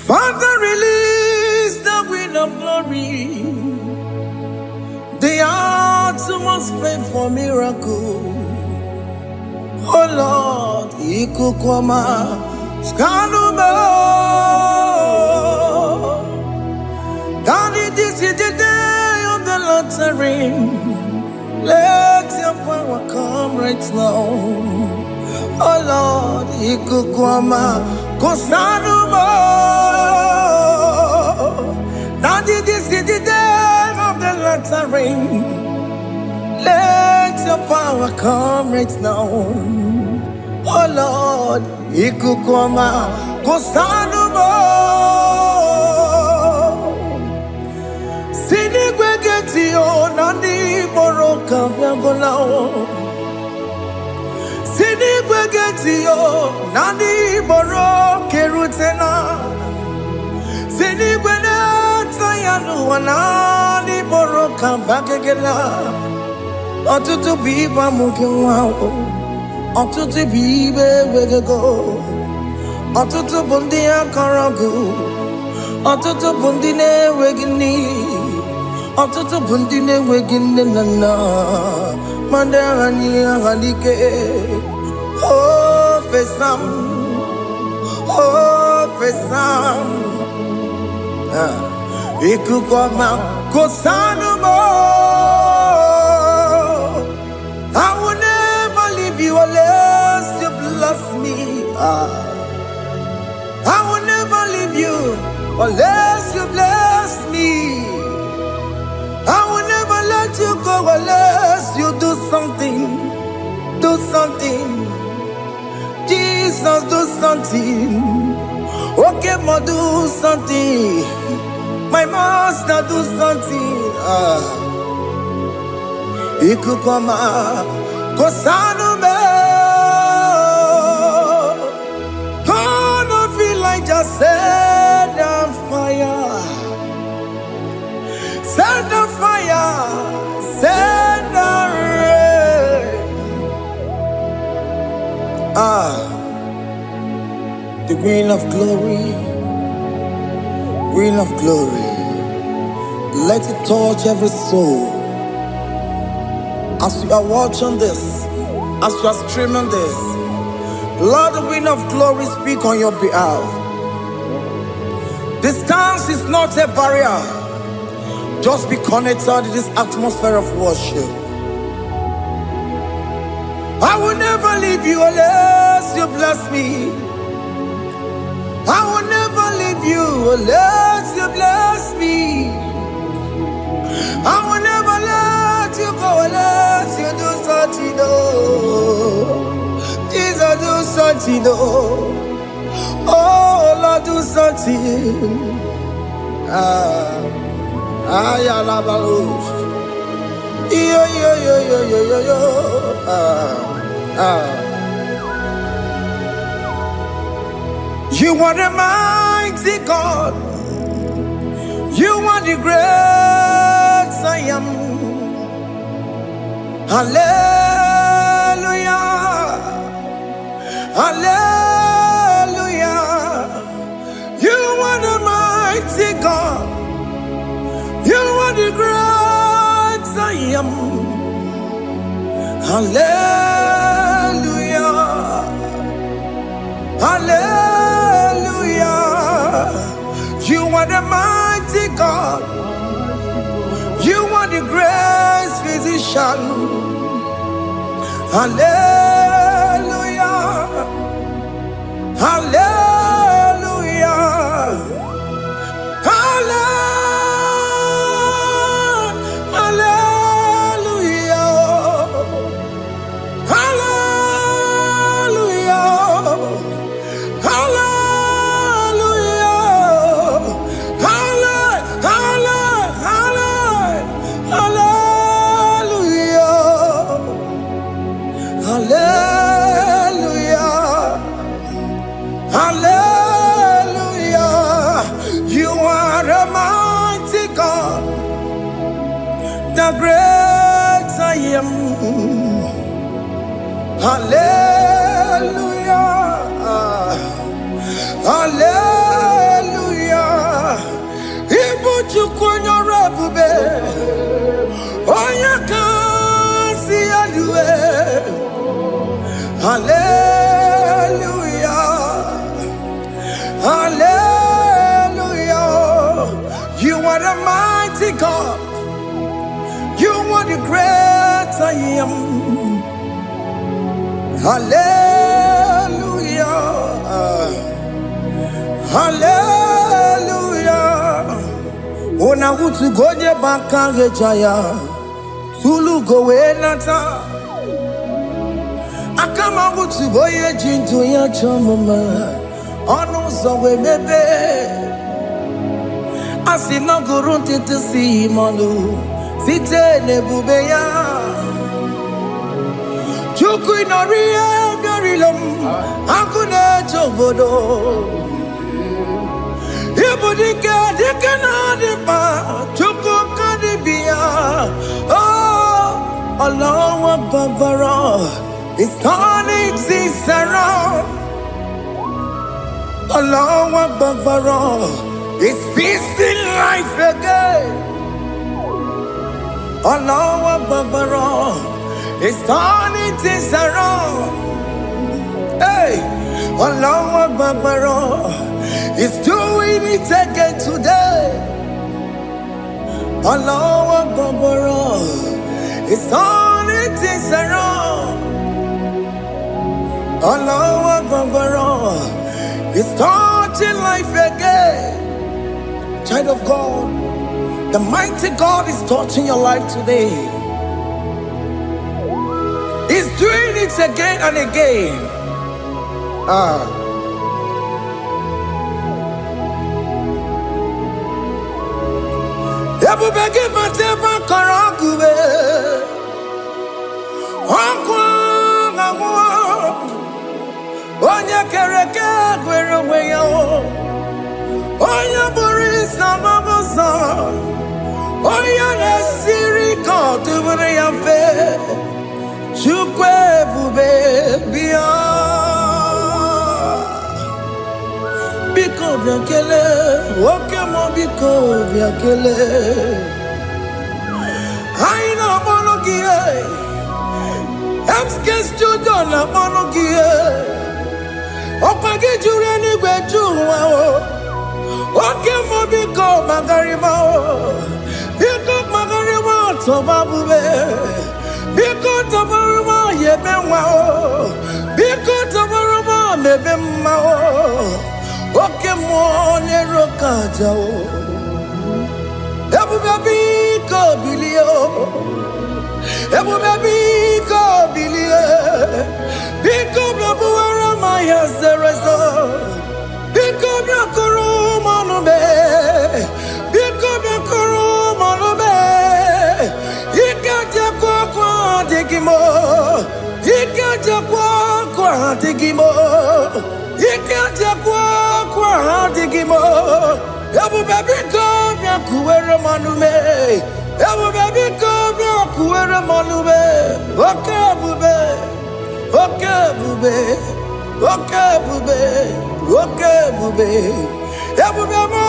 Father, release the wind of glory. The heart must pray for miracle. Oh Lord, Ikukwama, Skanuma. Daddy, this is the day of the Lord's ring. Let your power come right now. Oh Lord, Ikukwama, Kosanuma. Daddy, this is the day of the Lord's ring. Let your power come right now. Oh Lord, Ikukwama, Kosanuma. Sinigwegetio, Nandi Boroka, Viagolao. Sinigwegetio, Nandi Boroke Rutena. Sinigweneta Yanu, Nandi Boroka, Bagagela. Otutu biba mukiwao, otutu bibe wegego, otutu bundia karagu, otutu bundine wegini, otutu bundine wegine nana, mandarani halike, oh fesam, Ikukwama kosanuma. I will never leave you unless you bless me. I will never leave you unless you bless me. I will never let you go unless you do something. Do something. Jesus, do something. Okay, ma, do something. My master, do something. Ikukwama, Kosanume. Gonna feel like just set on fire. Set on fire. Set on rain. The green of glory. Green of glory. Let it touch every soul. As you are watching this, as you are streaming this, Lord, the wind of glory speak on your behalf. Distance is not a barrier. Just be connected to this atmosphere of worship. I will never leave you unless you bless me. I will never leave you unless you bless me. I will never let you go unless you do something. Jesus, do something. Oh Lord, do something. Ayalabalush. Yo. You are the mighty God. You are the great I am. Hallelujah. Hallelujah. You are the mighty God. You are the great I am. Hallelujah. Hallelujah. You are the mighty God. You are the great physician. Hallelujah. Hallelujah. The great I am. Hallelujah. Hallelujah. Hallelujah. Hallelujah. Ona utu goje bakange jaya. Tulu gowe nata. Akama utu boye jintu ya chomama. Ono zowe mebe. Asina gurunti tisi manu. Site nebubeya. Chuku inoria garilum. Akune chobodo. Ibudika dikana dipa. Chuku kadibia. Oh, Allah Babara is turning things around. Allah Babara is feasting life again. Allah Babara is turning things around. Hey, Allah Babara is doing it again today. Allah Babara is turning things around. Allah Babara is touching life again. Child of God, the mighty God is touching your life today. He's doing it again and again. Ebubege mateba karagube. Onya kereke gwerewe yo. Onya borisa mamosa. Onya nesiri kotubure yafe. Chukwe bube biya. Biko biakele. Okemo biko biakele. Aina monogie. Emske studio na monogie. Opage jure ni gwejuwa o. Okemo biko magarima o. Biko magarima tobabube. Biko tobaruma yebenwa o. Biko tobaruma mebemma o. Okemo nerokaja o. Ebube biko bilio. Ebube biko bilie. Biko blabuara maya zerezo. Biko blakuru manube. Biko blakuru manube. Ikaja kwa digimo. Ikaja kwa digimo. Ikaja kwa digimo. Ebube biko blakuere manume. Ebube biko blakuere manume. Okay bube. Okay bube. Okay bube. Okay bube. Ebube mo.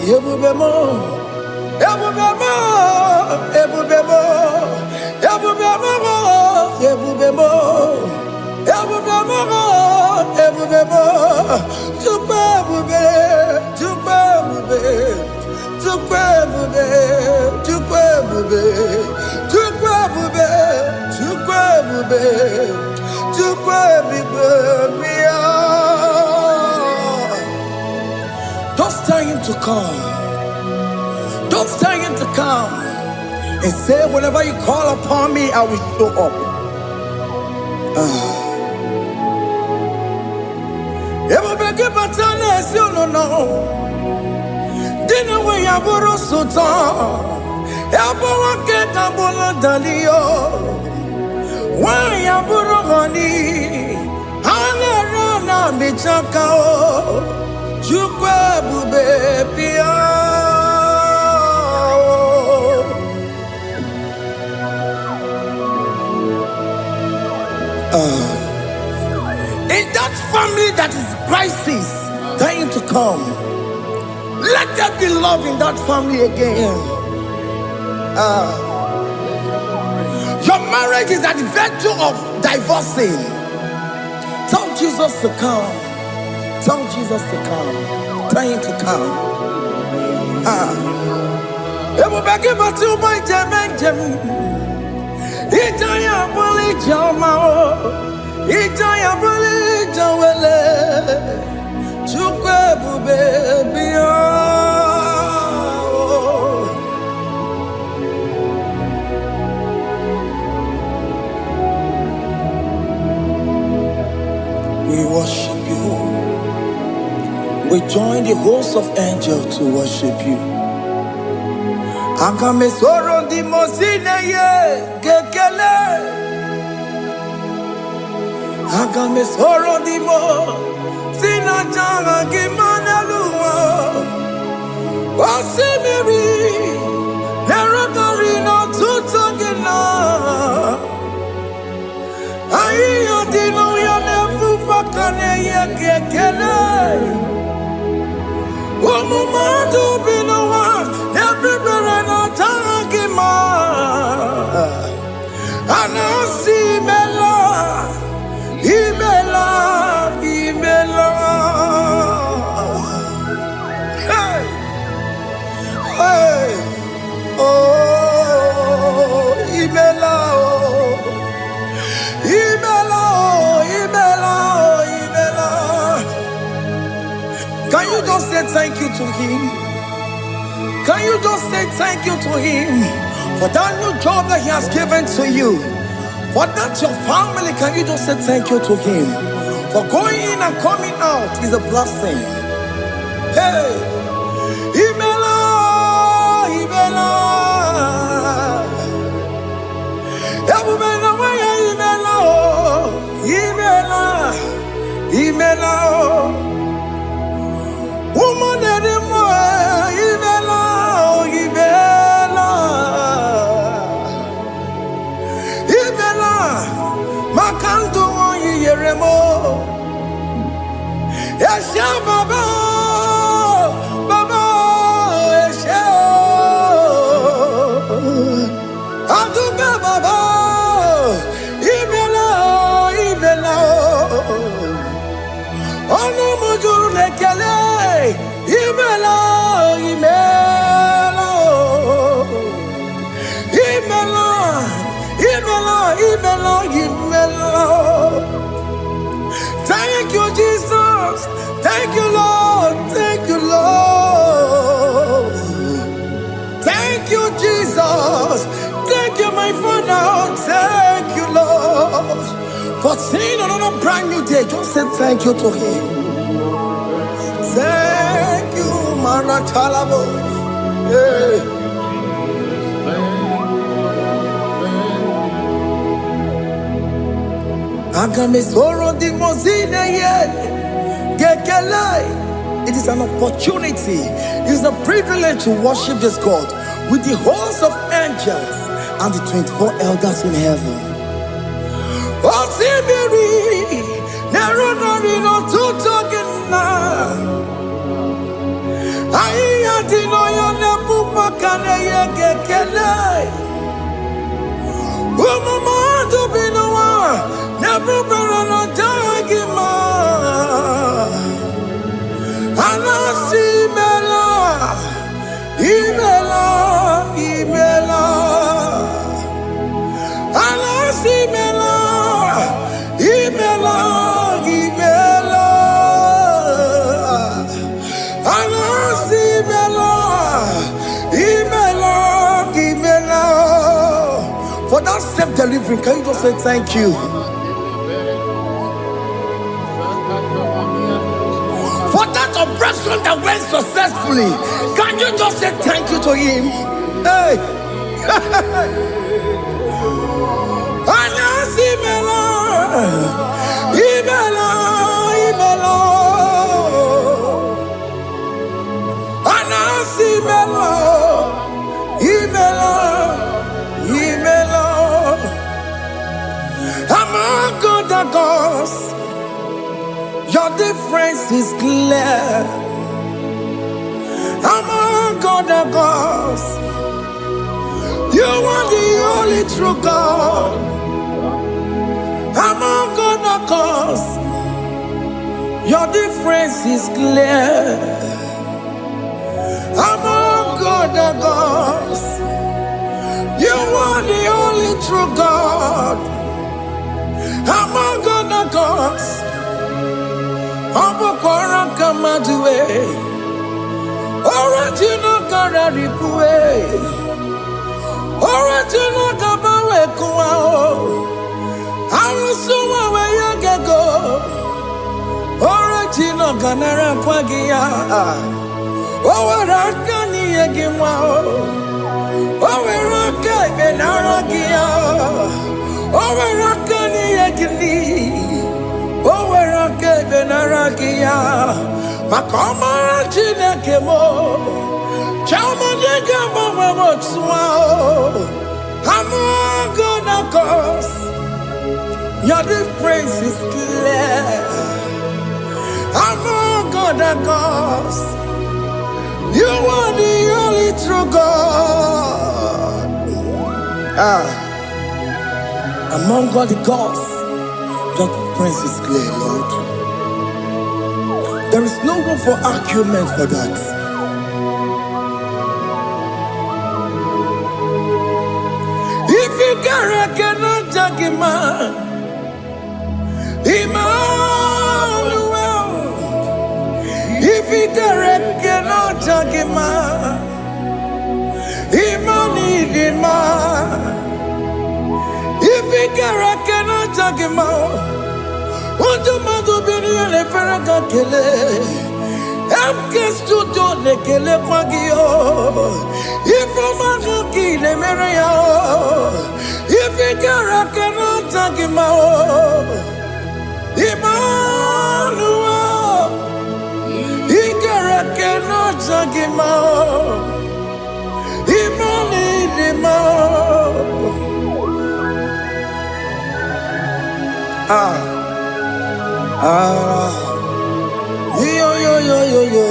Ebube mo. Ebube mo. Ebube mo. Ebube mo. Ebube mo. Ebube mo. Ebube mo. Tukwe bube. Tukwe bube. Tukwe bube. Tukwe bube. Tukwe bube. Tukwe bube. Tukwe bube. Don't tell him to come. Don't tell him to come. And say, whenever you call upon me, I will show up. Everybody but unless you don't know. Dinner way I borrow so tall. Elbow get a bullet dalio. Why I borrow honey? I'll run a bichakao. Chukwe bube pia. In that family that is crisis, trying to come, let there be love in that family again. Your marriage is at the verge of divorcing. Tell Jesus to come. Tell Jesus to come. Trying to come. It will be given to my Jemen. Itaya bully Jama. Ijaya buli jawele, chukwe bube biya. We worship you. We join the host of angels to worship you. Akame soro di mosine ye kekele. Akame soro di mo sina changa kimanaluwa. Wasimiri nerotari no tutogina. Ayo dino ya nefu fakane ye kekele. Omumadu binowa everybody no tangima. Anasi mela, imela, imela. Hey, hey, oh, imela, oh, imela, oh, imela, oh, imela. Can you just say thank you to him? Can you just say thank you to him for that new job that he has given to you? For that your family, can you just say thank you to him? For going in and coming out is a blessing. Hey, Imela, Imela, Imela, Imela, Imela, woman anymore, Imela, Imela, Imela, Makanto, Yeremo, Yasha Baba, Baba, Yasha, Aduba Baba, Imela, Imela. Ono mujuru lekele, imela, imela, imela, imela, imela, imela. Thank you, Jesus. Thank you, Lord. Thank you, Lord. Thank you, Jesus. Thank you, my Father. Thank you, Lord. For seeing another brand new day, just say thank you to him. Thank you, Maratalabo. Yeah. Agame soro di mozine ye gekele. It is an opportunity, it is a privilege to worship this God with the host of angels and the 24 elders in heaven. Osimiri, nerunari no tutogina. Aiya dino ya nepu makane ye gekele. Umumadu binowa, nepu berano jagima. Anasi mela, imela, imela. Anasi mela. Imela, Imela, Anasi Imela, Imela, Imela. For that self-delivery, can you just say thank you? For that operation that went successfully, can you just say thank you to him? Hey. Anasi Imela. Imela, Imela, Anasi Imela, Imela, Imela. Among other gods, your difference is clear. Among other gods, you are the only true God. Among other gods, your difference is clear. Among other gods, you are the only true God. Among other cause. Abokora Kamadue. Original Kararipue. Original Kabawe Kuao. Arusuma where you go. Original Ganara Kwagia. Owarakani Egimao. Owaraka Benaragia. Owarakani Egini. Owaraka Benaragia. Makoma Chinekemo. Chamanega Mama Swao. I'm gonna cause. Your difference is clear. I'm gonna cause. You are the only true God. Among all the gods, your difference is clear, Lord. There is no room for argument for that. If you cannot judge him, Emmanuel. If you cannot judge him, Emmanuel. If you cannot judge him, what do you do? Be a ferraga kele. I'm just to do the kele quagio. If I'm not kill him, if you cannot judge him, Emmanuel, he cannot judge him, yo.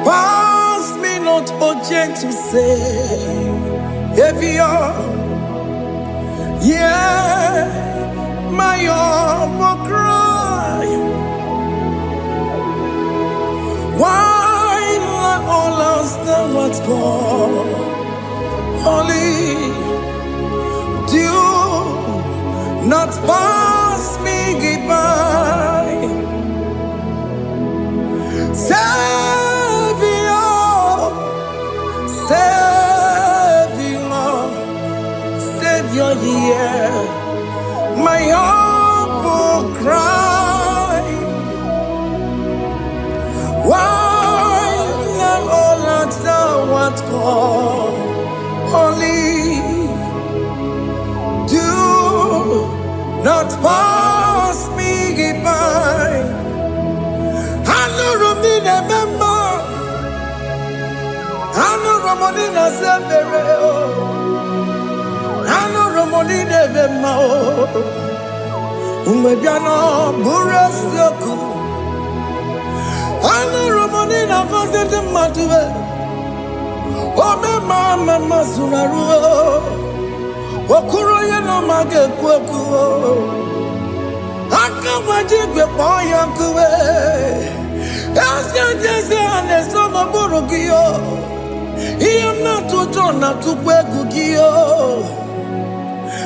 Pass me not, oh gentle Savior, yeah, my humble cry. Why let all else than what's gone? Only do not pass me by. Savior, yeah, my humble cry. Why not all that thou art called? Only do not pass me by. I know Romina member. I know Romonina Zembere. I know Romonina Vemao. Umebiano Burasioku. I know Romonina Vazende Matue. Oh, mama Masunaru. Okuro yeno mage kweku. Akamajigwe poyankuwe. Asya jese ane sono burugiyo. Iyamna tutona tukwegu giyo.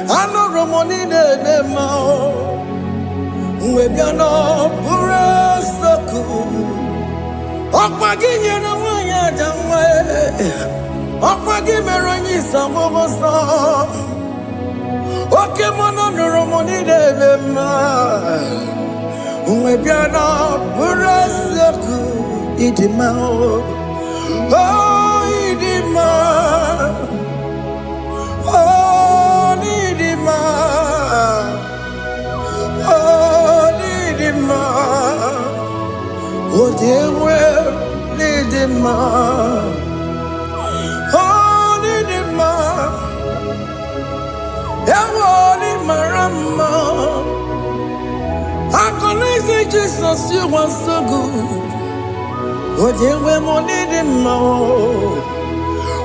Ano Romonine nemao. Mwebiano burasoku. Okwaginye na wanya jamwe. Okwagimeronyi samogosa. Oke mono Romonine nema. Mwebiano burasoku. Idimao. Oh, Idima. Oh, Idima. Oh, Idima. Oh, dear, well, Idima. Oh, Idima. Ewoni marama. I connect Jesus, you are so good. Oh, dear, we need him more.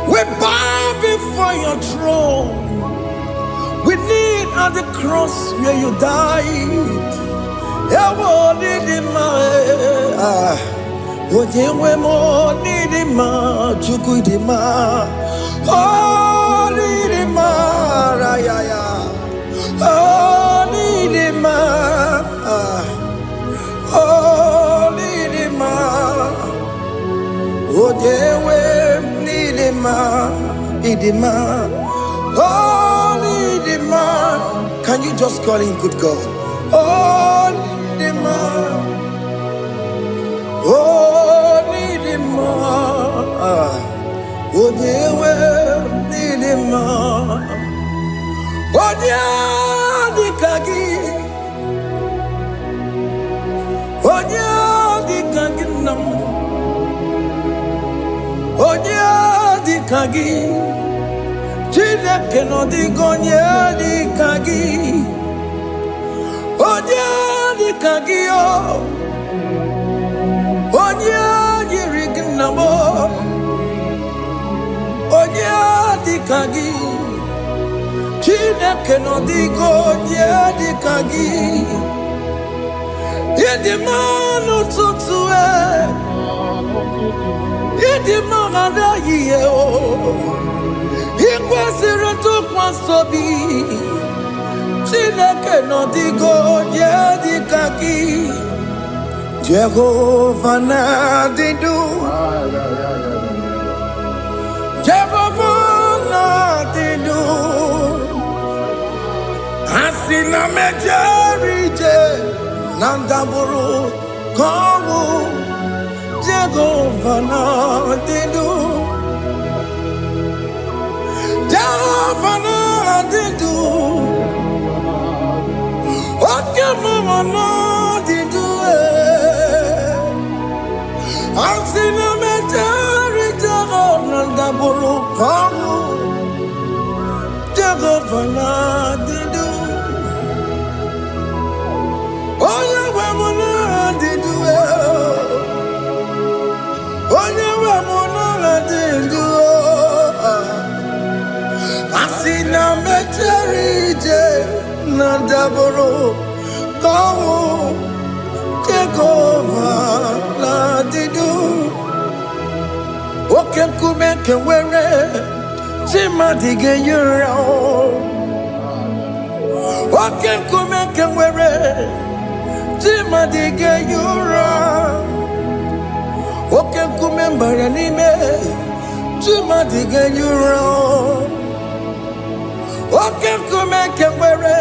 We bow before your throne. We need at the cross where you died. Yeah, we need him more. Oh, dear, we need him more. Oh, need him marayaya. Oh, Nidima. Oh, Nidima. Oh, Jewe, Nidima. Nidima. Oh, Nidima. Can you just call him good God? Oh, Nidima. Oh, Nidima. Oh, Jewe, Nidima. Oh, Dikagi. Oh, Dikagi nam. Oh, Dikagi. Chineke no digonye Dikagi. Oh, Dikagi oh. Oh, Yirignamo. Oh, Dikagi. Chineke no digonye Dikagi. Yedimano tutue. Yedimana yeo. Ikwesiri tukwasobi. Chineke no digonye Dikagi. Jehovah Nadidu. Jehovah Nadidu. Asina mejerije. Nandaburu Kongu. Jehovah Nadidu. Jehovah Nadidu. Okemama Nadidu. Asina mejerije. Nandaburu Kongu. Jehovah Nadidu. Oh, yeah, we're not to do it. Oh, yeah, we're not to do it. I see now, Mecherije, Nandaboro, go, take over, not to do. Okay, come and wear it. Timothy, get your own. Okay, come and wear it. Timadiga yura, oke kumembara nime. Timadiga yura, oke kumekewere.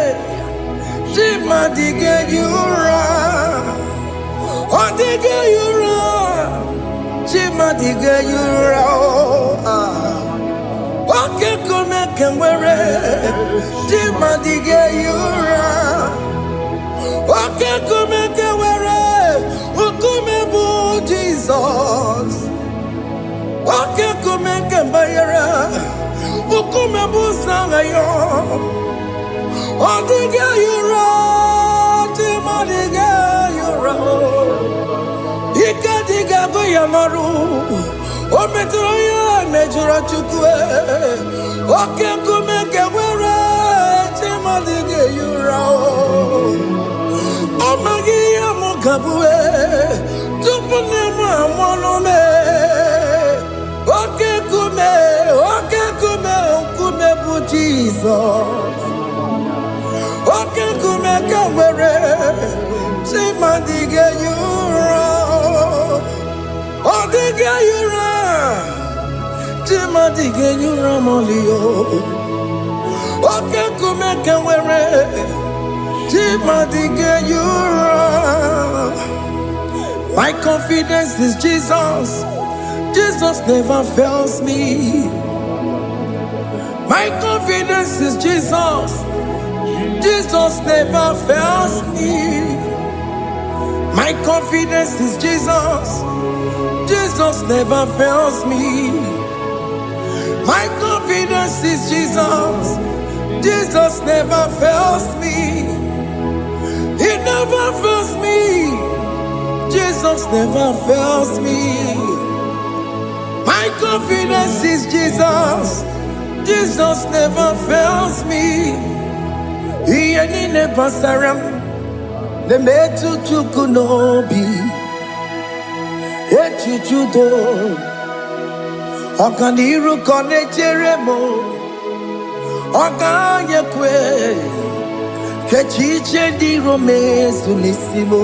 Timadiga yura, odiga yura. Timadiga yura, oke kumekewere. Timadiga yura. Okay, come and get where come bu Jesus. Okay, come and get bayara. Come bu sangayo. Odiga yura, timadiga yura. Ikadiga goyamaru. O metroya mejura chukwe. Okay, come and get where timadiga yura. Amagia Mokabue, Tupunema Monome, Oke Kume, Bu Jesus, Oke Kume Kamere, Timadiga Yura, Odiga Yura, Timadiga Yura Molio, Oke Kume Kamere. My confidence is Jesus. Jesus never fails me. My confidence is Jesus. Jesus never fails me. My confidence is Jesus. Jesus never fails me. My confidence is Jesus. Jesus never fails me. He never fails me. Jesus never fails me. My confidence is Jesus. Jesus never fails me. He ain't never saram. The metu tukunobi. Echuchudo. Okaniru kone cheremo. Oganye kwe kechiche di romezu nisimo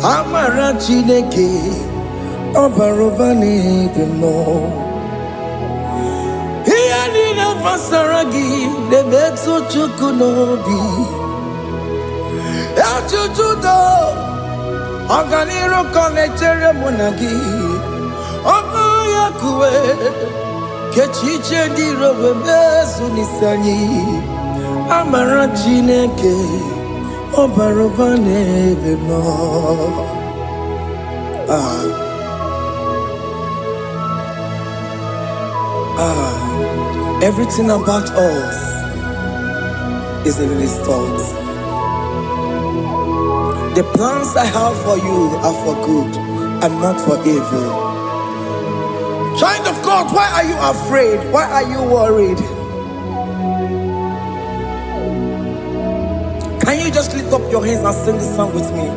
amara Chineke obaroba n'ebe mo ihe niile gbasara gị na-emetụ Chukwu n'obi echuchu do ọganiru ka na-echere mụ na gị oganye kwe kechiche di romezu nisani amara Chineke obaroba n'ebe mo. Everything about us is in His thoughts. The plans I have for you are for good and not for evil. Child of God, why are you afraid? Why are you worried? Can you just lift up your hands and sing this song with me?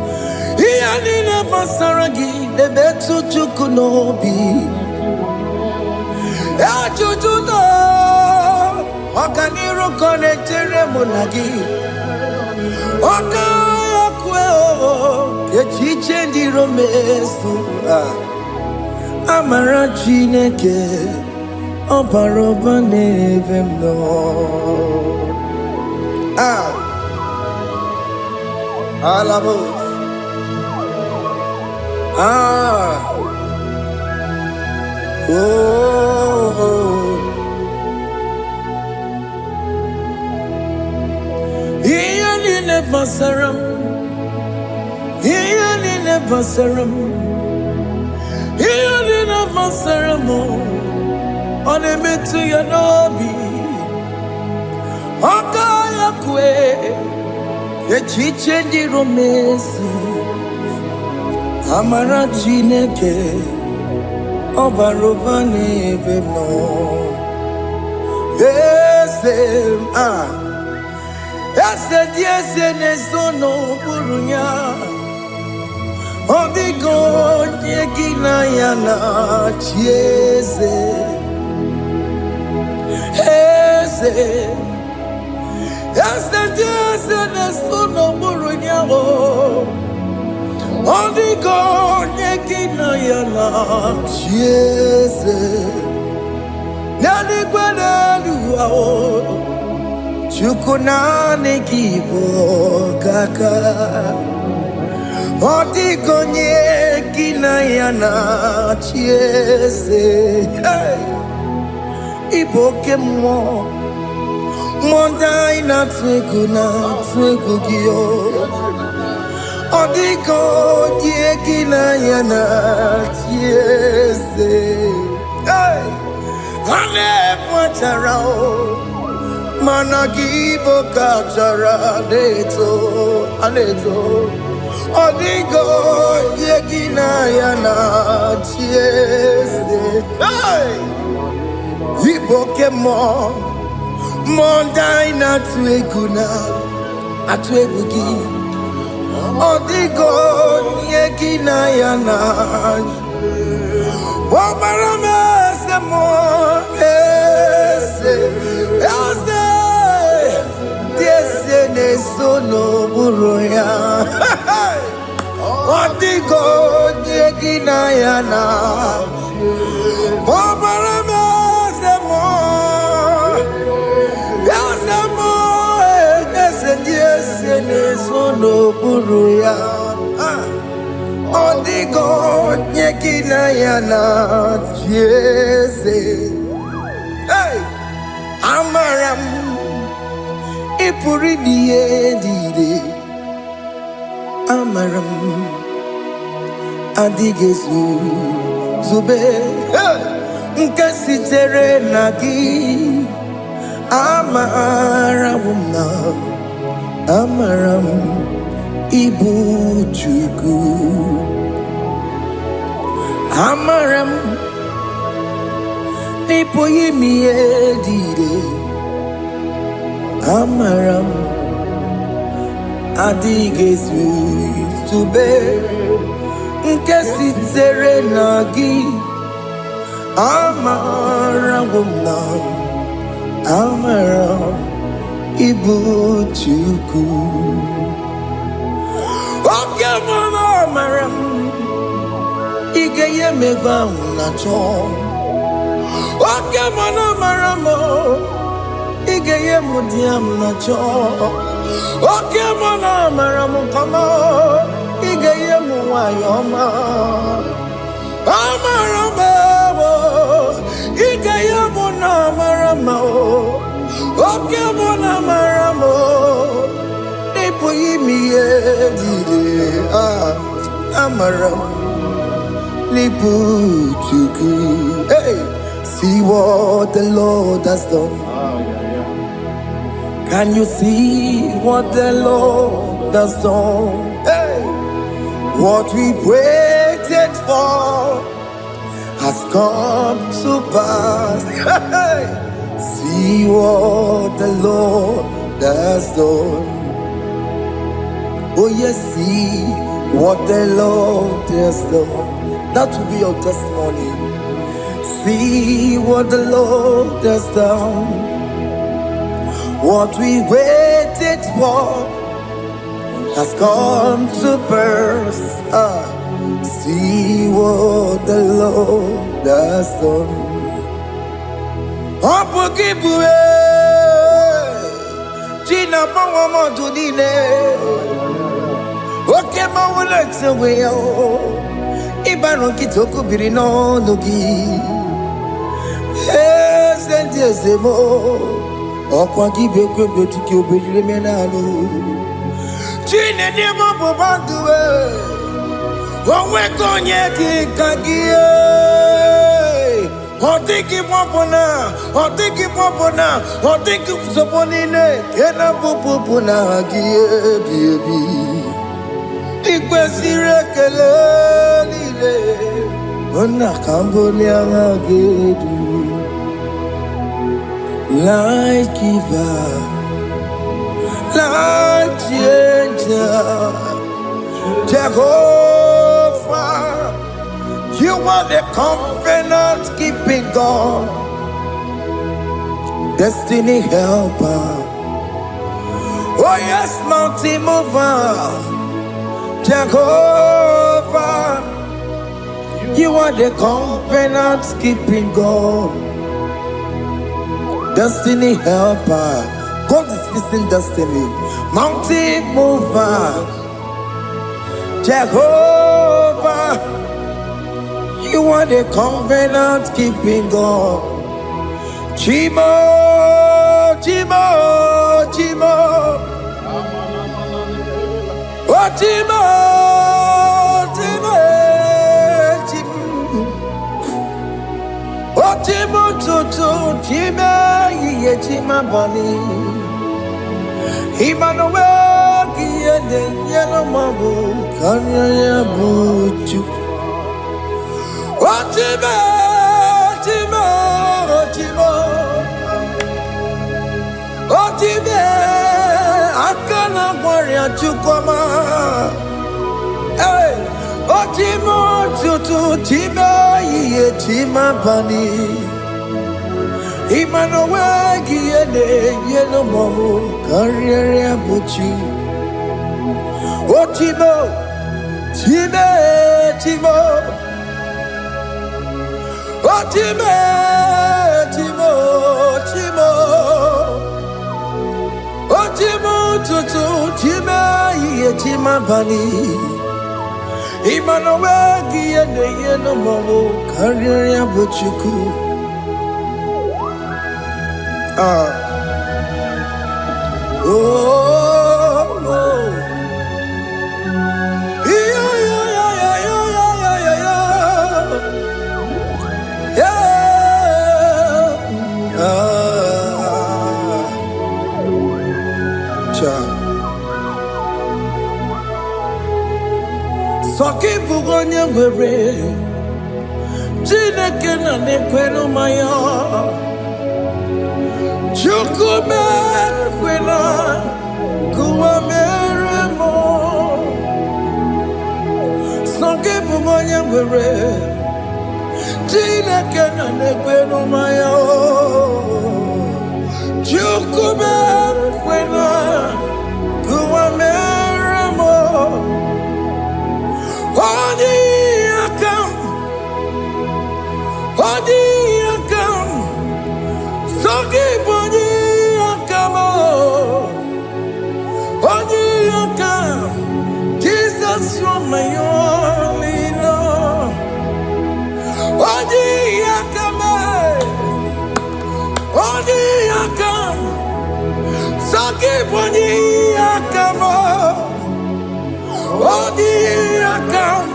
Amara Chineke obaroba n'ebe mo. Alabos. Iyalile basaram, iyalile basaram, iyalile basaram. Onemetu ya nobi, okaya kwe. Echiche di romezu amara Chineke obaroba n'ebe mo. Ese di eze n'ezono burunya odigo onye gị na ya na-achị eze. Ese n'ezono burunya odigo onye gị na ya na-achị eze. N'eluigwe n'elu Chukwu naanị gị bụ ọkaka. Odigo onye gị na ya na-achị eze. Ịbụ oke mmụọ, mmụọ ndị anyị na-atụ egwu gị. Odigo onye gị na ya na-achị eze. Ha na-ebu achara mana gị bụ ka achara na-eto. Odigo onye gị na ya na-achị eze. Ịbụ oke mmụọ, mmụọ ndị anyị na-atụ egwu gị. Odigo onye gị na ya na-achị. Ọbara m eze mmụọ, eze dị eze na-eso n'okpuru ya. Odigo onye gị na ya na-achị. Ọbara m eze mmụọ, eze dị eze na-eso n'okpuru ya. Odigo onye gị na ya na-achị eze. Amara m ị pụrụ ime ihe niile. Amara m adịghị zube nke sitere na gị. Amara m na amara m ịbụ Chukwu. Amara m n'ịpụghị ime ihe niile. Amara m adịghị zube nke sitere na gị. Amara m na amara ibu chuku oke mama amara igeye meba na cho oke mama amara mo igeye mudiam na cho oke mama amara mo kama igeye mu wayoma amara mo igeye mu na amara mo oke mama amara mo ipo yimi edide amara lipu chuku. Hey, see what the Lord has done. Can you see what the Lord has done? Hey, what we waited for has come to pass. Hey, see what the Lord has done. Oh yes, see what the Lord has done. That will be your testimony. See what the Lord has done. What we waited for has come to pass. See what the Lord has done. Gina Pawamo Tudine. Okay, my legs away. Ibano Kitoku Birino Nugi. Yes, and yes, the more. Okwagi beko betiki obedire menalo chine de bobo banduwe owe konye ki kagie otiki popona otiki soponine kena popona gie biebi ikwesire kele lile ona kambonia ngagedu life giver, life changer, Jehovah, you are the covenant keeping God, destiny helper. Oh yes, mountain mover, Jehovah, you are the covenant keeping God. Destiny helper, God is fixing destiny. Mountain mover, Jehovah, you are the covenant keeping God. Chimo, Chimo, Chimo, oh Chimo, Chimo, Chimo, oh Chimo, Chimo, Chimo. Chima bani Emmanuel Giende Yellow Mabu Kanya Buchu Ochima Chima Ochima Ochime Akana Warrior Chukoma Hey Ochimo Chutu Chima Ye Chima bani Emmanuel Giende Yellow Mamu Carrier Buchi Oh Timo Time Timo Oh Time Timo Timo Oh Timo Tutu Time Yetima Bani Emmanuel Giende Yellow Mamu Carrier Buchiku oh, oh. Yeah, yeah, yeah, yeah, yeah, yeah, yeah. Soki bugonye gwere Chineke na nekwenu maya Chukume kwena kuwa meremo Soki bugonye gwere Chineke na nekwenu maya Chukube kwena kuwameramo Odi akam Soki boni akamo Odi akam Jesus, you're my only Lord. Odi akam Soki boni akamo Odi akam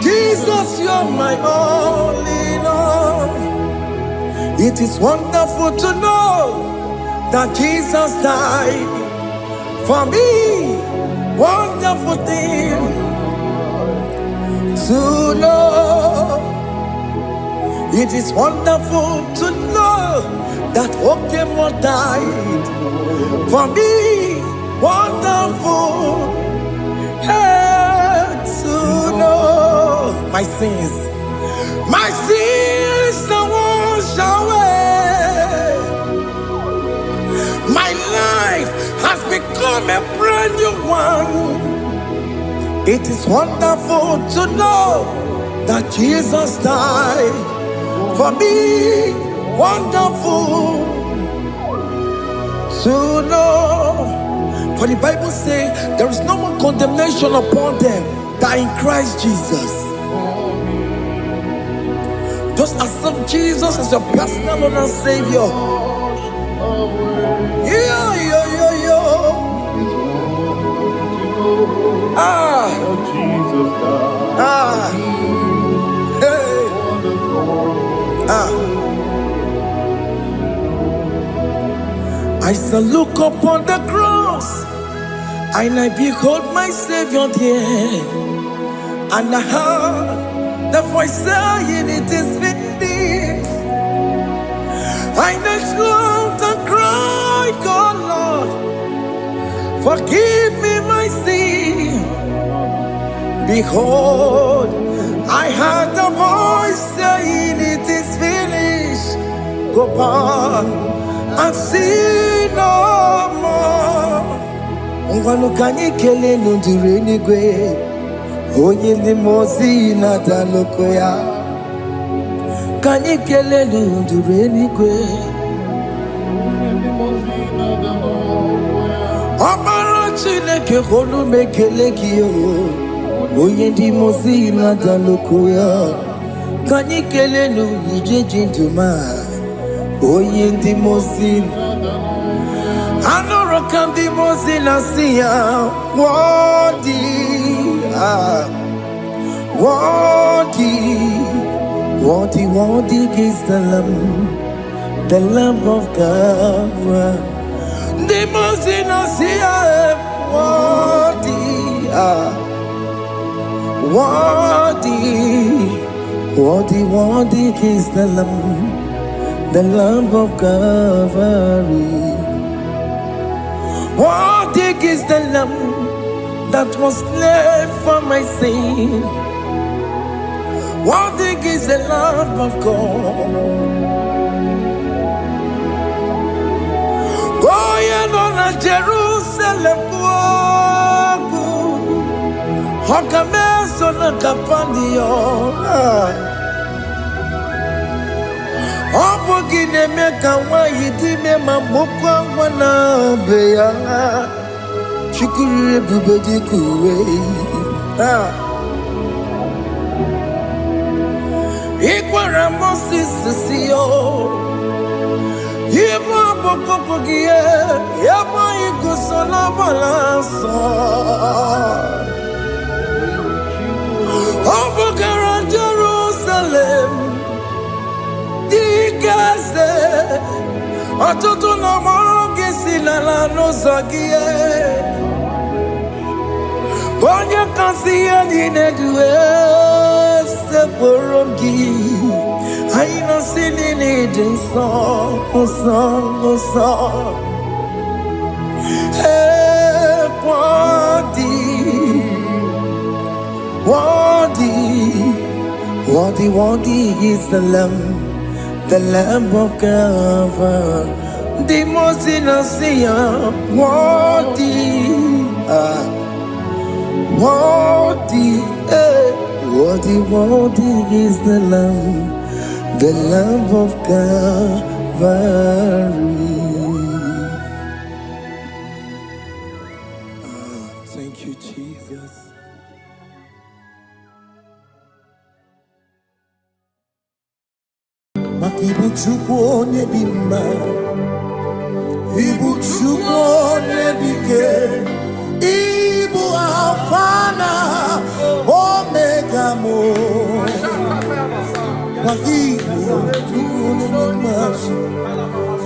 Jesus, you're my only Lord. It is wonderful to know that Jesus died for me. Wonderful thing to know. It is wonderful to know that Awakens died for me. Wonderful to know. My sins are washed away. My life has become a brand new one. It is wonderful to know that Jesus died for me. Wonderful to know. For the Bible says there is no more condemnation upon them that in Christ Jesus. Just accept Jesus as your personal Lord and Savior. I shall look upon the cross, and I behold my Savior there, and I heard the voice saying, "It is finished." I next looked and cried, "God, Lord, forgive me my sin." Behold, I heard the voice saying, "It is finished." Go back and sin no more. Ungwanu kanyi kele nundure nigwe, oye limozi na dalokoya. Kanyi kele nundure nigwe, Amara Chineke holu mekele kiyo, oye limozi na dalokoya. Kanyi kele nu ije jintuma, oye limozi. Anoro kandi mozi na siya, worthy, worthy is the Lamb of God. The mozi na siya, worthy is the Lamb of Calvary. Worthy is the Lamb that was slain for my sin. Worthy is the Lamb of God. Going on a Jerusalem walk, Hokames on a Capandio. Obogine meka wa yidime mamokwa wana beya. Chukuri bubedi kuwe. Ikwara Moses siyo. Yebo bokopogie. Yebo igusola balanso. Obogara Jerusalem. Digaze. Atutu na mogi silala no zagie. Bonya kansiya ninedue seporogi. Aina sinini dinson, song. Hey, worthy is the Lamb of God. Dimosinasia, worthy, worthy is the Lamb of Calvary. Thank you, Jesus. Makibuchukwu onye dị mma, Ibuchukwu onye dị ike, Ibu Alfa na Omega mo. Makibuchukwu onye dị mma,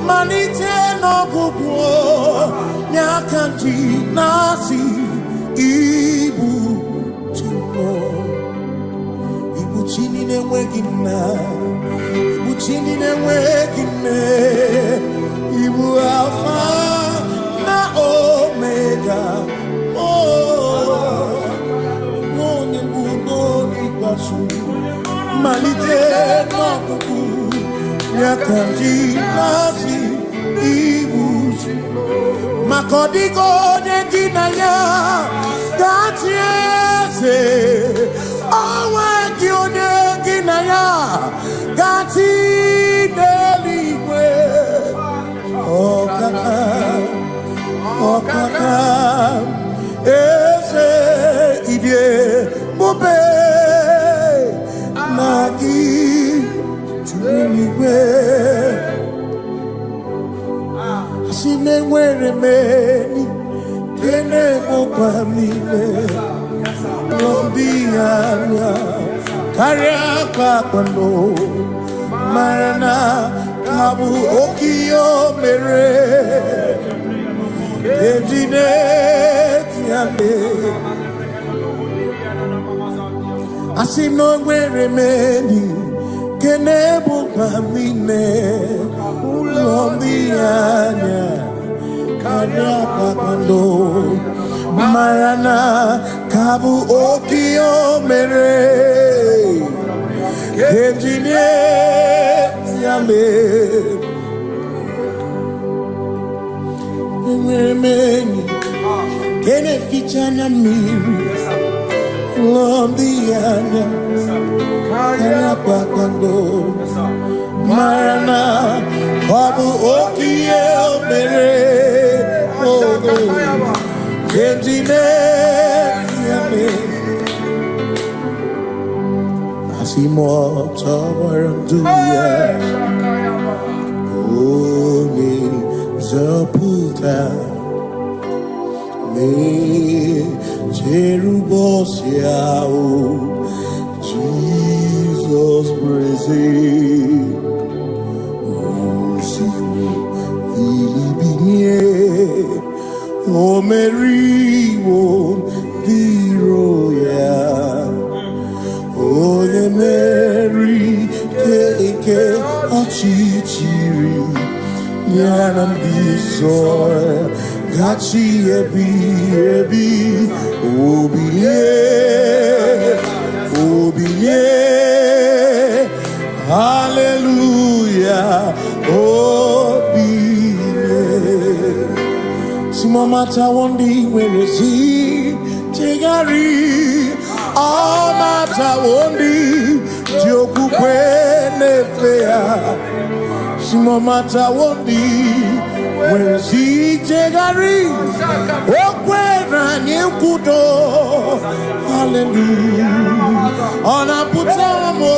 malite n'ọgwụgwụ n'aka ndị na-asị Ibuchukwu. Ibuchini na-enweghị nna, Ibuchini na-enweghị nne, Ibu Alfa na Omega. Onye mbụ n'oge ikpeazụ, malite n'ọgwụgwụ n'aka ndị na-asị Ibuchukwu. Maka ọ dịghị onye gị na ya ga-achị eze, onweghị onye gị na ya ga-achị n'eluigwe. Ọkaka eze ịdị ebube na gị juru eluigwe. Asị m enwere m enyi nke na-ekpokwa m niile, n'obi anya karịa kpakpando, mara na ka bụ oke ihe o mere ejide ya mee. Asị m na o nwere m enyi nke na-ekpokwa m niile, n'obi anya karịa kpakpando, mara na ka bụ oke ihe o mere ejide ya mee. Enwere m enyi nke na-eficha anya mmiri, n'obi anya karịa kpakpando, mara na ọ bụ oke ihe o mere ejide ya mee. Asị m ọtọ gbara ndụ ya, onye nzọpụta na-echere ụbọchị ahụ Jizọs bụ eze. Bilibinye o meriwo ndị iro ya, onye meri ike ọchịchịrị ya na ndị nsọ gachi ebi. Obilie, hallelujah, obilie. Simomata wondi werezi tegari, amata wondi diokukwe nefea. Simomata wondi werezi tegari, okwena nyekudo, hallelujah. Ona putamo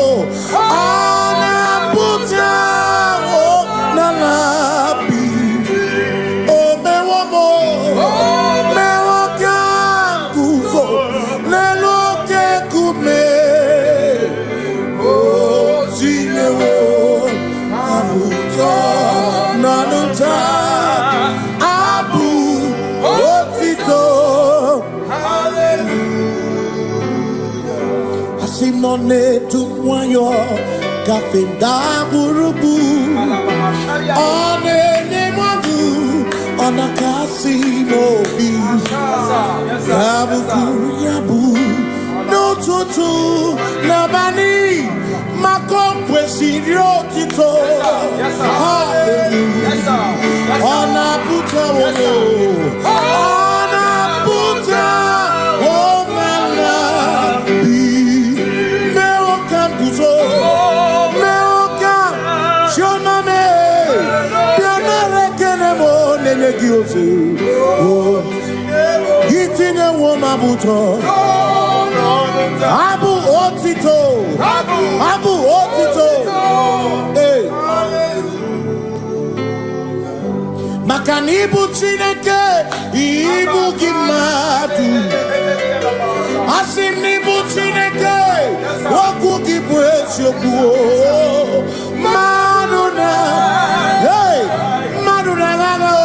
nalabi, o mewamo mewokanguzo leloke kume, o zinewo abuto nanuta abu otito, hallelujah. Asimone tumwayo kafenda burubu, one nemadu ona kasi mobi, yabu no tutu nabani makompwe sirio tito. Hallelujah. Onaputa wono. Onaputa womala. Meokam kuzo. Meokam shoname. Pianare kenemo nenegioze. Gitine womabuto. Abu otito. Abu otito. Hey. Makanibu chineke ibu gimatu. Asinibu chineke waku gibwesyoku. Maduna. Hey. Maduna gano.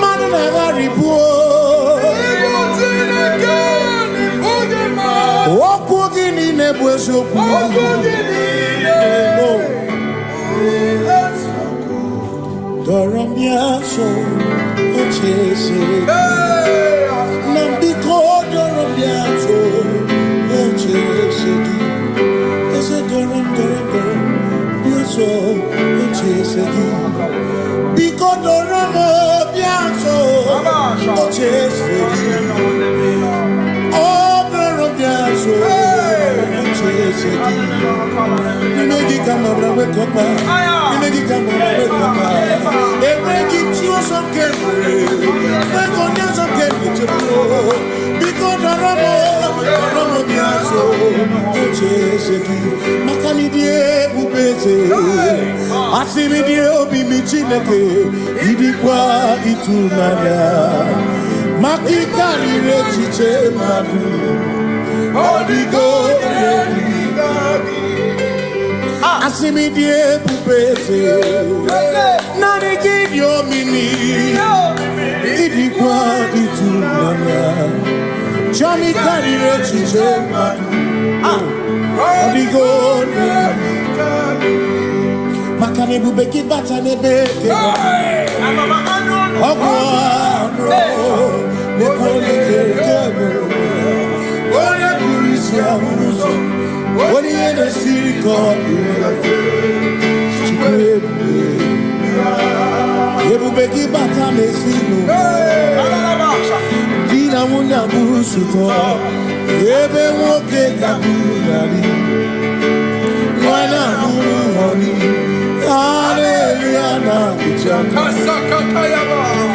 Maduna garibu. Waku gini nebwesyoku. Doramiaso, ochese. Nambiko doramiaso, ochese. Ese doram. Biaso, ochese. Biko doramiaso, ochese. Oh, doramiaso, ochese. Nimegi kama brawe kopa. Nimegi kama brawe kopa. Nimegi chio sokere. Megonya sokere chebo. Biko doramo biaso. Ocheseki. Makani die ubeze. Asimi die obi michineke. Idikwa itunanya. Makikari rechiche madu. Odigo Asimi die pupese Nani gidio mini Idikwa itunanya Chami karire chiche madu Odigo Makane bubeki bata nebeke Ogwano Nekone kekebe One burisia unuso One yene siriko Ebubeki bata mesino Dina muna busuto Ebe woke kabudali Wana muru honi Hallelujah na kuchaka Kasakatayaba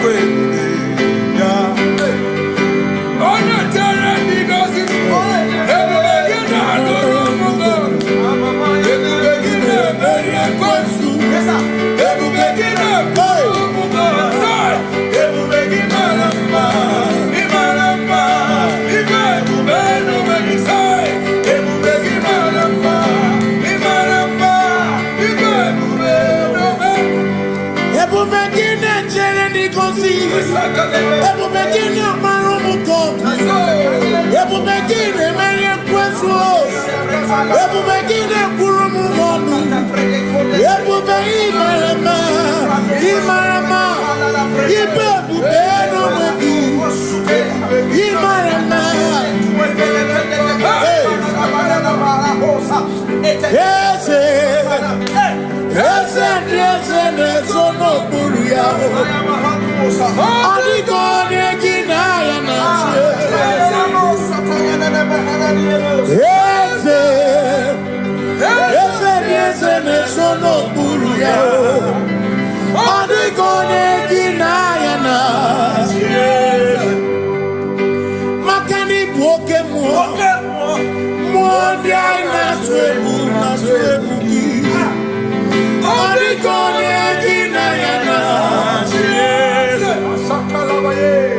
Ebu begini amarumu koku. Ebu begini menye kwesu. Ebu begini kurumu monu. Ebu begini imarama. Ibebu beno mweku. Imarama. Ese nesono buru yao. Adigone ginaya na Ese nesono buru yao. Adigone ginaya na Makani buoke muo Muondia na swebu ki Adigone ginaya na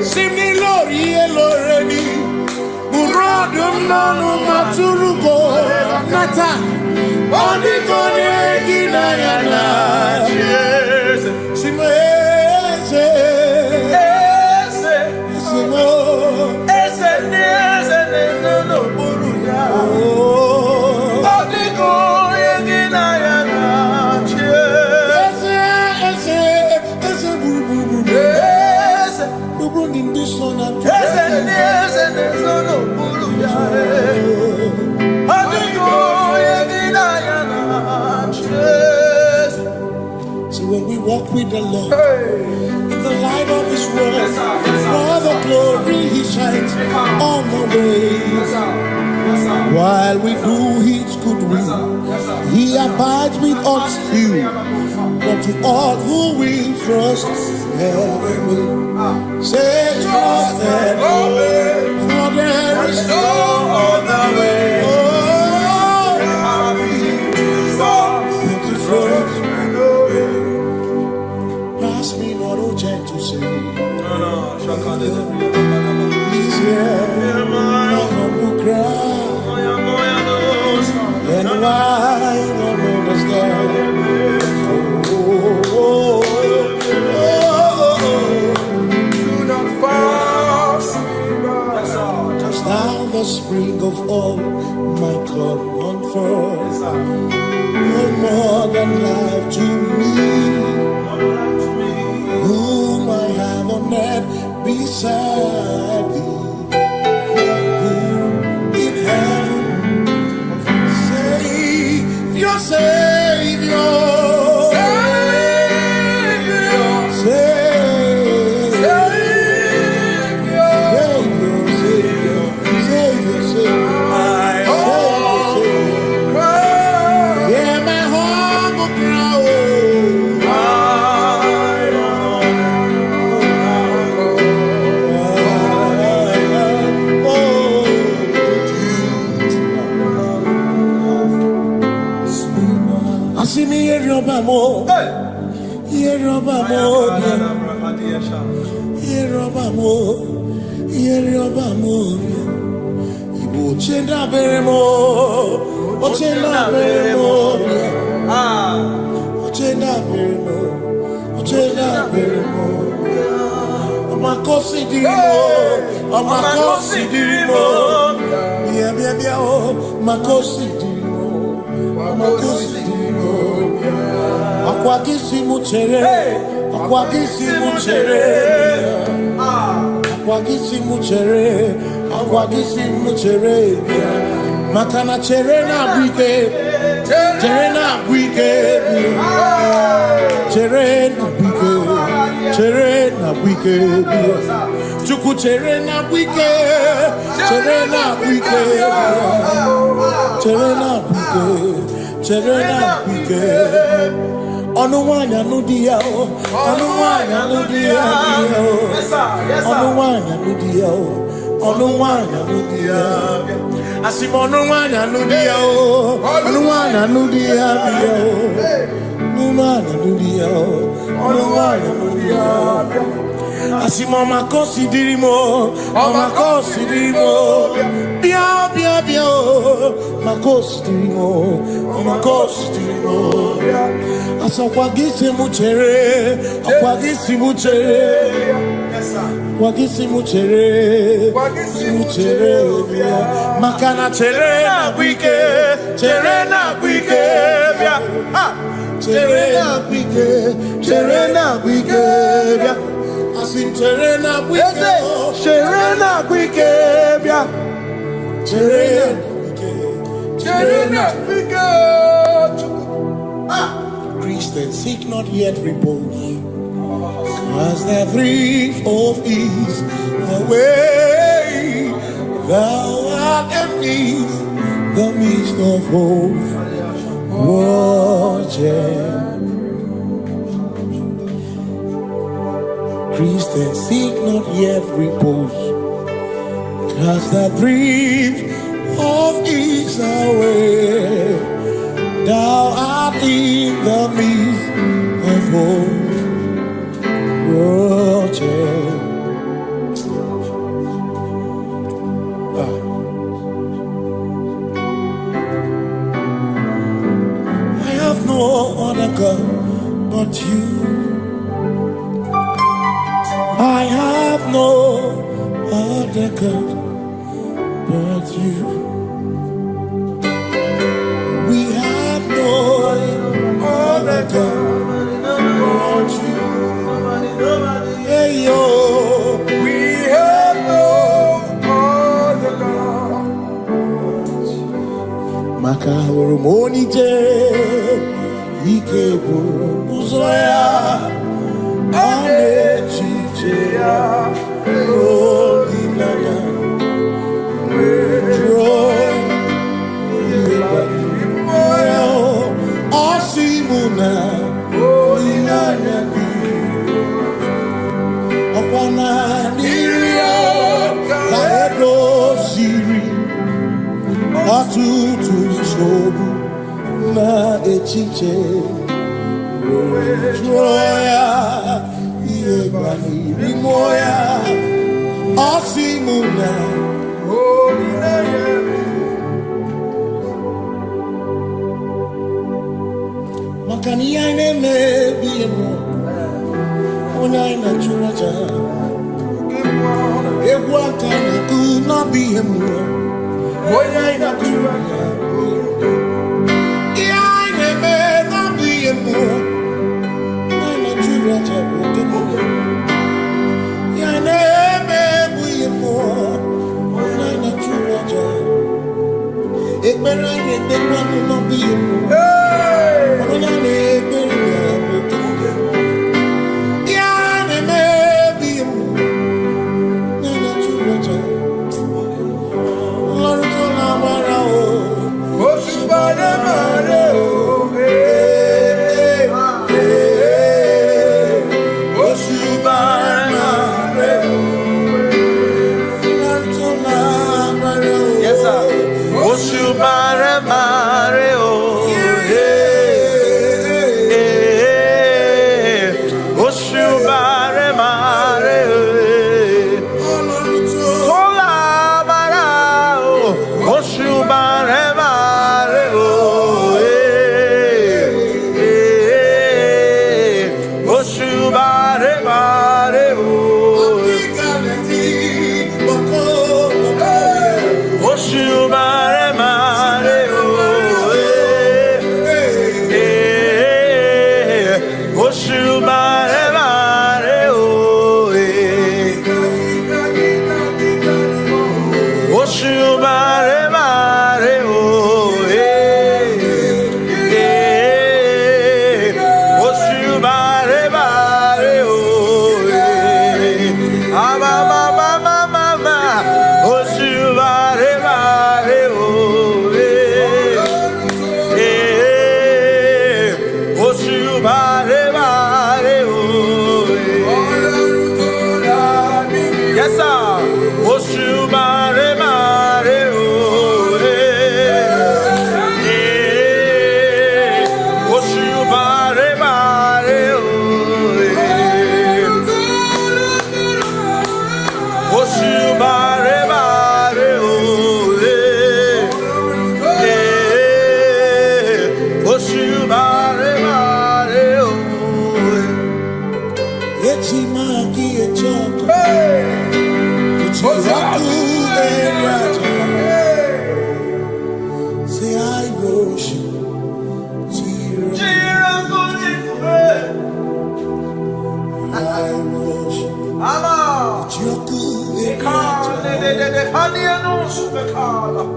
Simni lori eloreni Burodum nanu maturugo Nata Odigone ginayana Simese Simo Ese no buruya Odigone ginayana Ese buru Buru nindisona no buruya See when we walk with the Lord in the light of His word. While the glory He shines on the way. While we do His good will, He abides with us few. But to all who will trust and will say trust and obey, for there is no other way. Pass me not, O gentle Savior. He's here, my humble cry. And why not understand? Do not pass. Just now the spring of all my God unfurls. No more than life to me, whom I have on earth beside thee, whom in heaven, Savior, Savior, Makana cherena bwike, cherena bwike, cherena bwike, cherena bwike, chuku cherena bwike, cherena bwike, cherena bwike, cherena bwike. Onuwanya nudia, onuwanya nudia, onuwanya nudia, onuwanya nudia. Asim onuwanya nudia, onuwanya nudia, onuwanya nudia, onuwanya nudia. Asim omakosi dirimo, bia bia bia, makosi dirimo, omakosi dirimo. Asakwagisi muchere, akwagisi muchere, akwagisi muchere, muchere. Makana chere na bwike, chere na bwike, chere na bwike, chere na bwike. Asim chere na bwike, chere na bwike, chere na bwike. Christians seek not yet repose, cause the brief of ease away. Thou art amidst the midst of hope, watching. Christians seek not yet repose, cause the brief of ease away. Thou art in the midst of hope, watching. I have no other God but you. I have no other God but you. We have no other God but you. Hey yo, we have no other God. Makahoro monite, ikeburu muzoya. tutu isobu na echiche Joya Iebani Rimoya Osimuna Makani aine mebi emo Ona ina churaja Ewa kana kuna bi emo Ona ina churaja Iaine me na bi emo Ona ina churaja Iaine me bi emo Ona ina churaja Ekbera ne dekwa no bi emo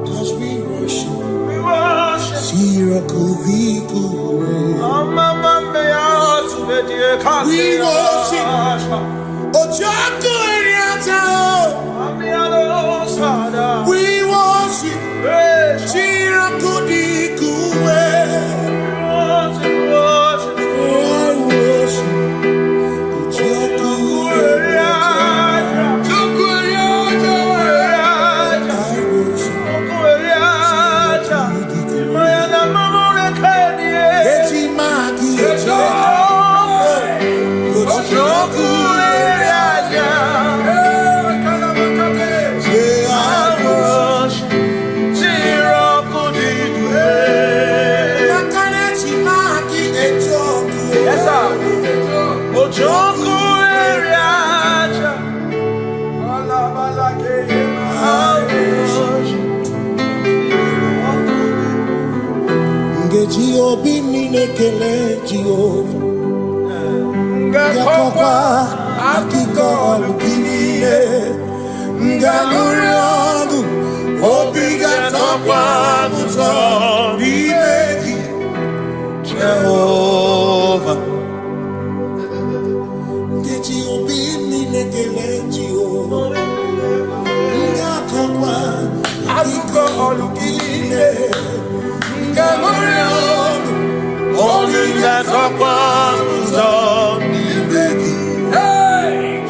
Cause we worship, Jehovah.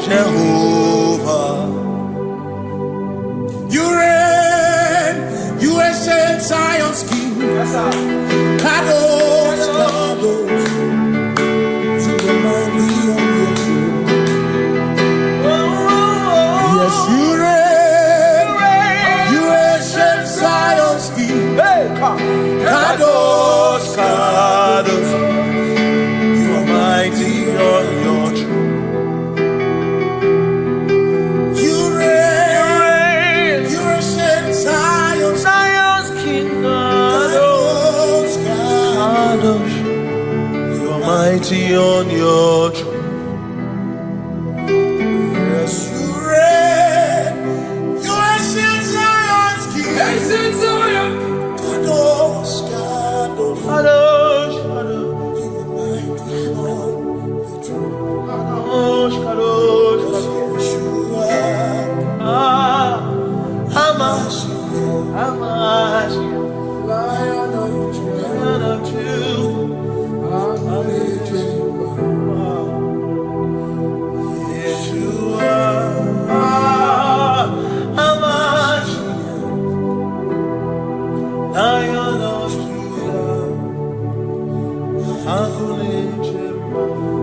Jehovah. You reign, you ancient Zion's King. Kadosh, Kadosh, to the mighty on your throne. Yes, you reign, you ancient Zion's King. Kadosh, Kadosh, you are mighty on your throne. You reign, you ancient Zion's King. Kadosh, Kadosh, you are mighty on your throne. Yes, you reign, you ancient Zion's King. Ancient Zion. Kadosh, Kadosh, Kadosh, Kadosh, you are mighty on your throne. Kadosh, Kadosh, Kadosh, you are. Amash, Lion of Judah.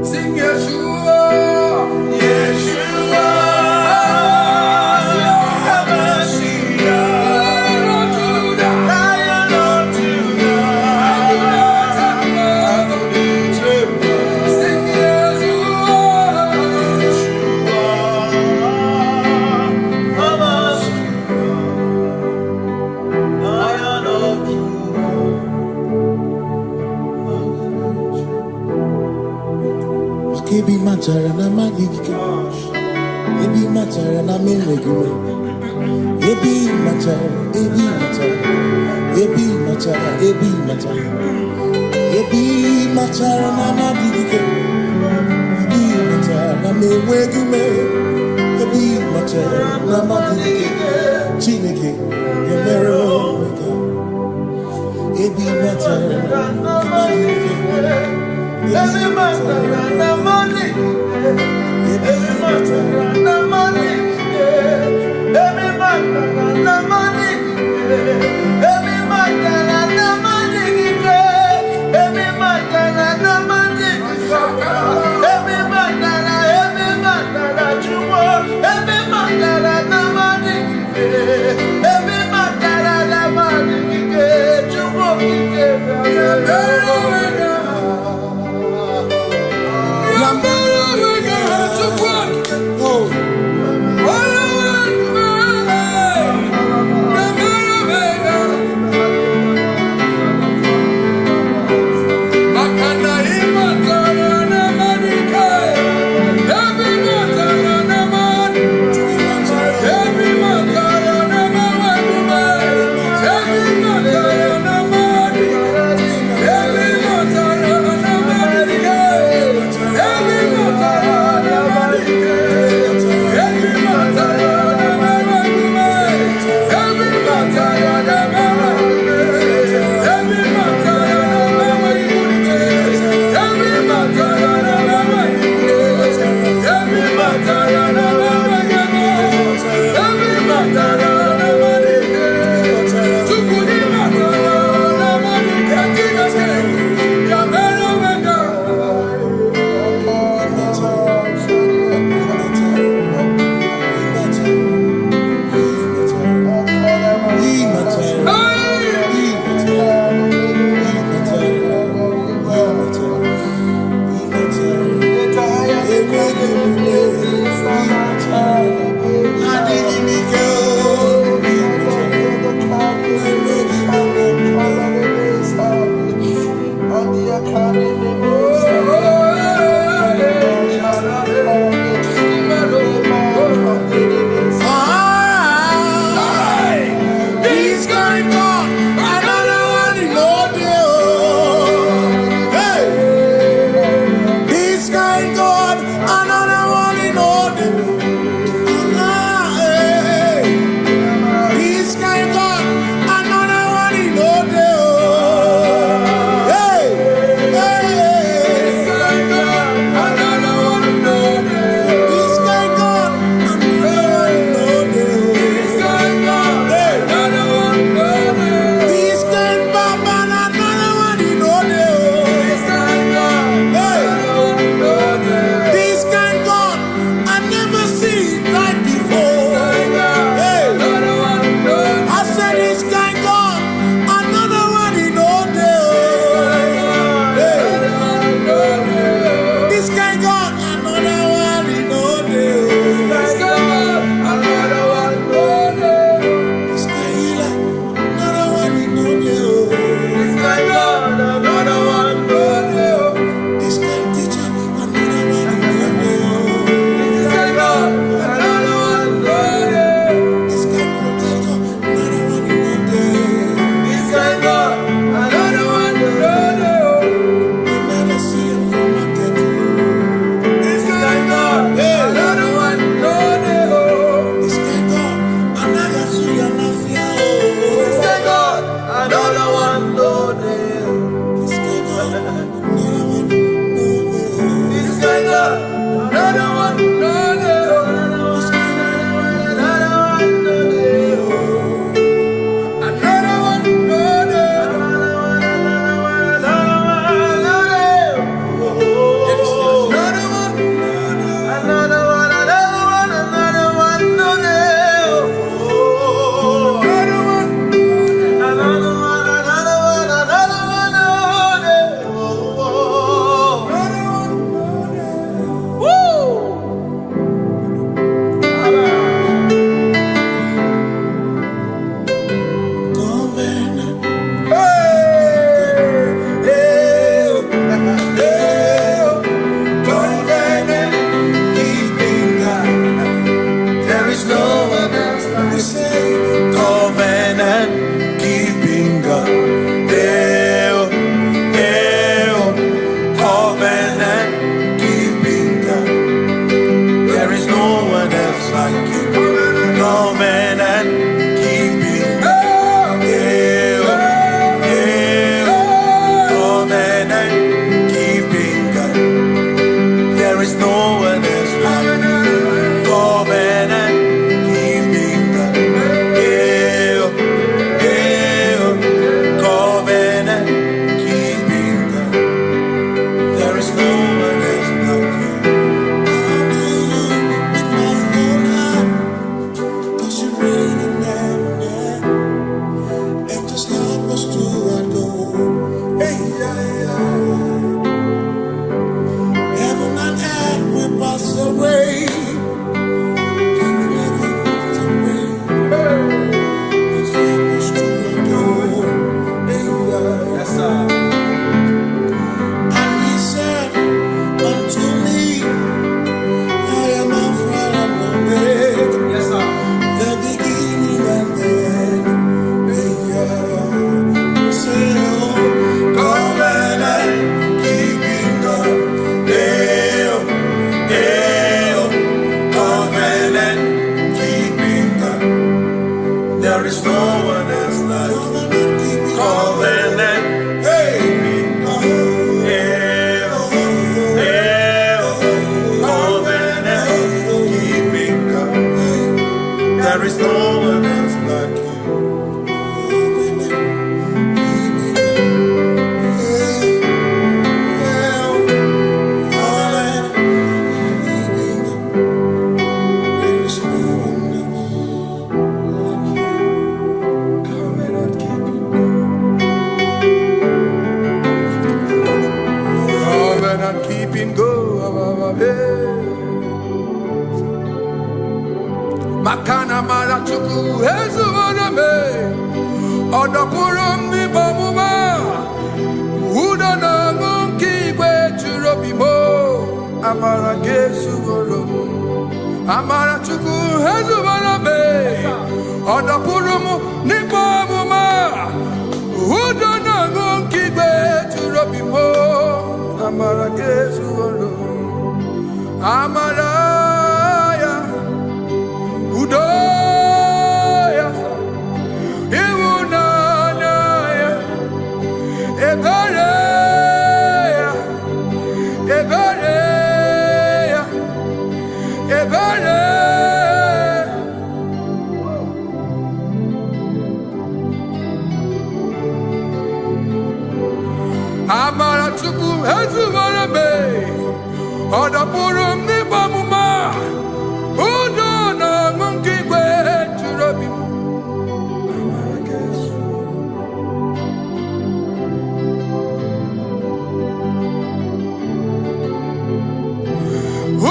Sing Yeshua, Yeshua, Lion of Judah, Lion of Judah, sing Yeshua, Yeshua, Lion of Judah. Kebi matara na magiki, ebi matara na menegime, ebi matara, ebi matara, ebi matara, ebi matara, ebi matara na magiki, ebi matara na menegime, ebi matara na magiki, chineke, yemero weka, ebi matara na magiki. Every matter na money, every matter na money, every matter na money, every matter na money, every matter na money, every matter na jumo, every matter na money, every matter na money, jumo, oh. Covenant keeping God. Covenant keeping God. There is no one else like you. Covenant keeping God. Covenant keeping God. There is no one else like you. Covenant keeping God. Covenant keeping God. There is no one else like you. Come to you with my whole heart, 'cause you reign in heaven, and just help us to adore. Hey, heaven and earth will pass away. There is no one else like Covenant. Covenant keeping God. There is no one else like you. Keeping go, Makana mara chuku hezu waname, odapurum ni bamuma, uda na ngunki kwe churobimo, amara gesu gorum, amara chuku hezu waname, odapurum ni bamuma, uda na ngunki kwe churobimo. Amara Jesu Amaraya Udoya Iwunanaya Ebereya Ebereya Ebereya Amara chuku hezu warabe, odapurum ni bamuma, udo na ngunki kwe churabi. Amara Jesu,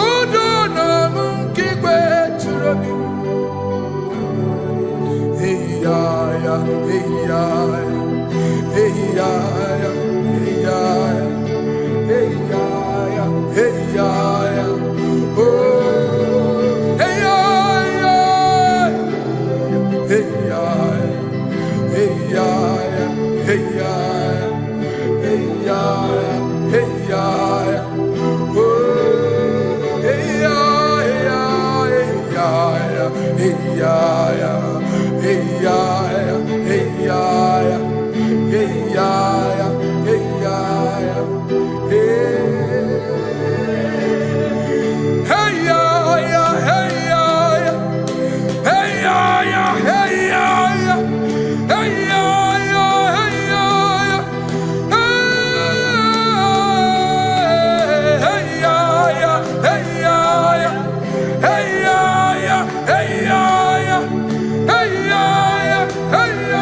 udo na ngunki kwe churabi. Hey ya ya, hey ya ya, hey ya ya. Hey ya ya, oh, hey ya ya, hey ya ya, hey ya ya, hey ya ya, hey ya ya, hey ya ya, oh, hey ya ya, hey ya ya, hey ya ya, hey ya ya, hey ya ya, hey ya ya, hey ya ya, hey. Hey,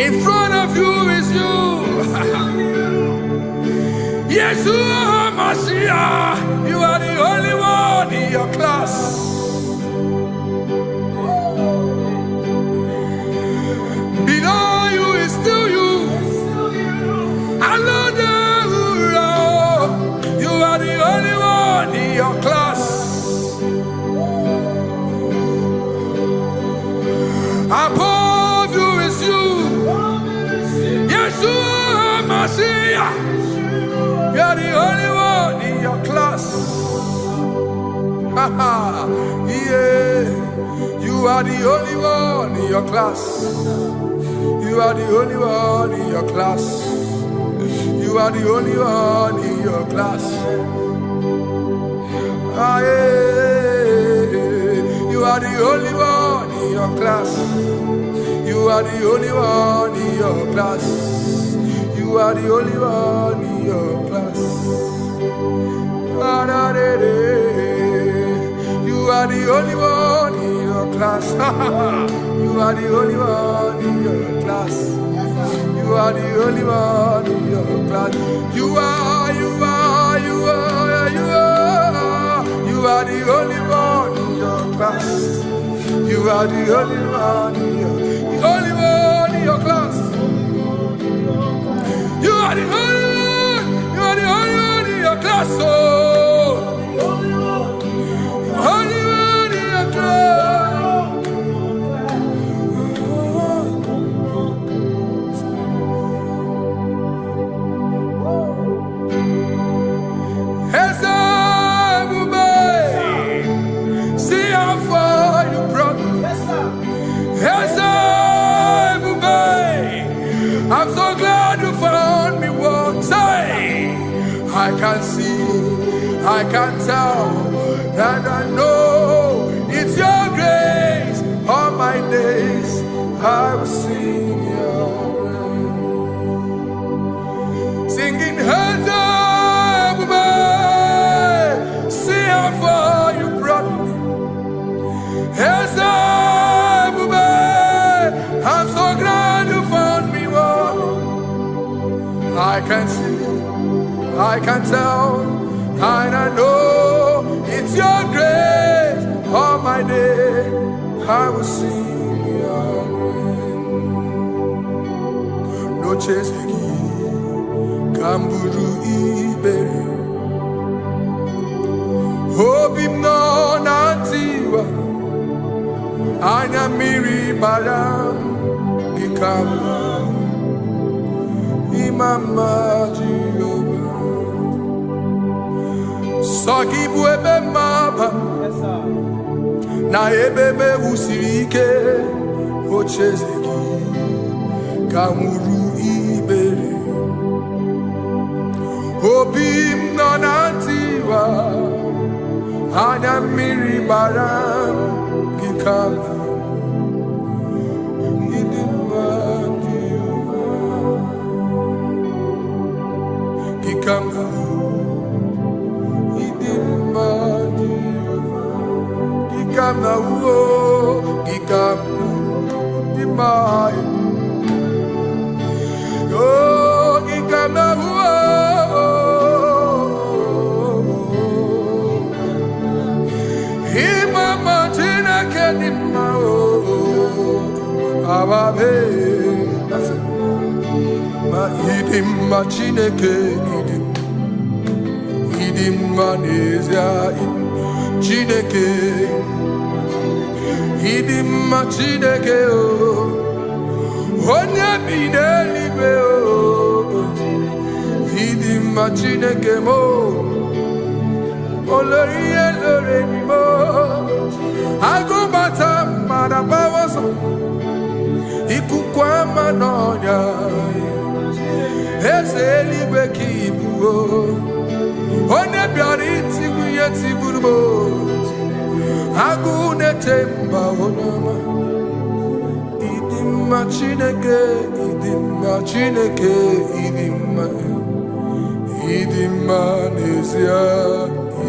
In front of you is you. Yeshua Mashiach, you are the only one in your class. Below you is still you. Hallelujah, you are the only one in your class. Above you is you. Yeshua Mashiach, you are the only one in your class. Yeah, you are the only one in your class. You are the only one in your class. You are the only one in your class. Ah, yeah. You are the only one in your class. You are the only one in your class. You are the only one in your class. Ah, da, da, da. You are the only one in your class. You are the only one in your class. You are the only one in your class. You are the only one in your class. You are the only one in your class. You are the only one in your class. Oh, only one in your class. I'm so glad you found me once. I can see, I can tell, and I know it's your grace. All my days I will sing your grace. Singing, see how far you brought me. I'm so glad you found me one. I can see, I can tell, and I know it's your grace. All my day I will sing your grace. No chasing, Kamburu Ibe. Hope him no nantiwa. Anya miri baram gikama imama Jehovah. Sogi buebe maba na ebebe usirike ochezegi kamuru ibere. Obim nonantiwa anya miri baram gikama. Chineke idim manezia Chineke idim Chineke o onye bi n'eluigwe o idim Chineke mo olori elore mi mo agụbata mara bawaso ikuku ama n'ọnya eze eluigwe ka ibu o onye bịara itigbu ihe tigburu m agụ na-eche mba onye ọma. Ịdị mma Chineke, ịdị mma Chineke, ịdị mma, ịdị mma n'ezie,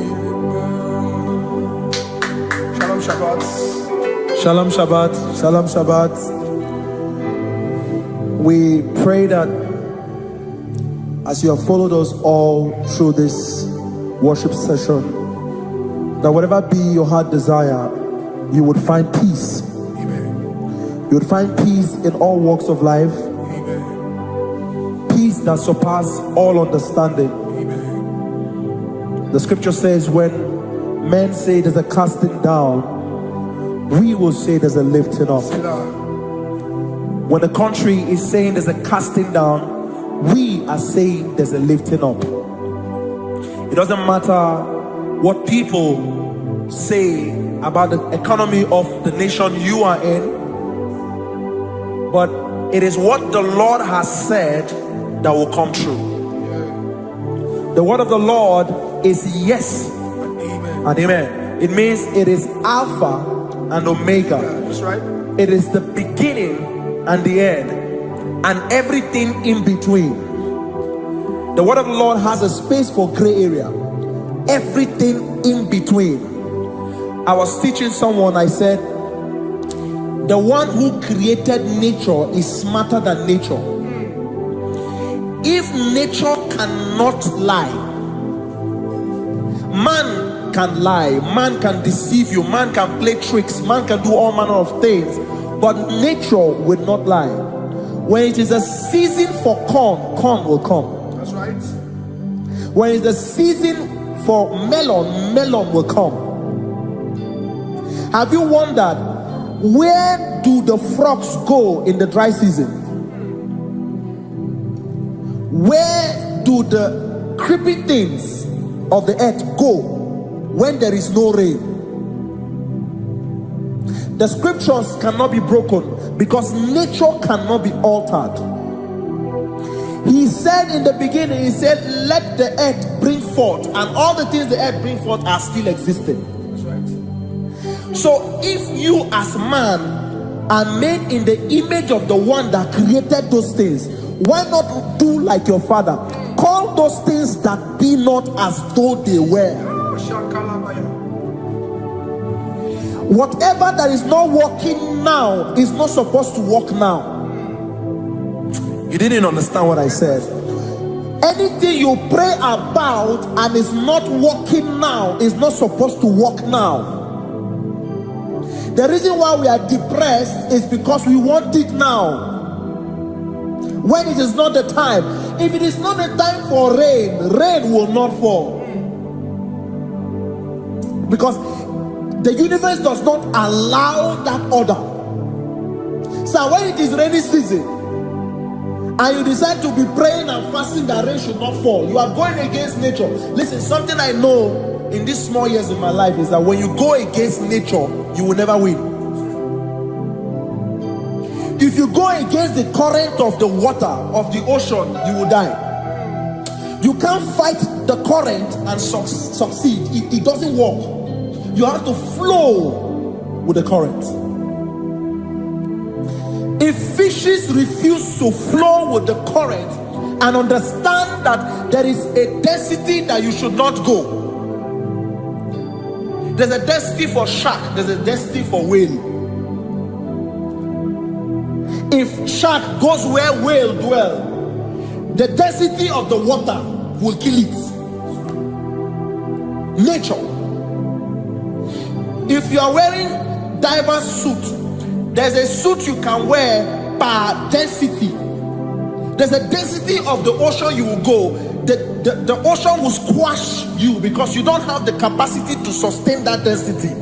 ịdị mma. Shalom Shabbat. Shalom Shabbat. Shalom Shabbat. We pray that as you have followed us all through this worship session, that whatever be your heart desire, you would find peace. Amen. You would find peace in all walks of life. Amen. Peace that surpasses all understanding. Amen. The scripture says, when men say there's a casting down, we will say there's a lifting up. When the country is saying there's a casting down, we are saying there's a lifting up. It doesn't matter what people say about the economy of the nation you are in, but it is what the Lord has said that will come true. The word of the Lord is yes and amen. It means it is Alpha and Omega. That's right. It is the beginning and the end, and everything in between. The word of the Lord has a space for gray area. Everything in between. I was teaching someone, I said, the one who created nature is smarter than nature. If nature cannot lie, man can lie, man can deceive you, man can play tricks, man can do all manner of things, but nature will not lie. When it is a season for corn, corn will come. That's right. When it's a season for melon, melon will come. Have you wondered, where do the frogs go in the dry season? Where do the creepy things of the earth go when there is no rain? The scriptures cannot be broken because nature cannot be altered. He said in the beginning, he said, let the earth bring forth, and all the things the earth bring forth are still existing. That's right. So if you as man are made in the image of the one that created those things, why not do like your father? Call those things that be not as though they were. Whatever that is not working now is not supposed to work now. You didn't understand what I said. Anything you pray about and is not working now is not supposed to work now. The reason why we are depressed is because we want it now, when it is not the time. If it is not the time for rain, rain will not fall, because the universe does not allow that order. So when it is rainy season and you decide to be praying and fasting that rain should not fall, you are going against nature. Listen, something I know in these small years in my life is that when you go against nature, you will never win. If you go against the current of the water, of the ocean, you will die. You can't fight the current and succeed. It doesn't work. You have to flow with the current. If fishes refuse to flow with the current and understand that there is a density that you should not go, there's a density for shark, there's a density for whale. If shark goes where whale dwell, the density of the water will kill it. Nature. If you are wearing diver's suit, there's a suit you can wear per density. There's a density of the ocean you will go. The ocean will squash you because you don't have the capacity to sustain that density.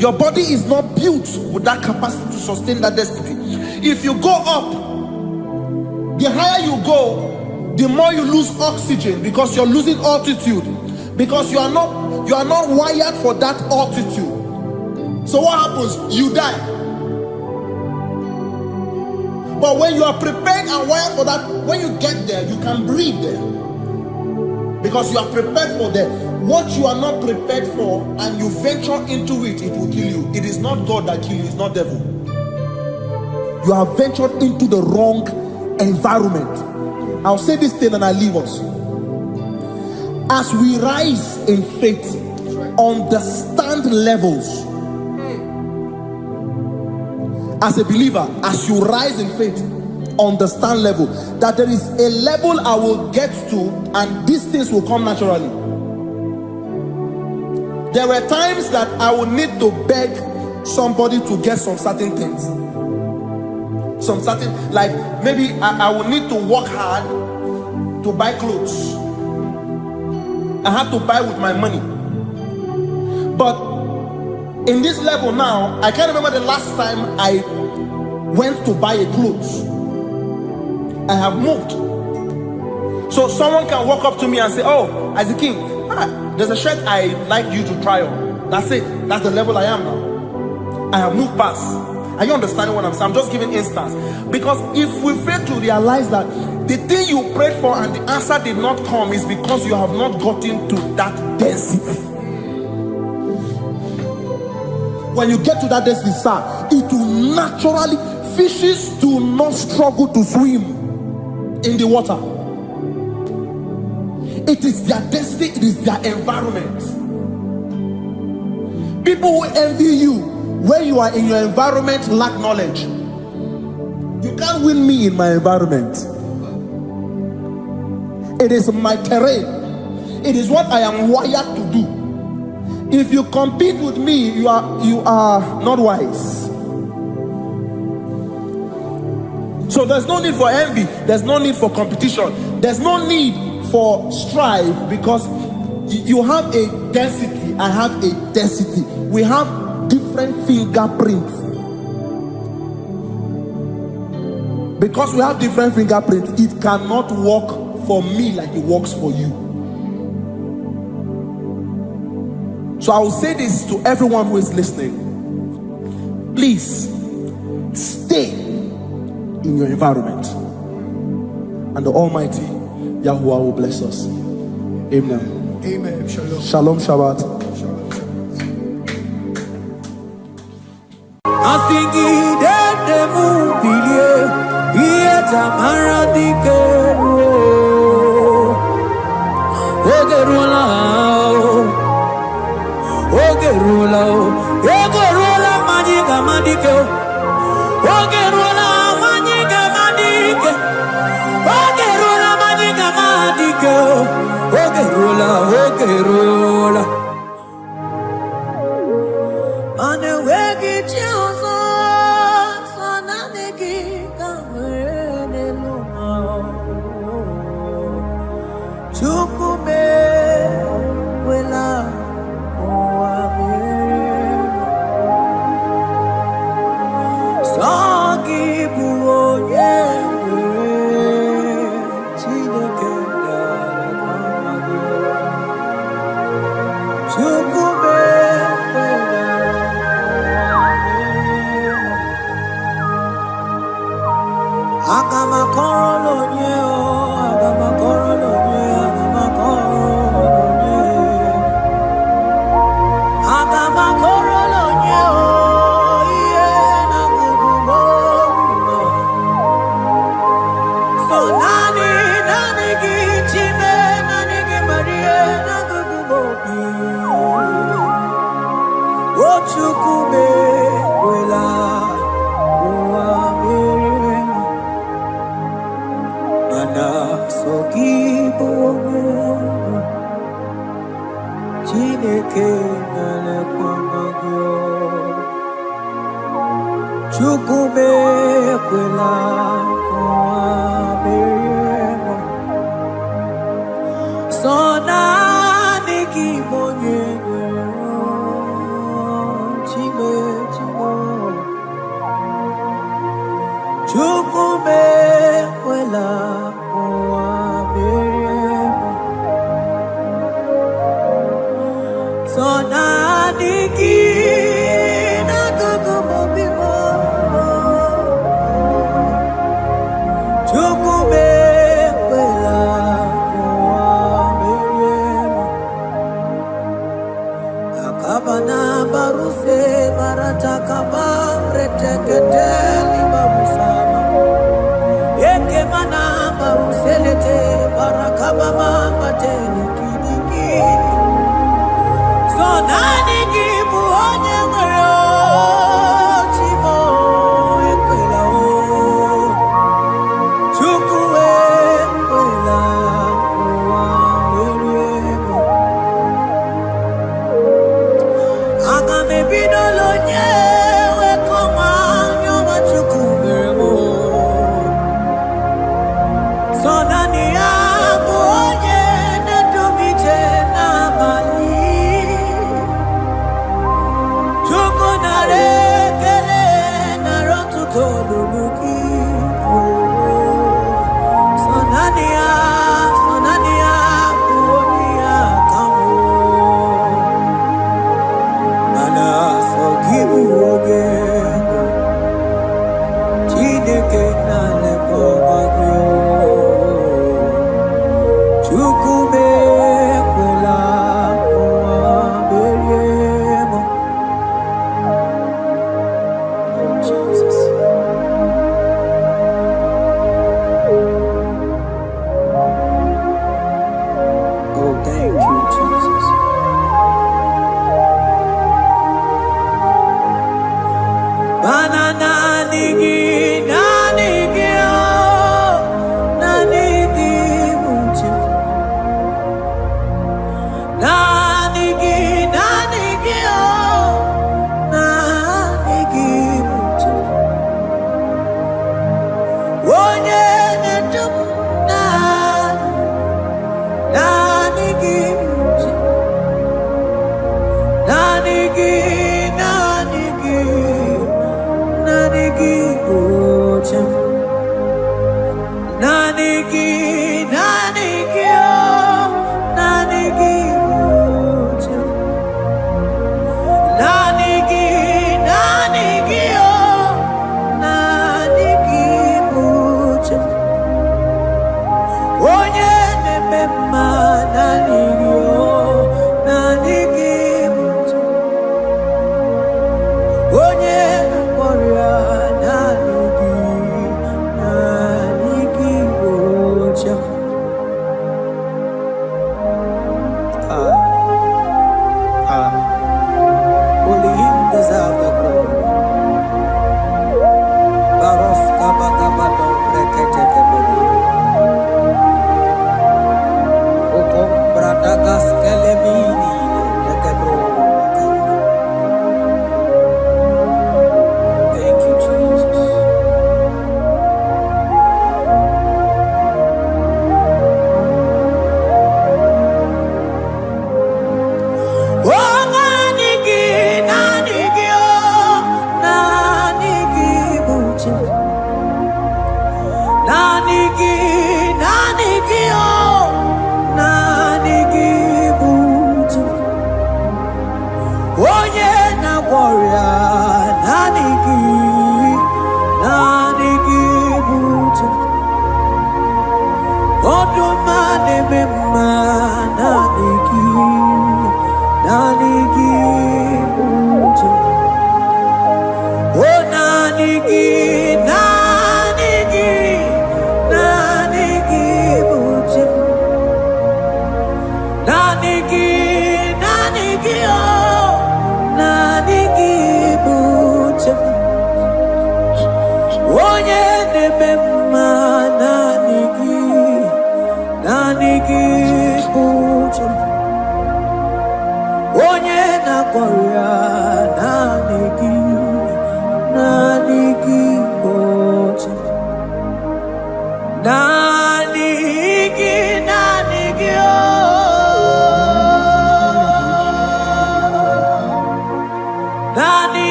Your body is not built with that capacity to sustain that density. If you go up, the higher you go, the more you lose oxygen because you're losing altitude, because you are not wired for that altitude. So what happens? You die. But when you are prepared and wired for that, when you get there, you can breathe there, because you are prepared for that. What you are not prepared for and you venture into it, it will kill you. It is not God that kills you, it's not devil. You have ventured into the wrong environment. I'll say this thing and I leave us. As we rise in faith, understand levels. as a believer, as you rise in faith, understand level, that there is a level I will get to and these things will come naturally. There were times that I would need to beg somebody to get some certain things. Some certain, like maybe I would need to work hard to buy clothes. I have to buy with my money. But in this level now, I can't remember the last time I went to buy a clothes. I have moved. So someone can walk up to me and say, oh, as a king, there's a shirt I like you to try on. That's it. That's the level I am now. I have moved past. Are you understanding what I'm saying? I'm just giving instance. Because if we fail to realize that the thing you prayed for and the answer did not come is because you have not gotten to that density. When you get to that density, sir, it will naturally, fishes do not struggle to swim in the water. It is their density, it is their environment. People who envy you when you are in your environment lack knowledge. You can't win me in my environment. It is my terrain. It is what I am wired to do. If you compete with me, you are not wise. So there's no need for envy. There's no need for competition. There's no need for strife, because you have a density. I have a density. We have different fingerprints. Because we have different fingerprints, it cannot work for me like it works for you. So I will say this to everyone who is listening. Please stay in your environment, and the Almighty Yahuwah will bless us. Amen. Amen. Shalom. Shalom Shabbat.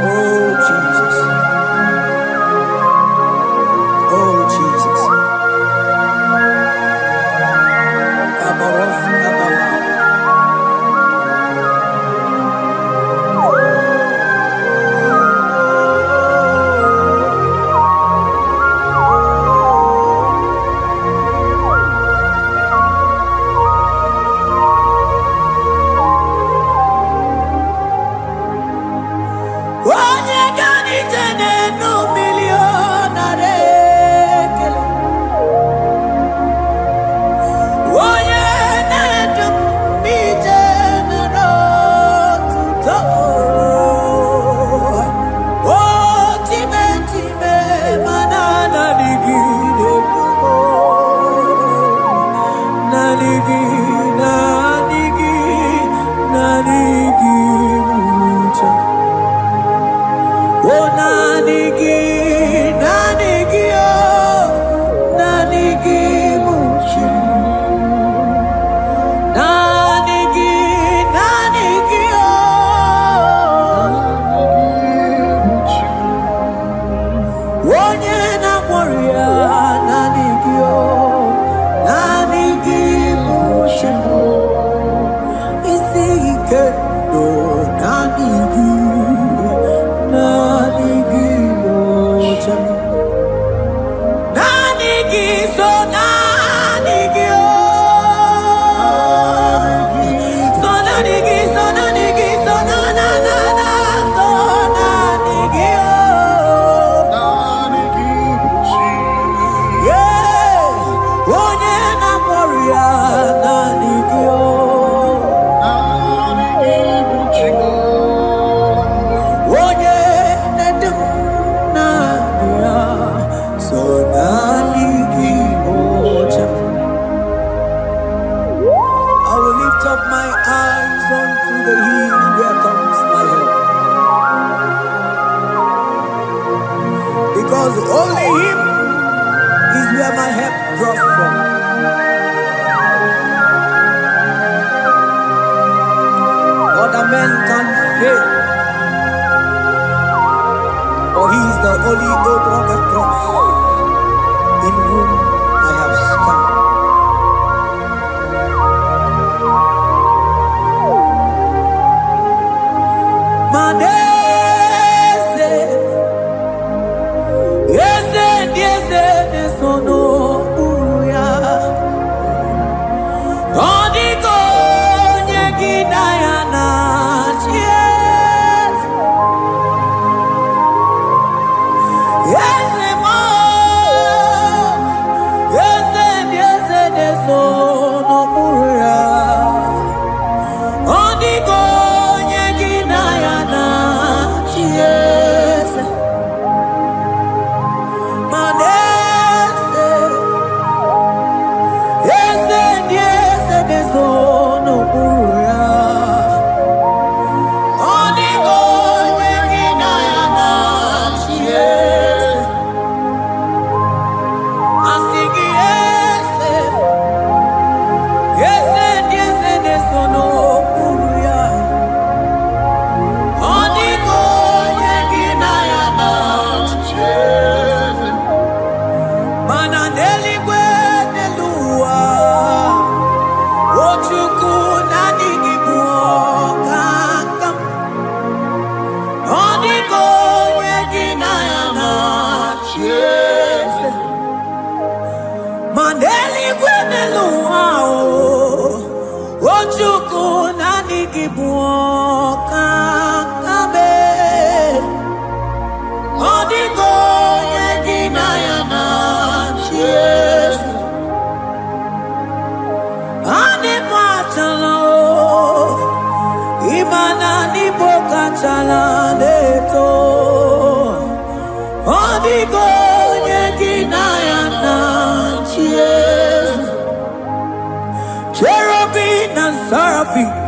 Oh, Jesus.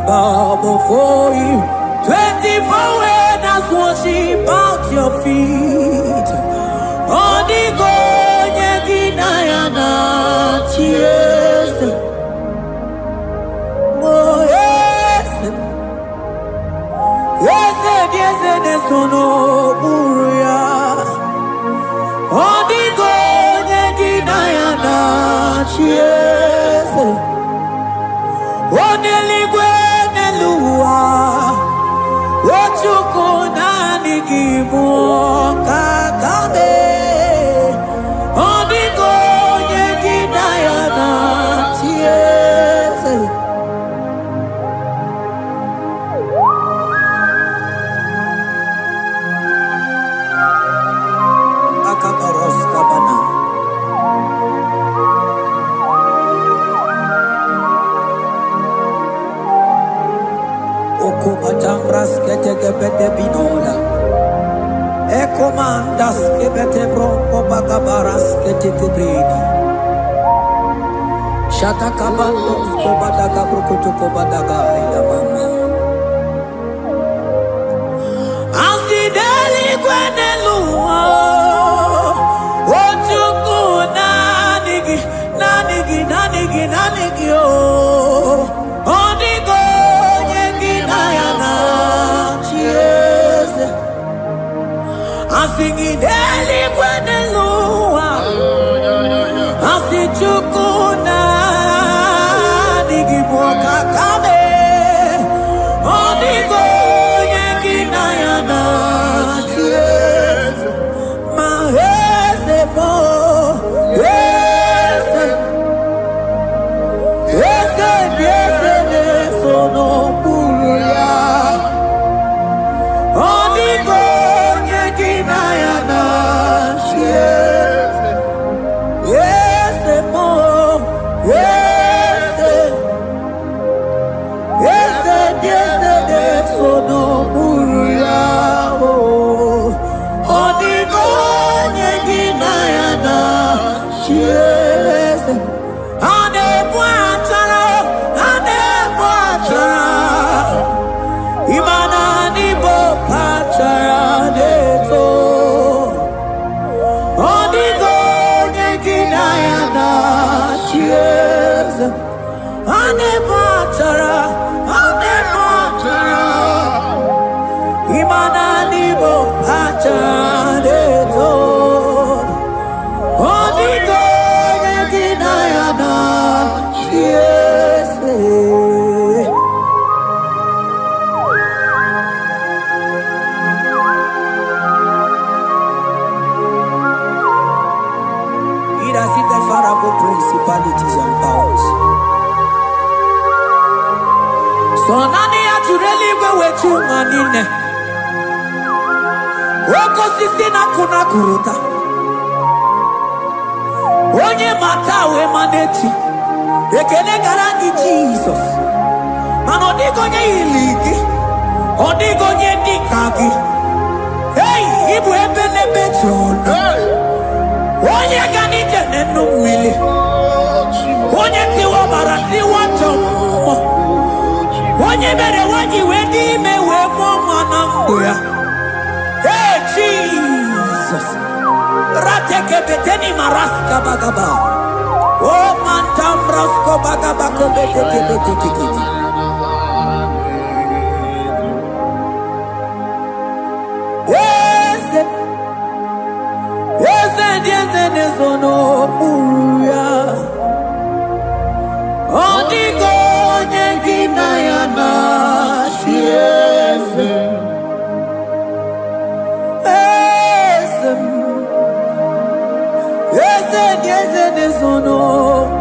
Bow before you, 24 elders worship at your feet. Odigo yeginayana cheers. Oh yes, yes, yes, yes, no buria. Odigo yeginayana cheers. Oneligwe Ochukuna nikimu kakabe Odigo yeginayana tiese baras kebete bronco bagabaras ketekebredi. Shata kabandos kobadaga brukutu kobadaga ila mama. Asideli kwenelua. Ochuku nanigi, nanigi, nanigi, nanigi oh. Onigo yengi nayana chiese. Asigideli kwenelua. Asichuku nanigi boka kame. Onigo yengi nayana chiese. Mahese mo. Principalities and powers. So nani atureli wetu manine. Woko sisi na kuna kuruta. Onye matawe maneti. Ekele garangi Jesus. Manodigo nye iligi. Odigo nye dikagi. Hey, ibu ebele bechono. Onye gani jene numili. Onye tiwa barati watomo. Onye bere wanyi wedi mewe mwana mbuya. Hey Jesus. Rateke beteni maraska bagaba. Oh mantambrasko bagaba kobeteke beteke. Nesono uya Odigo nyengina yana chiese Ese nesono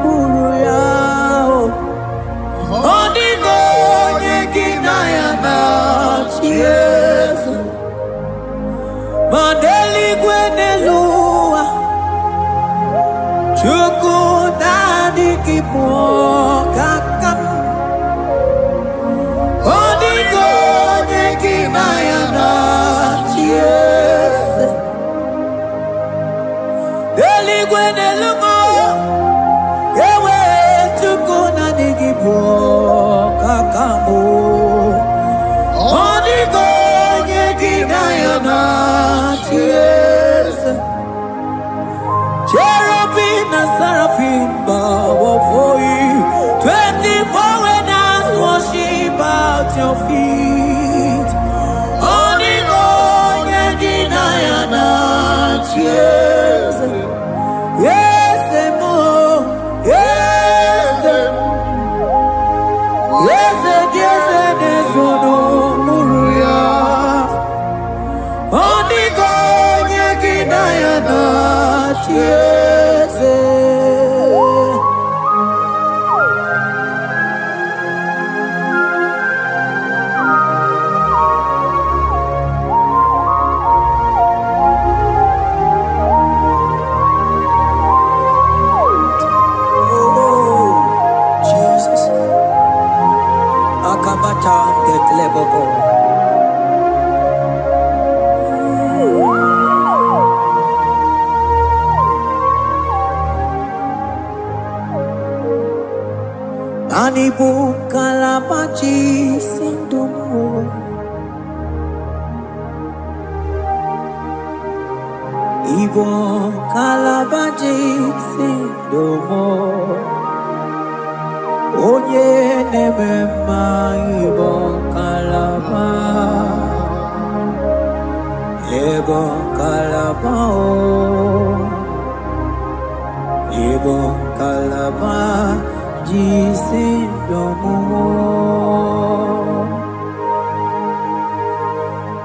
uya Odigo nyengina yana chiese Mandeli gwenelua Chuku nani kipo kakam Odigo nyekina yana chiese Deli gwene lungo Ewe chuku nani kipo kakamu Odigo nyekina yana chiese Cherubim and seraphim bow for you. 24 when us worship at your feet. Onigo nyegina yana chiese. Yes, mo. Yes, yes, yes, nesono muruya. Onigo nyegina yana chiese. Manibu kalabachi sindumo. Ibo kalabachi sindumo. Oye nemema ibo kalaba. Ibo kalabao. Ibo kalaba. Jisindomo.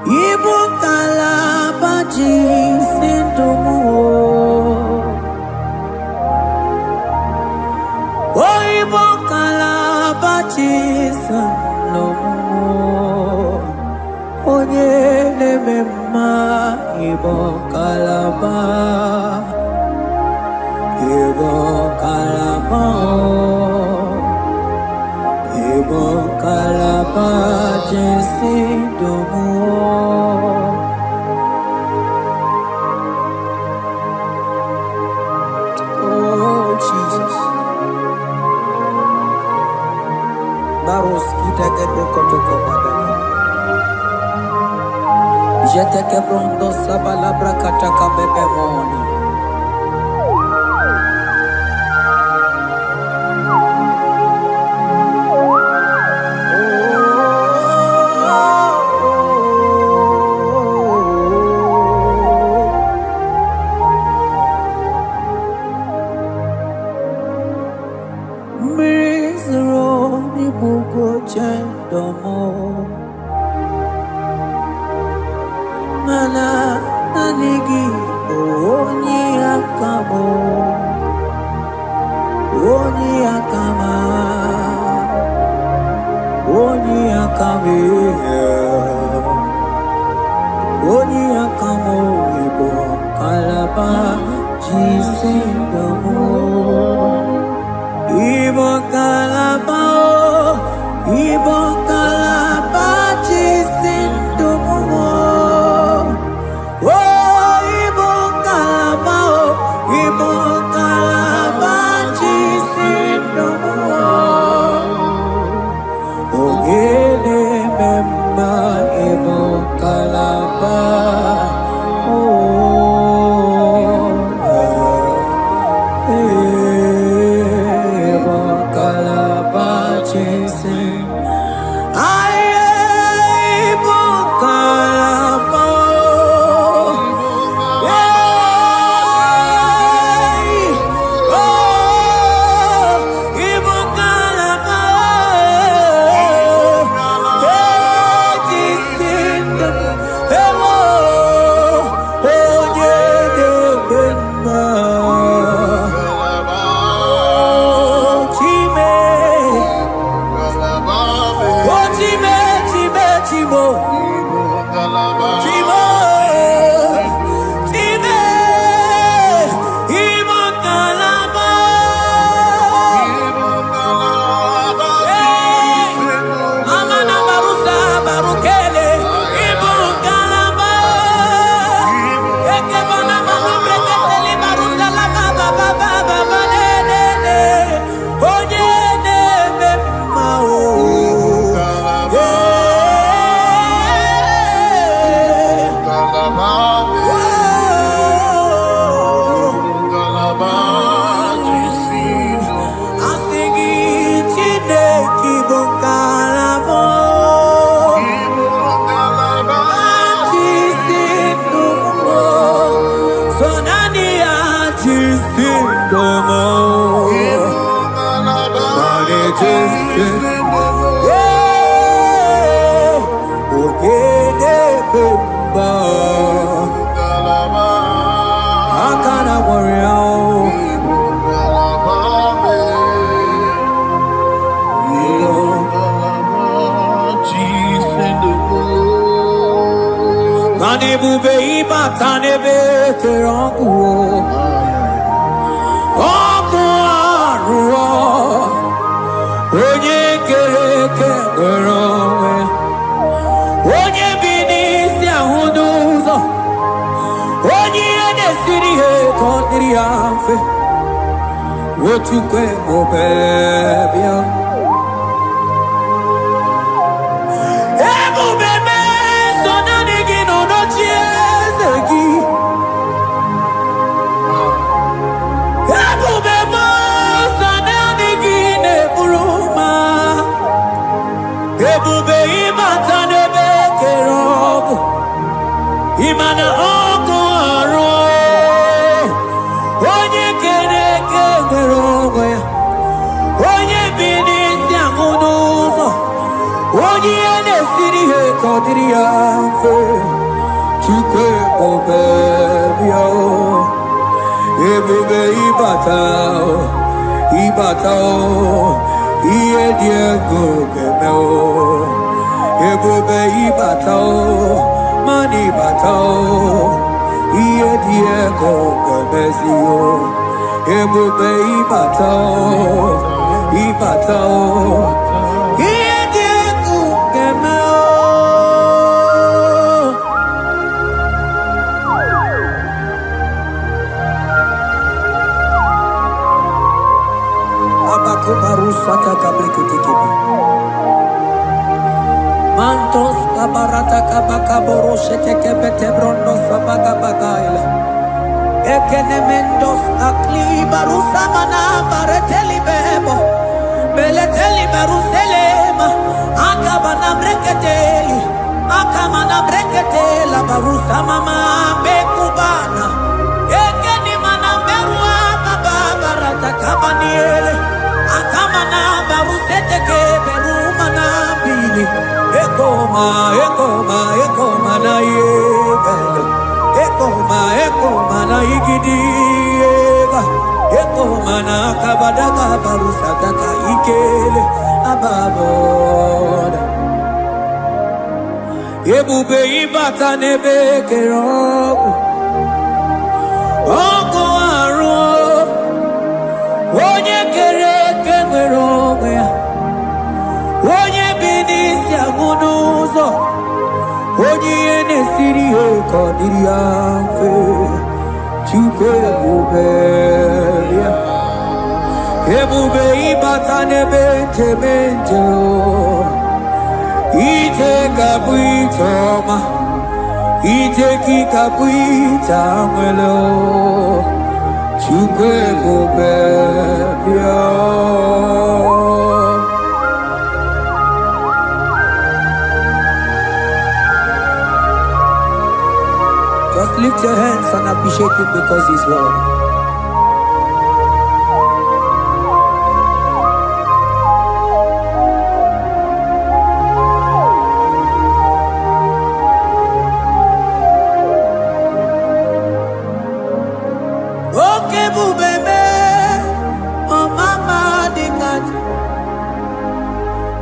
Ibo kalaba jisindomo. Oh, Ibo kalaba jisindomo. Onye nemema Ibo kalaba. Ibo kalaba. Ibo kalaba jisindomo. Oh Jesus. Baros kita kedokotoko badaka. Jete kebrondo sabalabra kataka bebemoni. Mana nanigi oni akamo oni akama oni akame oni akamo ibo kalaba jisindomo ibo kalaba ibo kalaba jisindomo. What you quit, oh baby. Imana ogo aro. Onye kere ke nwere onwe ya. Onye bi n'isi ahụ n'ụzọ. Onye ihe na-esiri ihe ka ọ dịrị ya mfe. Chukwu ebube bịa o. Ebube ịbata o. Ịbata o. Ihe dị ego ga-eme o. Ebube ịbata o. Mmanụ ịbata o. Ihe dị ego ga-emezi o. Ebube ịbata o. Ịbata o. Ihe dị ego ga-eme o. Abakubarusata kabriketekebe. Mantos kabarata kabakaborosete kebete brondo sabagabagaila. Ekenemendos akli barusa mana bareteli bebo. Beleteli baruselema. Akabana breketeli. Akamana breketela barusa mama bekubana. Ekeni mana berua baba barata kabaniele. Akamana barusete keberuma na bili. Ekoma na yegale. Ekoma na igidiega. Ekoma na kabadaka barusataka ikele ababoda. Ebube ibata nebe kerobu. Ogo aro. Onye kere ke nwere onwe ya. Onye bi n'isi ahụ n'ụzọ. Onye ihe na-esiri ihe ka ọ dịrị ya mfe. Chukwu ebube bịa. Ebube ịbata n'ebe nchebe nche o. Ije ga-abụ ije ọma. Ije gị ga-abụ ije anwele o. Chukwu ebube bịa. Just lift your hands and appreciate him because he's worthy. Okay, bubebe, oh mama dikat,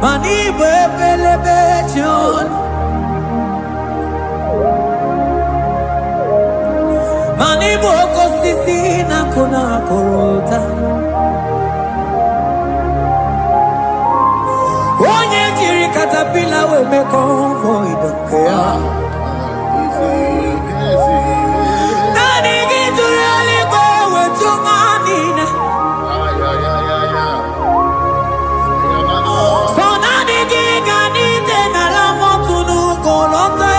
mani bebelebe John. Mani boko sisi na kuna korota. Onye jiri katapila we me convoy don't care. Nani gijuri aliko we chumanina. So nani gigani tena la motunu kolota.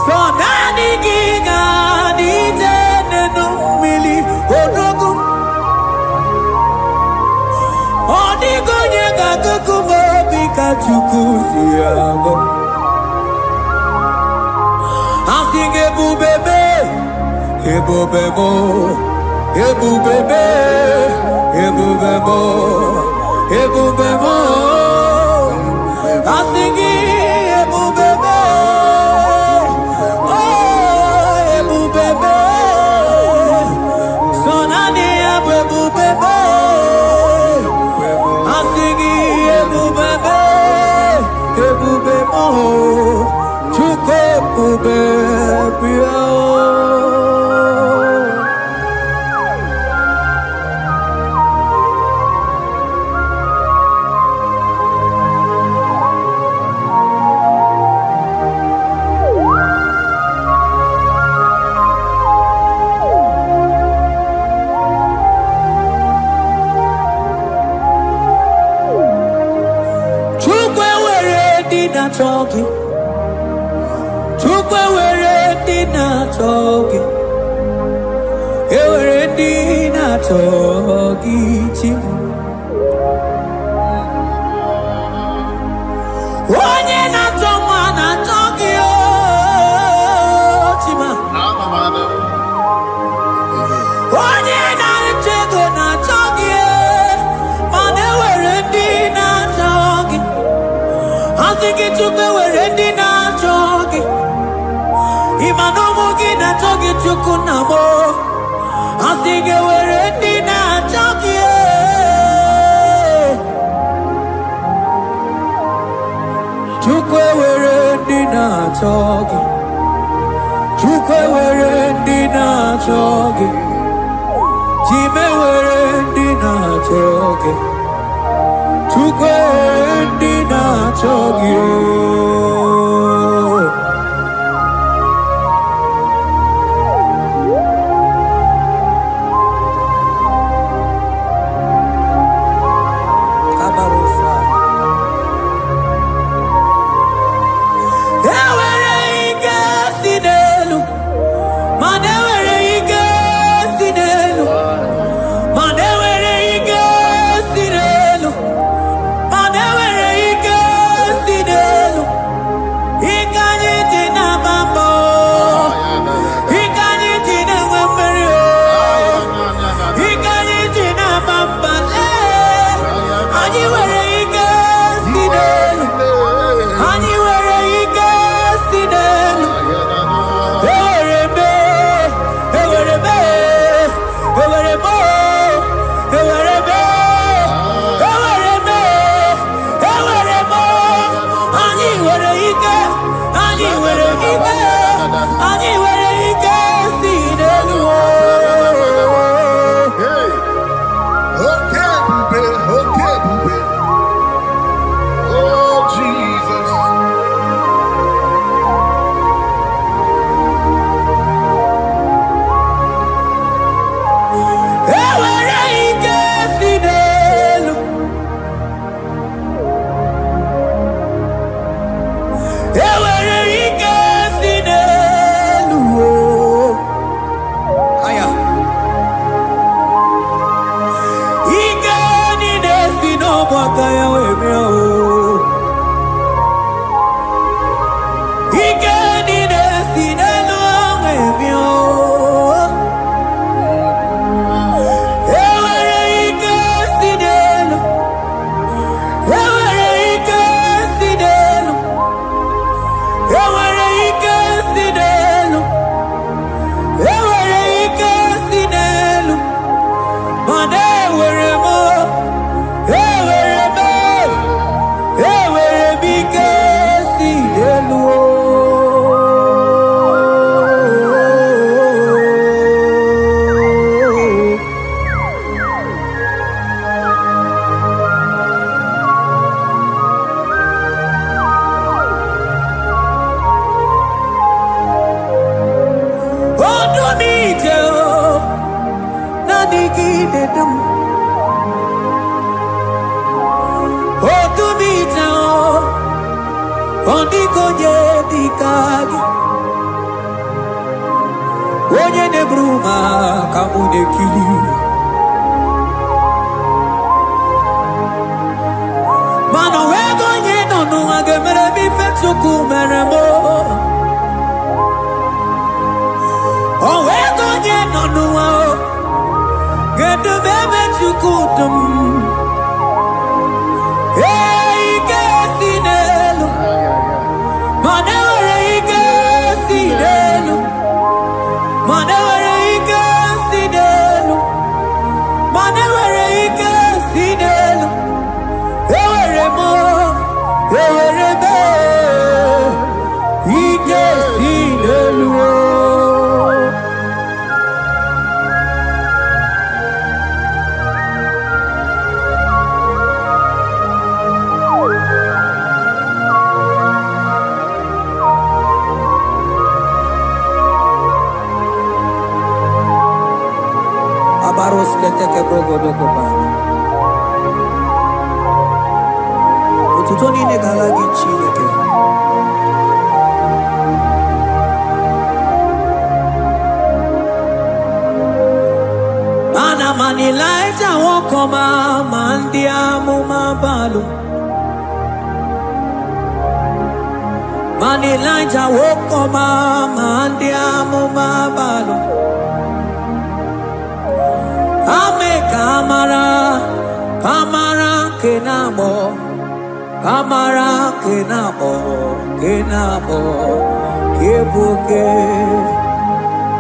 So nani gigani tena numili odogu. Odigo nyega kukumo bika chukuzi yago. Asing ebubebe, ebubebo, ebubebe, ebubebo, ebubebo. Asing ebubebe, oh ebubebe. Sonani ebubebe, asing ebubebe, ebubebo. Chukwu ebube bịa. Chukwu ewere dị na-achọ gị. Chukwu ewere ndị na-achọ gị. Ewere ndị na-achọ gị chi. Onye na-achọ nwa na-achọ gị. chukunamo. Asige were dina choki. Chukwe were dina choki. Chukwe were dina choki. Chime were dina choki. Chukwe dina choki.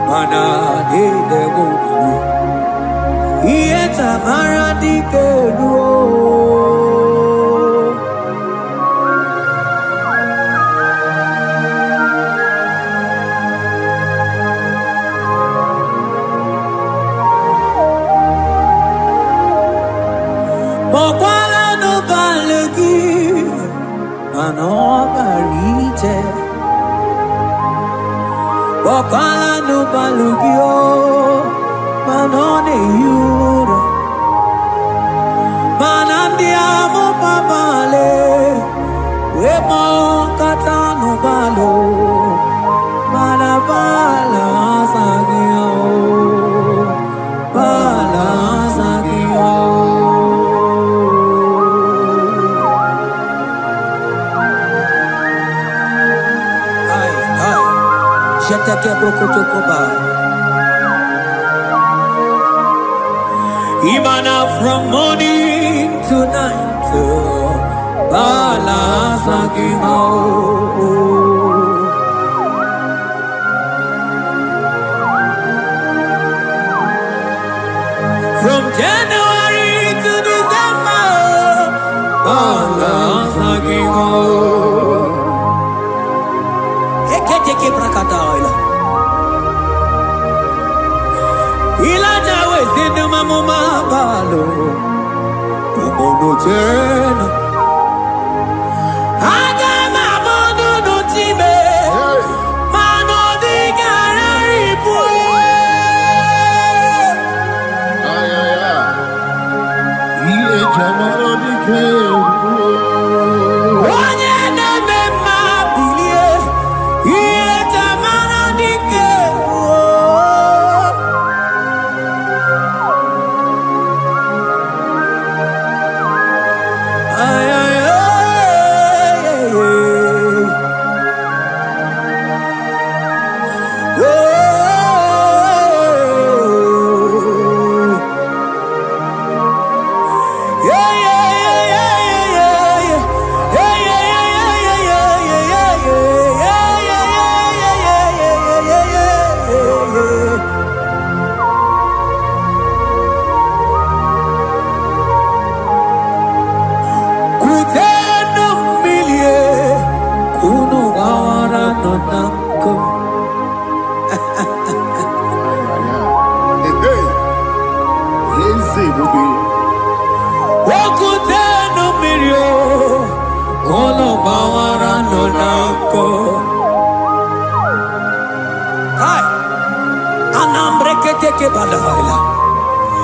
mana de dewo iye tamara di kelu mokwala no balegi mano barite mokwala no balugio mano ne yuro manandiamo papale emo katano balo manabala sagio bala sagio ai jete ke brokoto koba Imana from morning to night, balas agimo. From January to December, balas agimo. Ekete brakadaila. Ilaja wezinu mamuma balo Umono jena Aga mamono no time Mano di garari pue Ay, ay, ay. Iye jamano di keu. Onye neme mabilie Iye tamana di keu Ay, ay, ay, ay, ay.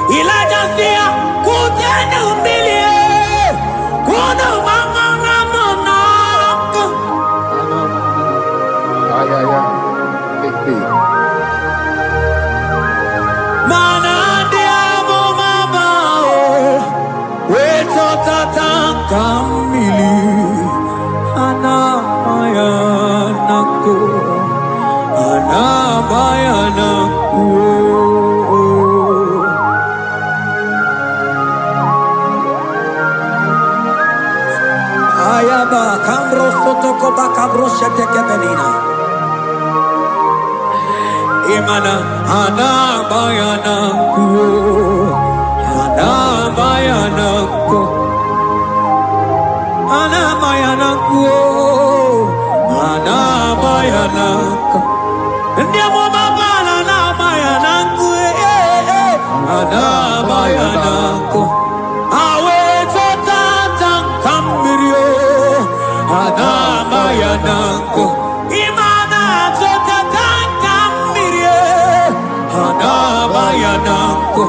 Ilajasia kutenu milie kuno mama monako Ay, ay, ay. mana diamo mama weto tatanka mili ana mayanako Ayaba kambro sotoko bakabro sheteke benina Imana ana bayana kuo ana bayana kuo ana bayana kuo ana bayana kuo Ndiamo mabala na bayana kuo ana bayana kuo awe totata kambirio ana bayana kuo Imana totata Anabayanako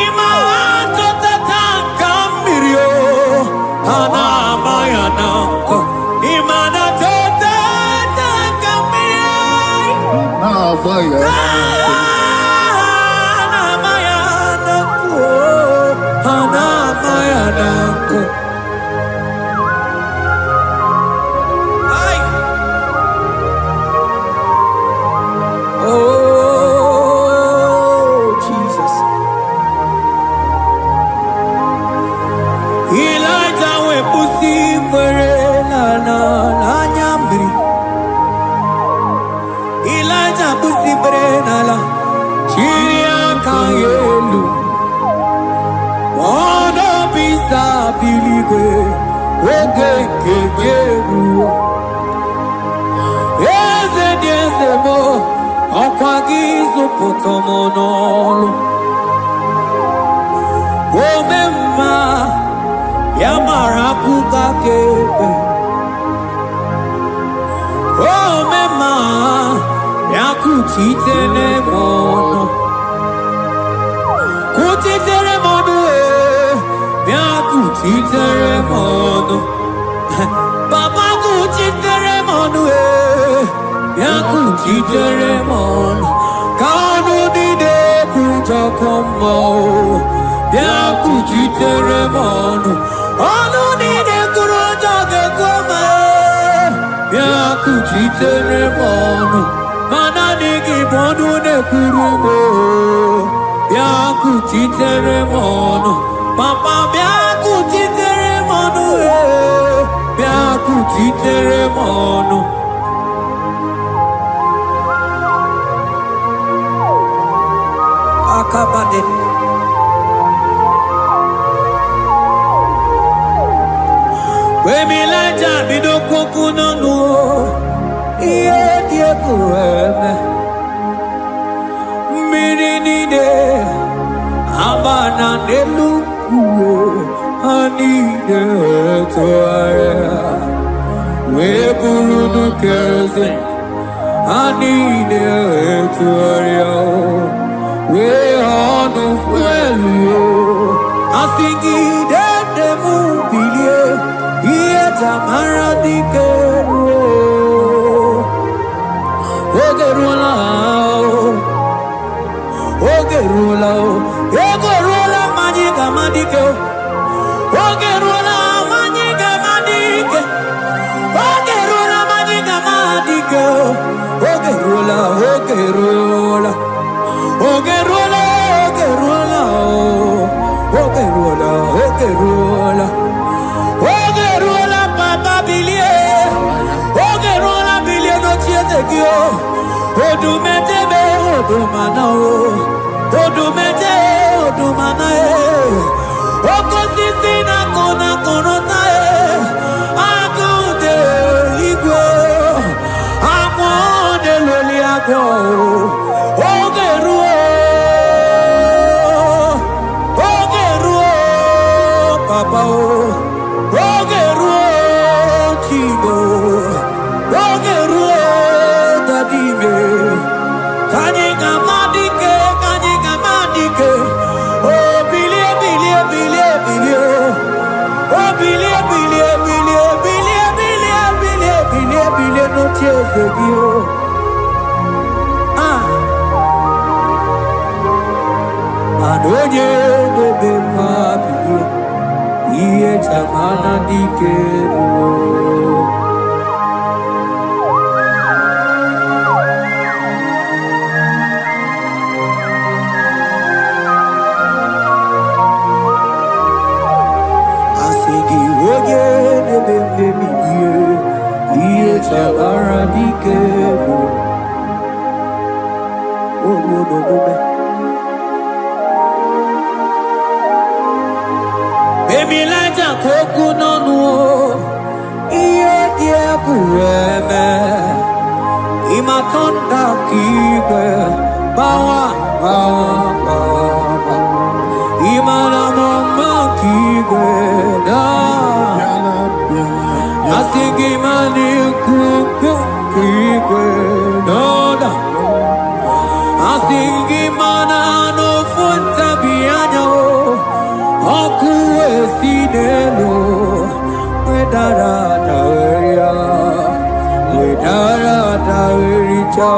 Imato tatangamirio Anabayanako Imanato tatangamirio Anabayanako Anabayanako Ay Oh Elijah pusi brenala Chiria kayelu Mono bisa piligwe Oge kegeru Eze diese mo Okwagizu potomonolo Omemma Yamara kuka kebe Omemma Yakuchitene mono Kuchitere mono Yakuchitere mono Papa kuchitere mono Yakuchitere mono Kanu dide kujakomo Yakuchitere mono Anu dide kujakomo Yakuchitere mono Mana niki bodu ne kurumo Yakuchitere mono Papa Yakuchitere mono Yakuchitere mono Akabade Wemilaja bidoko no Iye die kueme Mirinide Abana nelukuo Anide toaya Weburudu kerze Anide toaya We honu fuelio Asingi dede mubilie Iye tamara dikero Ogerula Ogerula Magica Madike Ogerula Magica Madike Ogerula Magica Madike Ogerula Ogerula Ogerula Ogerula Ogerula Ogerula Papa Bilie Ogerula Bilie no chiezekio Odumete be odumana o Odumete odumana e Okosisi na kona konota e Akude ligwe Akwode loli akwo Ogeruo Ogeruo Papa o Ogeruo Chibo Ogeruo Dadime Kanyika madike Oh bilie bilie bilie bilie Oh bilie bilie bilie bilie bilie bilie bilie bilie no tiezegio Adonye bebe ma bilie Iye chamana dikero Iye chabara dikero Oh no no no me Baby laja koku no no Iye die kueme Imatonda kike Bawa bawa bawa Imana mama kike da Asigi mani kuku kike noda Asigi mana no funta bianyo Oku esinelo Wedara taweria Wedara tawericha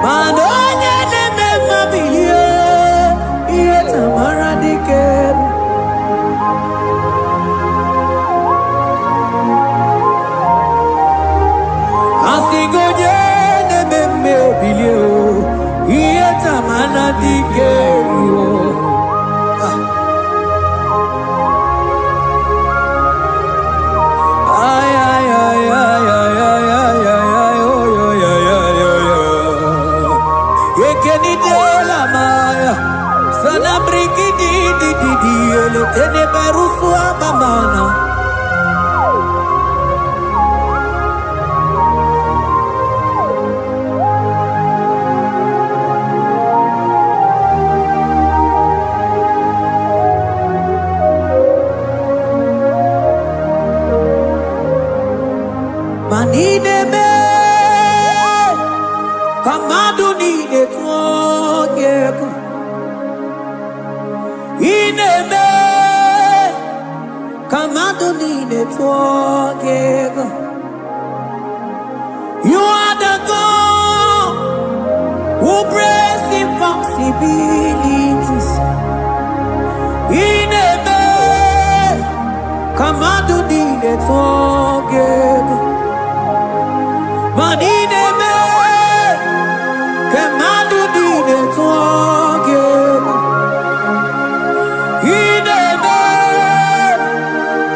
Madonya neme mabilie Iye tamara dikero Asigoje neme bilio Iye tamara dikero Manideme, kamadu ni netwogeko. Ineme, kamadu ni netwogeko. You are the God who breaks impossibilities. Ineme, kamadu ni netwogeko. Manideme, kamadu ni netwogeko. Ineme,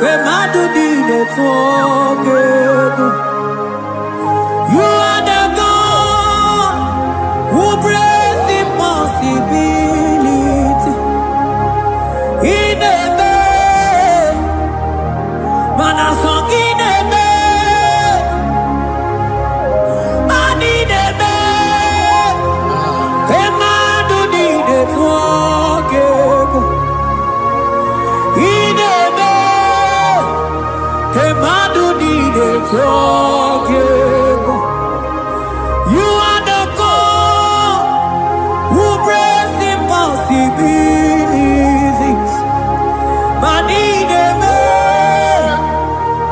kamadu ni netwogeko. You are the God who breaks impossibility. Ineme, manasong ineme. Manideme, kamadu ni netwogeko. Ineme, kamadu ni netwogeko. You are the God who breaks impossibilities. Manideme,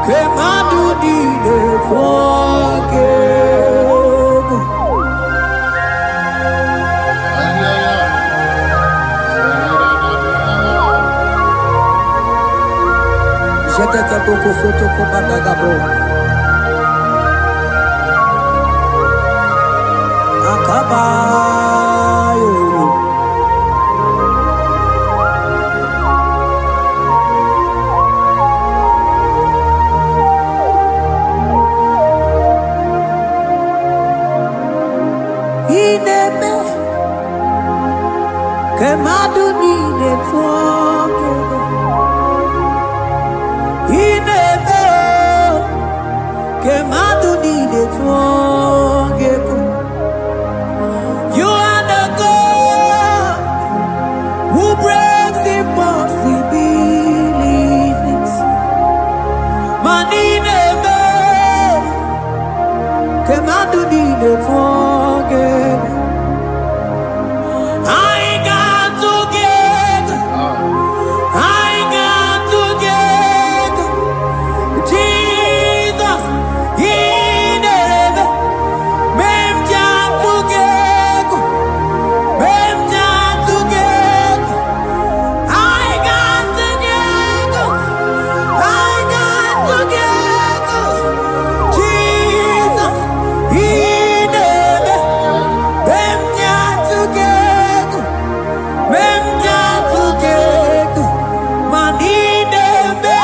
kamadu ni netwogeko. Jete ke boko soto ko badagabo. Akabayo. Ineme, kamadu ni netwogeko. Ineme, kamadu ni netwogeko. You are the God who breaks impossibilities. Manideme, kamadu ni netwogeko. I got together. I got together. Jesus, Ineme, mem jam together. Mem jam together. I got together. I got together. Jesus, Ineme, mem jam together. Mem jam together. Manideme,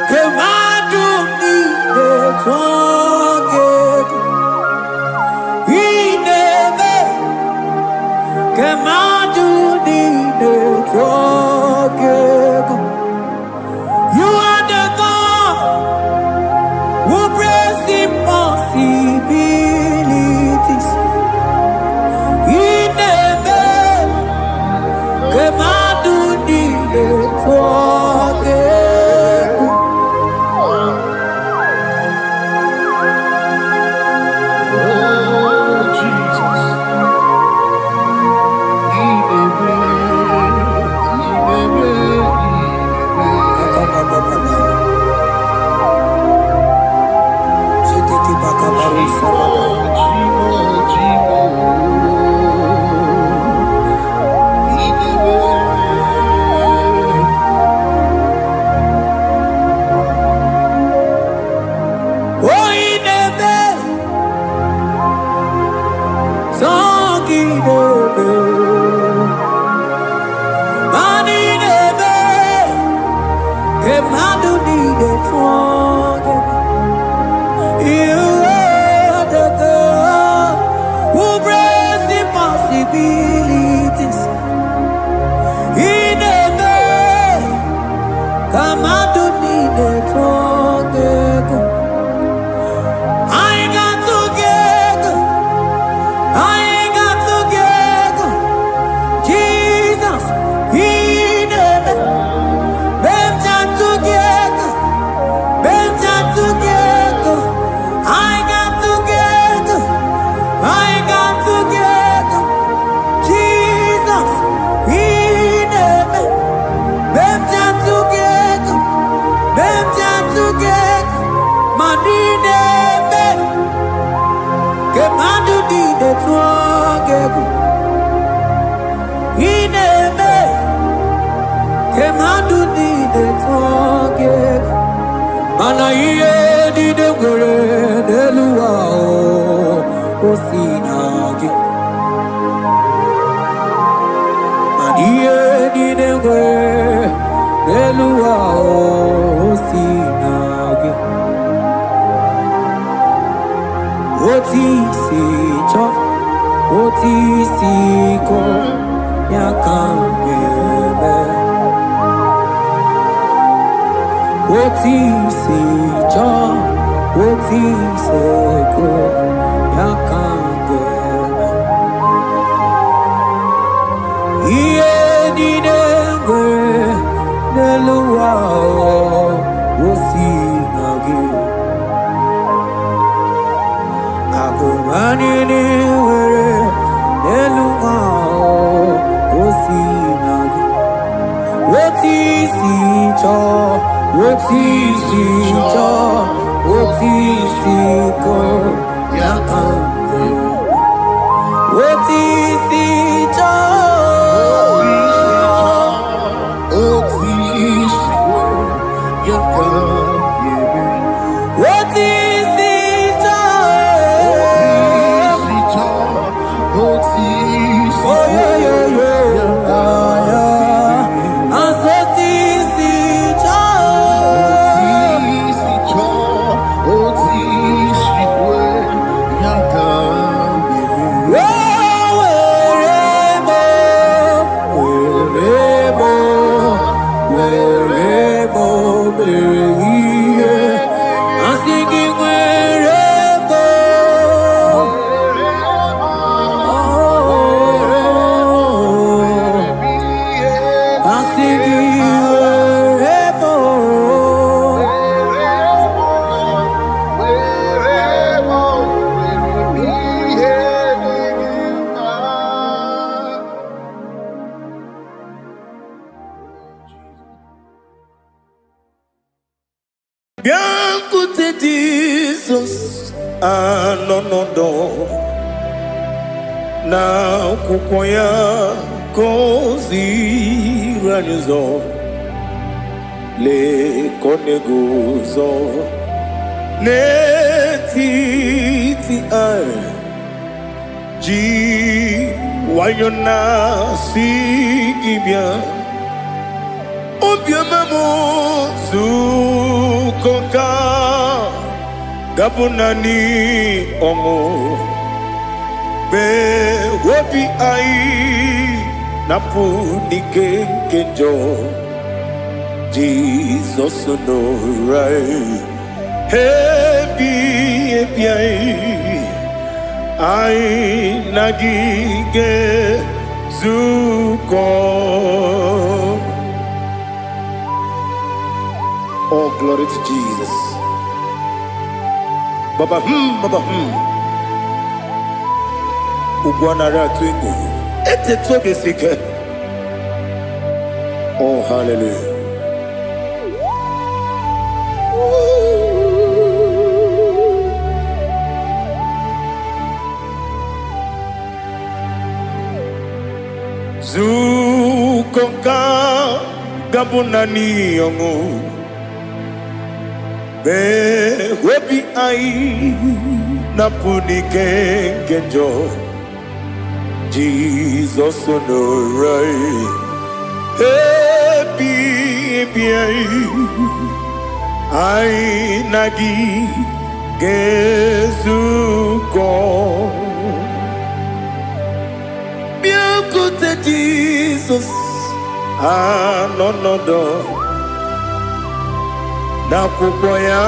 kamadu ni netwogeko. Ineme, kamadu ni netwogeko. You are the God who breaks impossibilities. Ineme, kamadu ni netwogeko. Oh, Jesus. Jeketi bakabaru sabada. Oh, ineme, songi ineme. Manideme, kamadu ni netwogeko. You are the God who breaks impossibilities. Ineme, Nelua Osinage Otisi Cho Otisi Ko Yakambebe Otisi Cho Otisi Ko Yakambebe Iye Dinegwe Nelua Osinage Akumani Were Nelua Osinage Otisi Cho Otisi Cho Otisi Ko Yakambebe Otisi Cho Biancote Jesus, anonodo na kukoya kozi ranizo le koneguzo ne titi ai ji wayona sigibia obiamamo zukoka gabunani omo be wobi ai napu nike kenjo Jesus no right hebi ai nagige zuko. Oh, glory to Jesus. Baba Baba Ugwanara twingu. Ete tobe sike. Oh, hallelujah. Zukonka gabunani yongu. Be webi ai napuni kenjo Jesus no right happy ai nagi gezuko biancote Jesus no na kukoya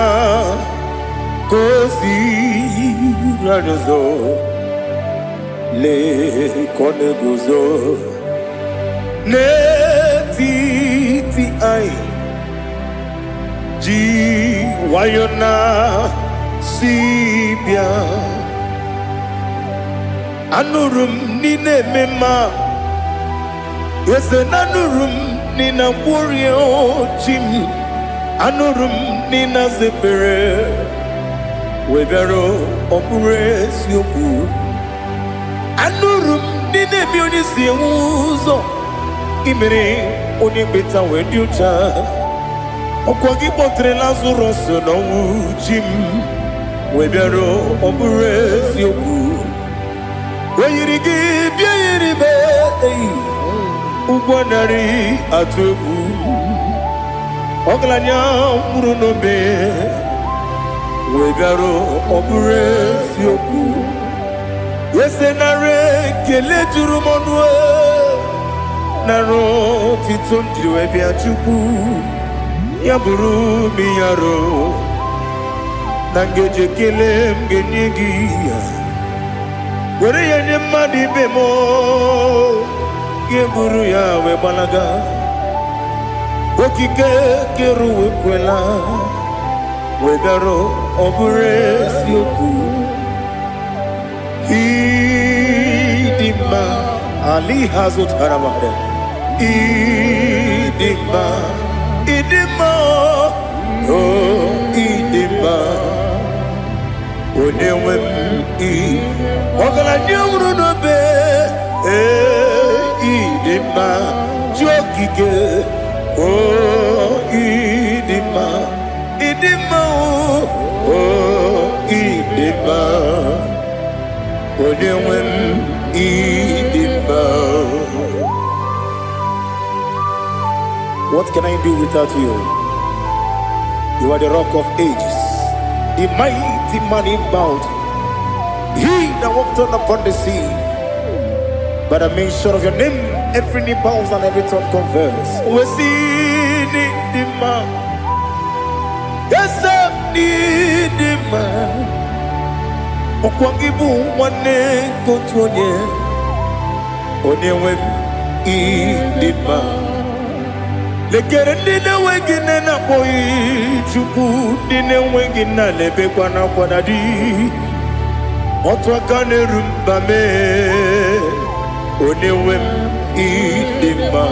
kozi ranizo le koneguzo ne titi ai ji wayona sibia anurum nine mema yese nanurum nina warrior jim anurum nina zepere webero opure sioku anurum nine mioni siuzo imere oni beta wediucha okwagi potre lazarus no jim webero opure sioku weyirigi biayiribe ugwanari atubu Oglanya muruno be wegaro obure sioku yesenare kele jurumonwe naro titondriwe biachuku yaburu miyaro nangeje kele mgenyigi were yenye madi bemo geburu yawe balaga okike keruwe kwela wegaro obure sioku idima ali hazut haramade idima oh idima onewem ogala nyumru no be idima jokike oh idima oh idima onewem idima. What can I do without you? You are the rock of ages, the mighty man in mountain, he that walked on upon the sea. By the mention of your name, every knee bows and every tongue confess. We see the man. Yes, I need the man. Okwangibu wane kotonye. Onyewe idima. Lekere nina wengine na boy chuku nina wengine lebe kwa na kwa dadi. Otwakane rumba me. Onewem idima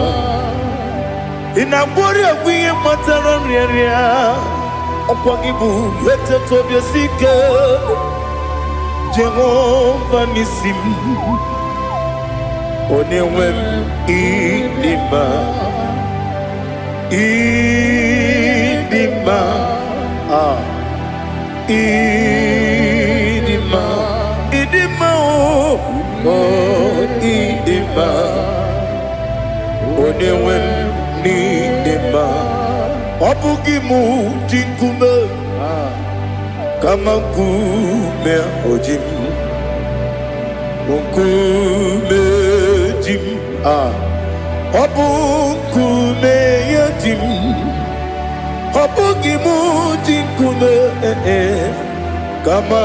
inabori agwiye matara nriaria okwagibu yete tobye sike Jehova nisim onewem idima idima idima oh idima onewem idima obugimu jinkume kama kume ojim kume jim obukume yajim obugimu jinkume kama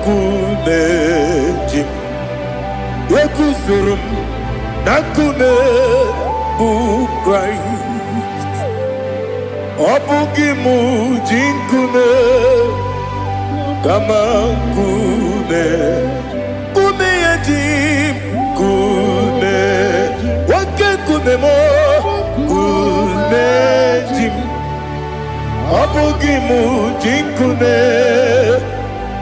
kume jim Yekuzurum nakune bu Christ Obugimu jinkune kama kume Kume yajim kume Wake kume mo kume jim Obugimu jinkune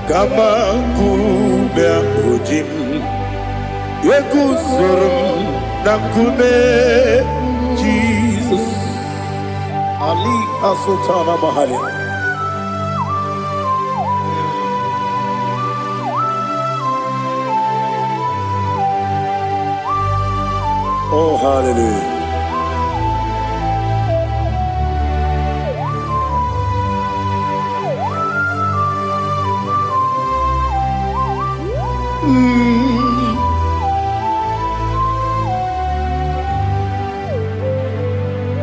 kama kume ojim Yekuzurum nakune Jesus Ali Asotana Mahali. Oh hallelujah.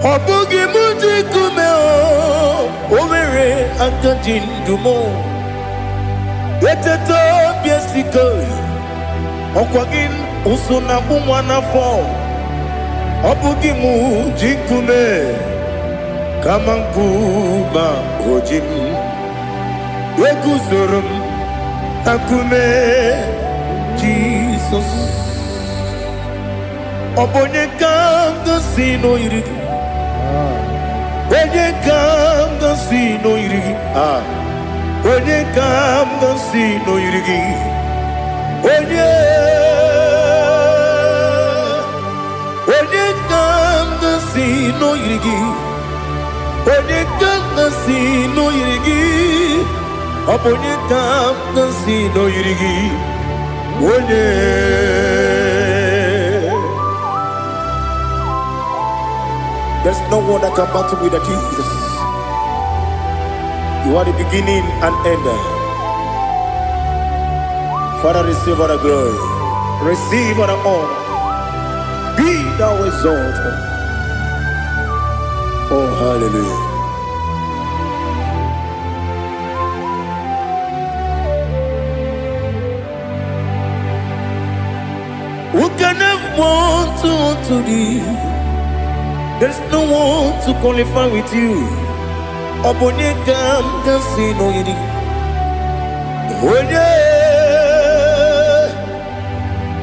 Obugi muji kume o Omere antanjin dumo Yeteto biesiko Okwagin usuna umwana fo Obugi muji kume Kamankuma ojim Yekuzurum akume Jesus Obonye kanga sino irigi Onye kam ga si no irigi Onye kam ga si no irigi Onye kam ga si no irigi Onye kam ga si no irigi Onye kam ga si no irigi Onye There's no one that can battle with Jesus. You are the beginning and end. Father, receive all the glory. Receive all the honor. Be thou exalted. Oh, hallelujah. Who can have one to thee? There's no one to qualify with you. Obonekam kasino yidi.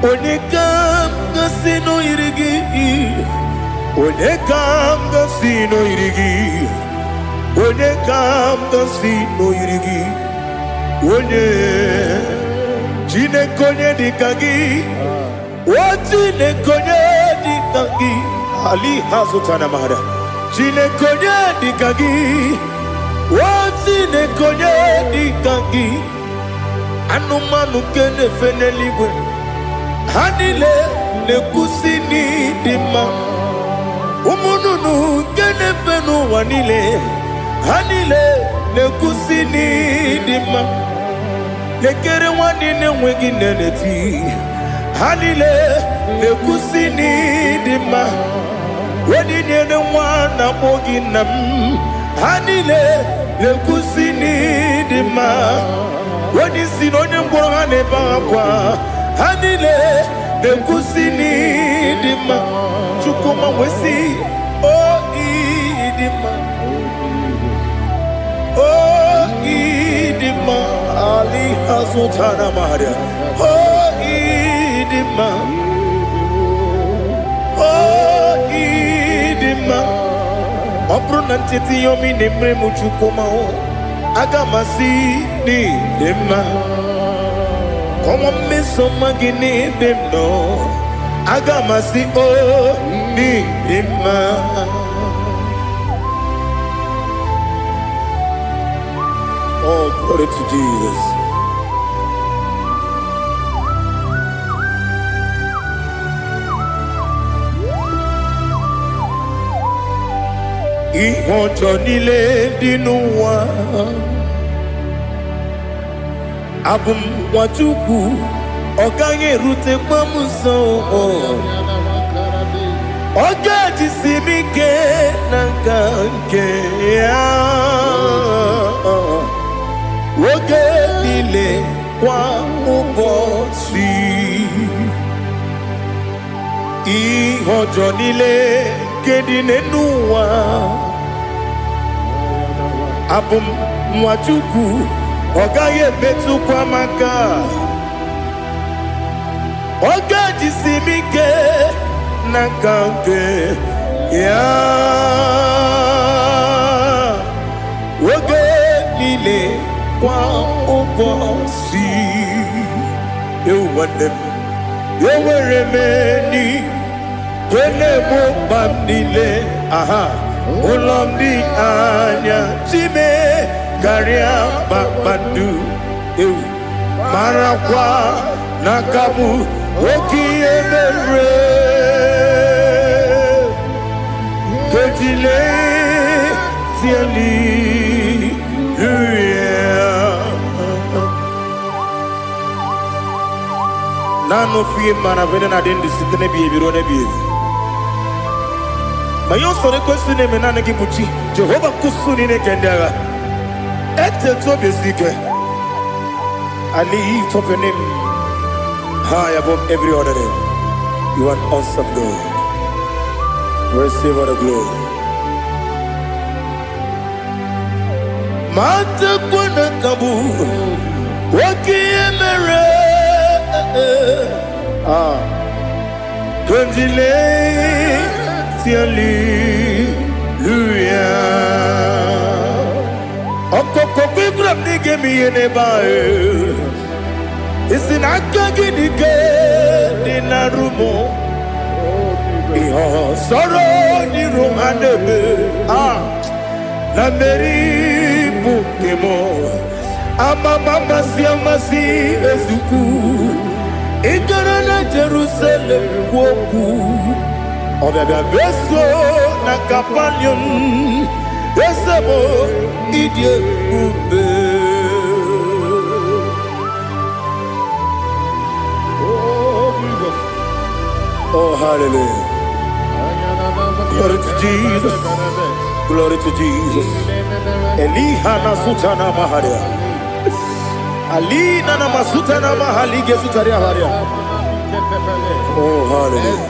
Onekam kasino yidi. Onekam kasino yidi. Onekam kasino yidi. One jine konye dikagi. Wajine konye dikagi. Ali hazutana mahada. Jine konye dikagi. Wajine konye dikagi. Anumanu kene feneliwe. Hanile ne kusini dima. Umununu kene fenu wanile. Hanile ne kusini dima. Nekere wanine wengi neneti. Hanile ne kusini dima. Wedi nene wana mogi nam. Hanile ne kusini dima. Wedi sinonye mbora ne bakwa. Hanile ne kusini dima. Chukuma wesi oh idima. Oh idima. Ali hazutana maria. Oh idima. Oh idima. Obrunantiti yomi nemre muchukuma o. Agamasi ni dema. Como me somagini demno. Agamasi o ni dema. Oh, glory to Jesus. Ihojo nile dinuwa. Abum wajuku. Oganye rute mamuso. Oga jisimike nankanke ya. Oge nile kwa ubosi. Ihojo nile kedine nuwa. Abum mwachuku ogaye betu kwa maka. Oga jisimike nakanke ya. Oge nile kwa ubosi. You want them. You were remaining. Wele mo bandile, aha, ulomdi anya, chime, garia babandu, marakwa, nakabu, oki emere, kejile, siali, nano fiye maravene na dendi sitene biye birone biye. Mayon sore kusune menane kibuchi Jehova kusuni ne kendera ete to besike. I lift up your name high above every other name. You are awesome God. Receive all the glory. Mata kuna kabu waki emere Tunjile Hallelujah. Okoko bigram nige mi enebae. Isin akagi nige dinarumo. Iho soro ni romanebe. Na meri bukemo. Ama mama si amasi ezuku. Igarana Jerusalem woku. Obebe beso na kapanion Esebo idie ube. Oh, Jesus. Oh, hallelujah. Glory to Jesus. Glory to Jesus. Elihana sutana maharia. Alina na masutana mahalige sutaria haria. Oh, hallelujah.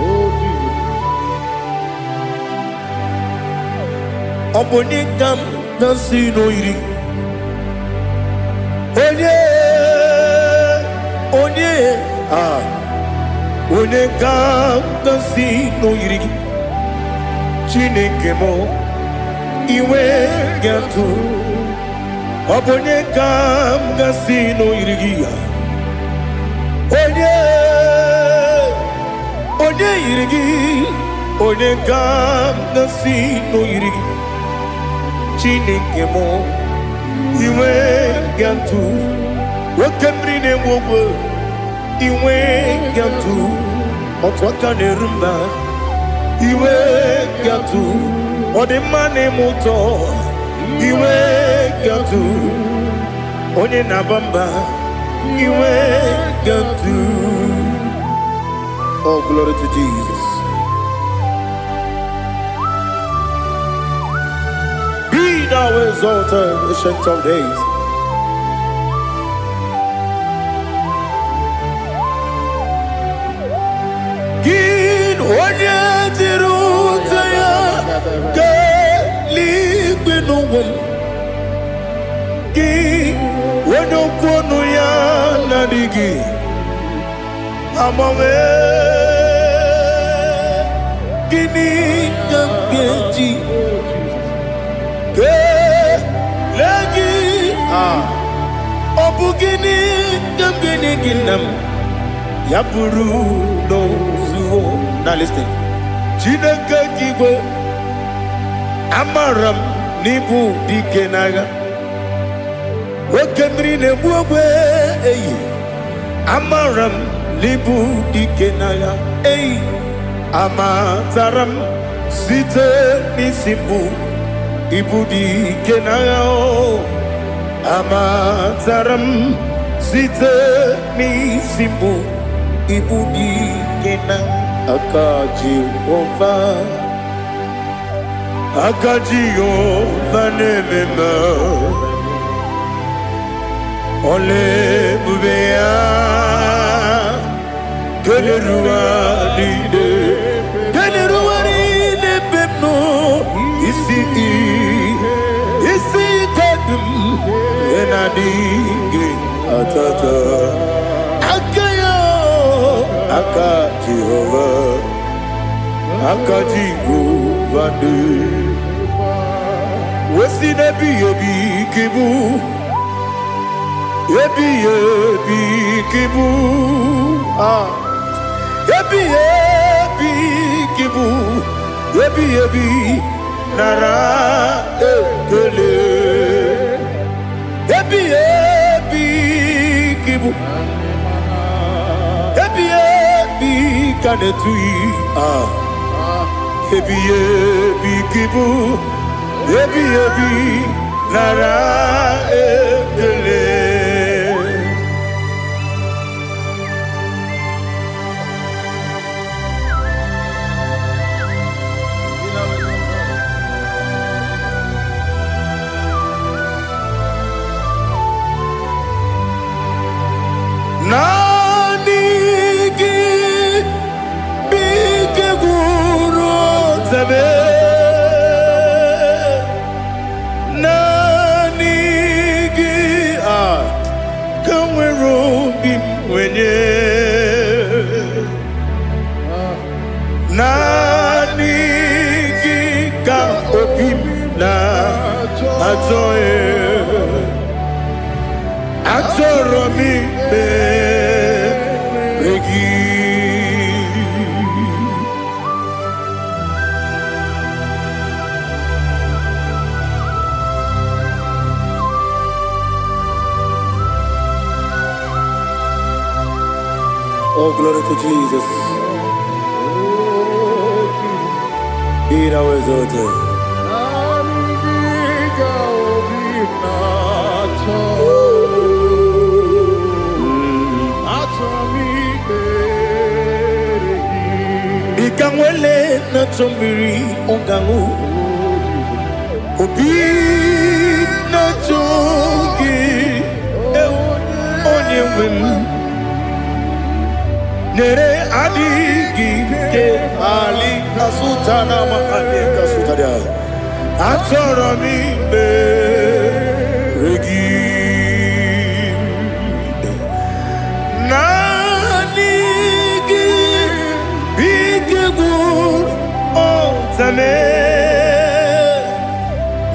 Oh, Jesus. Obonikam nasino iri. Onye Onikam nasino iri. Chineke mo iwe gatu. Obonikam nasino iri. Onye iri. Onikam nasino iri. Chineke mo iwe gatu. Wakemri ne wowo iwe gatu. Otwaka ne rumba iwe gatu. Odemane moto iwe gatu. Onye nabamba iwe gatu. Oh, glory to Jesus. Be thou exalted, ancient of days. Gin onye tirutaya ke ligbinum. Gin onye kwonu ya nadigi amame. Gini kamgeji ke lagi obugini kamgini ginam. Yapuru no zuo. Now listen. Chineke kigwe amaram nibu dikenaga. Wakemri ne buwe eyi. Amaram nibu dikenaga. Eyi. Amataram site nisimbu ibu dikenaga. Amataram site nisimbu ibu dikenaga. Akaji Ova nemema Ole bubea Kelerua lide bepno Isi kadum Enadinge atata Akaji Ova de Wesi nebi yebi kibu Yebi kibu Yebi kibu Yebi Nara ekele Yebi kibu Yebi kanetui Yebi kibu Yebi Nara ekele Nanigi bige guru zabe Nanigi kamwero bimwenye Nanigi ka opim na ajoe Ajoromi regi Oh, glory to Jesus. thou exalted. Ikangwele na chombiri ongangu obi na chongi onye wem nere adigi ke ali kasutana ma ali kasutaria atoro mi be regi nanigi biggur otame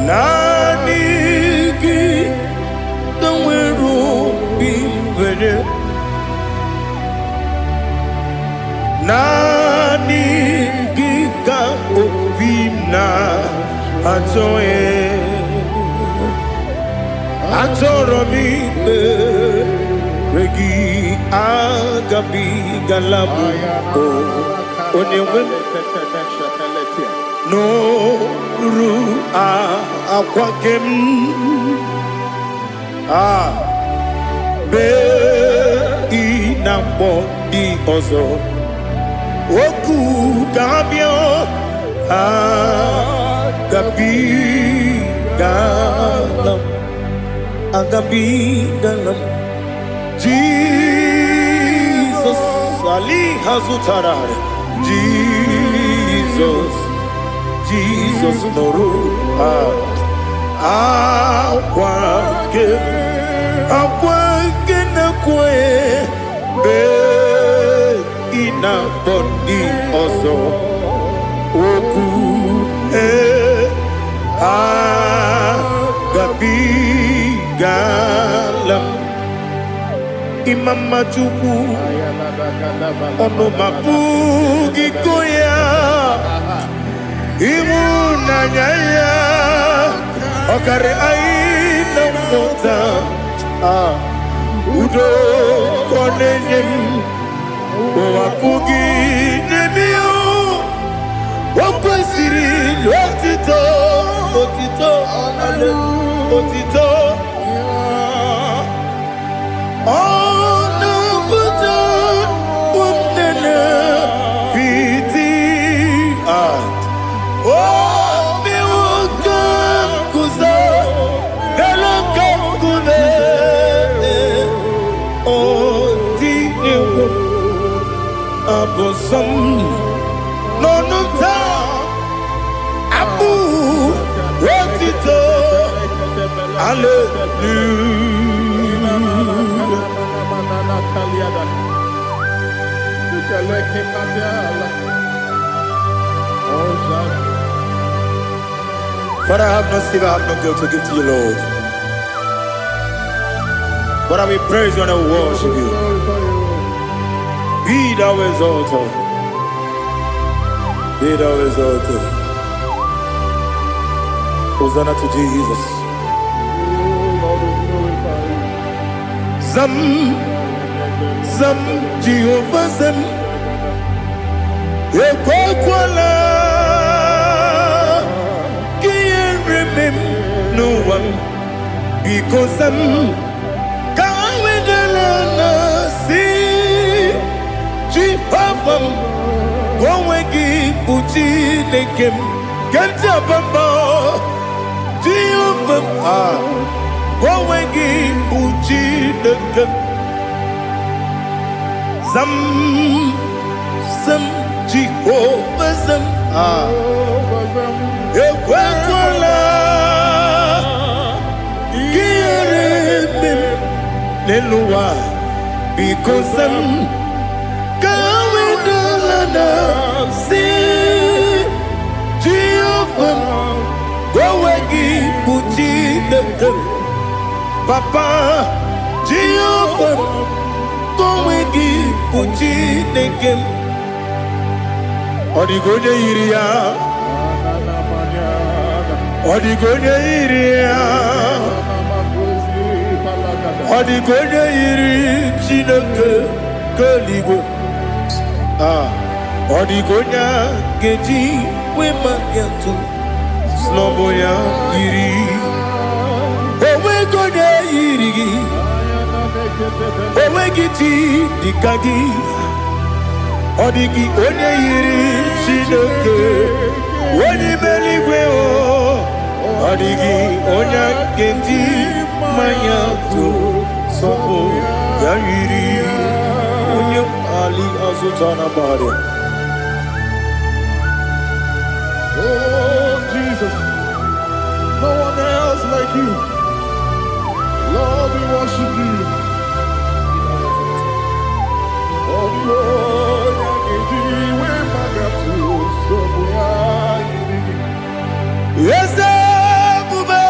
nanigi kanweru bimvere nani giga obina atoe atoro mi regi agabi galabu onyewe no ru akwakem be inambo di ozo Oku kabio agabi galam Jesus Ali Hazutarare Jesus Noru akwake na kwe be ina body ozo oku gabi galam imama chuku ono mapugi koya imuna nyaya okare aina mota udo konenyem Wapugi nemio Wakwasiri Otito Ale Otito Ono Buto Umnene Piti Miwoka Kuza Neloka Kune Otini Abosam Nonota Abu Wotito Father, I have no silver, I have no gold to give to you, Lord. But I will praise you and I will worship you. Be thou exalted. Be thou exalted. Hosanna to Jesus. Zam Jehovah Zam Ekwakwala Can't remember no one because Zam Kawedalana see Jehovah Gowegi Buchi Nekem Kenta Bamba Jehovah Gowegi Buchi Nekem Zam Jehovah Zam Ekwakwala Kieremem Nelua because Zam Kawedalana see Jehovah Gowegi Buchi Nekem Papa Jehovah Gowegi Buchi Nekem Odigonya Iria Odigonya Iri Chineke Kaligo Odigonya Geji we magetu Sloboya yiri Owe gode yiri Owe giti dikagi Odigi onye yiri Chineke Oni beligwe o Odigi onye genti Mayatu Sopo ya yiri Onye ali azutana bari Oh, Jesus. No one else like you. Lord, we worship you. Oh, Lord, yes, Bube.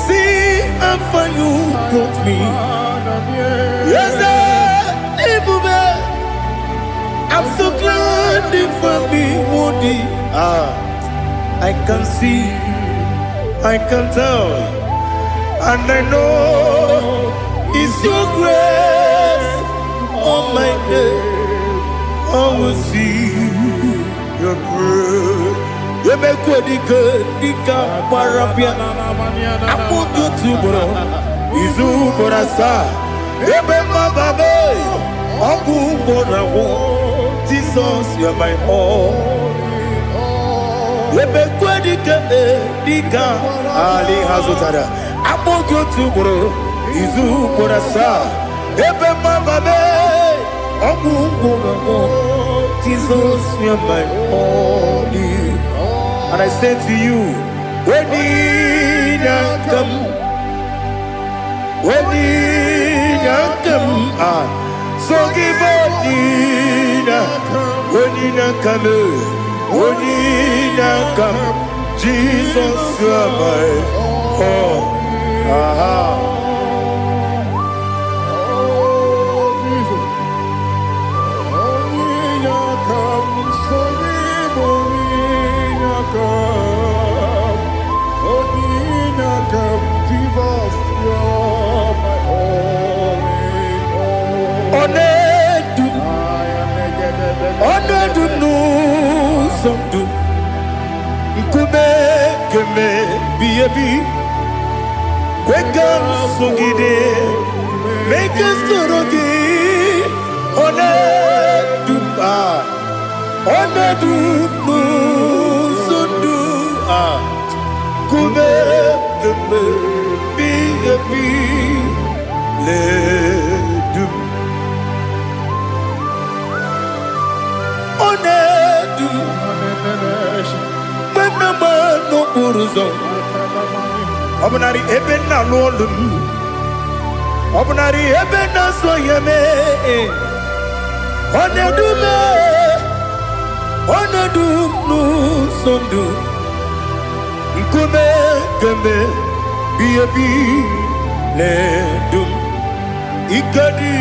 See how far you brought me. Yes, Bube. I'm so glad for me, Woody. I can see, I can tell, and I know it's your grace. Oh my God, I will see your grace. You make good, Dika Parapia. I put you to bro. Izu Borasa. You make my baby. Abu Borawo. Jesus, you're my all. You make good, Dika Ali Hazutara. I put you to bro. Izu Borasa. You make my baby. Abu Borawo. Jesus, you're my all. And I say to you, when you come, so give up, when you come, Jesus, you are my all. Make us Obnari ebena lolum Obnari ebena soyeme Onedu nu sondu Nkume keme Biyebi ledum Ikadi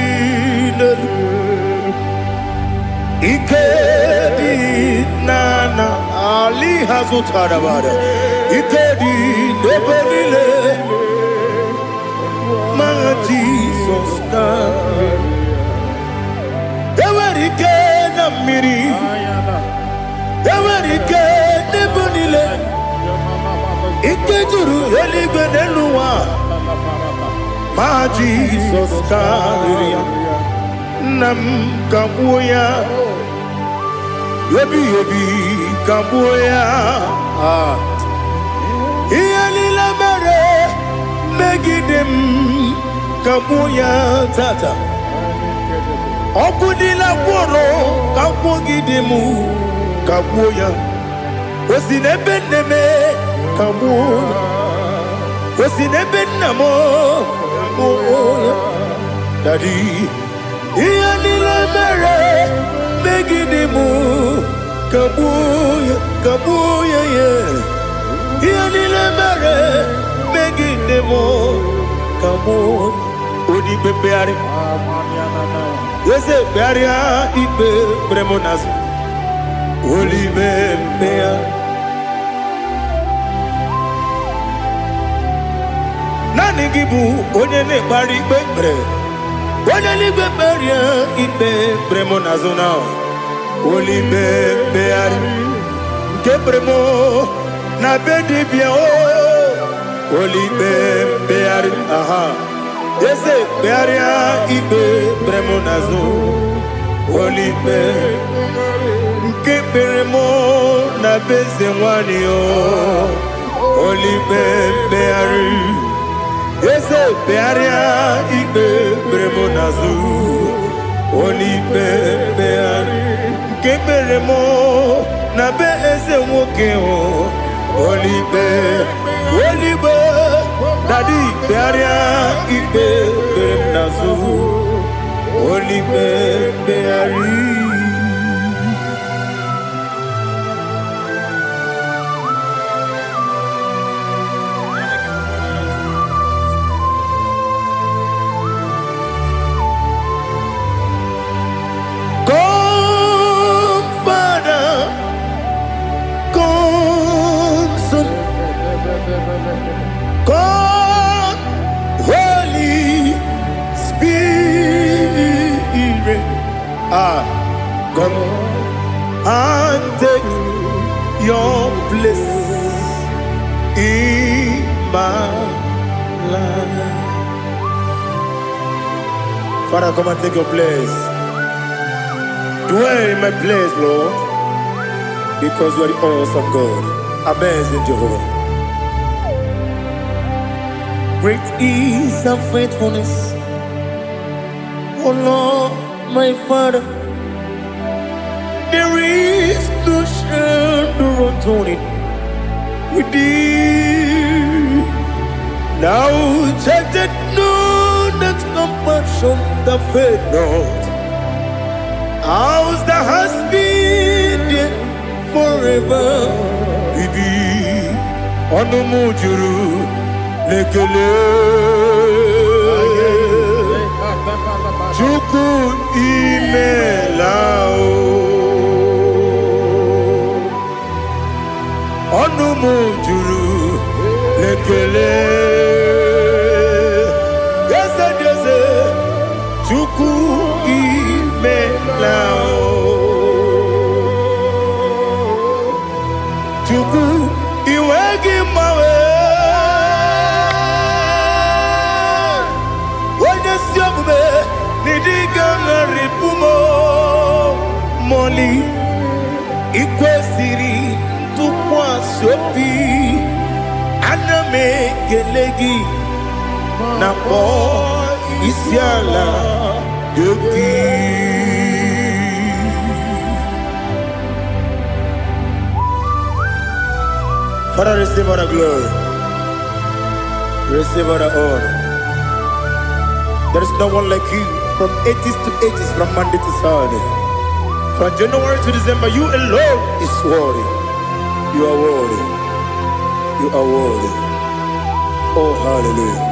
nana Ali hazutara bada Ikadi nebelile Ma Jesus name Ewerike na miri Ewerike nebelile Ikejuru eligwe neluwa Ma Jesus name Nam kabuya Yebi kabuya Iyalila mere Megidem kabuya tata Okudila kworo kabugidemu kabuya Osinebeneme kabuya Osinebenamo kabuya Daddy Iyalila mere Megidemu kabuya yeah Iyalila mere Megidemu kabuya Odi bebeari Yese bearia ibe bremonas Oli bebea Nani gibu onye ne bari bebre Onye li beberia ibe bremonazona Olibe beari Kebremo na bedi bien o Olibe beari aha Ese bearia ibe bremo nazo Olibe Kebremo na beze wani o Olibe beari Ese bearia ibe bremo nazo Olibe beari Kebremo na be eze nwoke o Olibe Daddy bearia ibe brem nazo Olibe beari God, Holy Spirit, come and take your place in my life. Father, come and take your place. Dwell in my place, Lord, because you are the awesome God. Amazing Jehovah. Great is thy faithfulness, O Lord, my Father. There is no shadow of turning with thee. Now check that no, that compassion that faith not. Ours that has been there forever with thee. On the mujuru. Lekele Chuku imelao Onumu juru Lekele Yese Chuku imelao Chuku iwegi mawe Moli ikwesiri tukwasopi aname gelegi na po isiala yoki. Father, receive all the glory, receive all the honor. There is no one like you. From ages to ages, from Monday to Saturday, from January to December, you alone is worthy. You are worthy. You are worthy. Oh, hallelujah.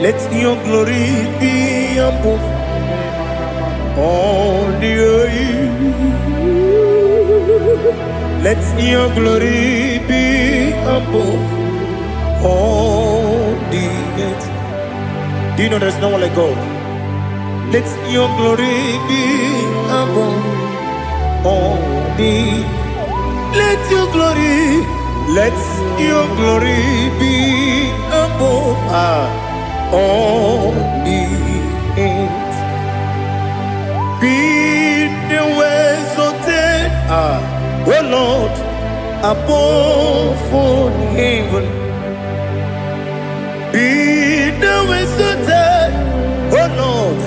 Let your glory be above all the earth. Let your glory be above all the earth. Do you know there's no one like God? Let your glory be above all the. Let your glory be above all the earth. Be the ways of death, oh Lord, above all heaven. Be the ways of death, oh Lord,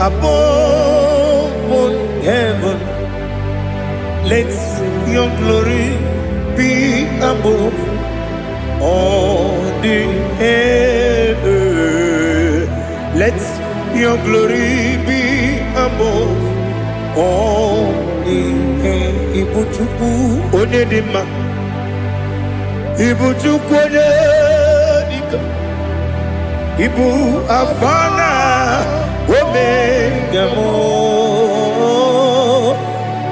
above all heaven. Let your glory be above all the earth. Let your glory be above all the earth. Ibuchuku onedima, Ibuchuku onedika, Ibu afana omega mo,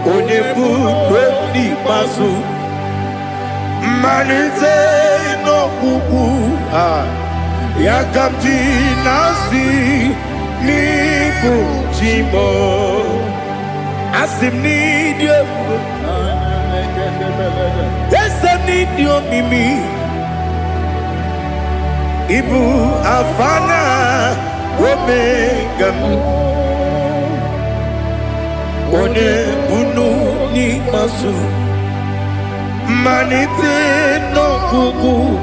Onebu oni pasu, Manite no kuku yakamji nasi ni Jimo Asim need you Yes, I need you, Mimi Ibu Afana Omega One Bunu Ni Masu Manite no Kuku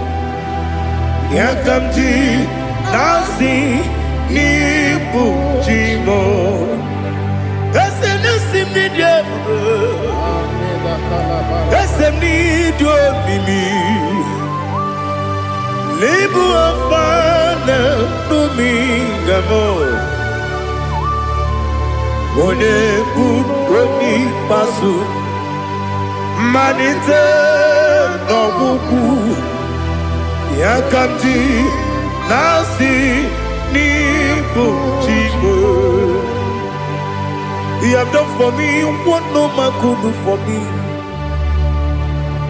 Yakamji Nasi Nibu Jimo Esenesim Nidia Esem Nidio Mimi Libu Afana Numingamo One Buni Pasu Manite no Kuku Yakamji Nasi Nibu Jimo You have done for me what no man could do for me.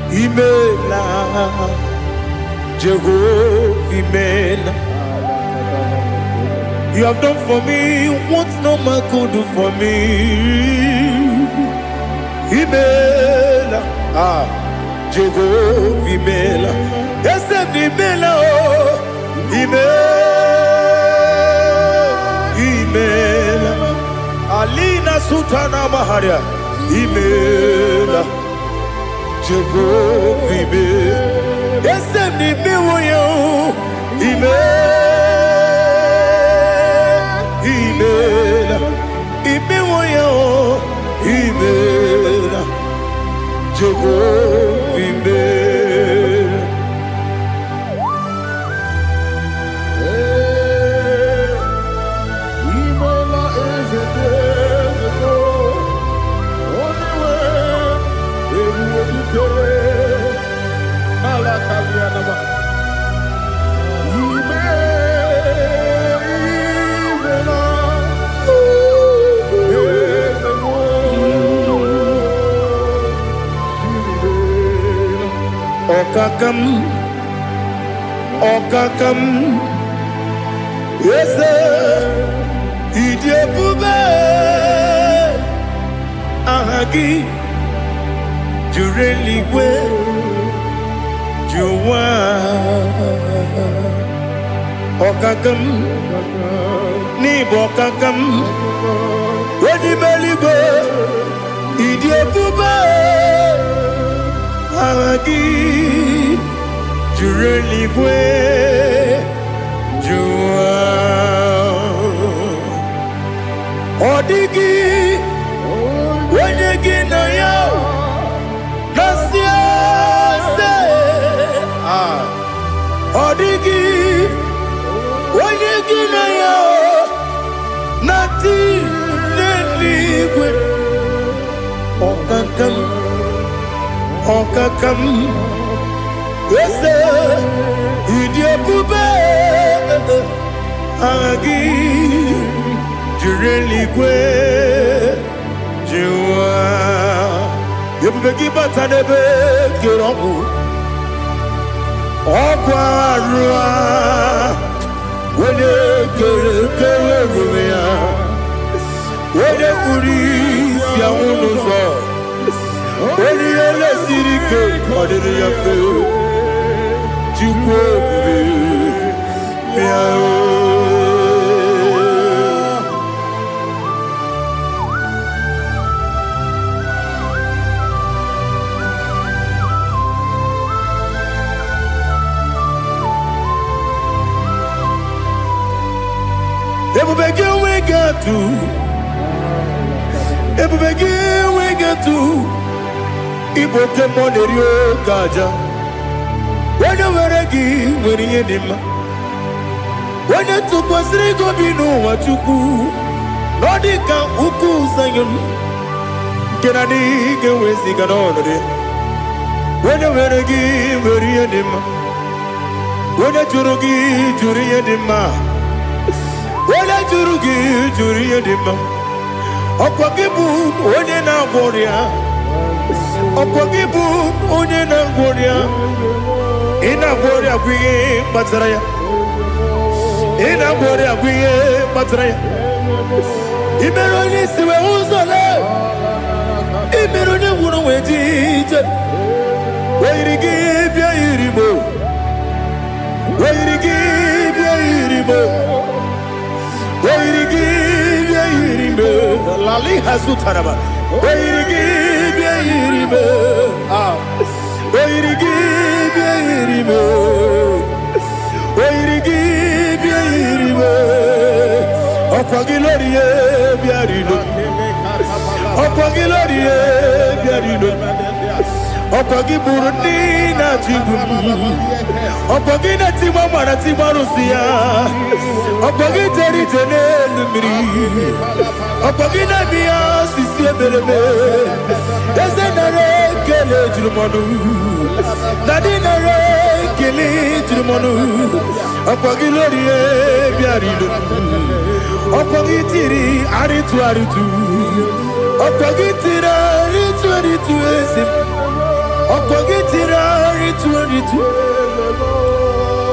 Imela, Jehovah, Imela. You have done for me what no man could do for me. Imela, Jehovah, Imela. Yes, Imela, Imela. Alina Sutana Maharia Imela Jehovah Imela Esem ni mewoyo Imela Imewoyo Imela Jehovah Imela Okakam, yes, Idiabube, Ahagi, Jureli, Juwa, Okakam, Nibokakam, Ready Beligo, Idiabube, Ahagi. Jureli bwe jua Odigi Wenyegi na ya Nasiase Odigi Wenyegi na ya Nati Neligwe Okakam Yes, Idiabube Agi Jureli Gwe Jua Yebeki Batanebe Kiromu Okwarua Wene Kere Rumea Wene Kuri Siamunuzo Wene Yele Sirike Madiri Yafe Ebubege we get to Ibote Monerio Gaja. When you were a gay, when you did when you took was Rico Bino, what you do, Nordica, Uku, Sayon, Kennedy, get with Sigan. When you were a gay, when you did when you Jurugi, Juria Dima, when you Jurugi, Juria Dima, Opakibu, Odena Boria, Opakibu, Odena Boria. Ina Boria Guye Matraya. Ina Boria Guye Matraya. Imeroni siwe uzole. Imeroni wunu wejije. Wairigi bia irimo. Wairigi bia irimo. Wairigi bia irimo. Lali hazutaraba. Wairigi bia irimo. Wairigi bia irimo. Wairigi bia irimo. Okwagilorie bia irimo. Okwagilorie bia irimo. Okwagi Burundi na Jigum. Okwagi na Timama na Timarusia. Okwagi Teri Tenelumri. Okwagi na Mia Sisi Belebe. Ezenare Kele Jumanu. Nadinare Kele Jumanu. Okwagi Lorie Biarido. Okwagi Tiri Aritu Aritu. Okwagi Tira Aritu Aritu Esim. Okwagitira ritu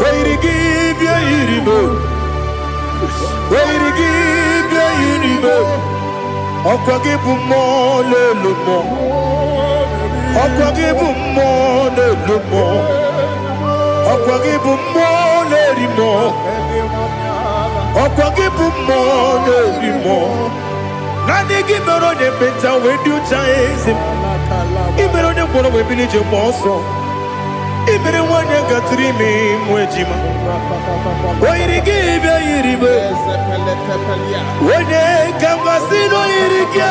Wairigi bia irimo. Wairigi bia irimo. Okwagibu mo lelumo. Okwagibu mo lelumo. Okwagibu mo lerimo. Okwagibu mo lerimo. Nani gimero de beta wedu chaizim. Imere onye gwọrọ wee bili je mgbe ọsọ. Imere nwanyị gatiri ime mwe jima. Oyiri gị bịa yiri be. Onye ka mmasị n'oyiri gị.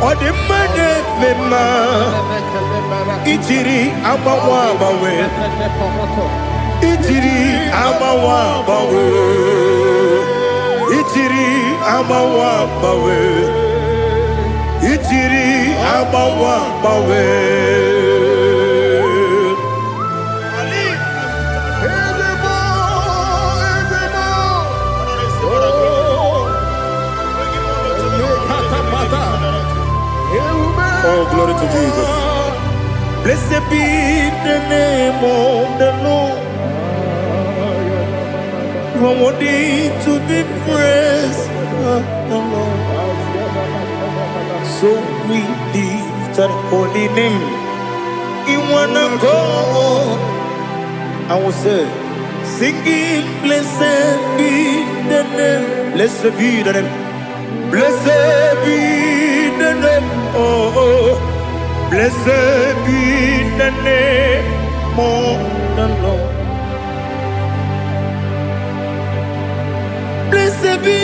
Ọ dị mma na-eme mma. Ijiri agbanwe agbanwe. Ijiri agbanwe agbanwe. Ijiri agbanwe agbanwe. Ijiri agbanwe agbanwe. Oh, glory to Jesus. Blessed be the name of the Lord. You are worthy to be praised, the Lord. So we lift our holy name. You wanna go? I will say, singing, blessed be the name, blessed be the name, blessed be the name, oh, blessed be the name of the Lord. Blessed be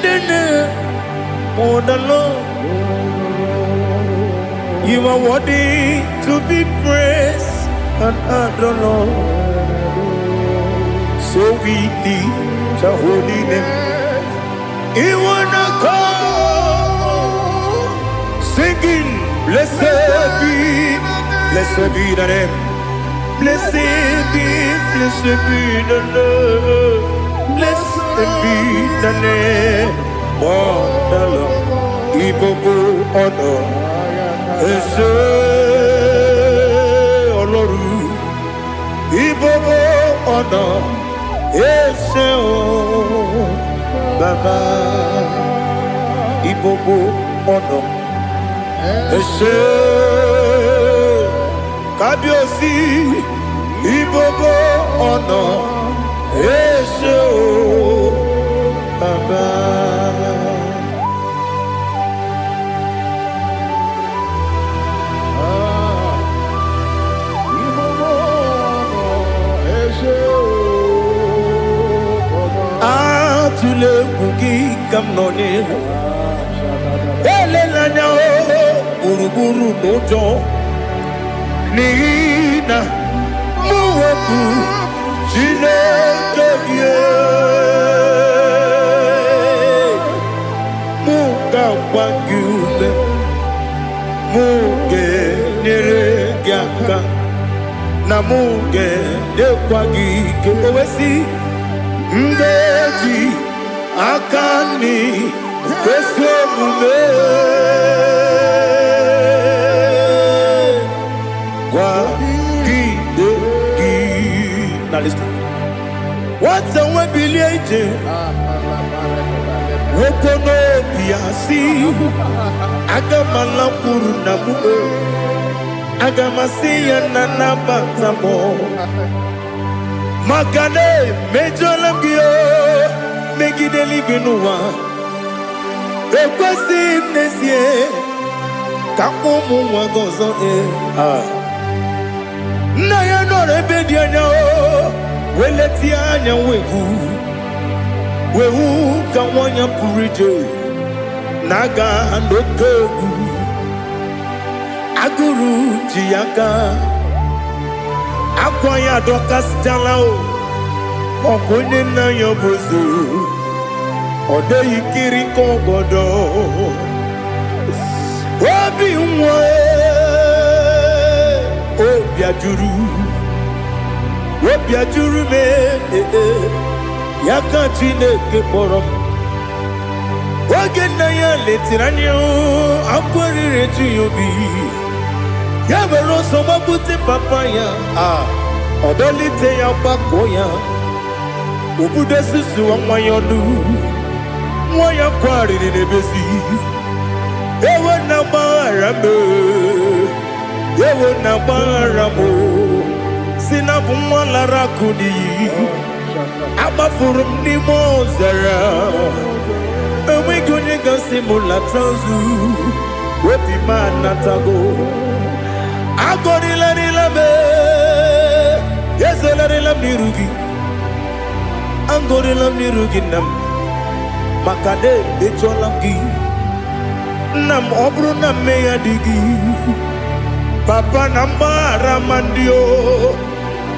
the name of the Lord. You are worthy to be praised and adored. So we lift your holy name. You wanna call, singing, blessed be the name, blessed be the Lord, blessed be the name of the Lord. IGBO honor. Ese Ọlọ́run IGBO ọ̀nà ese o bàbá IGBO ọ̀nà ese kábíyèsí IGBO ọ̀nà ese o bàbá. Tule kuki kamnoni ele lanya o buruburu nojo nina muweku Chineke muka wangyume muge nere gyaka na muge dekwagi kewesi ndeji akani kwesomume kwa gidegi. Now listen. What's the way Billy? Okono biasi agamala puru namu agamasiya nanabatamo Magane mejolamgio megideli binua ekwesi nesie kamumu wagozo na ya nore bedianya weleti anya wehu kawanya purije naga ndotogu aguru jiyaka akwanya dokas jalao okonye na yobozu ode yikiri kogodo obi nwe obi ajuru me yaka Chineke kpọrọ oge nna ya letiri anya akwarịrị eju ya obi ya were ọsọ gbapute papa ya ọdọlite ya gbakọ ya obodo susu nwa ya ọnụ nwa ya kwarịrị n'ebezi ewe na gbaghara m ewe na gbaghara m si na bụ nwa lara akụ n'iyi agbafuru m n'ime ọzara enweghị onye gasị m lata nzu obi m anatago agọrịlarịla m ezolarịla m n'iru gị agọrịla m n'iru gị nna m maka na emejọla m gị nna m ọ bụrụ na mmehie dị gị papa na mgbaghara ma ndị o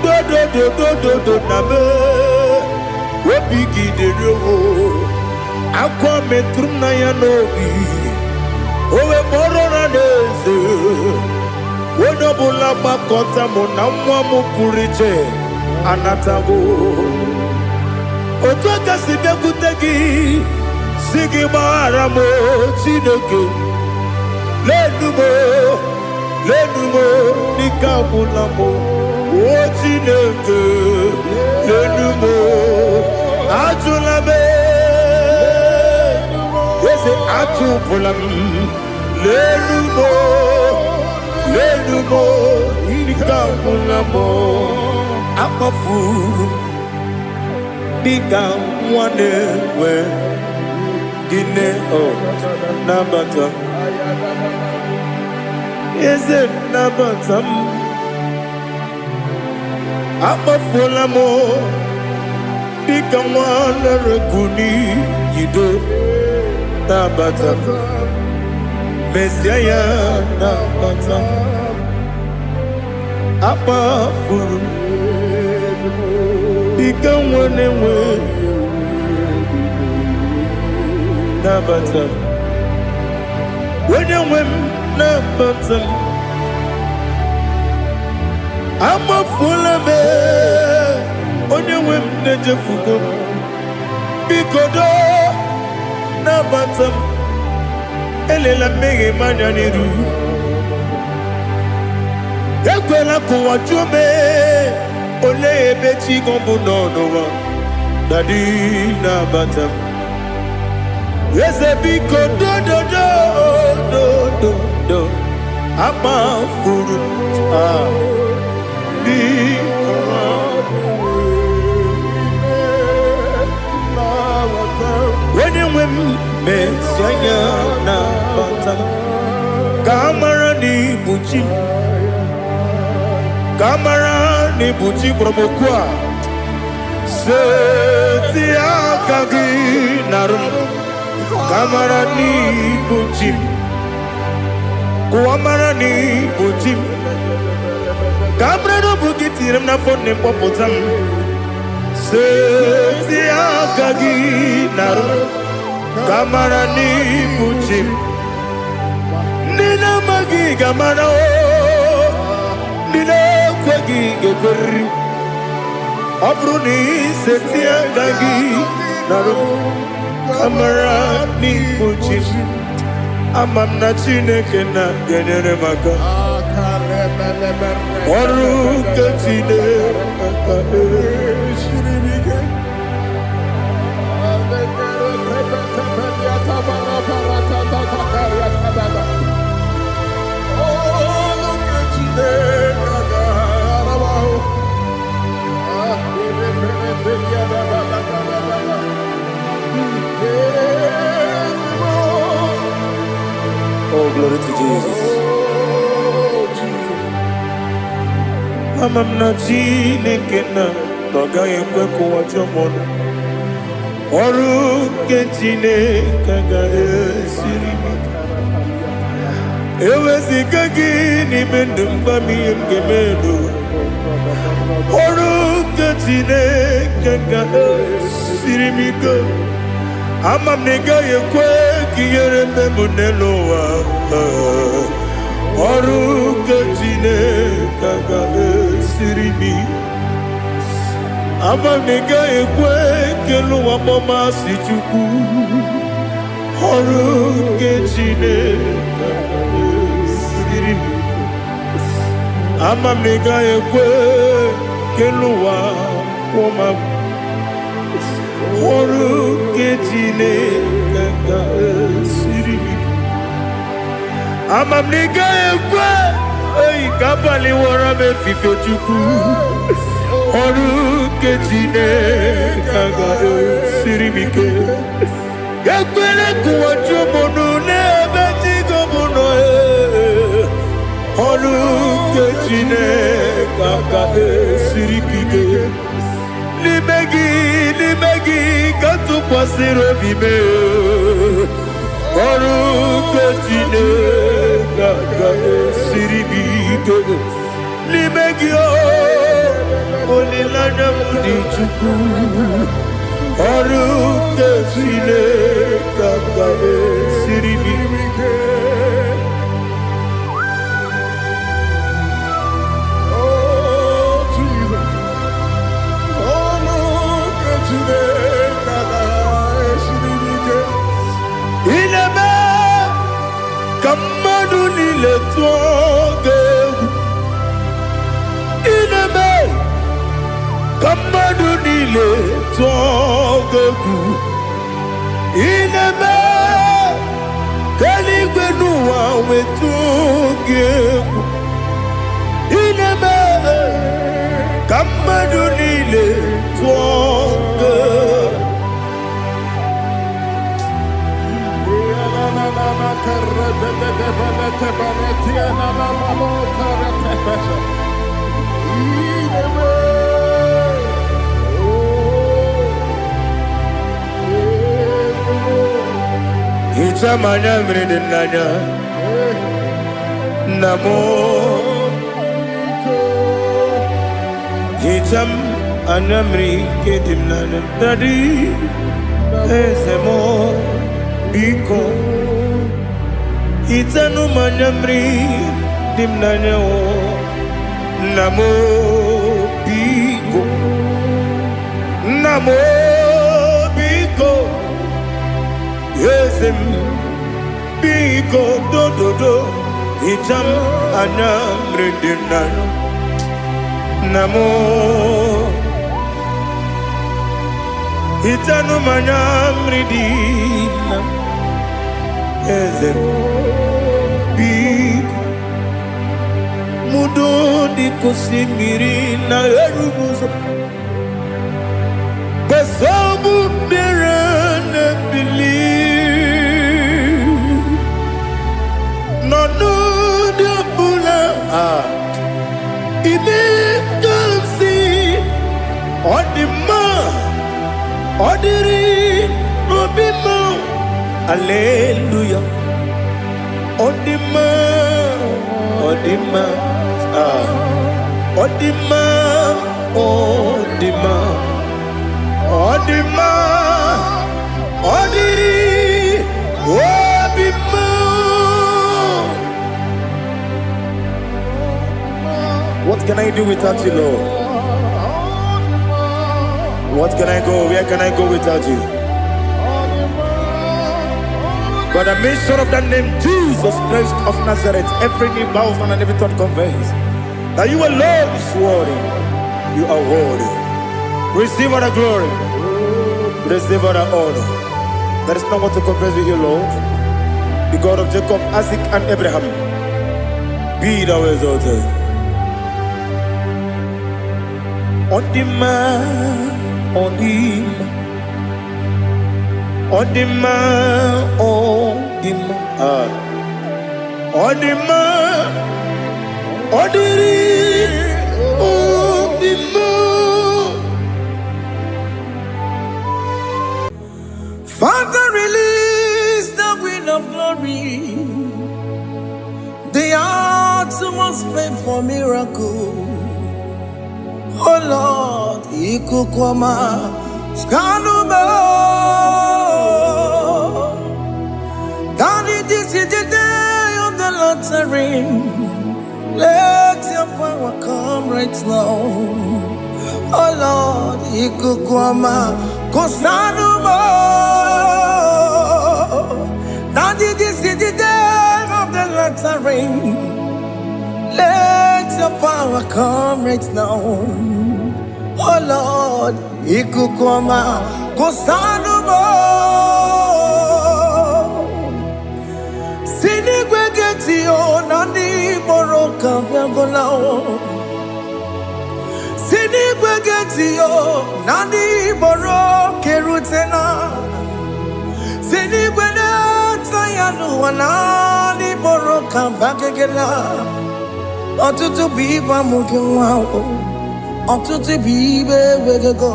dodododododo na me obi gị dịrị owo akwa metụrụ na ya n'obi owe kpọrọ na n'eze onye ọbụla gbakọta mụ na nwa m pụrụ iche anatago otu aka si bịakwute gị si gị gbaghara m Chineke lenumo dịka agwụla m o Chineke lenumo ajụla m eze atụpụla m lenumo dịka agwụla m akpafuru dịka nwa na-enwe gịnị nabata eze nabata m akpafuola m dịka nwa na-erekuni yido nabata mesia ya nabata akpafuru dịka nwa na-enwe nabata onye nwe m nabata m amafuola m onye nwe m na-ejefugo m biko do nabata m elela mmehie m anya n'iru ekwela ka ụwa jụọ m olee ebe chi gị bụ n'ụwa dadi nabata m eze biko do akpafuru onye nwe m mesi anya na bata ka amara n'ibu chi ka amara n'ibu chi kpọrọ m okwu a seti aka gị narụ ka amara n'ibu chi kụwa mara n'ibu chi ka amara n'obu gị tinyere m n'afọ nne mkpọpụta m seti aka gị narụ ka amara n'ibu chi ndị na-amaghị ga-amara ndị na-ekweghị ga-ekweriri ọ bụrụ na iseti aka gị narụ ka amara n'ibu chi ama m na Chineke na-enyere m aka ọrụ nke Chineke Oh, glory to Jesus. Amam na Chineke na n'ọgaghị ekwe ka ụwa jọọ m. Ọrụ nke Chineke ga-esiri m. Eweziga gị n'ime ndụ m ihe m ga-eme. Ọrụ nke Chineke ga-esiri m ike. Ama m na ị gaghị ekwe ka ihere mee m n'elu ụwa. Ọrụ nke Chineke ga-esiri m ike. Ama m na ị gaghị ekwe ka elu ụwa gbamasị Chukwu. Ọrụ nke Chineke ga-esiri m ike. Ama m na ị gaghị ekwe ka elu ụwa kwụma m. Ọrụ nke Chineke ga-esiri m ike. Ama m na ị gaghị ekwe ka abalị wara m efife Chukwu. Ọrụ nke Chineke ga-esiri m ike. Ekwela ka ụwa jụọ m ọnụ n'ebe chi gị bụ nọ. Ọrụ nke Chineke ga-esiri m ike. N'ime gị ka tụkwasịrị obi m. Ọrụ nke Chineke ga-esiri m ike. N'ime gị olileanya m dị Chukwu. Ọrụ nke Chineke ga-esiri m ike. Ineme ka mmadụ niile tụọ gị egwu. Ineme ka mmadụ niile tụọ gị egwu. Ineme ka eluigwe n'ụwa wee tụọ gị egwu. Ineme ka mmadụ niile tụọ gị egwu. Hicham anya mmiri dị n'anya nna m. Hicham anya mmiri nke dị m n'anya Daddy, eze m biko. Hichanụ m anya mmiri dị m n'anya nna m biko. Nna m biko. Eze m biko dododo. Hicham anya mmiri dị m n'anya nna m. Hichanụ m anya mmiri dị na eze m biko. Mudo dịka osimiri na-eru m ụzọ. Nsogbu bịara na-ebili. N'ọnọdụ ọbụla ime ka m si ọ dị mma. Ọ dịrị n'obi m. Hallelujah. Ọ dị mma. Ọ dị mma. Ọ dị mma. Ọ dị mma. Ọ dị mma. Ọ dịrị obi m. What can I do without you, Lord? What can I go? Where can I go without you? By the mention of that name, Jesus Christ of Nazareth, every knee bows and every tongue confesses that you alone is worthy. You are worthy. Receive all the glory. Receive all the honor. There is no one to compare with you, Lord. The God of Jacob, Isaac, and Abraham. Be thou exalted. On the man, on the man, on the man, on the man, on the man, on the man. Father, release the wind of glory. The heart must pray for miracle. Oh Lord, Ikukwama, Skanuma. Daddy, this is the day of the lottery. Let your power come right now. Oh Lord, Ikukwama, Kosanuma. Daddy, this is the day of the lottery. Let your power come right now. Oh Lord, Ikukwama, Kosanuma. Sinigwegetio, Nandi Boroka, Viagolao. Sinigwegetio, Nandi Boroke Rutena. Sinigwena, Tayanu, Nandi Boroka, Bagagela. Ọtụtụ bụ ibe amụghị nwa ahụ, ọtụtụ bụ ibe ewegego,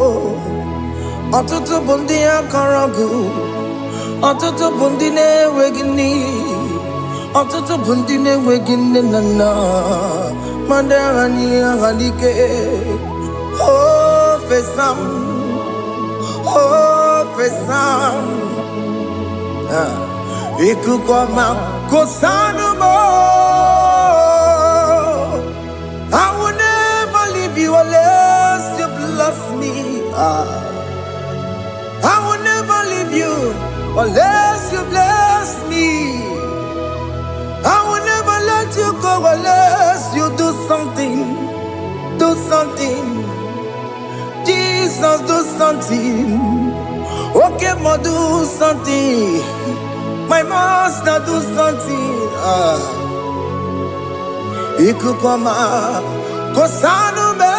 ọtụtụ bụ ndị akọrọ gị, ọtụtụ bụ ndị na-enweghị nne, ọtụtụ bụ ndị na-enweghị nne na nna, ma ndị agha n'ihe agha n'ike. O fesam, o fesam, ikuku ọma kosanụmọ. I will never leave you unless you bless me. I will never leave you unless you bless me. I will never let you go unless you do something. Do something. Jesus, do something. Okay, ma, do something. My master, do something. Ikukwama, Kosanume.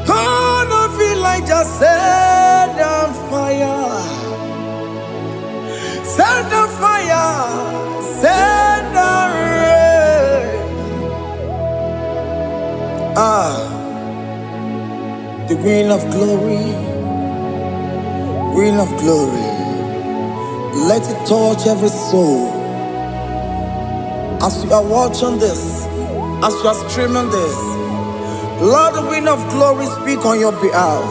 Gonna feel like just set on fire. Set on fire. Set on rain. The wind of glory. Wind of glory. Let it touch every soul. As you are watching this, as you are streaming this, Lord, the wind of glory speak on your behalf.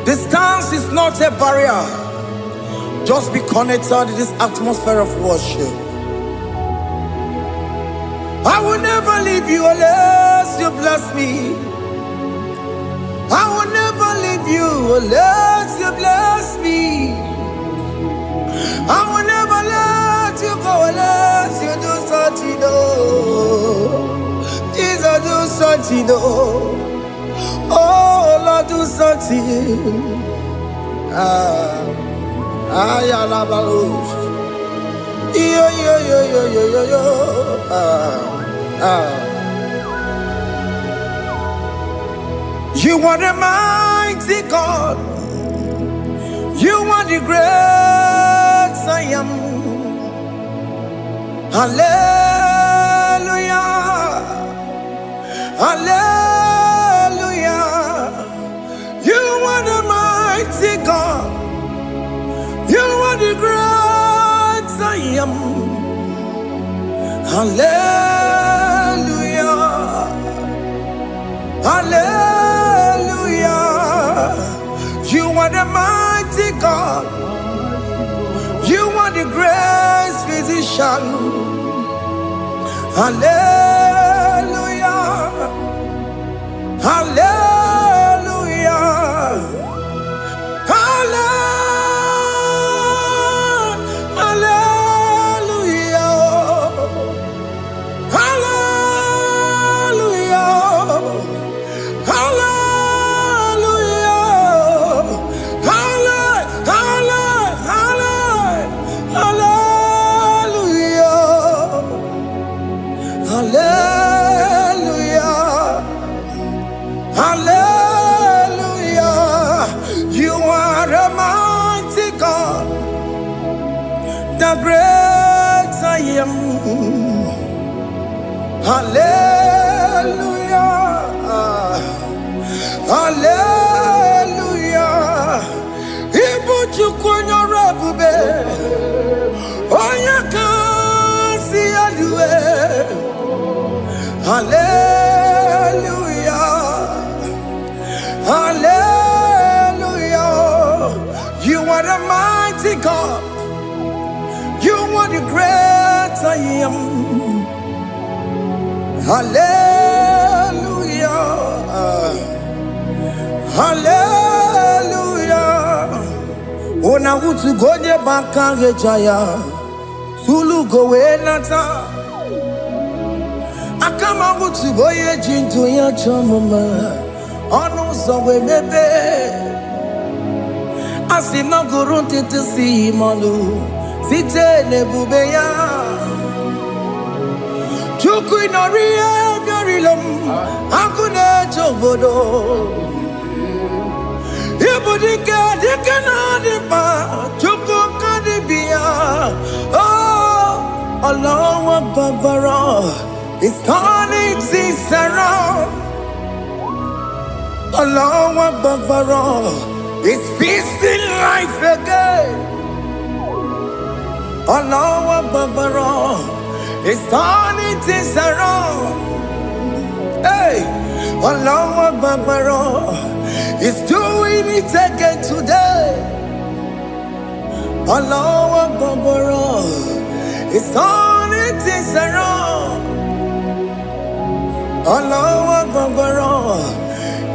Distance is not a barrier. Just be connected to this atmosphere of worship. I will never leave you unless you bless me. I will never leave you unless you bless me. I will never let you go unless you do something. Jesus, do something. Oh Lord, do something. Ayalabalush. Yo. You are the mighty God. You are the great I am. Hallelujah. Hallelujah. You are the mighty God. You are the great I am. Hallelujah. Hallelujah. You are the mighty God. You are the great physician. Hallelujah. Hallelujah. Hallelujah. Hallelujah. Hallelujah. are great I am. Hallelujah. Hallelujah. Ibuchu kwenye rebube. Oya kasi alue. Hallelujah. Hallelujah. You are the mighty God. You are the great I am. Hallelujah. Hallelujah. Ona utu gonye bakange jaya. Sulu gowe nata. Akama utu boye jinto ya chamama. Onu sawe mebe. Asina gurunti tisi manu. Site nebubeya. Chuku inorie garilom. Akune chobodo. Ibudike dikana dipa. Chuku kadibia. Oh, Allah Akbar. It's turning things around. Allah Akbar. It's feasting life again. Allah Akbar. It's turning things around. Hey, Allah Akbar. It's doing it again today. Allah Akbar. It's turning things around. Allah Akbar.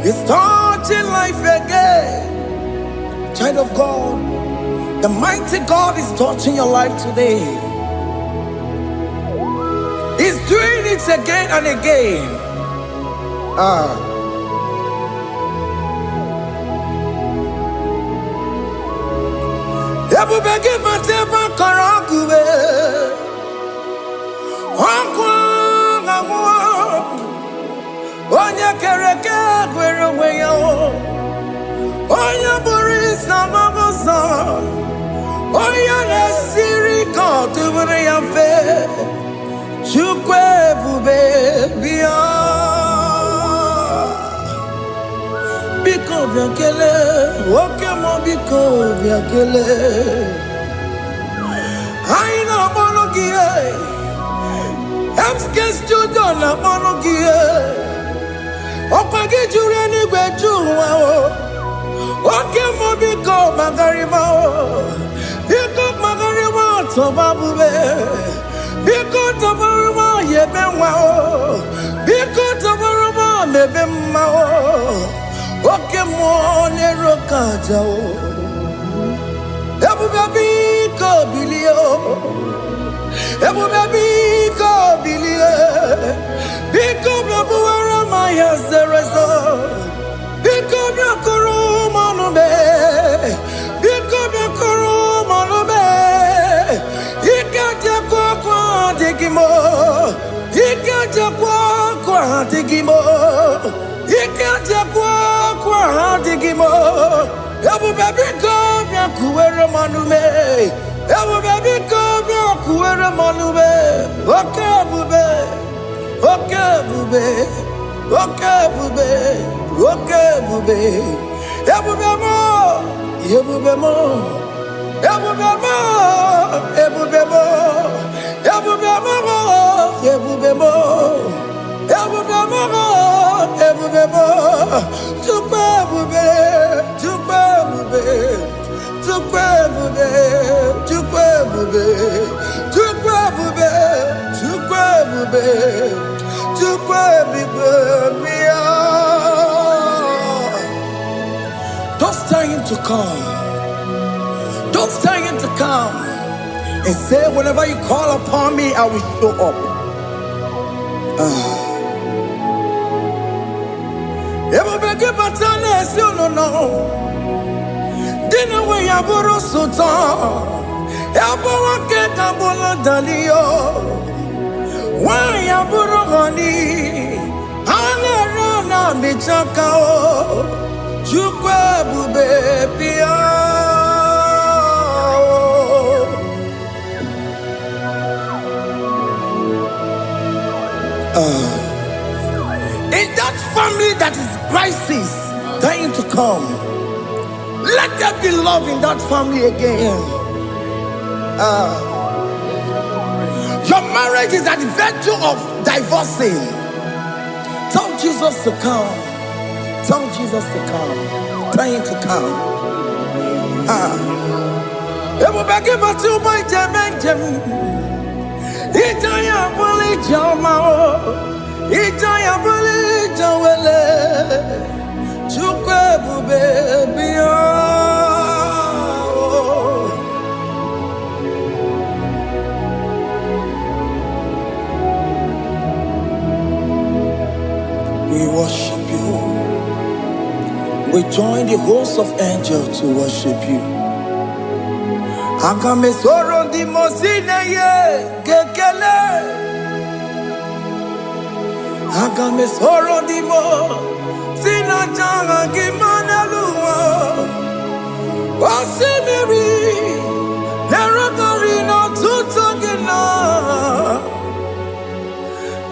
It's touching life again. Child of God, the mighty God is touching your life today. He's doing it again and again. Ebubege mateba karakube. Onya kereke gwereweyo. Onya burisa mabosa. Onya nesiri kotubure yafe. Chukwe bube bia. Biko biakele. Oke mo biko biakele. Aina monogie. Emske studio na monogie. Opage jure ni gwejuwa o. Oke mo biko magarima o. Biko magarima toba bube. Biko tabaruma yebenwa o. Biko tabaruma mebemma o. Oke mo nero kaja o. Ebube biko bilio. Ebube biko bilie. Biko blabuara maya zerezo. Biko blakuru manube. Biko blakuru manube. Ikaja kwa digimo. Ikaja kwa digimo. Ikaja kwa digimo. Ebube biko blakuere manume. Ebube biko blakuere manume. Oke bube. Oke bube. Oke bube. Oke bube. Ebube mo. Ebube mo. Ebube mo. Ebube mo. Ebube mo. Ebube mo. Ebube mo. Ebube mo. Tukwe bube. Tukwe bube. Tukwe bube. Tukwe bube. Tukwe bube. Tukwe bube. Tukwe bube. Don't stay him to come. Don't stay him to come. And say, whenever you call upon me, I will show up. Ebubege batale si no. Dina we yaburu sultan. Yabo wake tabola dalio. Wa yaburu gani. Hana rana michaka o. Chukwe bube pia. In that family that is crisis, dying to come, let there be love in that family again. Your marriage is at the verge of divorcing. Tell Jesus to come. Tell Jesus to come. Tell him to come. It will be given to my Jemen. Itaya bully Jama. Itaya bully Jawele. Chukwebu baby. We worship you. We join the host of angels to worship you. Akame soro di mosine ye kekele. Akame soro di mo sina janga kimana luwa. Wasimiri nerotari no tutogina.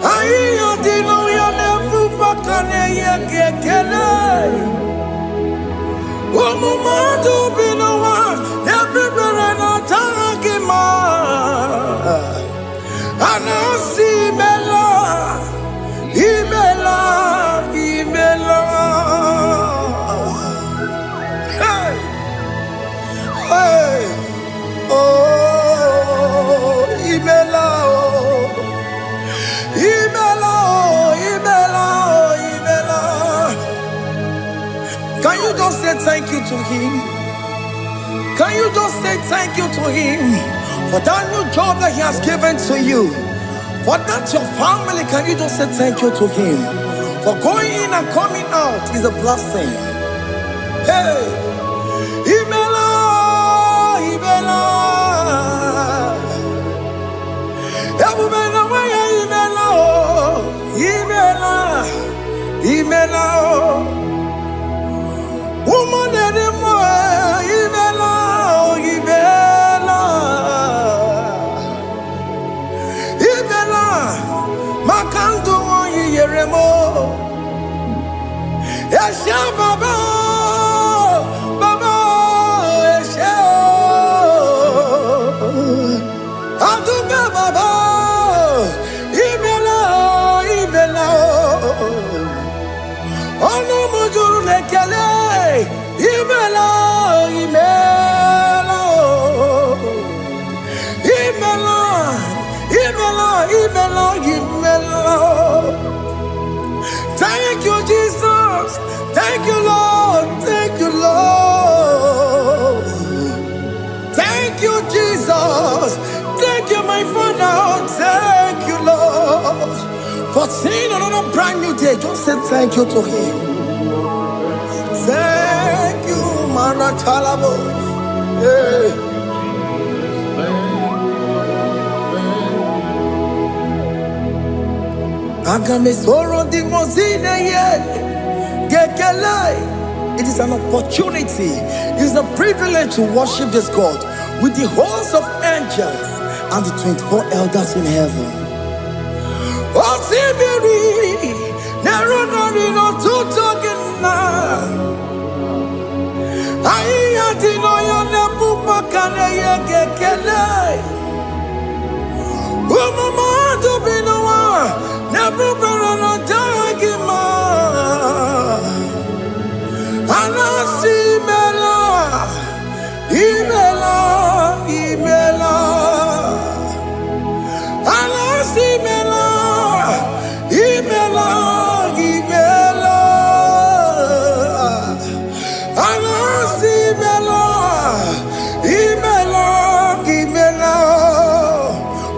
Ayo dino ya nefu pakane ye kekele. Umumadu binowa everywhere na tangima. Anasi mela, imela, imela. Hey, hey, oh, imela, oh, imela, oh, imela, oh, imela. Can you just say thank you to him? Can you just say thank you to him for that new job that he has given to you? For that your family, can you just say thank you to him? For going in and coming out is a blessing. Hey, Imela, Imela, Imela, Imela, Imela, woman anymore, Imela, Imela, Imela, Makandu, Yeremo, Yasha Baba, Baba, Yasha, Aduba Baba, Imela, Imela, Ono Mujuru Lekele. Imela, Imela, Imela, Imela, Imela, Imela. Thank you, Jesus. Thank you, Lord. Thank you, Lord. Thank you, Jesus. Thank you, my Father. Thank you, Lord. For seeing another brand new day, just say thank you to him. Thank you, Manatalabo. Yeah. Agame soro di mozine ye gekele. It is an opportunity, it is a privilege to worship this God with the host of angels and the 24 elders in heaven. Oh, Sibiri, Nerunari no tutogina. Ayatino yone pupakane ye gekele. Umamadu binowa nebubera no jagima. Anasi mela, imela, imela. Anasi mela, imela, imela. Anasi mela, imela, imela.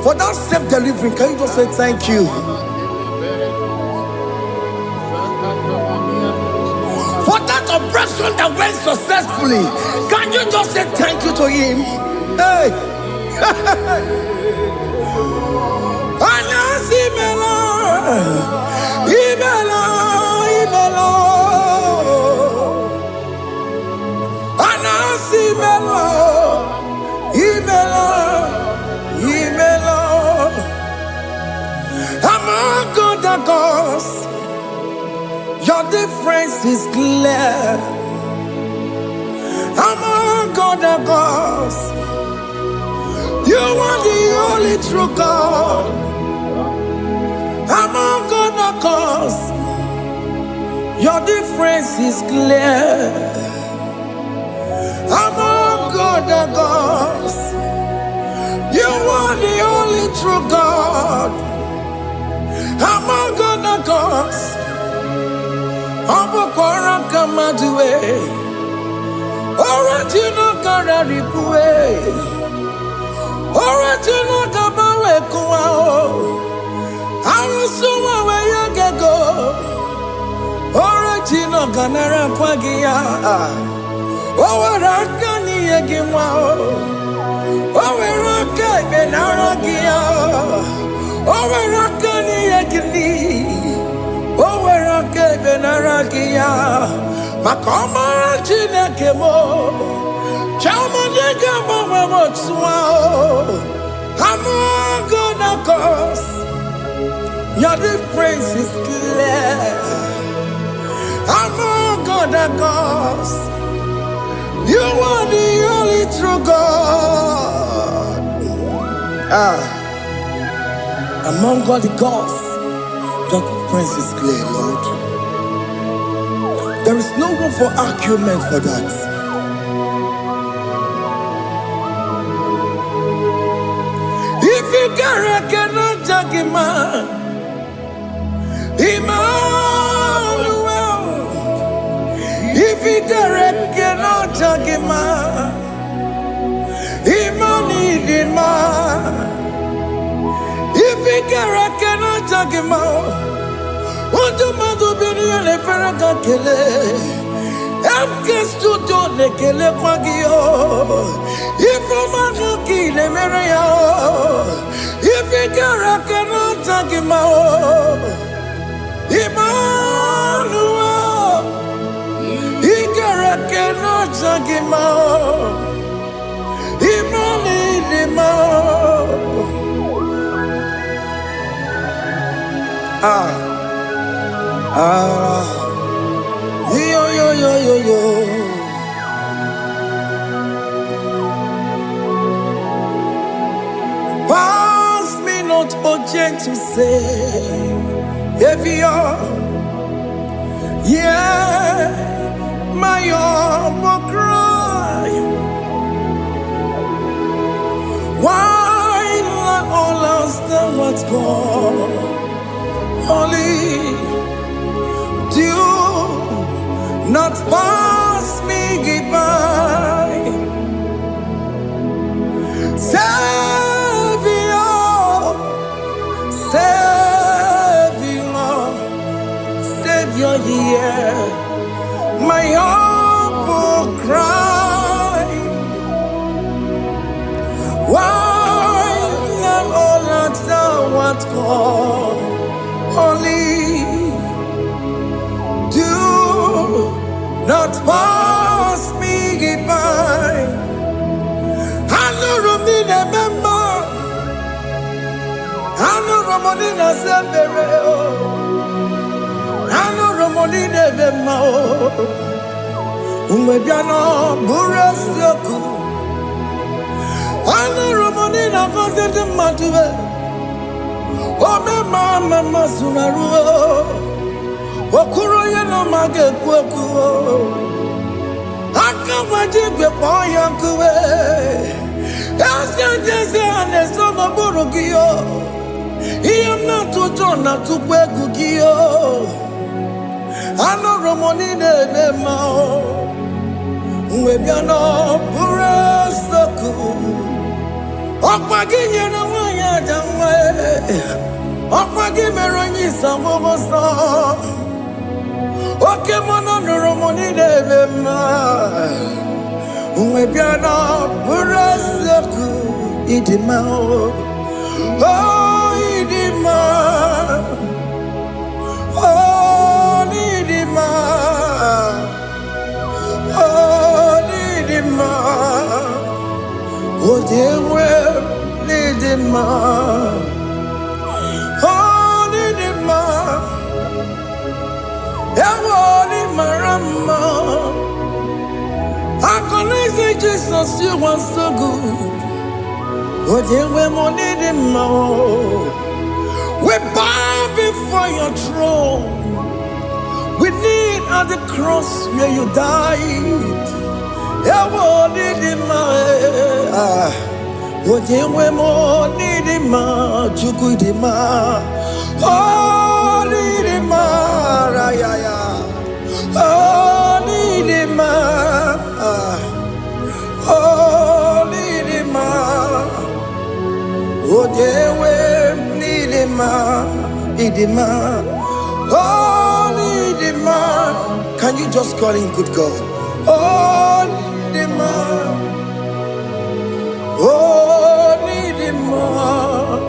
For that self-delivery, can you just say thank you? For that operation that went successfully, can you just say thank you to him? Hey! Anasi mela, imela, imela. Anasi mela, imela, imela. I'm a good the cause. Your difference is clear. Among other gods, you are the only true God. Among other gods, your difference is clear. Among other gods, you are the only true God. Among other gods, Abukora Kamaduwe, Original Kararikue, Original Kabawe Kuao, Arusuma Wayagego, Original Ganara Kwagia, Owarakani Yagimao, Owaraka Benaragia, Owarakani Yagini. Owerake benarakia, makoma chine kemo, chama nega mama motswao. I'm gonna cause your difference is clear. I'm gonna cause you are the only true God. Among all the gods, your difference is clear, Lord. There is no room for argument for that. If you cannot judge him, Emmanuel. If you cannot judge him, Emmanuel. If you cannot judge him, what do you do? Le ferraga kele, emkestu do le kele kwagio. Ifoma no kile mereya, ifigara kena tagimao. Emmanuel, igara kena tagimao. Yo. Pass me not, O gentle Savior. Yeah, my humble cry. Why let all else than what's gone? Only do not pass me by. Savior, hear my humble cry. Why not all that thou art called? Only do not pass me by. I know Romina member. I know Romonina Zembere. I know Romonina member. Umwebiano Burasioku. I know Romonina Gozette Matue. Oh, mama sunaru, okuro yeno mage kweku, akamaji gwepo yankuwe, jese anesono burugiyo, iyamna tujona tukwegugiyo, ano romoni nebe mao, mwebiano burasoku, okwaginye na wanya jamwe. Okwagi meronyi sambogo sa. Oke mono nuromoni debema. Umwebiana buraseku idima. Oh idima. Oh idima. Oh idima. Oh dewe idima. Oh, Nidima, Ewoni marama. I can say Jesus, you are so good. Oh, dear, we need him more. We bow before your throne. We need at the cross where you died. Ewoni marama. Oh, dear, we need him more. Juku him more. Oh, need him more. Oh, need him more. Oh, need him more. Oh, dear, need him more. Need him more. Oh, need him more. Can you just call him good God? Oh, need him more. Oh, need him more.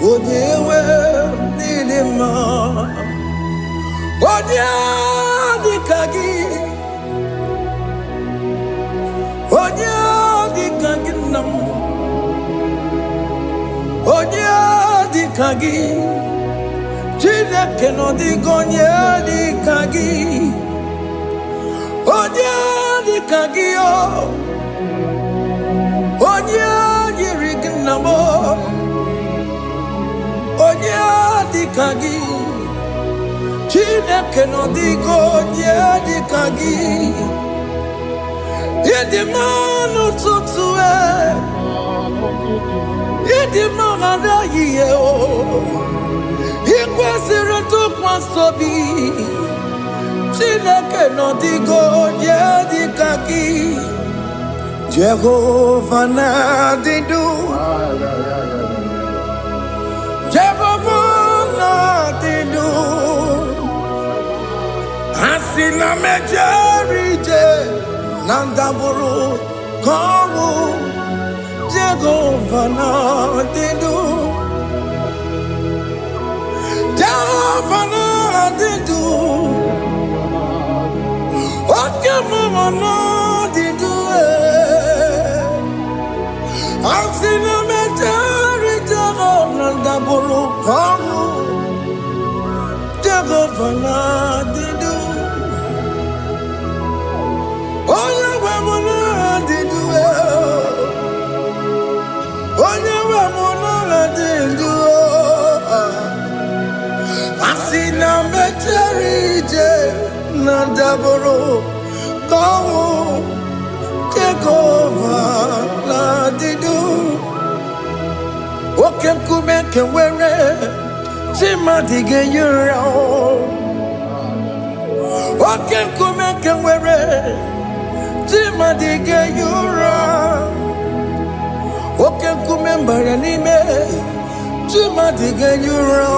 Oh, dear, need him more. Oh, dear, the kagi. Oh, dear, the kagi nam. Oh, dear, the kagi. Chile keno di gonye di kagi. Oh, dear, the kagi oh. Oh, dear, the rignamo. Oh, dear, the kagi. Chineke no digo nye dikagi. Yedi manu tutue. Yedi manada yiye o. Ikwesiri tukwa sobi. Chineke no digo nye dikagi. Jehovah na didu. Jehovah na didu. Asina mejerije nandaburu koru Jehovah na didu. Jehovah na didu. Okemo na didu. Asina mejerije nandaburu koru Jehovah na didu. Oh, yeah, we're gonna do it. Oh, yeah, we're gonna do it. I see now, Mecherije, Nandaboro, go, take over, Nadidu. Okay, Kumek and wear it. Timadigan, you're out. Okay, Kumek and wear it. Timadiga yura, oke kumemba yanime. Timadiga yura,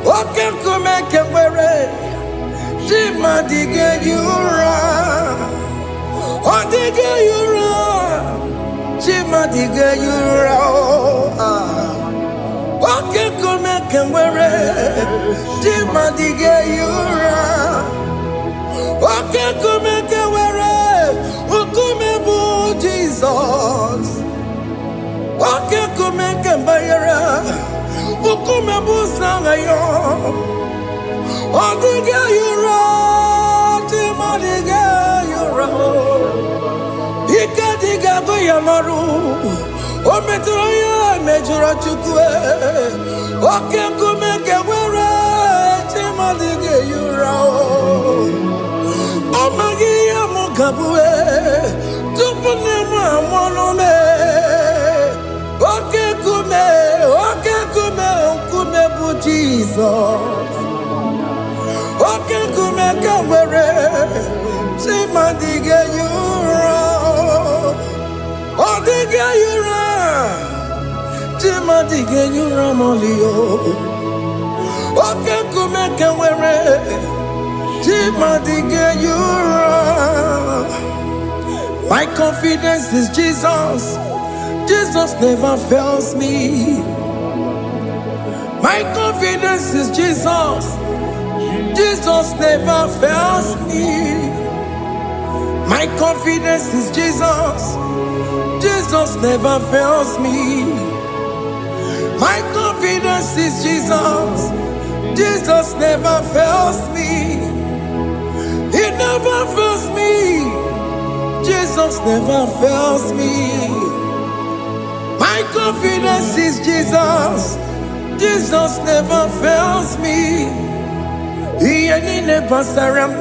oke kumeke were. Timadiga yura, odiga yura. Timadiga yura, oke kumeke were. Timadiga yura. Okay, come where ukume bu Jesus. Okay, come bayara ukume bu sangayo. Odiga yura, timadiga yura. Ikadiga bayamaru. O metroya mejura chukwe. Okay, come where timadiga yura. Amagia mukabue, tupune mwanome. Oke kume bu Jesus. Oke kume kawere, timadiga yura. Odiga yura, timadiga yura molio. Oke kume kawere. My confidence is Jesus. Jesus never fails me. My confidence is Jesus. Jesus never fails me. My confidence is Jesus. Jesus never fails me. My confidence is Jesus. Jesus never fails me. He never fails me. Jesus never fails me. My confidence is Jesus. Jesus never fails me. He ain't never saram.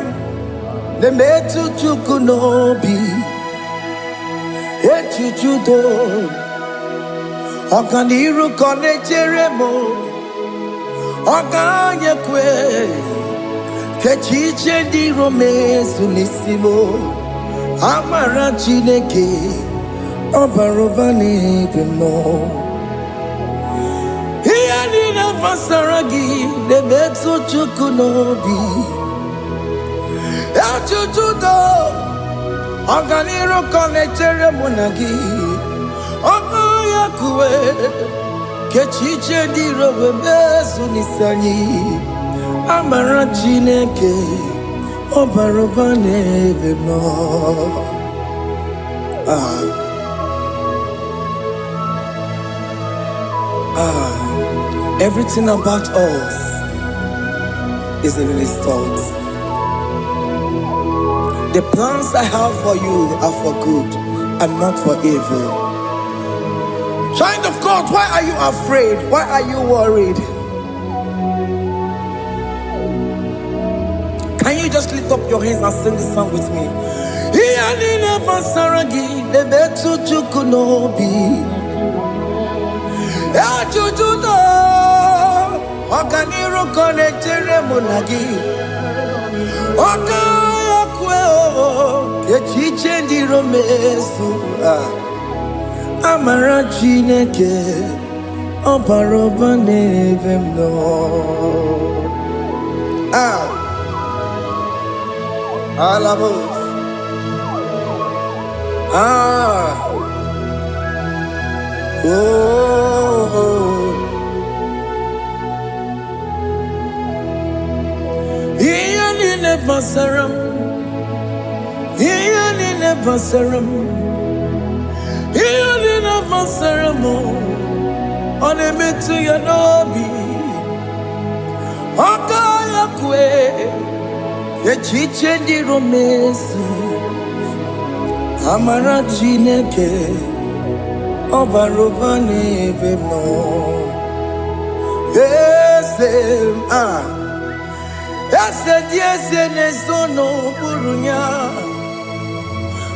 The metu chukunobi. Echuchudo. Okaniru kone jeremo. Oganye kwe. Kechiche di romezu nisimo. Amara chineke. Obaroba nebemo. Here ni na pasaragi. The metu chukunobi. Echuchudo. Oganiru kone jeremo nagi. Oganye kwe. Kechiche di rowe mezu nisanyi. Amara chineke obaroba nebe no. Everything about us is in His thoughts. The plans I have for you are for good and not for evil. Child of God, why are you afraid? Why are you worried? Can you just lift up your hands and sing this song with me? Amara chineke obaroba nevem no. Alabos. Iyanine basaram. Iyanine basaram. Iyanine basaram. Onemetu yanobi. Okaya kwe. Echiche di romezu. Amara chineke obaroba nebe no. Ese nesono burunya.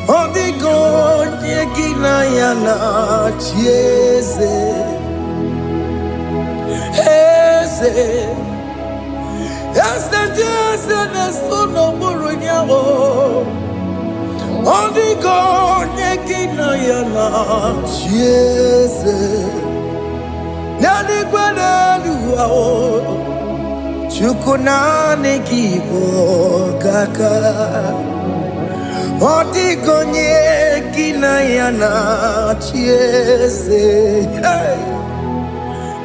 Odigo nyegina yana chieze. Ese nesono burunya o. Odigo nyegina yana chieze. Nani gwanelu o. Chukuna negibo kaka. Odigo nyegina yana chieze.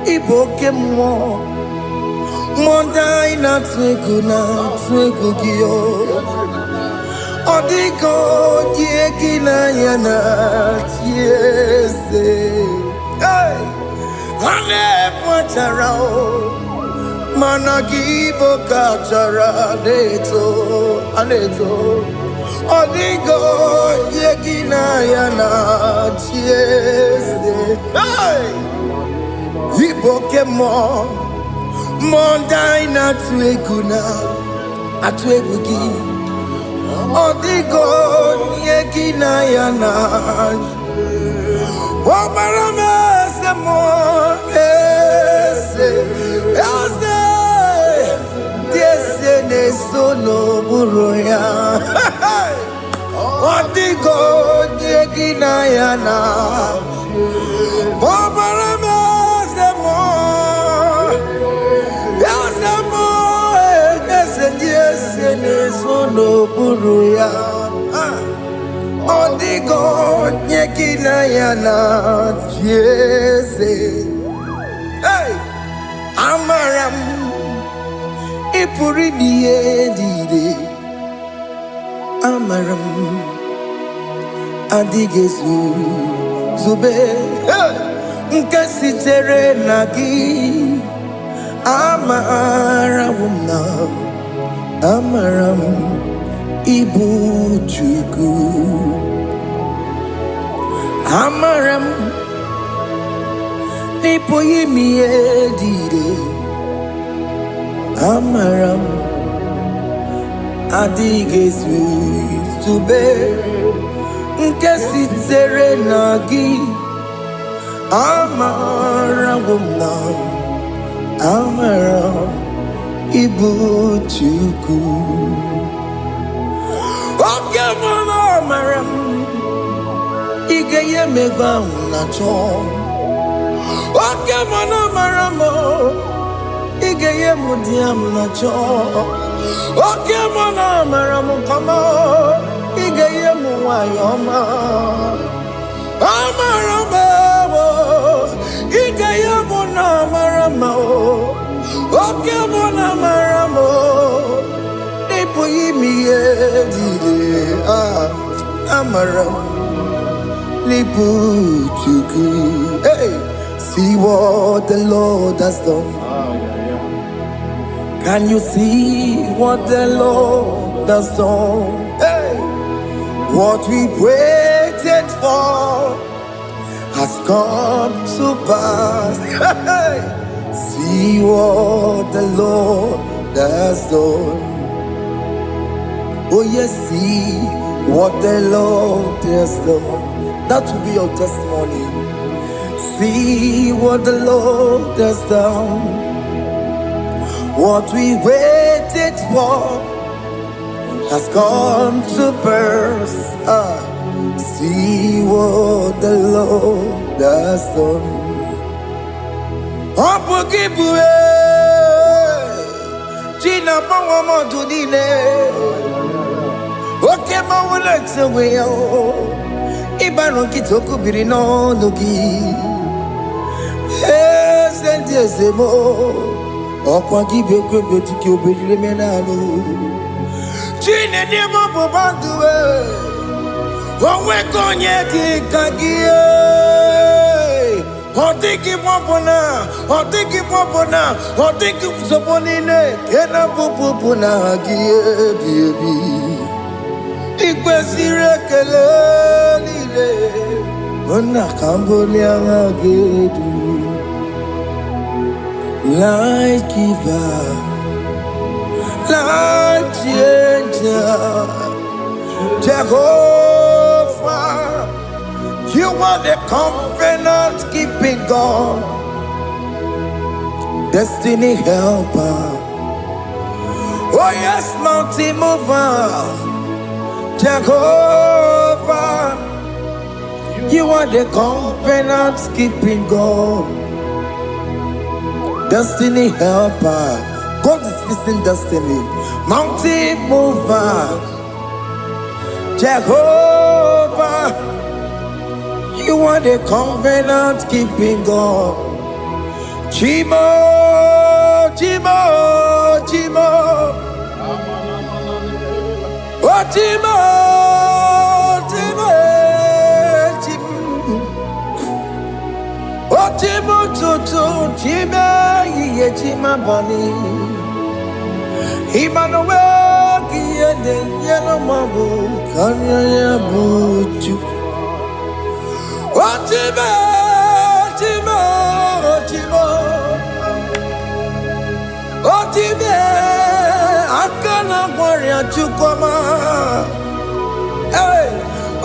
Iboke mo. Monda ina twegu giyo. Odigo nyegina yana chieze. Ane mwachara o. Managibo kachara aneto. Odigo yegina yana chieze. Iboke mo. Monda ina atwegu gi. Odigo yegina yana. Omarame se mo. Ese nesono buruya. Odigo nyegina yana. Omarame se mo. Ese nesono buruya. Odigo nyegina yana. Jese. Amaram ipuri diye dide. Amaram adigezu zube. Nkasi tere nagi Amaramna, Amaram, Ibu Chuku, Amaram, Nipoyimi Edide, Amaram, Adigesu Tube, Nkesi Serenagi, Amaramna, Amaram, Ibu Chuku. Okay, Amaram, Igeye Megba Nacho. Okay, Amaram, Igeye Mudiam Nacho. Okay, Amaram, come on, Igeye Muayoma. Amaram, Igeye Munamaramo. Okay, Munamaramo. Nipoyimi Edide, Amaram, Nipuchuku. Hey, see what the Lord has done. Can you see what the Lord has done? Hey, what we waited for has come to pass. Hey, see what the Lord has done. Oh yes, see what the Lord has done. That will be your testimony. See what the Lord has done. What we waited for has come to pass. See what the Lord has done. Opogibue, Gina Pawamo Dunine, Okema Wulexaway, Ibano Kitoku Birino Nugi, yes, and yes, more. Okwagibe kwebe tiki obedire menalo Chine demo bobanduwe Onwe konye kikagie Otiki popona Otiki soponine Kena popona hagie biebi Ikwesire kele lile Ona kamboli angagedu Light giver, light changer, Jehovah, you are the covenant keeping God, destiny helper. Oh yes, mountain mover, Jehovah, you are the covenant keeping God. Destiny helper, God is fixing destiny. Mountain mover, Jehovah, you are the covenant keeping God. Chimo, Chimo, Chimo, oh Chimo, Chimo, Chimo, oh Chimo, Chimo, Chimo. Yechima bani Emmanuel Giyende Yeno Mabu Kanya Yabuchu Otime Otime Otime Otime Akana Warrior Chukoma Hey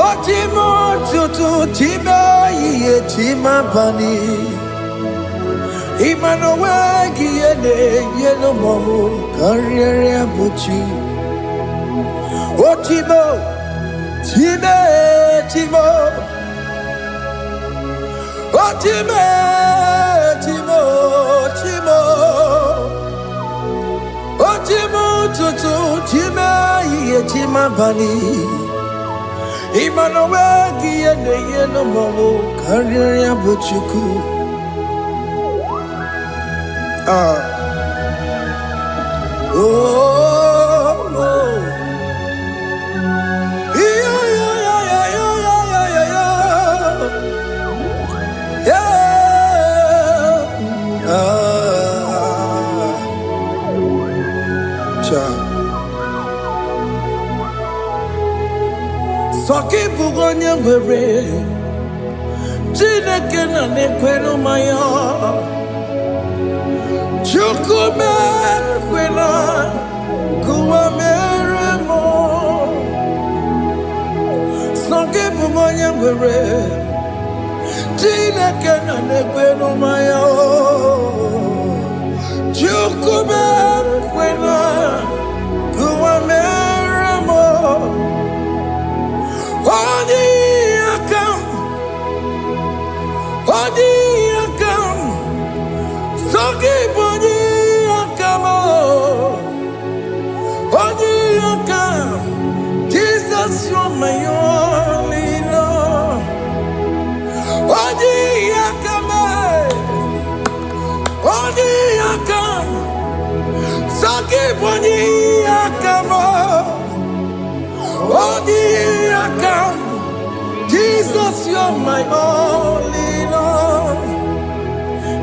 Otime Tutu Time Yechima bani Emmanuel Giyende Yeno Mamu Karriere Buchi Otimo Time Timo Otime Timo Timo Otimo Tutu Time Yetima Bani Emmanuel Giyende Yeno Mamu Karriere Buchiku ngwere Chineke na nekwenu maya Chukume kwena Kuwa meremo Songe bumonya ngwere Chineke na nekwenu maya Chukume kwena Kuwa meremo Odi akam Sogi bodi akam Odi akam Jesus you're my only Lord Odi akam Sogi bodi akam Odi akam Jesus, you're my only Lord.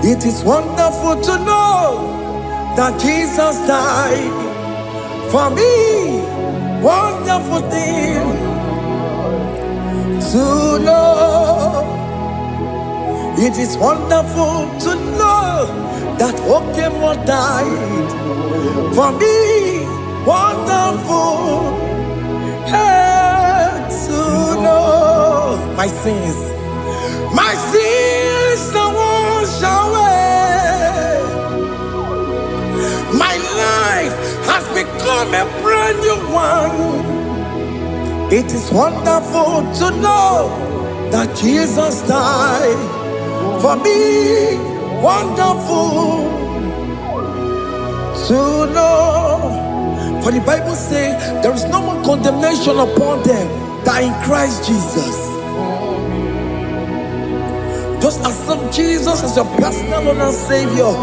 It is wonderful to know that Jesus died for me. Wonderful thing to know. It is wonderful to know that Awakens died for me. Wonderful. To know my sins are washed away. My life has become a brand new one. It is wonderful to know that Jesus died for me. Wonderful to know. For the Bible says there is no more condemnation upon them that in Christ Jesus. Just accept Jesus as your personal Lord and Savior.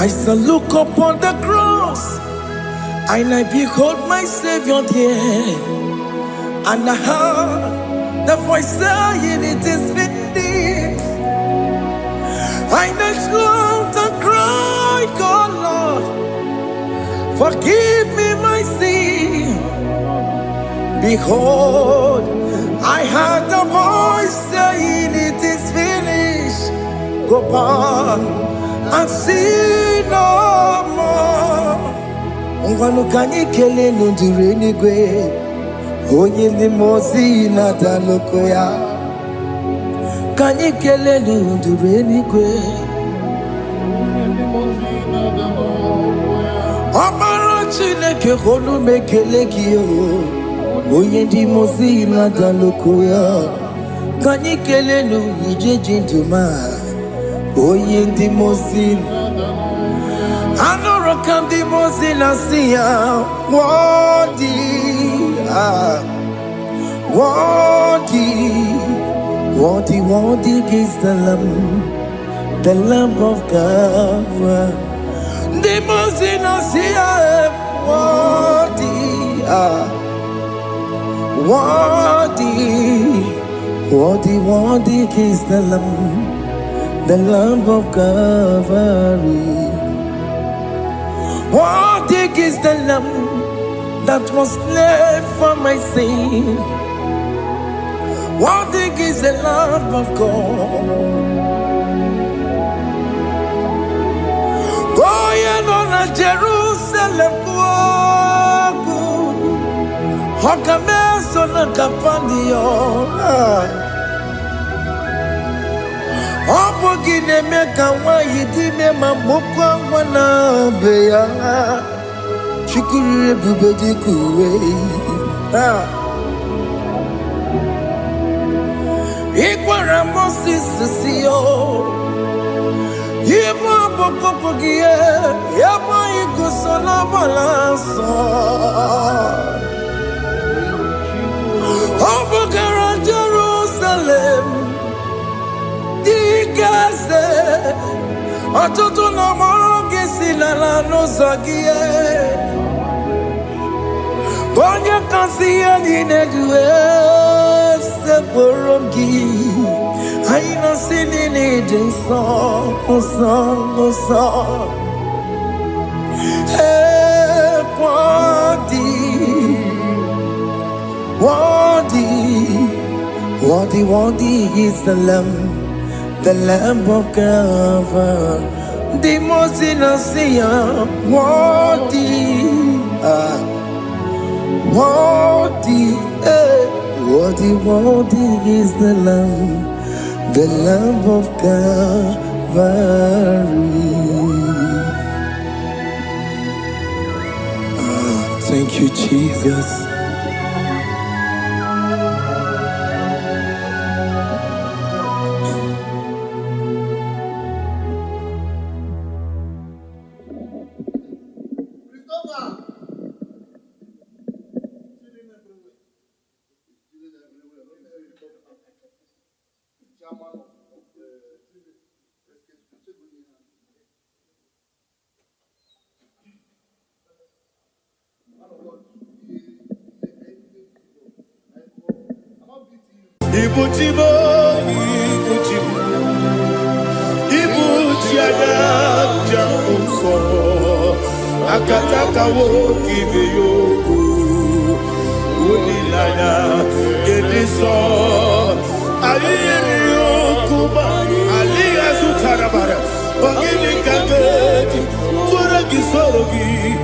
I shall look upon the cross and I behold my Savior there, and I heard the voice saying it is finished. I knelt down and cried, God Lord, forgive me my sin. Behold, I heard the voice saying it is finished. Go back and sin no more. Ngwanu kanyi kele nundure nigwe Oye ni mozi na danoko ya Kanyi kele nundure nigwe Amara Chineke konu mekele kiyo Oye ni mozi na danoko ya Kanyi kele nu ije jinduma Oye ni mozi Anoro kandi mozina siya Worthy is the Lamb of God. The mozina siya worthy is the Lamb of Calvary. Worthy is the Lamb that was slain for my sin. Worthy is the Lamb of God. Going on a Jerusalem, Hokameso na kapandio. Opogine meka wa yidime mamukwa wana beya. Chukuri bubedi kuwe. Ikwara Moses siyo. Yema bokopogie. Yema igusola balanso. Opogara Jerusalem. Digase. Atoto na moroge silala no zagie. Bonye kansi ya dinejue. Seborogi. I know singing it in song. Hey, Worthy is the Lamb of God, the most innocent. Worthy is the Lamb of Calvary. Thank you, Jesus. Akataka woki beyoku unilana gediso ayiri yokuba aliya sutarabara ogini kageti tura gisorogi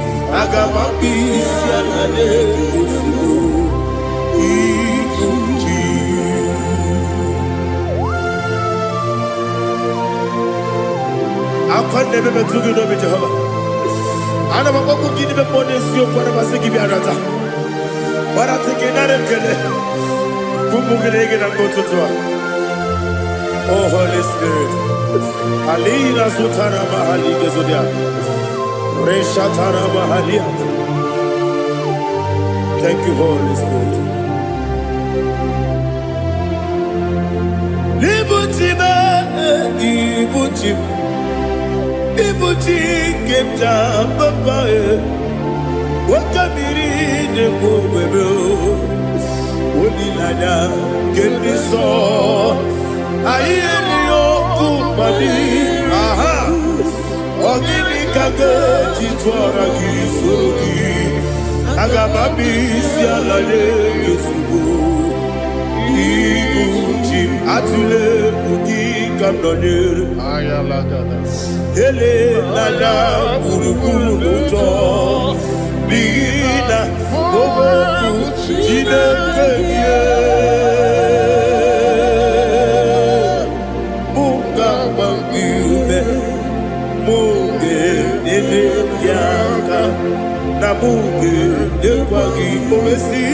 agamapi sianane usiku ikuji akwande bebe tugido bijahaba ana makoku gidi be ponesio kwa masiki bi arata bara tekenare kele kumugirege na kototwa. Oh Holy Spirit, alira sutara mahali gezodia reshatara mahalia. Thank you, Holy Spirit. Ibuti kemta papa wakamiri de bobebe onilada kendiso ayeni okupadi aha ogini kage titwara gisorogi agamabi sialale yesugo ibuti atule ugi kamdonere ayalagada ele lada buruburu moto bina oboku jinekeye muka bangiube muge nene yaka na muge nekwagi omesi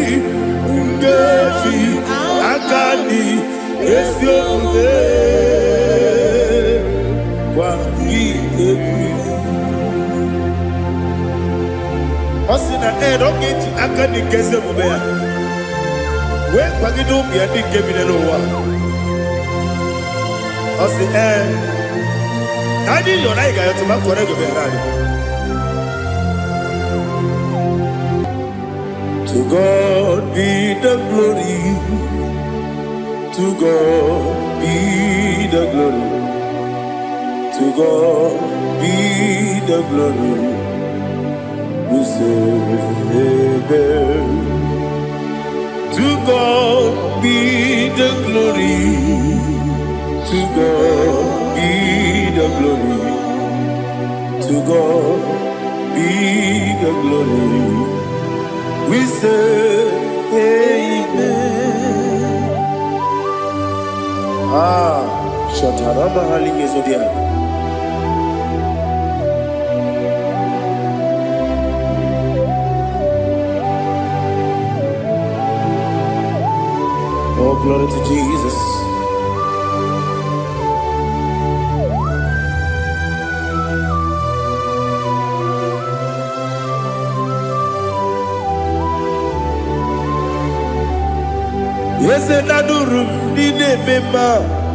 ngefi akani esiomude Osina erogeti akani keze mubea. We kwagido bia di kemine no wa. Osi Adi yona iga yotu makore go berani. To God be the glory. To God be the glory. To God be the glory. We say amen. To God be the glory. To God be the glory. To God be the glory. We say amen. Shatarama Haligezodia. Oh, glory to Jesus. Yes, and Adurum did a member.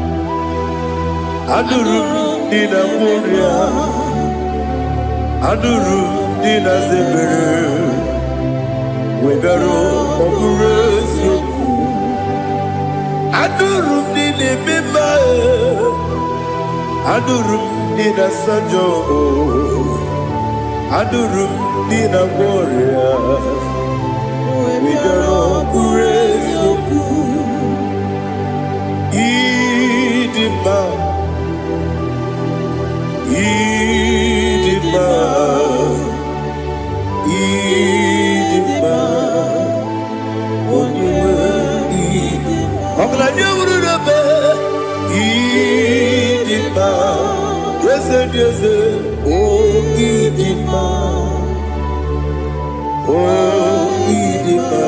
Adurum did a warrior. Adurum did a zebra. We better operate. Adurum ni mema, adurum ni na sanjo, adurum ni na gloria. We don't praise you, Idima, Idima, Idima. Idima, yes, yes, oh Idima, oh Idima,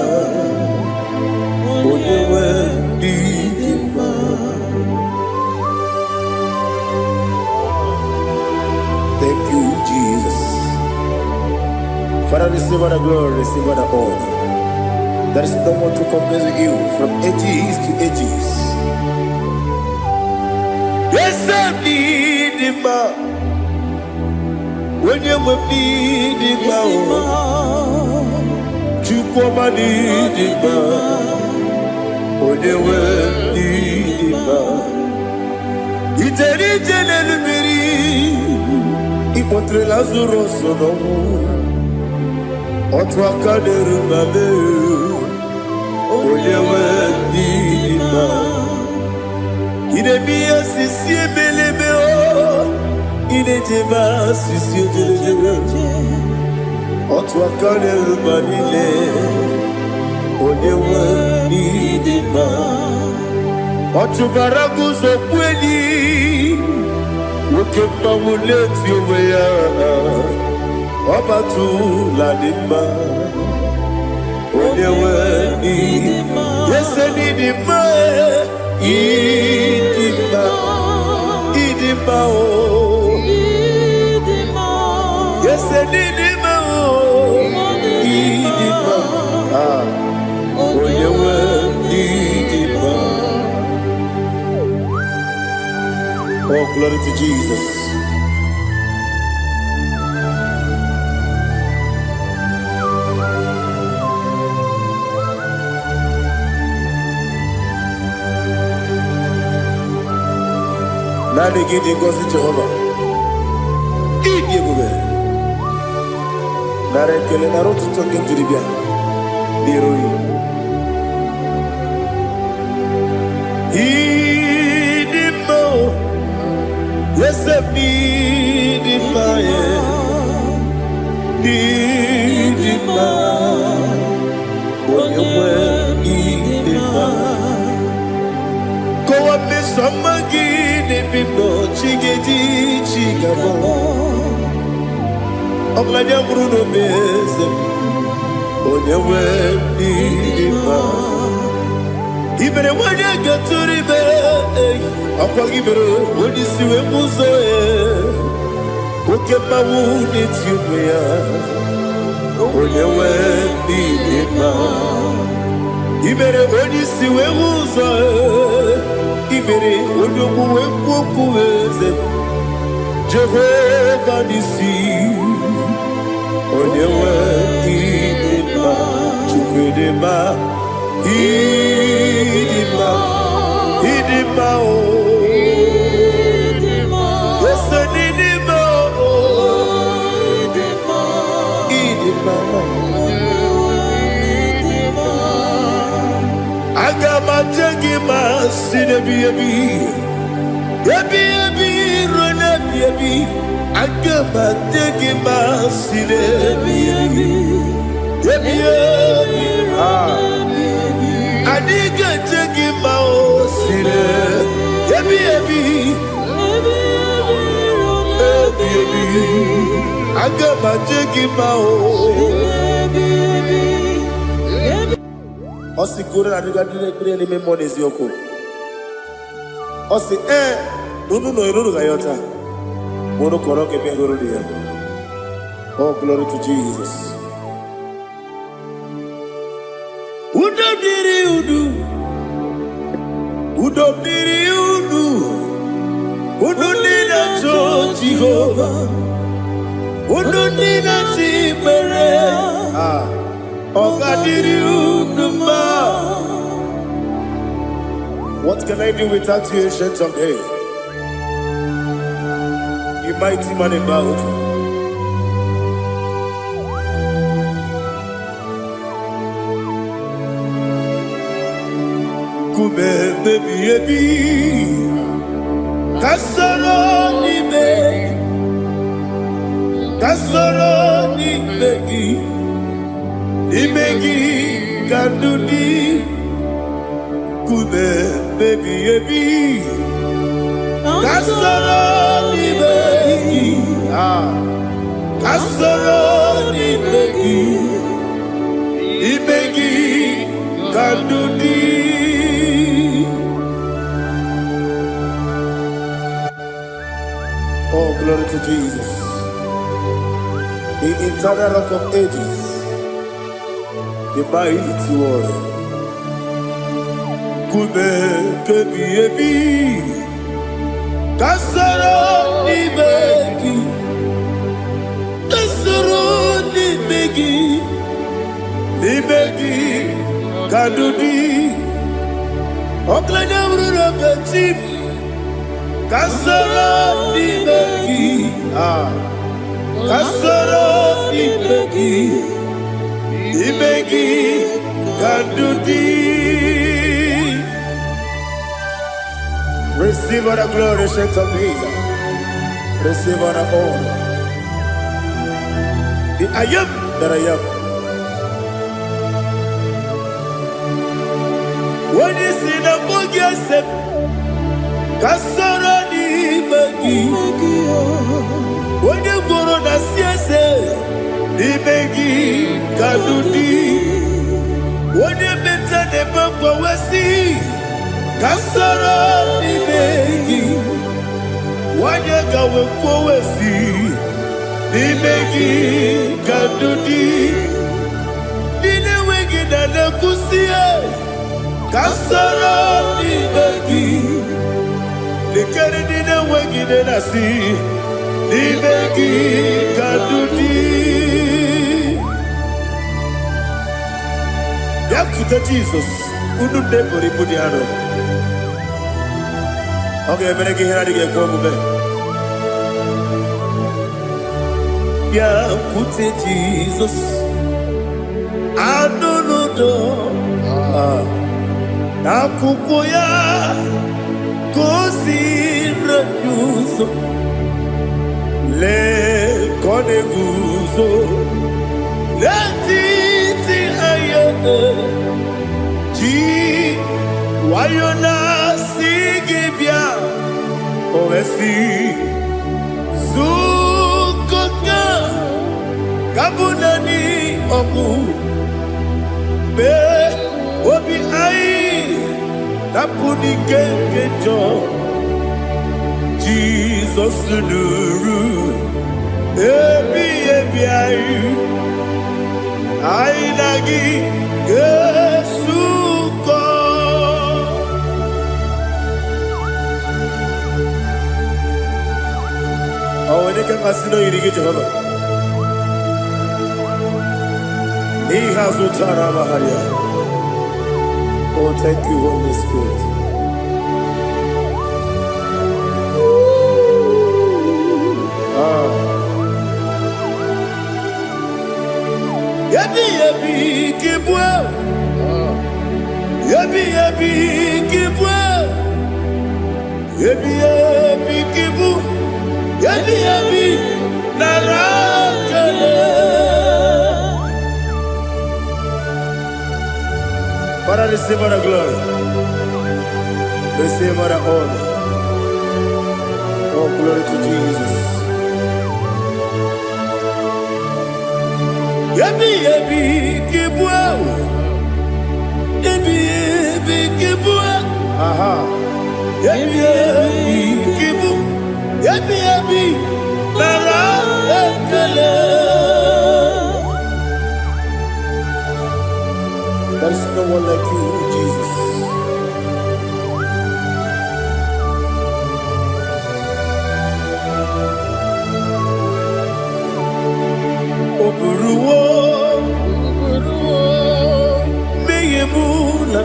oh Idima. Thank you, Jesus. Father, receive all the glory, receive all the honor. There is no one to compare with you from ages to ages. Yes, I need him. When you need him, you come and need him. When you need him, it's a little bit. He put the Lazarus on the moon. Otwa kaderu mabe. Oyewe dima, idemiya sisi belebe o, idejeba sisi ojelejebe. Otwa kaderu manile, oyewe dima. Otubaraku zokweni, wokemba muleti oweya, obatu la dima. Idima, yes, Idima, Idima, Idima, oh, Idima, yes, Idima, oh, Idima, ah, oh, Idima. Oh, glory to Jesus. Nani gidi ngozi Jehovah. Gidi bube. Nare kele naro tuto gendiribia. Niroi. Idimo. Yesem idima ye. Idima. Onyewe idima. Kowa mesamagi. Bimbo chigeji chigabo Oglanya Bruno Bezem Onyewe Idima Ibere wanya gaturibe Akwa ibere wadi siwe muzoe Okema wuni tiumea Onyewe Idima Ibere wadi siwe muzoe Ibere odogu wekuoku eze Jehovah nisi Onyewe Idima Chukwedema Idima Idima o Idima Yes Idima o Idima Idima Agama jengima sinebi ebi rona ebi agama jengima sinebi ebi adiga jengima o sine ebi agama jengima o Osi kure na diga dire ni me money zioko. Osi nunu no iruru gayota. Mono koroke be iruru dia. Oh, glory to Jesus. Udodiri udu. Udodina to Jehovah. Udodina timere. Ogadiri uduma. What can I do without you, ancient of days? You mighty man in battle. Kume baby baby, kasoro ni begi kandudi. Kume baby baby, kasoro ni begi kandudi. Oh, glory to Jesus, the eternal rock of ages, the mighty one. Kume kebi kasoro ni begi kadudi. Oklanya urura beti kasoro ni begi kadudi. Receive all the glory, shake of Jesus. Receive all the honor. The I am that I am. When you see the book, you say, Kasara ni begi. When you go on the siasa, ni begi kadudi. When you better the book, we see. Kasara ni begi, wanyaka wekowesi ni begi kadudi. Nine wegi na nakusia. Kasara ni begi, nikari nine wegi na nasi ni begi kadudi. Yakuta Jesus, unu depori pudiano. Okay, I'm going to get go back. Yeah, put it Jesus. I don't know. Nakukoya kosi reduso le koneguzo le titi ayane ji wayona sigibia oesi zukoka kabunani oku be obi ai napuni kekejo Jesus nuru ebi ai ai nagi Yesuko. Oh, when you can masino irige Jehovah. He has utara baharia. Oh, thank you, Holy Spirit. Yabi kibwa. Yabi kibwa. Yabi kibu. Yabi narakale. Father, receive all the glory. Receive all the honor. Oh, glory to Jesus. Yabi kibwa. Yabi kibwa. Aha. Yabi kibu. Yabi narakale. There is no one like you, Jesus. Oburuwo, meyemula,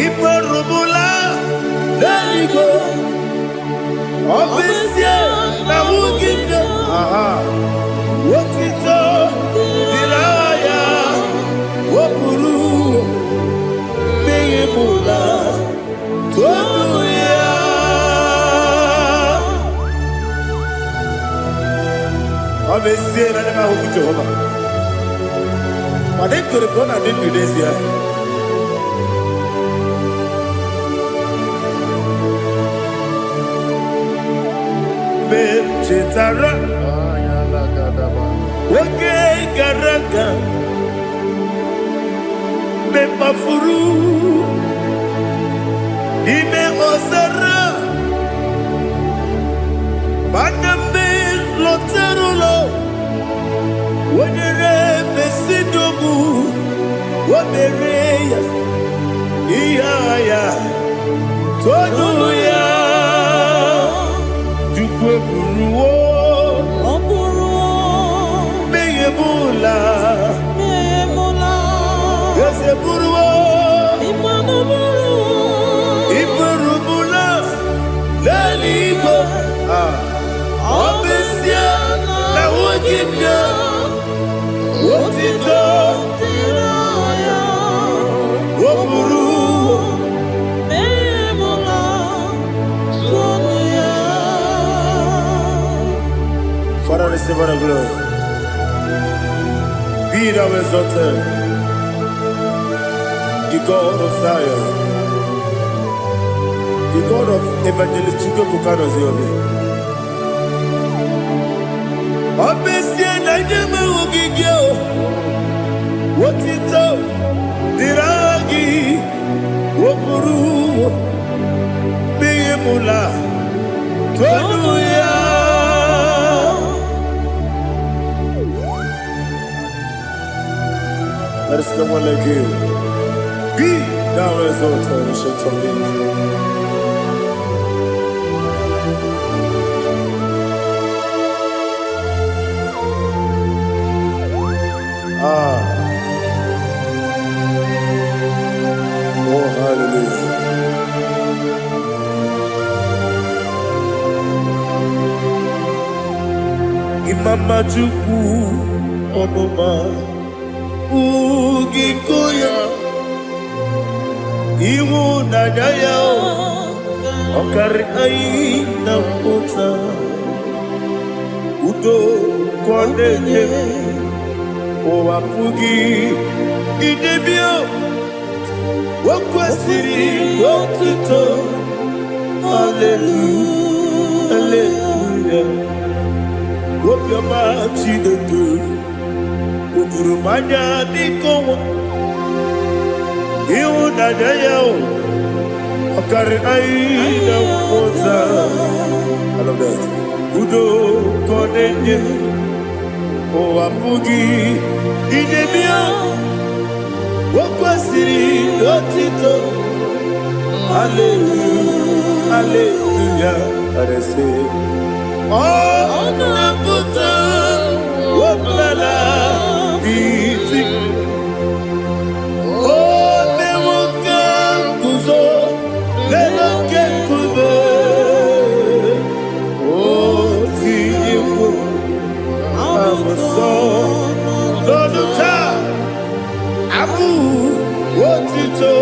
Iparubula, Laligo, Obesia, Nawugida, Wotito, Dilaya, Wapuru, Meyemula, Tuanuya. Obesia, Nawugida, but they could have gone and did this year. Chetara, Wage Garaga, Mepafuru, Ime Osara, Baname Loterulo, Wenere Besidobu, Wabereya, Iaya, Tonuya. Meyemula, Yeseburua, Iparubula, Laligo, Obesia, Nawugida, Wotito, Wapuru. Father, receive our glory. Be thou exalted, the God of Zion, the God of Evangelist Chico Bukanos Yobi. Obesia Najame Ugigyo, Wotito, Diragi, Wopuru, Meyemula, Tonuya. There is no one like you. Be thou exalted, ancient of days. Oh, hallelujah. Imama Juku Onoma Ugikoya Iwu Nadaya Okari Aina Kota Udo Kondeye Owapugi Idebio Wakwasiri Wotito Hallelujah Hallelujah Wopiama Chidedu Ukurumanya Nikowa Iwu Nadaya Okari Aina Kota I love that Udo Kondeye Owapugi Idebio Wakwasiri Wotito Hallelujah Hallelujah I say Oh Naputa Wapala Biti Oh Newoka Kuzo Leloke Kube Oh Tiyiwo Amoso Loduta Abu Wotito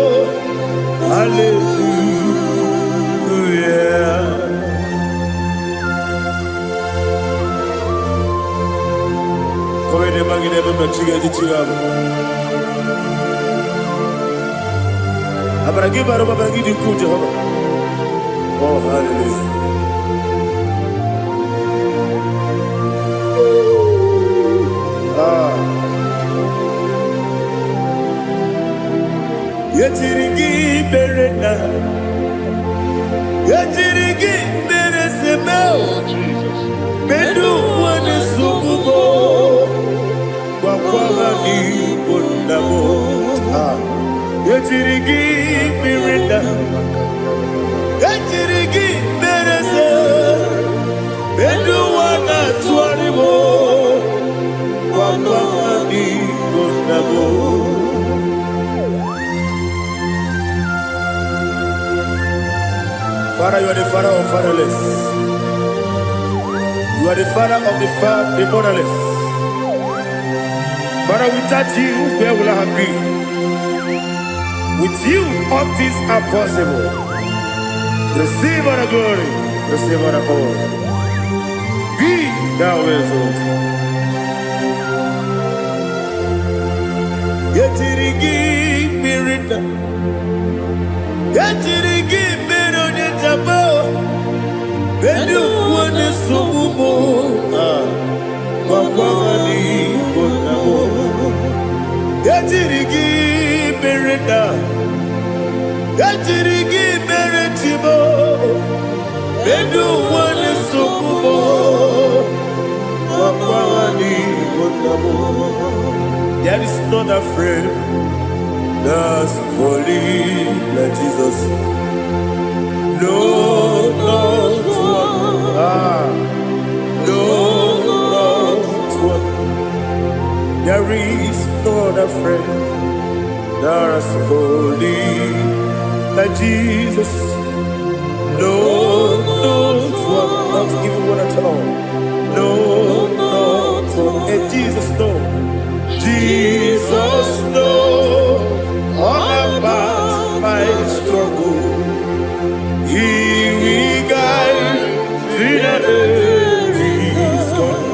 Hallelujah Come ne magine baba chiga chiga Abaragi baro baba gidi ku Jehovah Oh hallelujah Yetirigi berena Yetirigi beresebel Bedu wane sububo Wakwama ni bondabo Yetirigi berena Yetirigi berese Bedu wana tuaribo Wakwama ni bondabo Father, you are the father of fatherless. You are the father of the motherless. Father, without you, where will I have been? With you, all things are possible. Receive all the glory, receive all the honor. Be thou exalted. Yetirigi mirita, yetirigi mirone jabo, bedu wane sumumo, wapawani bonamo. Yetirigi mirita, yetirigi miritibo, bedu wane sumumo, wapawani bonamo. There is not a friend that's holy like Jesus. No, not one. No, not one. There is not a friend that's holy like Jesus. No, not one. Not even one at all. No, not one. And Jesus, no. Jesus knows all about my struggle. He will guide me there is gone.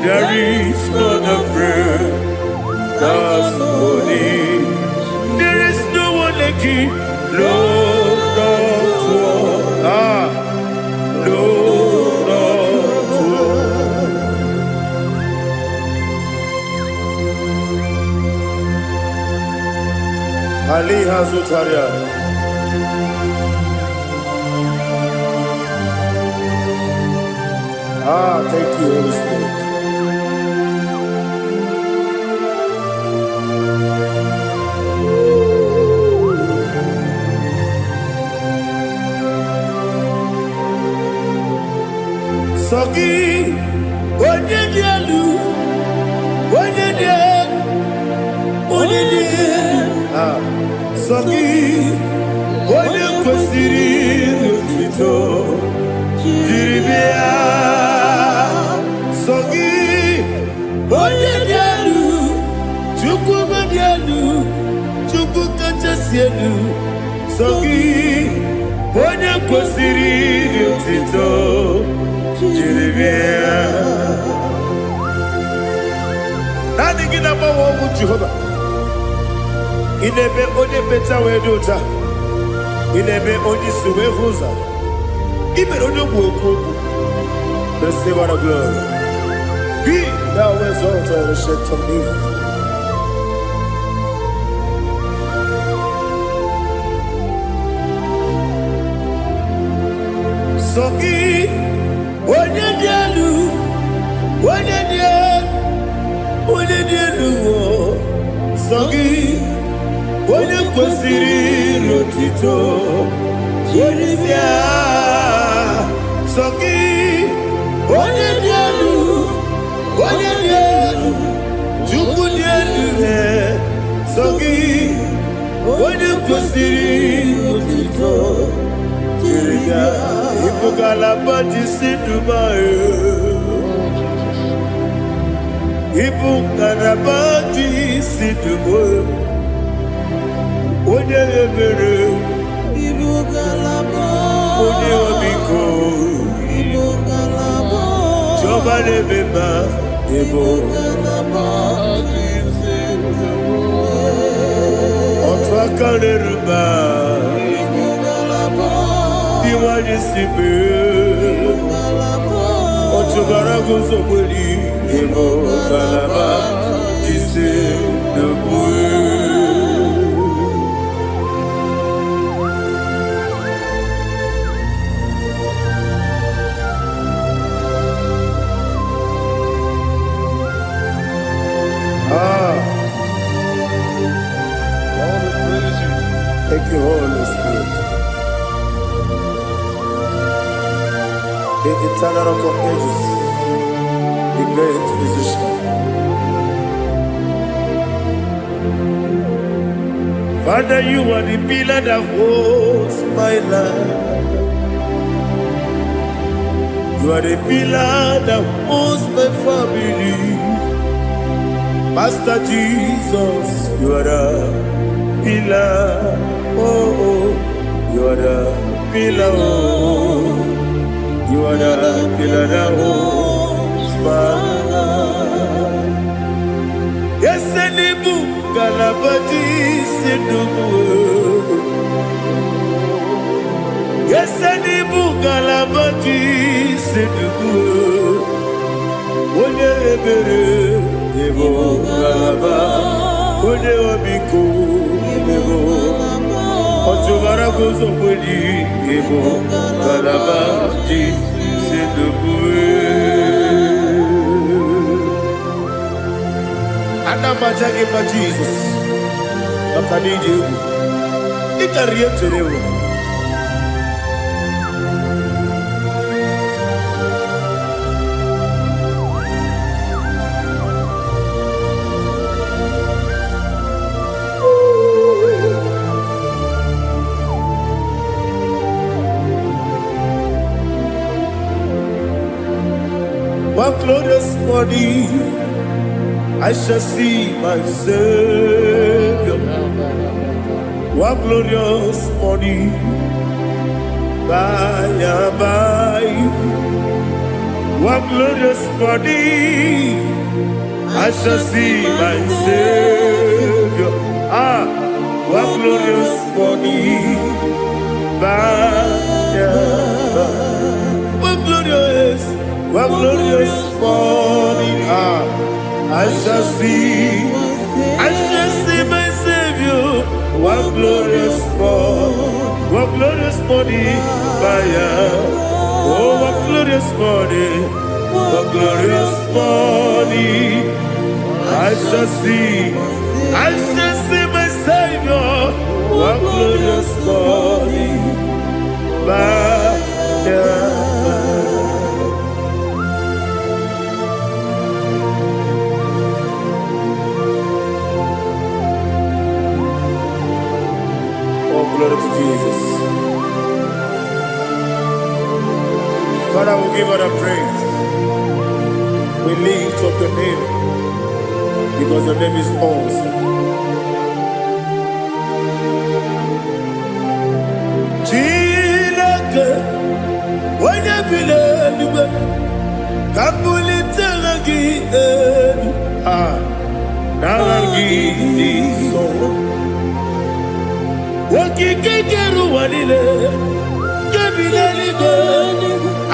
There is not a friend that's holy. There is no one like him. No, not one. No, not one. Ali Hazutaria. Thank you, Holy Spirit. Sogi, Onyedialu, Sogi, Onye kwesịrị otuto jiri bịa. Sogi, onye dị elu, Chukwu dị elu, Chukwu kachasị elu. Sogi, onye kwesịrị otuto jiri bịa. Naanị gị na-agbanwe ọgwụ Jehova. Inebe onye beta wee dị ụta, inebe onye isi wee hụ ụzọ, imere onye okwu okwu okwu. Receive all the glory. Be thou exalted and shake on me. Sogi, onye dị elu, onye dị elu, Sogi. Onye kwesịrị otuto jiri bịa. Sogi, onye dị elu, Chukwu dị elu. Sogi, onye kwesịrị otuto jiri bịa. Ibu ngalaba jisi Dubai, ibu ngalaba jisi Dubai. Onye ebere, Ibu galaba, onye omiko, Ibu galaba, Jọba n'ebeba, Ibu galaba, Otu aka n'eruba, Ibu galaba, Iwanye sibe, Ibu galaba, Otu gara guzo kweli, Ibu galaba, Jise n'ebue. Thank you, Holy Spirit. The eternal rock of ages, the great physician. Father, you are the pillar that holds my life. You are the pillar that holds my family. Master Jesus, you are the pillar. Oh, you are the pillar. Oh, you are the pillar that holds my life. Yes, any book, Galabati, Sidubu. Yes, any book, Galabati, Sidubu. One ebere, Evo Galaba, One Obiku, Evo. Otubara goes over the Evo Galaba, Sidubu. Anamajagi ma Jesus, Nakaniji, Ikariyeterewo. One glorious morning, I shall see my Savior. One glorious morning, by and by. One glorious morning, I shall see my Savior. One glorious morning, by and by. One glorious morning, I shall see my Savior. One glorious morning, oh, one glorious morning, I shall see my Savior. One glorious morning, glory to Jesus. Father, we give all the praise. We lift up your name because your name is awesome. Chilake, when you believe, Kabuli Telagi, Nalagi, so. Wakikeru wanile, kabila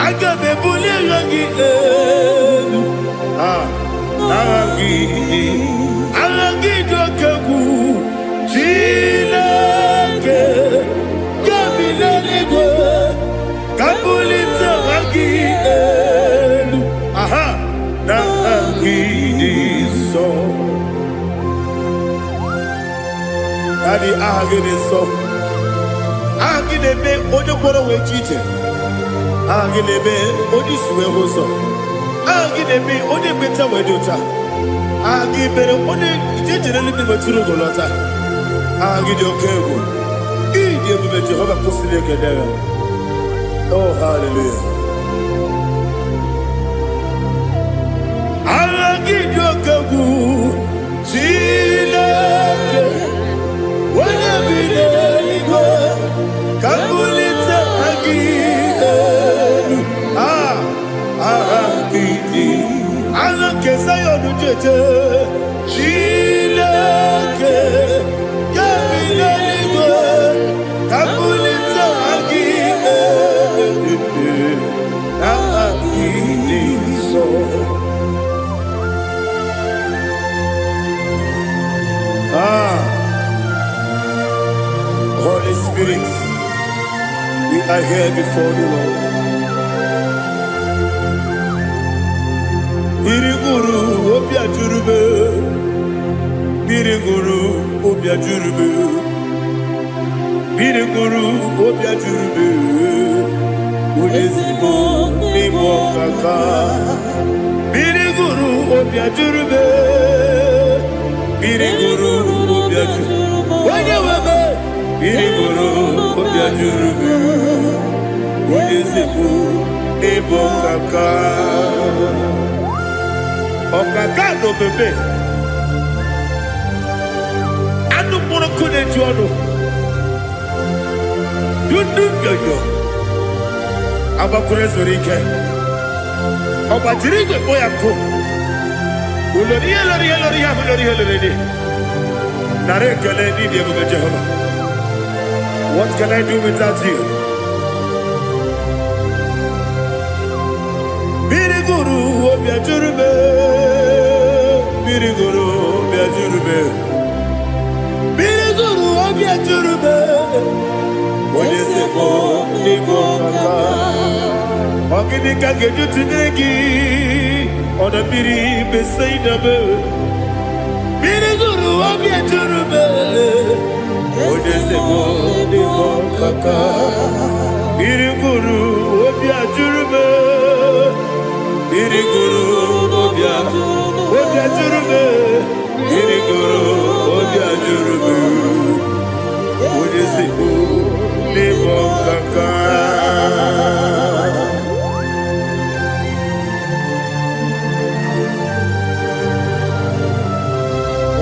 agabe bule rangi arangi dokagu chilake kabila ligo kabulita rangi narangi so. Daddy, agide so. Agide be ojo koro we chiche. Agide be odi suwe hoso. Agide be odi beta we dota. Agide odi ijejere ni be turu golota. Agide okego. Ide be Jehovah kusile kedera. Oh, hallelujah. Agide okego. Chilake. Wanya bilego, kabulita agidelu, agidi, alakeza yonujeje, chilake, kabilego, kabulita agidelu, agidi so. Holy Spirit, we are here before you, Lord. Biriguru obia jurube, biriguru obia jurube, biriguru obia jurube, ulezimo ni mokaka, biriguru obia jurube, biriguru obia jurube. Biriguru obiajurubu Oyesebu ebo kaka Okaka no bebe Anu moro kune juono Dundu yoyo Abakure zorike Obajirigwe boyako Uloria Narekele ni Diego Jehovah. What can I do without you? Biriguru obiajurube Biriguru obiajurube Biriguru obiajurube Oyesebo nigo kaka Ogini kageju tunegi Oda biri beseidabe Biriguru obiajurube Oyesebo nigo kaka Biriguru obiajurube Biriguru obiajurube Biriguru obiajurube Oyesebo nigo kaka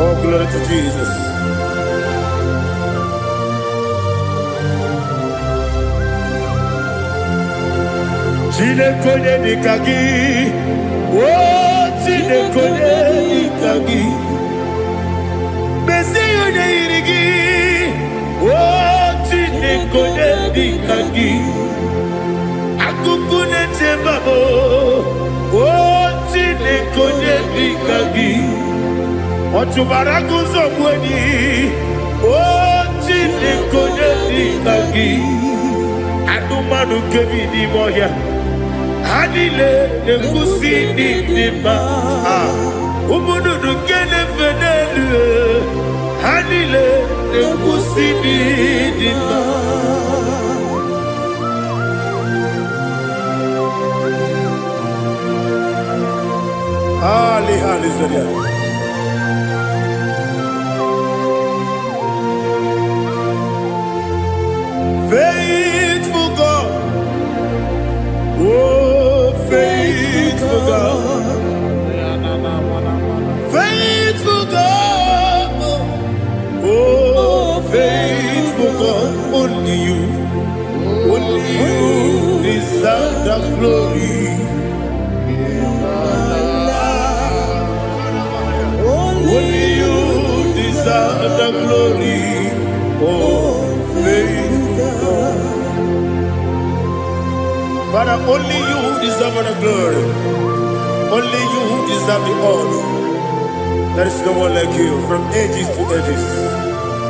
Oh, glory to Jesus. Chinekonye nikagi, oh chinekonye nikagi, Mesiyo ne irigi, oh chinekonye nikagi, Akukune chembabo, oh chinekonye nikagi. Ochubaraguzo mweni Chinekonye nikagi Adumanu kevini moya Hanile nekusi nidima Umunudu kene fenelu Hanile nekusi nidima Hali zoria Faithful God, oh faithful God, faithful God, oh faithful God, only you deserve the glory. Only you deserve the glory, oh faithful God. Father, only you deserve the glory. Only you deserve the honor. There is no one like you from ages to ages,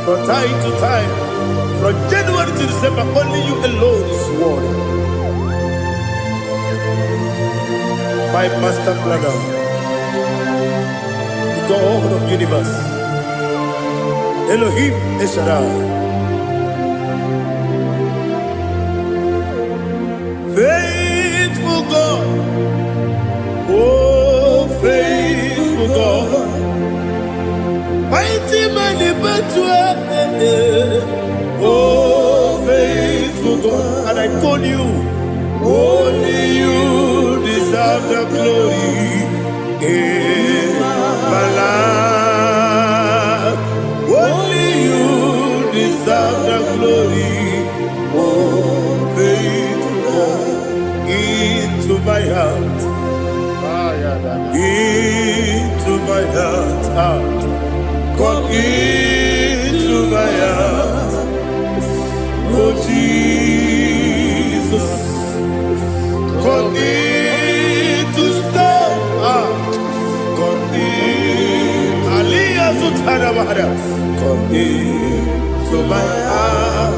from time to time, from January to December. Only you alone is worthy. My master planner, the God of the universe, Elohim Eshadai. Faithful God, oh faithful God, mighty man in battle, oh faithful God, and I call you, only you deserve the glory in my life, only you deserve the glory, oh faithful God. Into my heart, into my heart, come into my heart, oh Jesus, come in to stay, come in, Aliyah to Tanamara, come into my heart,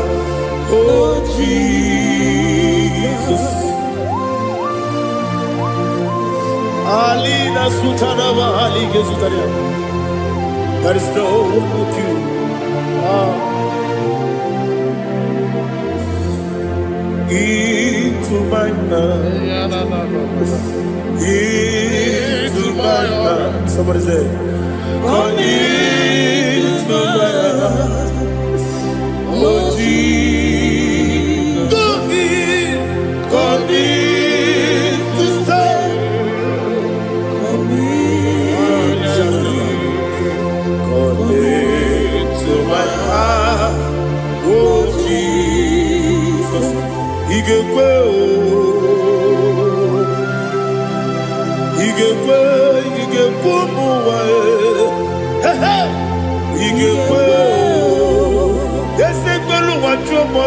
oh Jesus. Alina Sutanama Ali Gesutaria. There is no one like you. Into my heart. Into my heart. Somebody say, come into my heart.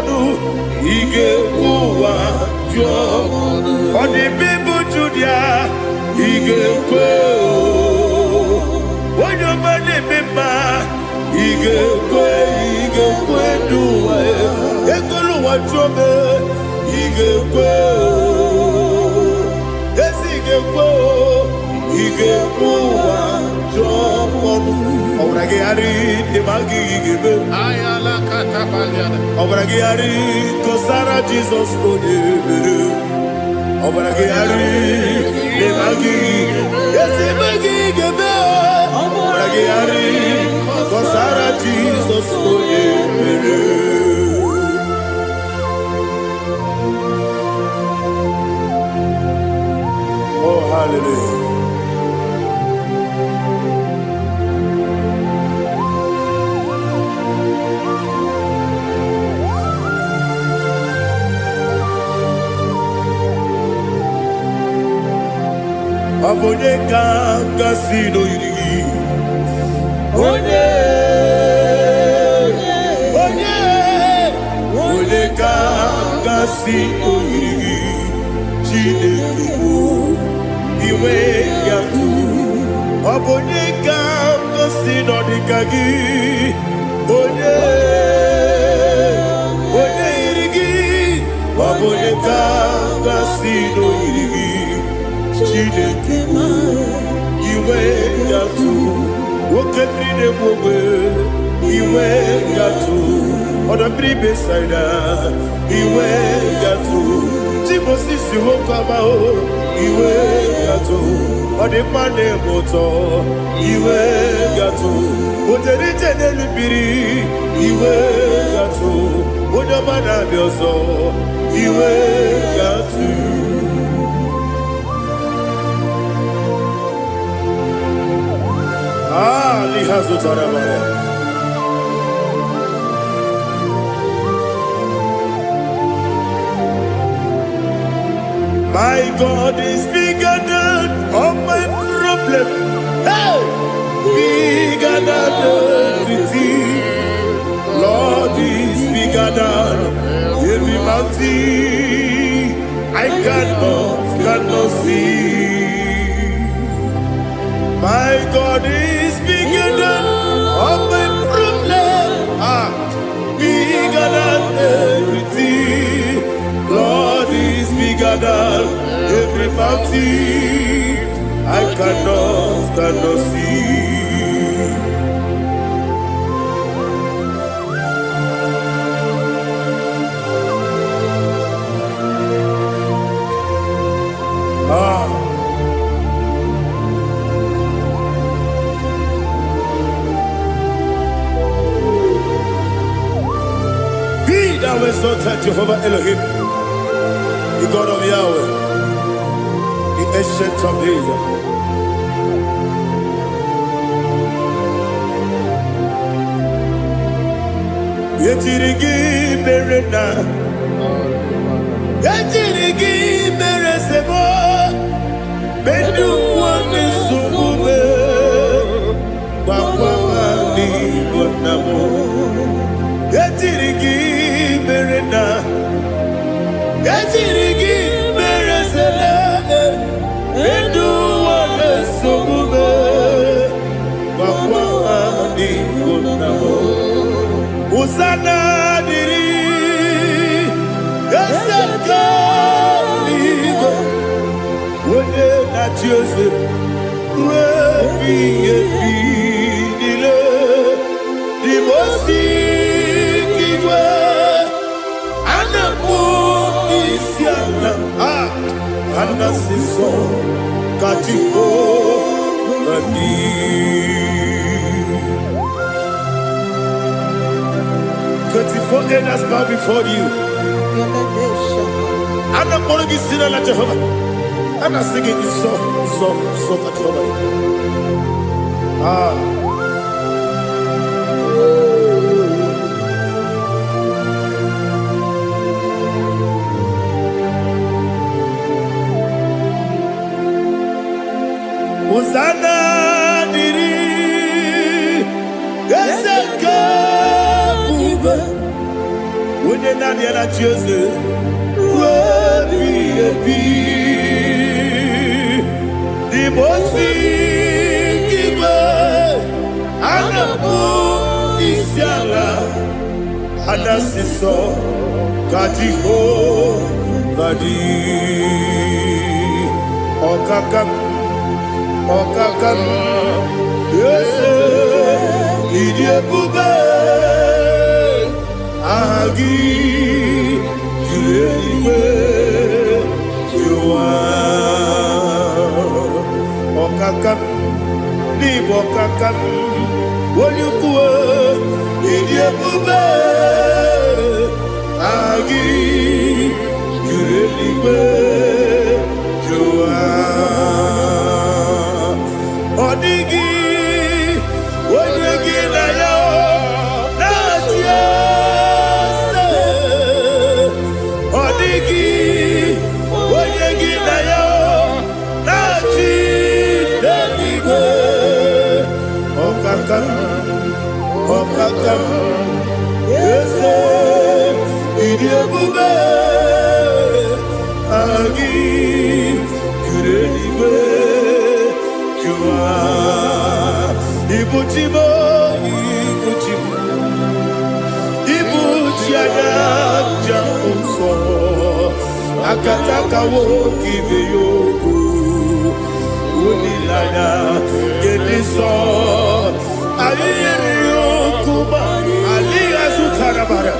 Juamonu, Ige Kuwa, Juamonu. On the people Judia, Ige Kuwa. When your money member, Ige Kuwa, Dua, Ekulu Wachobe, Ige Kuwa. Yes, Ige Kuwa, Juamonu. Obragiari, Demagi, Give Ayala Katapaliana. Obragiari, Kosara Jesus, Obragiari, Demagi, yes, Demagi, Give Obragiari, Kosara Jesus, oh, hallelujah. Abonye kanga sino yiri. Onye kanga sino yiri. Chineke mo iwe yatu. Abonye kanga sino dikagi. Onye yiri. Abonye kanga sino yiri. Chineke mo iwe yatu. Wokebride mwowe iwe yatu. Oda bribe saida iwe yatu. Timosisi wokama o iwe yatu. Ode mane moto iwe yatu. Oderite nelubiri iwe yatu. Oda mana bioso iwe yatu. Lihazu Tarabaya. My God is bigger than all my problem. Hey! Bigger than everything. Lord is bigger than every mountain. I cannot see. My God is bigger than all my problem. Bigger than everything. Lord is bigger than every mountain. I cannot see. Thou exalted Jehovah Elohim, the God of Yahweh, the ancient of days. Yetirigi merena, yetirigi meresemo, bedu wani sumube, wakwamani bonamo. Yetirigi merena, yetirigi meresele, bedu wani sumube, wakwamani bonamo. Usana diri, yasaka ligo, wone na Joseph, rebi dile, dimosi kiwe, anamu isiana, anasiso katiko kadi. 24 elders bow before you. I'm not going to be singing like Jehovah. I'm not singing this song like Jehovah. Hosanna diri, Yeseka bube. onye naanị ya na-achị eze ruo ebighị n'ime ozi igwe a na-akpọ isi ala anasịsọ ka Jehova dị ọkaka m eze ịdị ebube aha gị juru eluigwe juru ụwa ọkaka m n'ịbụ ọkaka m onye ukwu ịdị ebube aha gị juru eluigwe juru ụwa ọ dịghị onye gị na ya na-achị eze ọ dịghị onye gị na ya na-achị n'eluigwe ọkaka eze ịdị ebube aha gị juru eluigwe juru ụwa ibuchi anya ja ụzọ akataka nwoke ibe ya okwu olileanya gị nsọ anyị nyere ya okwu ma alighị azụtara bara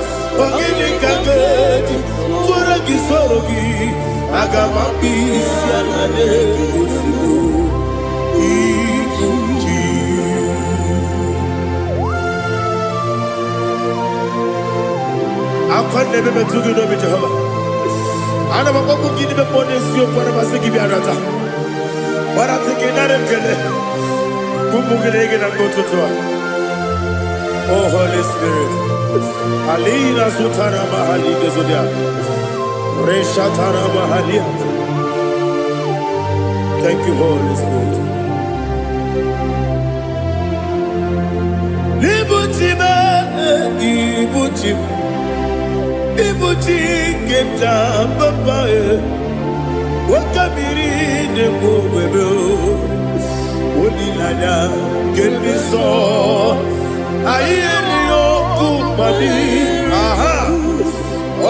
ogini ka ga-eji tụrụ gị soro gị aga m akpụ isi ala n'elu ozugbo akwanne bebe tugu n'obi Jehova ana m akpọkụ gị n'ime mmụọ n'eziokwu ana masị gị bịa nata gbarata gị nara ekele ụmụ gị na-ege na n'ụtụtụ a Oh Holy Spirit alina sutara mahali gezodia reshatara mahali. Thank you Holy Spirit. Ibuchi keta papa wakamiri ne mwebe onilanya keniso ayeni okumani aha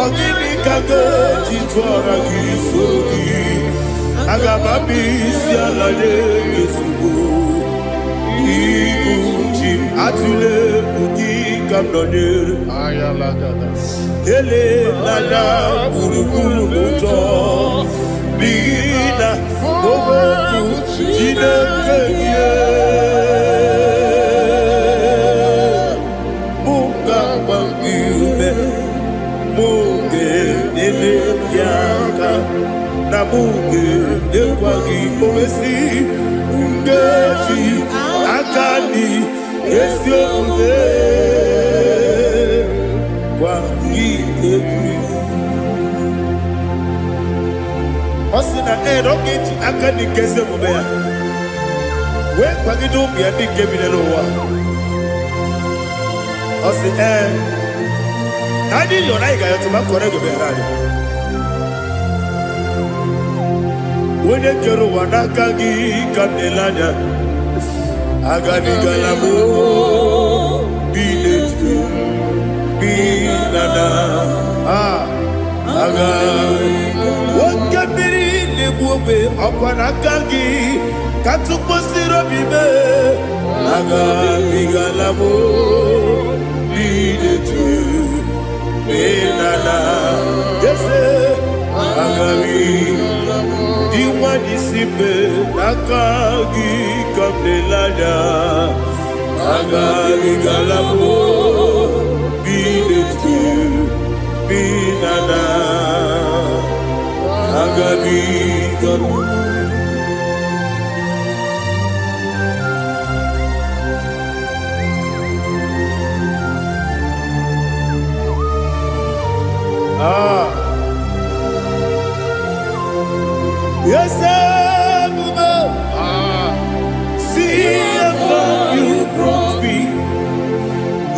ogini kage jitwara gisogi agamabi sialane yesugo ibuchi atule ugi kamnonere Ayalagada. ele nana buruburu moto bina oboku jinekeye munga bangiume munge nele yaka na munge nekwagi owesi ngeji akani esiomude Osina rogeji akani keze mubea we kwagido bia di kebine lowa osi nadi yo na iga yo tuma kore go berani wone kero wanaka gi kanelanya agani galamo biletu binana aga wakabiri nebuwe akwanakagi katuposiro bibe aga bigalamo biletu binana yese aga diwani sibe nakagi kabdelanya aga bigalamo binana agabi galu yes see how you brought me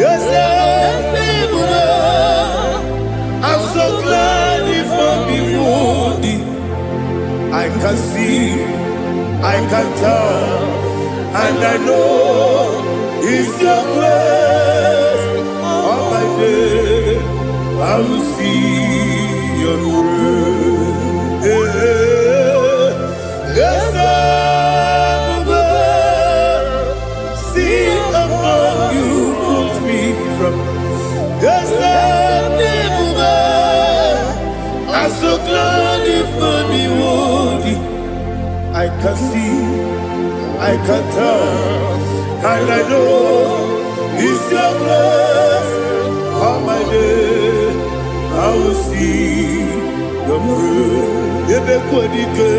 yes can see, I can tell, and I know it's your grace. All my day, I will see your grace. Yes, I will see among you, put me from. Yes, I'm so glad for the worthy. I can see, I can tell, and I know it's your grace. All my day, I will see your grace. Ebe kodike,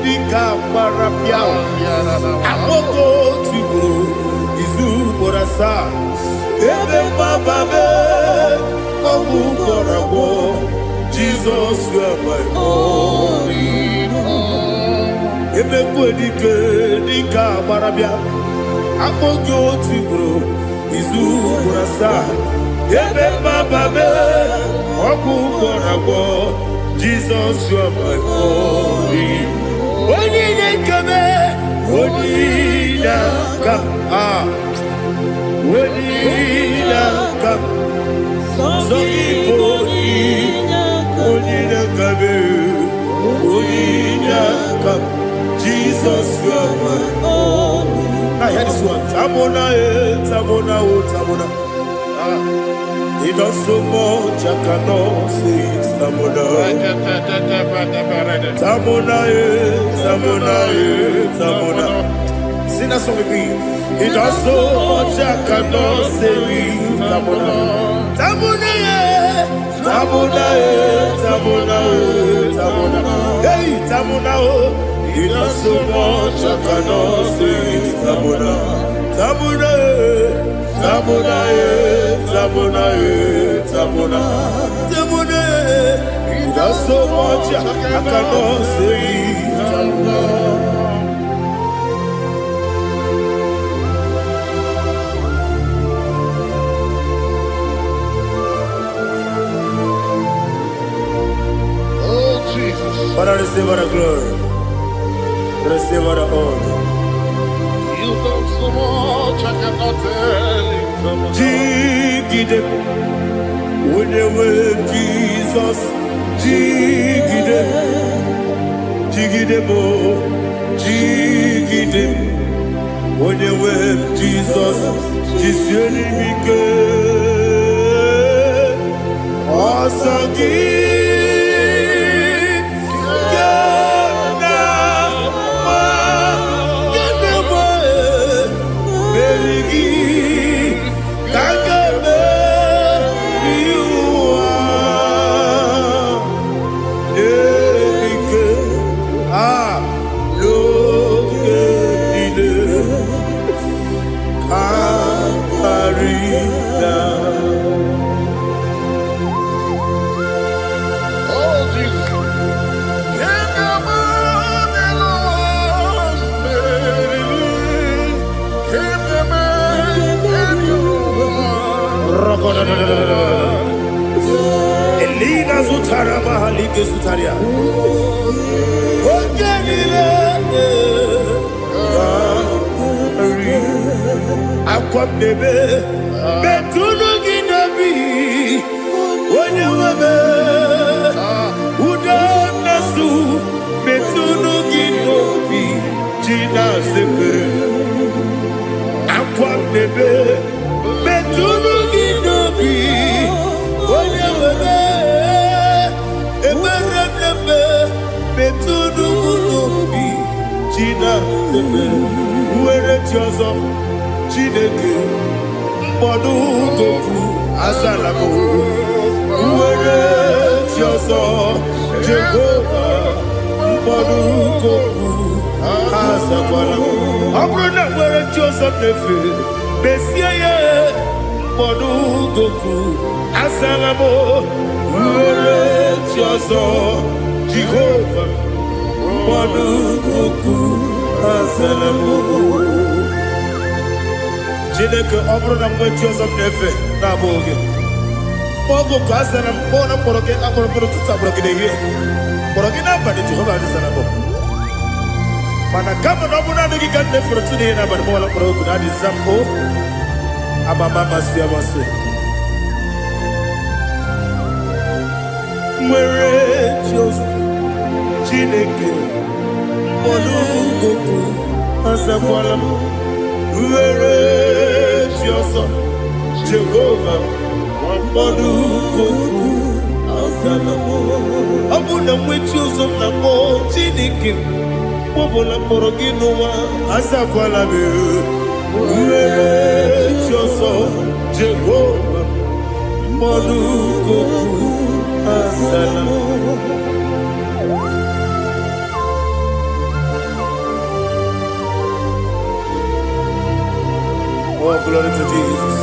dika marapia. Amoko tiburo, izu borasa. Ebe bababe, obu korabo. Jesus, you are my only home. Ebe kodike, dika marapia. Amoko tiburo, izu borasa. Ebe bababe, obu korabo. Jesus, you are my only home. Only kame, only nakam, only nakam. So only nakame, only nakam. Jesus, you are my only. Now hear this one. Tamona, tamona, tamona. He does so much, I cannot say it. Tamona, tamona, tamona, tamona. Sing that song with me. He does so much, I cannot say it. Tamona, tamona, tamona, tamona, tamona. Hey, tamona, he does so much, I cannot say it. Tamona, tamona. Tamona, tamona, tamona, tamona. He does so much, I cannot say. Tamona. Oh, Jesus. Father, receive all the glory. Receive all the honor. You've done so much, I cannot tell it. Jigide, when you were Jesus, jigide, jigide mo, jigide, when you were Jesus, jiseli mike, osagi. Elina Zutara Mahalike Zutaria. Akwam debe betunu ginabi wone wabe uda nasu betunu ginobi jina sebe. Akwam debe betunu ginobi wone wabe ebere debe betunu ginobi jina sebe. Were tiozo Chineke mbodu goku azalamo. Were tiozo Jehovah mbodu goku azalamo. Abrona were tiozo nefe besiye mbodu goku azalamo. Were tiozo Jehovah mbodu goku azalamo. Chineke ọbụrụ na mgbe Joseph na-efe na-abụ oge ọgụ ka a zara mkpọ na mkpọrọ gị akpọrọ mkpọrọ tụtụ agbọrọ gị n'ehihie mkpọrọ gị n'abalị Jehova adịzara bụ Mana kama na muna nigi kande fortune na barmola pro kuna di zampo. Aba mama siya wase. Mwere Dios Chineke Molugoku Azakwala Mwere Dios Jehovah Molugoku Azalamo Abuna mwechuzo mnamo Chineke Mwobola Moroginuwa Azakwala Mwere Dios Jehovah Molugoku Oh, glory to Jesus.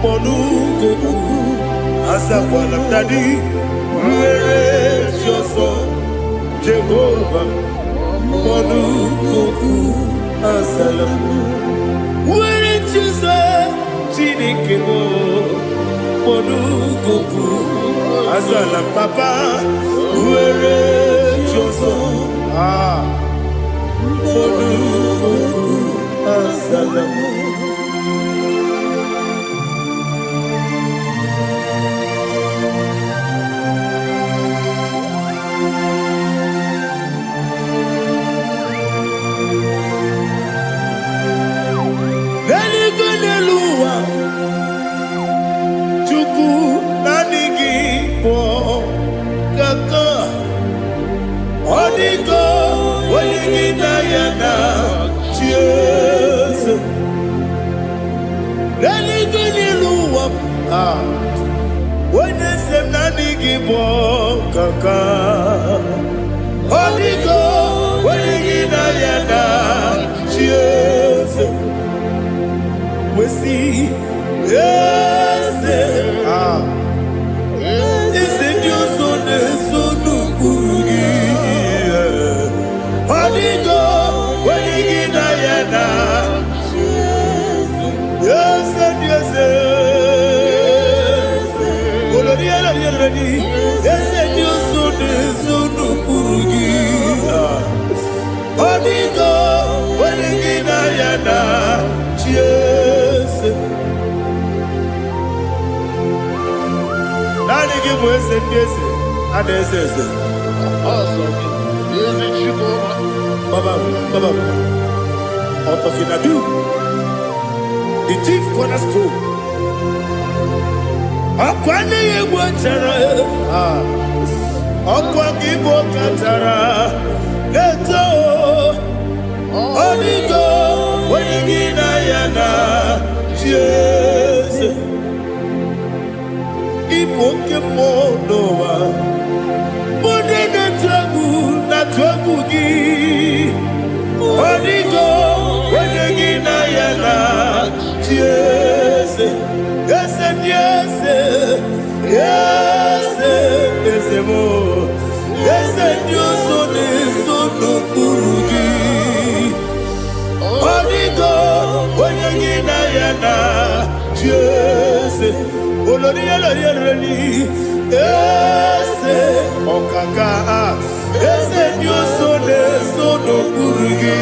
Molugoku Azakwala Daddy Mwere Joso Jehovah Molugoku Azalamu Mwere Joso Chineke Molugoku Azalam Papa Mwere Joso Molugoku Azalamu When they say nani gibo kaka, Odigo when you na cheers. We see yes is it you so the sunu kugi? Odigo when you na cheers. Yes yes. Yes, and you soon Odigo, when again I cheers. Nani give us and yes, and yes, Awesome. Is it you, Baba, out of Inadu, the chief cornerstone. Akwani yebo chara Akwa kibo katara Leto Odigo Wenigina yana Jesus Ipo kemo noa Mone na twagu gi Odigo Wenigina yana Jesus Yes and yes, yes, yes, more. Yes and yes, so no kurugi. Odigo, when you get ayana, yes, olori olori, yes, okaka, yes and yes, so no kurugi.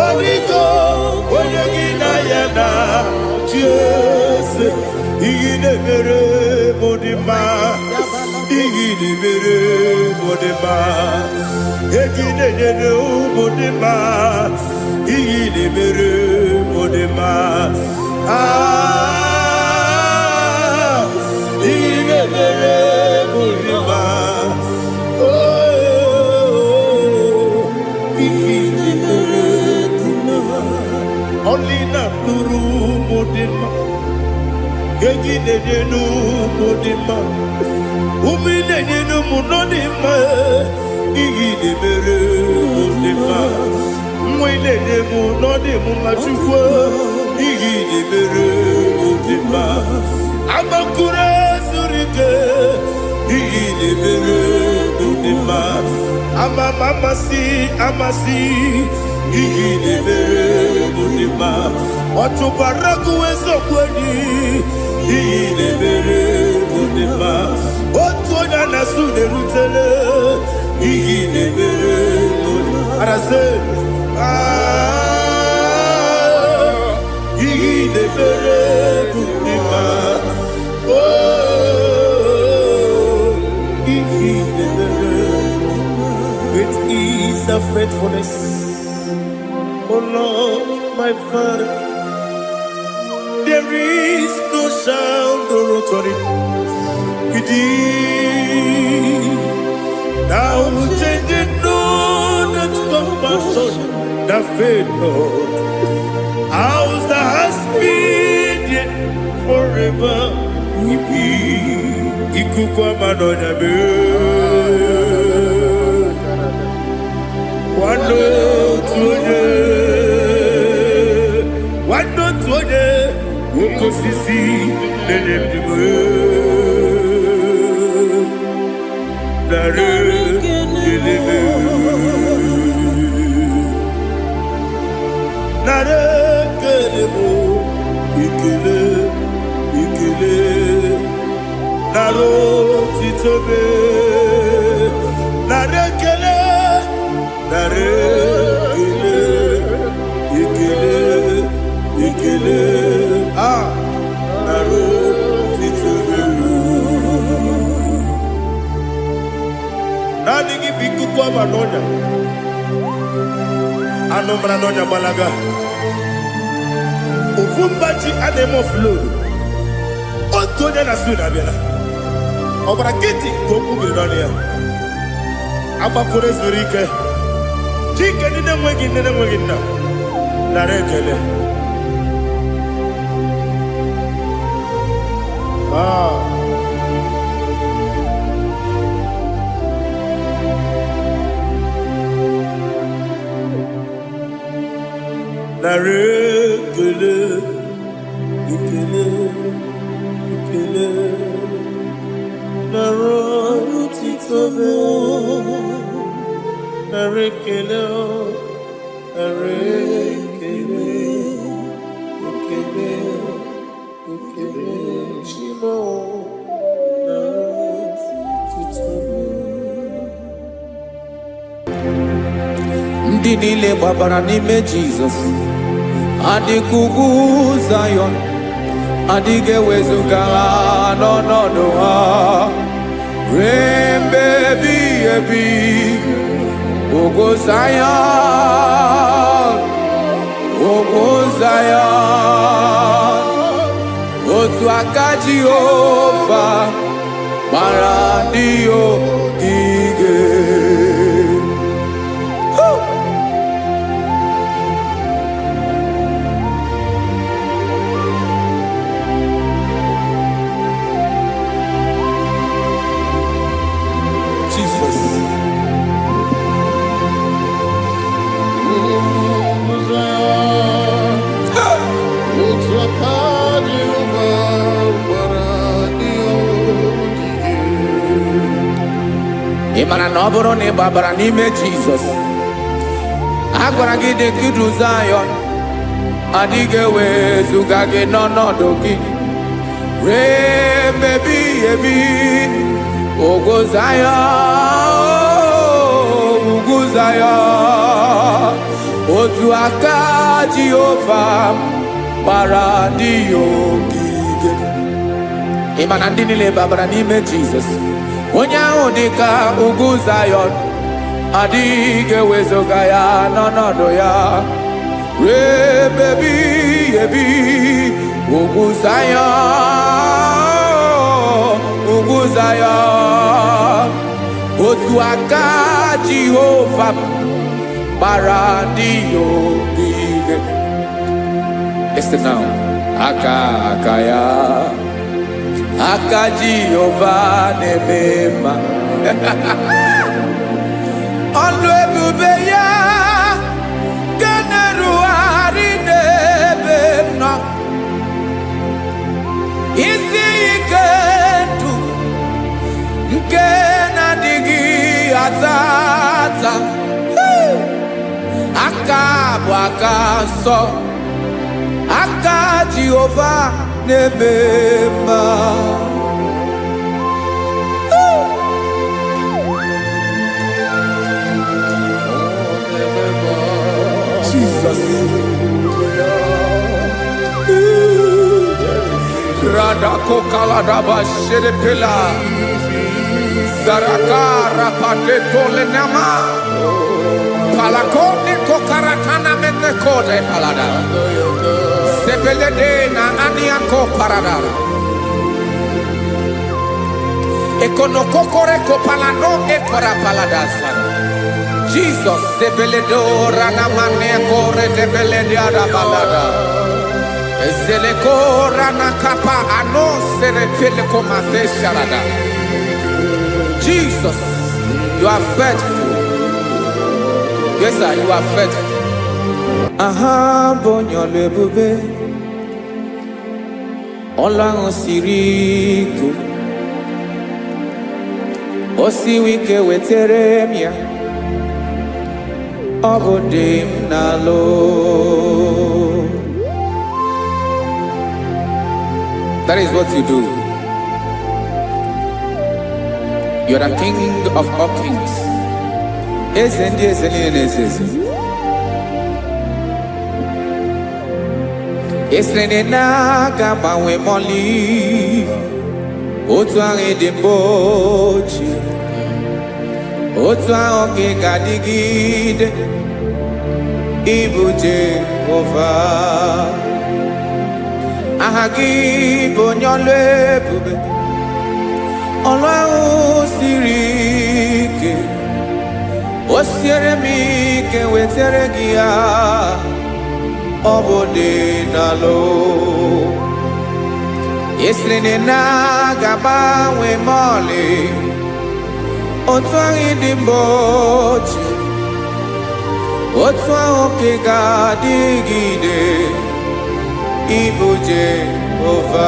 Odigo, when you get ayana. Yes, igide mere modima, igide mere modima, igide mere modima, igide mere modima. Igide mere modima. Oh, igide mere modima. Only not Nuru Modima. Yegine Nenu Modima. Umine Nenu Munodima. Igide Mere Modima. Mwine Nemu Nodimu Machukwa. Igide Mere Modima. Amakure Surike. Igide Mere Modima. bunima. Amasi, ihine mere bunima. Otubaraku ezokweni, ihine mere bunima. Otuonya nasude rutele, ihine mere bunima. Arase, ihine mere bunima. It is a faithfulness, oh Lord, my Father. There is no sound or authority within. Now changing no that compassion, the faith, Lord. Ours that has been yet forever we be. Ikukwa manonya be. Wano tuone, woko sisi, nenem diwe. Nare kelebe, nare kelebo, ikele, naro titobe, nare kele. Ikele, naro titobe. Nani gibiku kwa manonya, ano manonya balaga. Ufumbaji anemo flow. Otonya na suna bela. Obra kiti koku bilonia. Aba kore zurike. Chike nene mwegi na. Narekele. Narekele. Ikele. Naro titobe. Narekele. Shimo. Ndị niile gbabara n'ime Jizọs adịghị ugwu Zayọn, adịghị ewezuga ha n'ọnọdụ ha ruo mgbe ebighị ebi. Ugwu Zayọn, otu aka Jehova gbara ndị ogige. Ị mara na ọ bụrụ na ị gbabara n'ime Jizọs, a gwara gị dị ka Zayọn, adịghị ewezuga gị n'ọnọdụ gị ruo mgbe ebighị ebi. Ugwu Zayọn, otu aka Jehova gbara ndị ogige. Ị ma na ndị niile gbabara n'ime Jizọs, onye ahụ dị ka ugwu Zayọn, adịghị ewezuga ya n'ọnọdụ ya ruo mgbe ebighị ebi. Ugwu Zayọn, otu aka Jehova gbara ndị ogige. Listen now, aka ya, aka Jehova na-eme mma. Ọlụ ebube ya ga na-erugharị n'ebe m nọ. Isi ike ndụ nke na-adịghị wakaso aka Jehovah nebema. Jesus. Radako kaladaba sherepela Zarakara pateto lenama Palakone kokaratana mene kode palada Sepelede na aniako paradara Ekono kokore ko palano ekora paladasa Jesus sepeledo rana mane kore debelede ada balada Ezeleko rana kapa ano serepele komate sharada. Jesus, you are faithful. Yes, sir, you are faithful. Aha, bonyo lebube. Ola osiriku. Osi wike weteremia. Obodim nalo. That is what you do. You are the King of all kings. Esrene na gaba we moli. Otuange de bochi. Otuange gadigide. Ibu Jehovah. Ahagi bonyole bube Olwa usirike Osiere mi ke wetere gia Obode nalo Yeslene na gaba we mole Otwangi dimbochi Otwa oke gadigide Ibu Jehovah.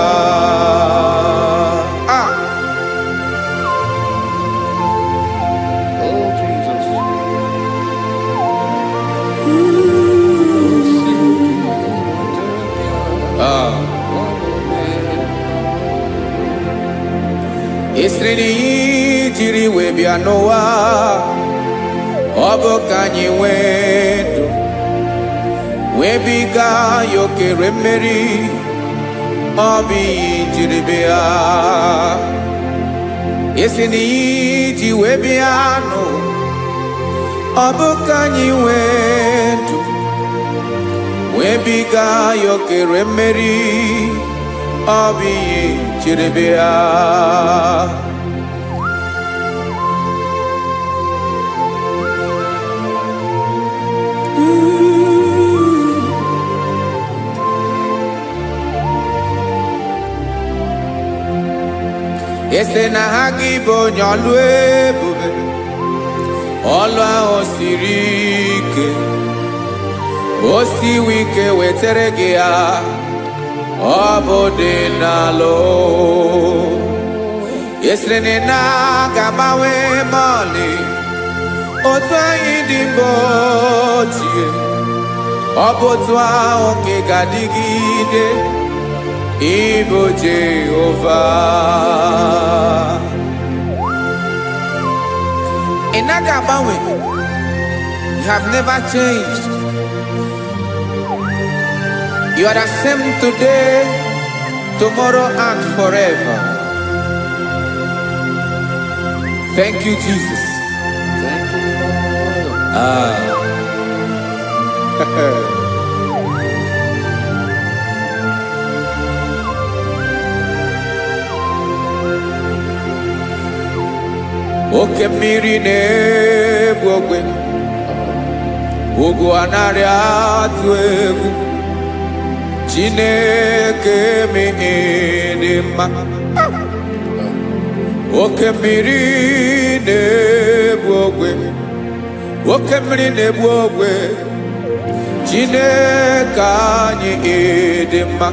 Oh, Jesus. Israeli jiri webia Noah. Obo kanyi wendo. Webiga yoke remeri Obi jiribia Yesini ji webiano Obukanyi wetu Webiga yoke remeri Obi jiribia Ese na IGBO nyolwe bube Olwa osirike Osi wike weteregea Obode nalo Ese na gabawe mali Otwa idimbotie Obotwa oke gadigide Ibu Jehovah. In Agabawe, you have never changed. You are the same today, tomorrow, and forever. Thank you, Jesus. Thank you, Father. Oke mmiri na-egbu ogwe ugwu anarị atụ egwu Chineke mee dị mma oke mmiri na-egbu ogwe oke mmiri na-egbu ogwe Chineke anyị dị mma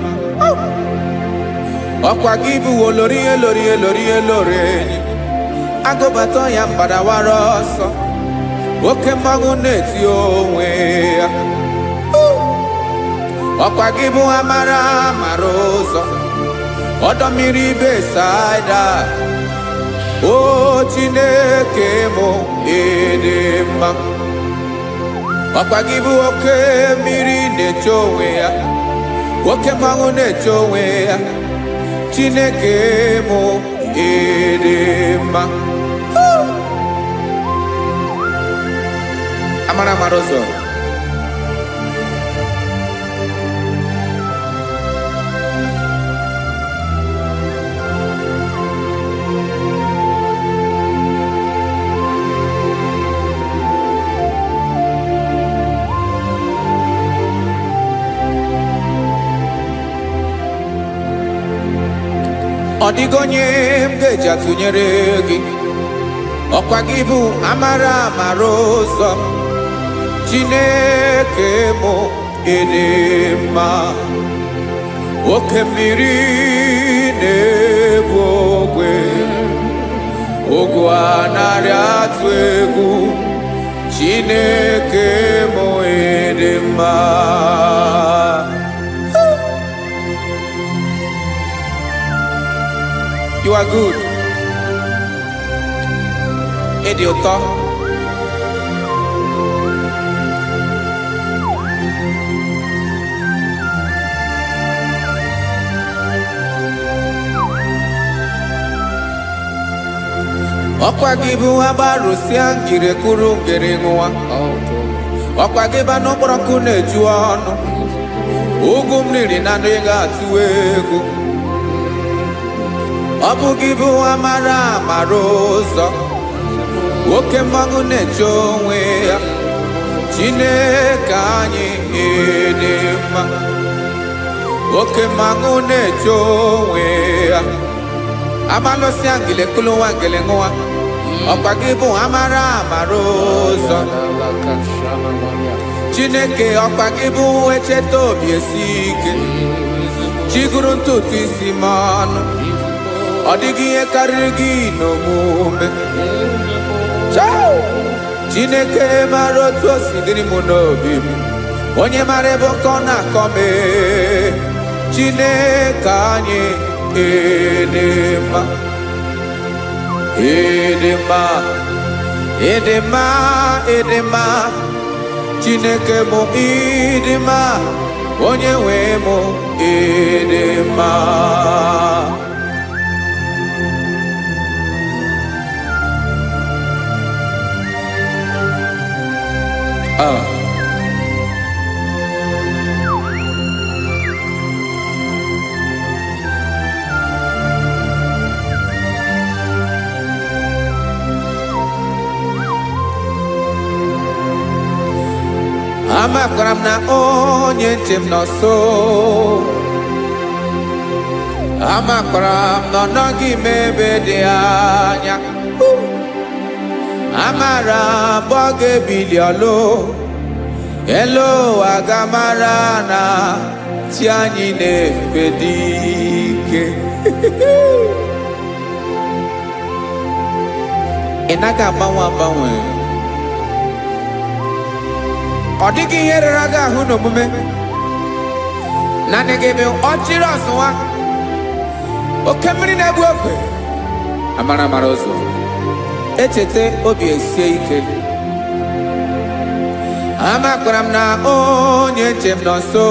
ọkwa gị bụ olori enyi Agobato ya mbadawara ọsọ oke mmanwụ na-eti onwe ya ọkwa gị bụ amara mara ụzọ ọdọ mmiri Besaida o Chineke mụ ịdị mma ọkwa gị bụ oke mmiri na-eche onwe ya oke mmanwụ na-eche onwe ya Chineke mụ ịdị mma amara mara ụzọ ọ dịghị onye m ga-eji atụnyere gị ọkwa gị bụ amara mara ụzọ Chineke mụ ịdị mma oke mmiri na-egbu ogwe ogwu anarị atụ egwu Chineke mụ ịdị mma You are good. Ịdị ụtọ. Ọkwa gị bụ agbarụsịa ngire kụrụ ngere nwa. Ọkwa gị bụ n'okporoko na-eju ọnụ. Ugwu mmiri na ndị ga-atụ egwu. Ọ bụ gị bụ amara mara ụzọ oke mmanwụ na-eche onwe ya Chineke anyị ịdị mma oke mmanwụ na-eche onwe ya abalụsị angele kụlụ nwa ngele nwa ọkwa gị bụ amara mara ụzọ Chineke ọkwa gị bụ echeta obi esi ike chigụrụ ntutu isi m ọnụ ọ dịghị ihe karịrị gị n'omume Chineke mara otu o si dịrị m n'obi m onye mara ebe ọkọ na-akọ m Chineke anyị ịdị mma ịdị mma ịdị mma ịdị mma Chineke mụ ịdị mma onye nwe m ịdị mma amakwara m na onye nche m nọ nso amakwara m na ọ nọghị m ebe dị anya amara m ọ ga-ebili ọlụ elu aga mara na chi anyị na-efe dị ike ị naghị agbanwe agbanwe ọ dịghị ihe rere gị ahụ n'omume naanị gị bụ ọchịrị ọzụwa oke mmiri na-egbu ogwe amara mara ụzọ echeta obi esie ike amakwara m na onye nche m nọ nso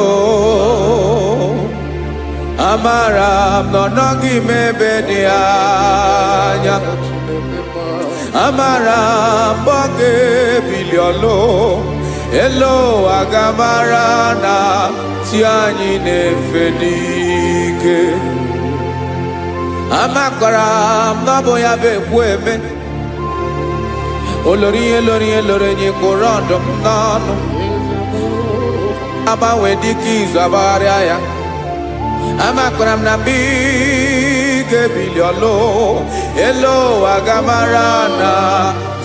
amara m na ọ nọghị m ebe dị anya amara m ọ ga-ebili ọlụ elu aga mara na chi anyị na-efe n'ike amakwara m na ọ bụ ya bụ ekwu eme olori ihe lori ihe lori enyi kwụrụ ọdụm n'ọnụ agbanwe dịka izu agbagharịa ya amakwara m na mgbe ị ga-ebili ọlụ elu aga mara na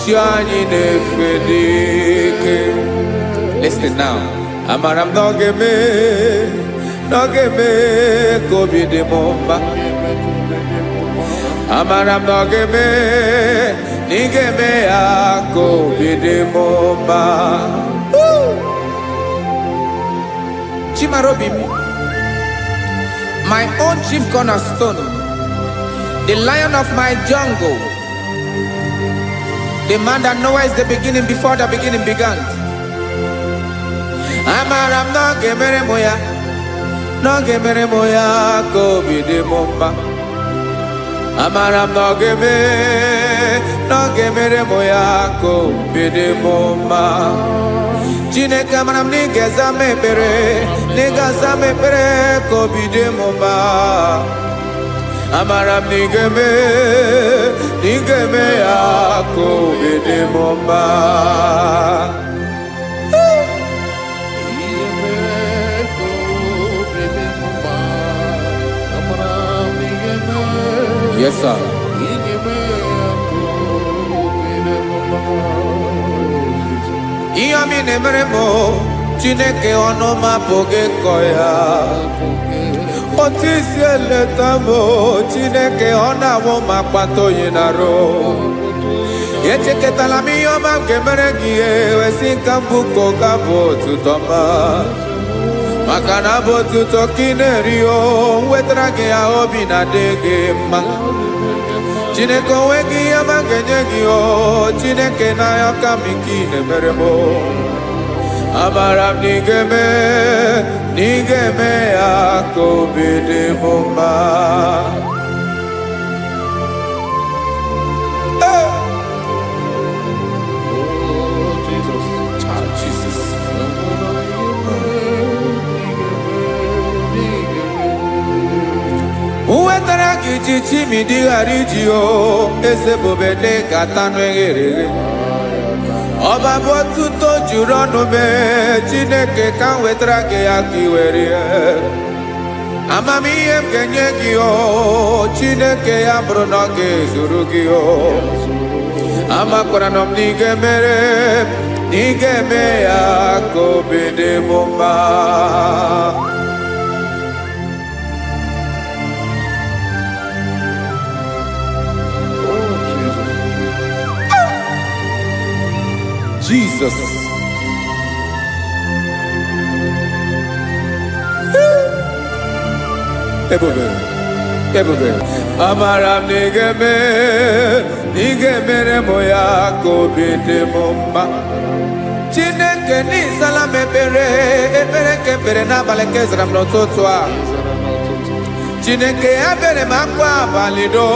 chi anyị na-efe n'ike listen now amara m na ọ ga-eme ka obi dị m mma amara m na ọ ga-eme na ị ga-eme ya ka obi dị m mma Chimarobim, my own chief cornerstone, the lion of my jungle, the man that knows the beginning before the beginning began. Amaram no gemere moya, go be the mumba. Amaram no gemere moya, go be the mumba. Chine kamaram ni gezame pere, go be the mumba. Amaram ni geme ya, go be the mumba. Yes, sir. Iyami nemeremo, Chineke onoma poge koya. Otisi eletamo, Chineke ona woma pato yinaro. Yecheke talami yoma kemeregie, wesinkambuko kabo tutoma. Makanabo tutokinerio, wetrage ya obi na dege ma. Chineke wegi ya mangenyegio, Chineke na ya kamiki nemeremo. Amaram nigeme ya kobede mumba. Uwetaraki chichi midi harijio, ese bobede katano egere. Oba botuto jurono me, Chineke kan wetaraki akiwerie. Amami em kenyegio, Chineke ya bronoke zurugio. Amakoranom nigeme ya kobede mumba. Jesus. Ebube. Amaram nigeme moya kobede mumba. Chineke ni salame ebere kepere na baleke zram lototwa. Chineke abere makwa valido,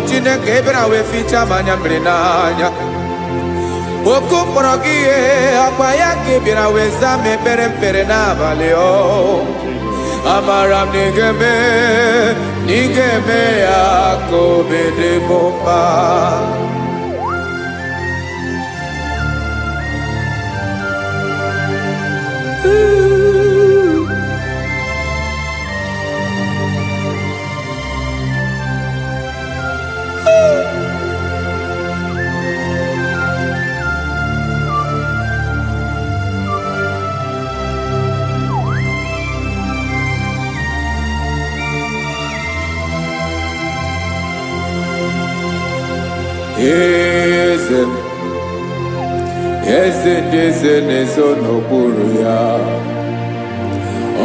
Chineke ebera we ficha manyambrinanya. Oku porogie akwaya kibira weza mepere mpere na valeo. Amaram nigeme ya kobede mumba. Eze nezo n'okpuru ya.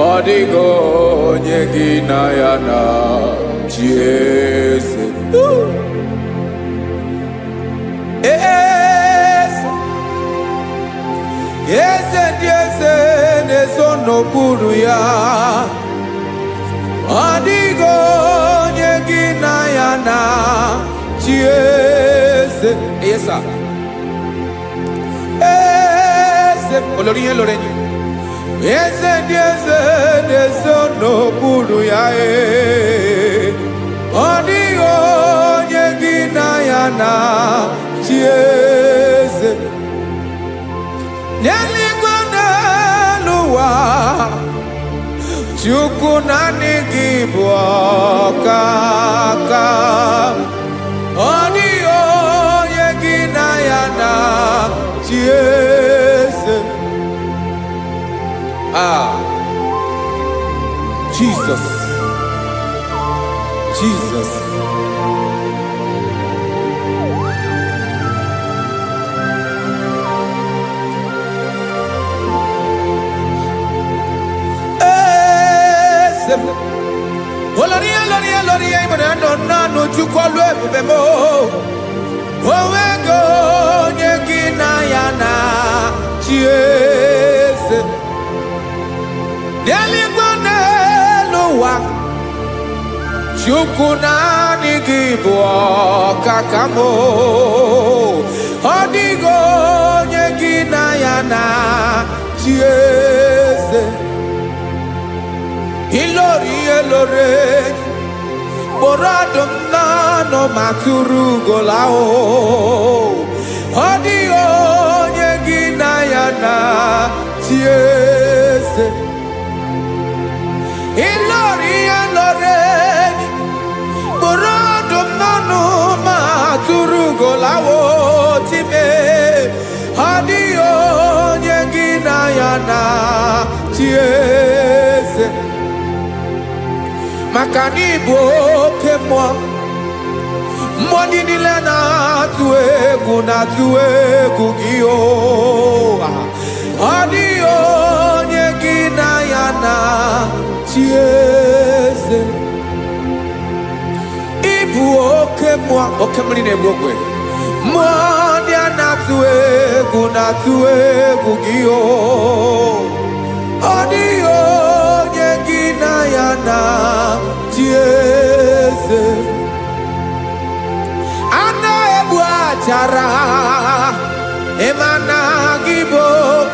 Ọ dịghị onye gị na ya na chi eze. Eze nezo n'okpuru ya. Ọ dịghị onye gị na ya na chi eze. Yes, sir. Olórí yẹn lórí yẹn. Eze n'okpuru ya ọ dịghị onye gị na ya na chi eze. N'eluigwe n'elu ụwa, Chukwu naanị gị bụ ọkaka. Ọ dịghị onye gị na ya na chi eze. Jesus. Hey. ilori ya ibona no nanu chukwolu ebube mo. Owego onye gị na ya na chieze. N'eluigwe n'elu ụwa, Chukwu naanị gị bụ ọkaka m. Ọ dịghị onye gị na ya na chieze. Ilori elore kpọrọ ọdụm n'ọnụ ma tụrụ ugola o. Ọ dịghị onye gị na ya na chieze. Ilori elore kpọrọ ọdụm n'ọnụ ma tụrụ ugola o time. Ọ dịghị onye gị na ya na chieze. Maka na ị bụ oke mmụọ, mmụọ ndị niile na-atụ egwu gị o. Ọ dịghị onye gị na ya na chieze. Ị bụ oke mmụọ, oke mmiri na-egbu ogwe, mmụọ ndị a na-atụ egwu gị o. Ọ dịghị onye gị na ya na chieze. Ana egbu achara, ịmana gị bụ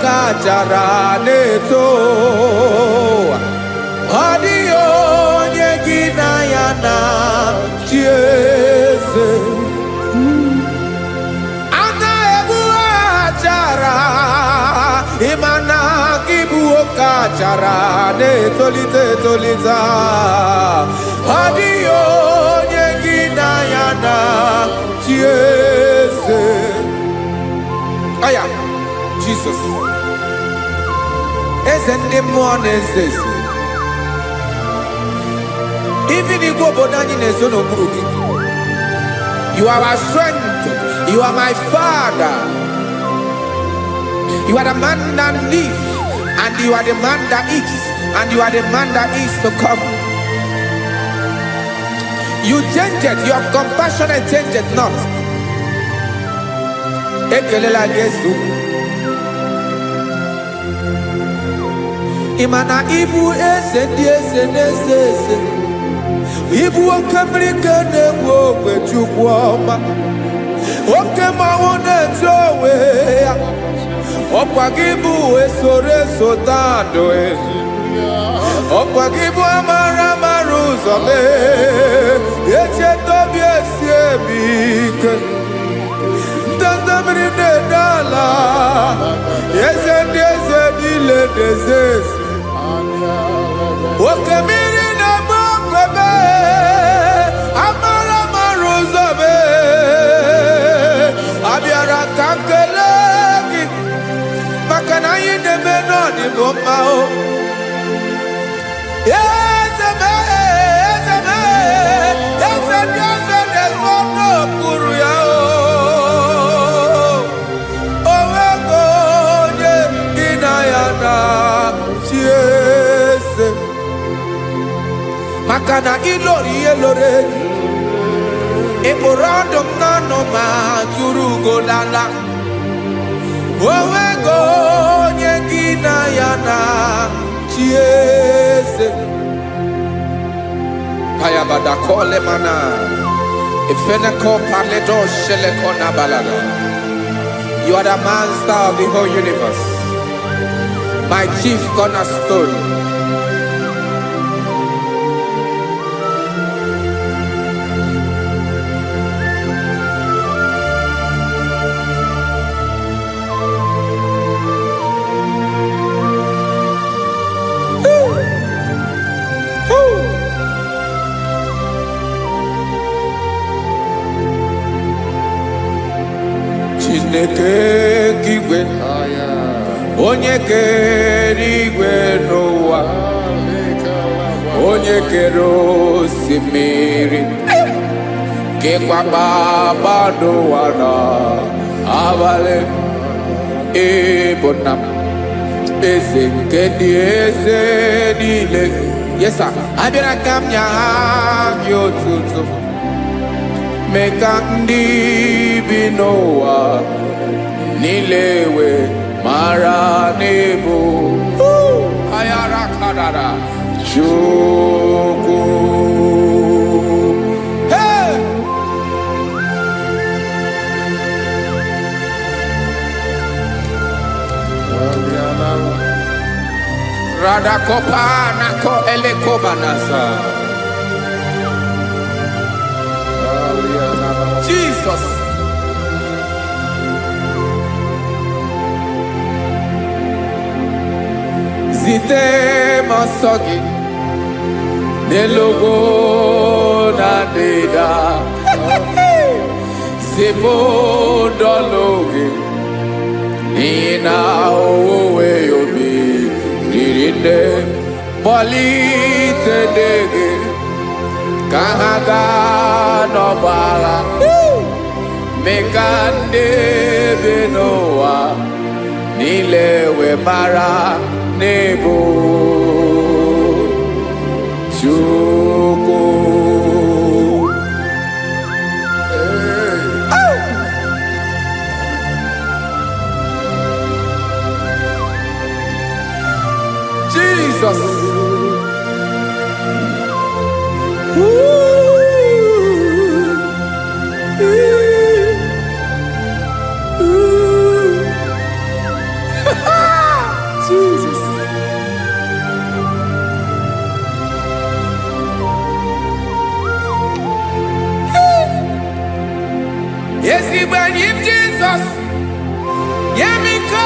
ka achara na-eto. Ọ dịghị onye gị na ya na chieze. Ana egbu achara, ịmana gị bụ ka achara na-etolite etolite. Ọ dịghị onye gị na ya na chieze. Aya, Jesus. Eze ndị mmụọ na-eze eze. Even igwe obodo anyị na-ezo n'okpuru gị. You are our strength. You are my Father. You are the man that lives, and you are the man that is, and you are the man that is to come. You change it, your compassionate change it not. Ekelela Yesu. Imana ibu ese di ese n'ese ese. Ibu oke mmiri ka na-egbu ogbe Chukwu ọma. Oke mmanwụ na-eto onwe ya. Ọkwa gị bụ esoro esota ndụ. Ọkwa gị bụ amara amara ụzọ mee. Echeta obi esi ebi ike. Ndanda mmiri na-ede ala. Eze ndị eze niile na-eze eze. Oke mmiri na-agba ogwe mee. Amara amara ụzọ mee. Abịara ka m kelee gị. Maka na anyị na-eme n'ọdịbụ mma o. Eze mee, eze mee, eze ndị eze na-ezo n'okpuru ya o. Owego onye gị na ya na chieze. Maka na ilori ihe lore, ịkpụrụ ọdụm n'ọnụ ma tụrụ ugola. Owego onye gị na ya na chieze. Kayabada kole mana, ifeneko paledo sheleko na balada. You are the master of the whole universe, my chief cornerstone. Chineke kigwe, onye kere igwe n'ụwa, onye kere osimiri, kekwa kpakpando ụwa n'abalị. Ịbụ nna m, eze nke ndị eze niile. Yes, sir. I be a camya, yo, tutu. Make a be Noah. Nilewe, Mara, Nebo. Ayara Kadara. Joko. Hey! Radakopa nako elekobanasa. Jesus. Zite masogi nelogo na deda. Zebo dologe ina owe obi. Nirinde molite dege kahaga no bala mekande benoa nilewe mara nebo chuko Jesus. Jesus. Yes, he when him Jesus. Yemiko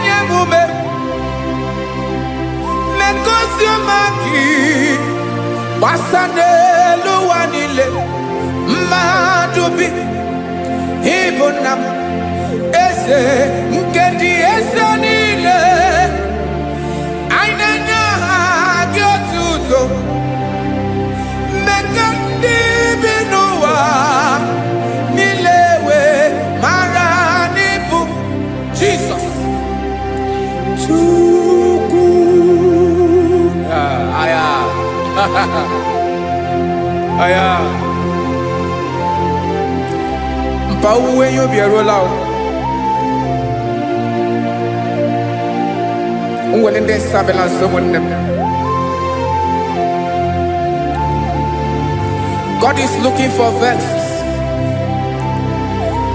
nyemume. Mekosiomaki. Basane luwanile. Madubi. Ibonam. Ese mkendi ese nile. Ainanya gyotuto. Mekandi binowa. Nilewe maranibu. Jesus. Chuku. Aya. Aya. Mpauwe yo bierolao. Unwelende sabela someone. God is looking for vessels.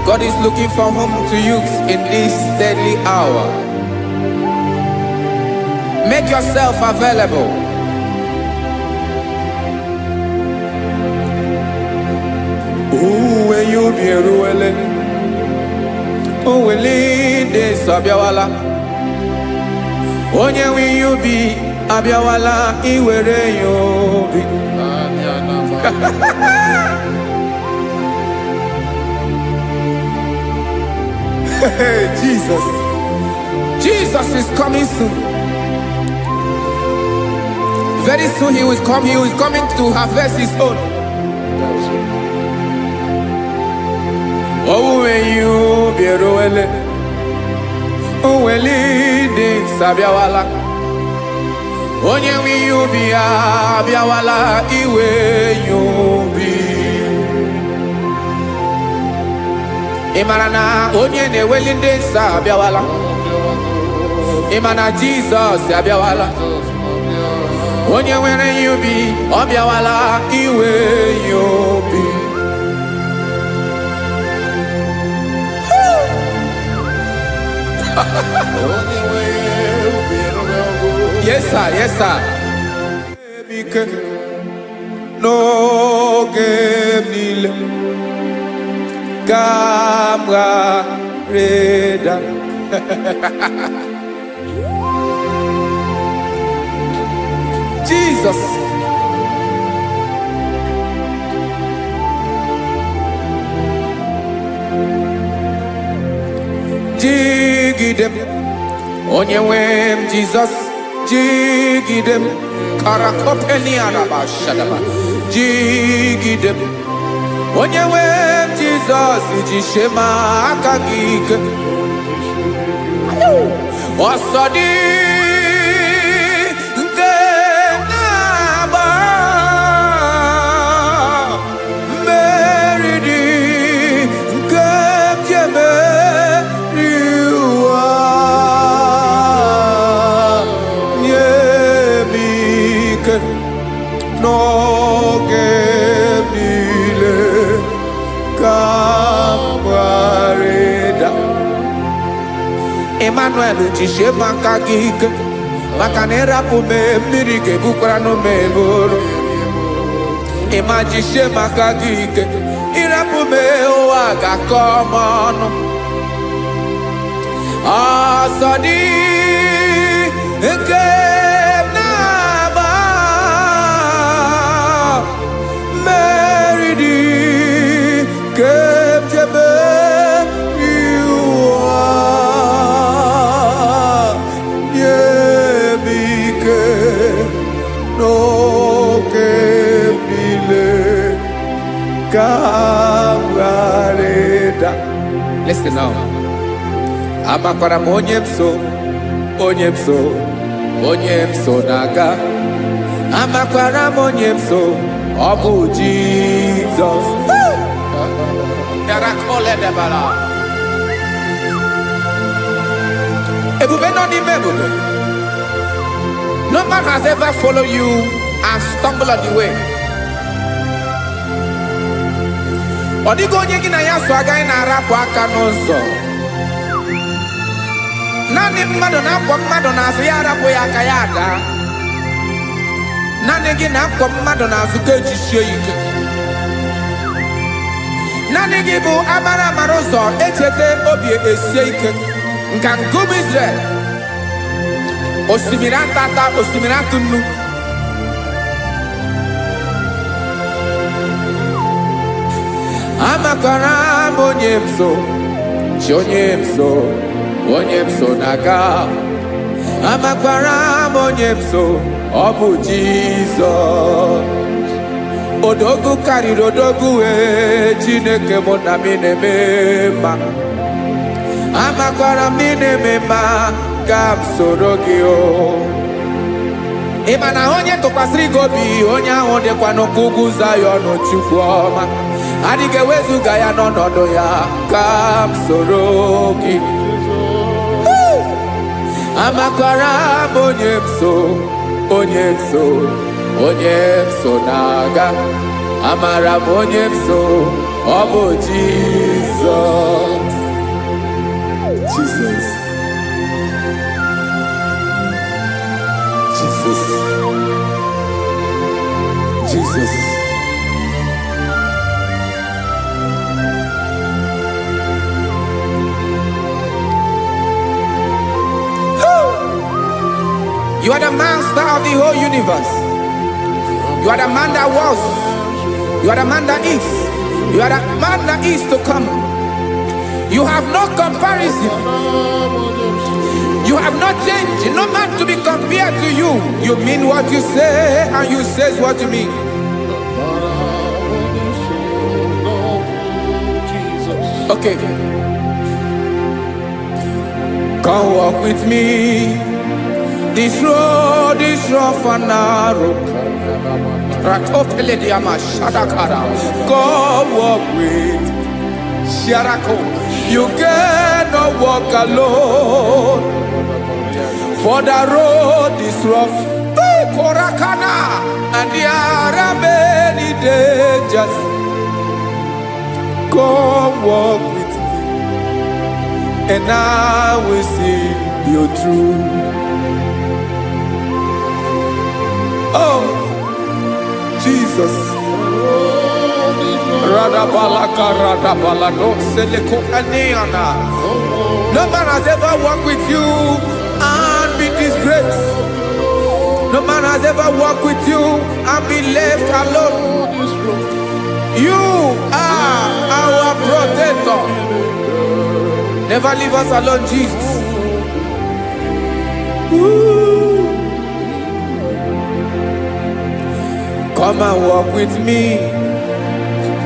God is looking for whom to use in this deadly hour. Make yourself available. When you be ruele, oh, will lead this Abiawala. Onye when you be Abiawala, iwere you be. Jesus. Jesus is coming soon. Very soon he will come. He is coming to harvest his own. Oh, when you be ruele, oh, when leading Sabiawala. Onye when you be Abiawala, iwe you be. Imarana, onye ne welinde Sabiawala. Imana Jesus Sabiawala. Onye where you be, Abiawala, iwe you be. Yes, sir, yes, sir. No game nile. Kamra reda. Jesus. Jigidem. Onyewem Jesus. Jigidem. Karakopeni araba shadaba. Jigidem. Onyewem Jesus. Jishema akagike. Osodi. n'oge niile ka mgbarịda. Emmanuel jisie maka gị ike, maka na ịrapụ m mmiri ga-ebukwara n'ụmụ eboro. Ịma jisie maka gị ike, ịrapụ m ụwa ga-akọ m ọnụ. Ọsọ dị nke na-agba, mmeri dị nke jebe iwa, nye m ike n'oge niile ka m ghara ịda. Listen now. Amakwara m onye m so, onye m so, onye m so na-aga. Amakwara m onye m so, ọ bụ Jizọs. Ebube nọ n'ime ebube. No man has ever followed you and stumbled on the way. Ọ dịghị onye gị na ya so agaghị na-arapụ aka n'ụzọ. Naanị mmadụ na-akwọ mmadụ n'azụ ya arapụ ya aka ya ada. Naanị gị na-akwọ mmadụ n'azụ ka ejisie ike. Naanị gị bụ amara amara ụzọ echete obi esie ike. Nka ngụbụ Israel, osimiri atata, osimiri atụ nnu. Amakwara m onye m so, chi onye m so, onye m so na-aga. Amakwara m onye m so, ọ bụ Jizọs. Odogwu karịrị odogwu, Chineke mụ na m na-eme mma. Amakwara m na-eme mma, ka m soro gị o. Ị ma na onye tụkwasịrị gị obi, onye ahụ dịkwa n'ugwu Zayọn Chukwu ọma. Adịghị ewezuga ya n'ọnọdụ ya, ka m soro gị. Amakwara m onye m so, onye m so, onye m so na-aga. Amara m onye m so, ọ bụ Jizọs. Jesus. Jesus. Jesus. You are the master of the whole universe. You are the man that was. You are the man that is. You are the man that is to come. You have no comparison. You have not changed. No man to be compared to you. You mean what you say, and you say what you mean. Okay. Come walk with me. This road is rough and narrow. Come walk with Sharako. You cannot walk alone, for the road is rough. Korakana, and there are many dangers. Come walk with me, and I will see you through. Oh, Jesus. No man has ever walked with you and been disgraced. No man has ever walked with you and been left alone. You are our protector. Never leave us alone, Jesus. Ooh. Come and walk with me.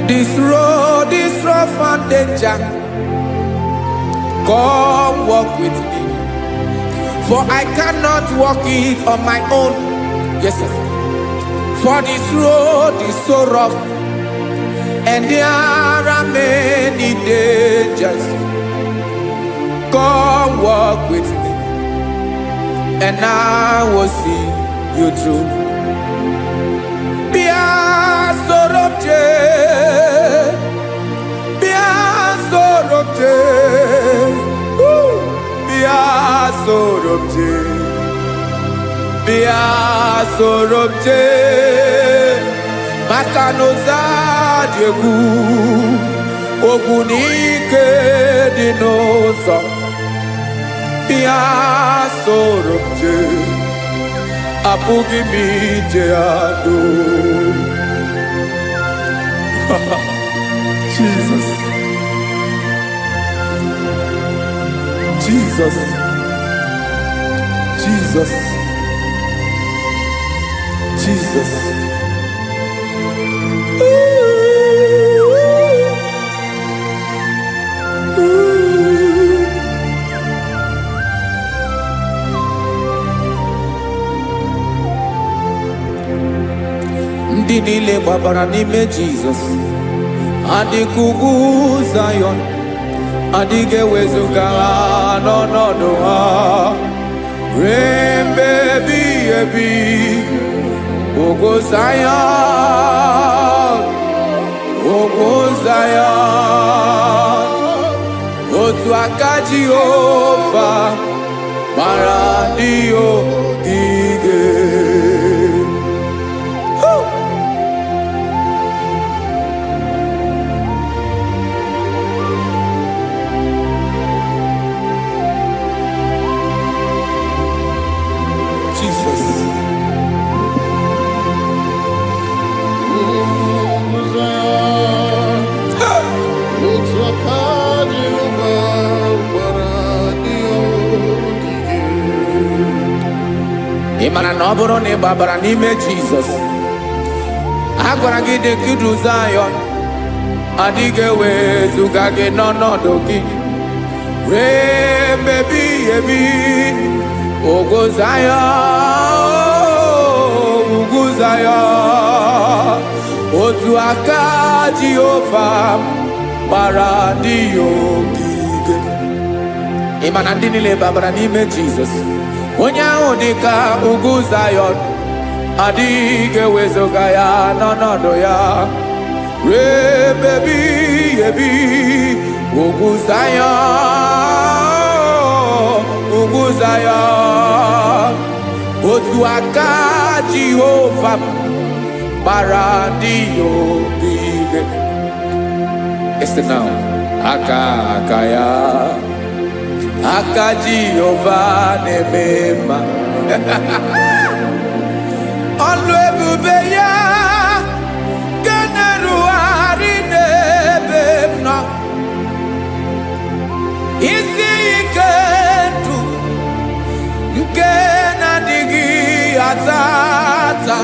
This road is rough and danger. Come walk with me, for I cannot walk it on my own. Yes, sir. For this road is so rough, and there are many dangers. Come walk with me, and I will see you through. Be sorobje bia sorobje makano zadiegu ogunike dinosa bia sorobje apugi mijeado. Jesus, Jesus, Jesus, Jesus. Ndị niile gbabara n'ime Jesus adịkugu Zion adịghị ewezuga ha n'ọnọdụ ha ruo mgbe ebighị ebi. Ogo Zion, ogo Zion, otu aka Jehova mara ndị ogige. Imana na ọ bụrụ na ị gbabara n'ime Jizọs, a gwara gị dị kudu Zion adịghị ewezuga gị n'ọnọdụ gị ruo mgbe ebighị ebi. Ogo Zion, ugwu Zion, otu aka Jehova gbara ndị ogige. Imana ndị niile gbabara n'ime Jizọs, onye ahụ dị ka ugwu Zion adịghị ewezuga ya n'ọnọdụ ya ruo mgbe ebighị ebi. Ugwu Zion, ugwu Zion, otu aka Jehova gbara ndị ogige. Ese now aka ya aka Jehova na-eme mma. Ọlụ ebube ya ga na-erugharị n'ebe m nọ. Isi ike ndụ nke na-adịghị ata ata.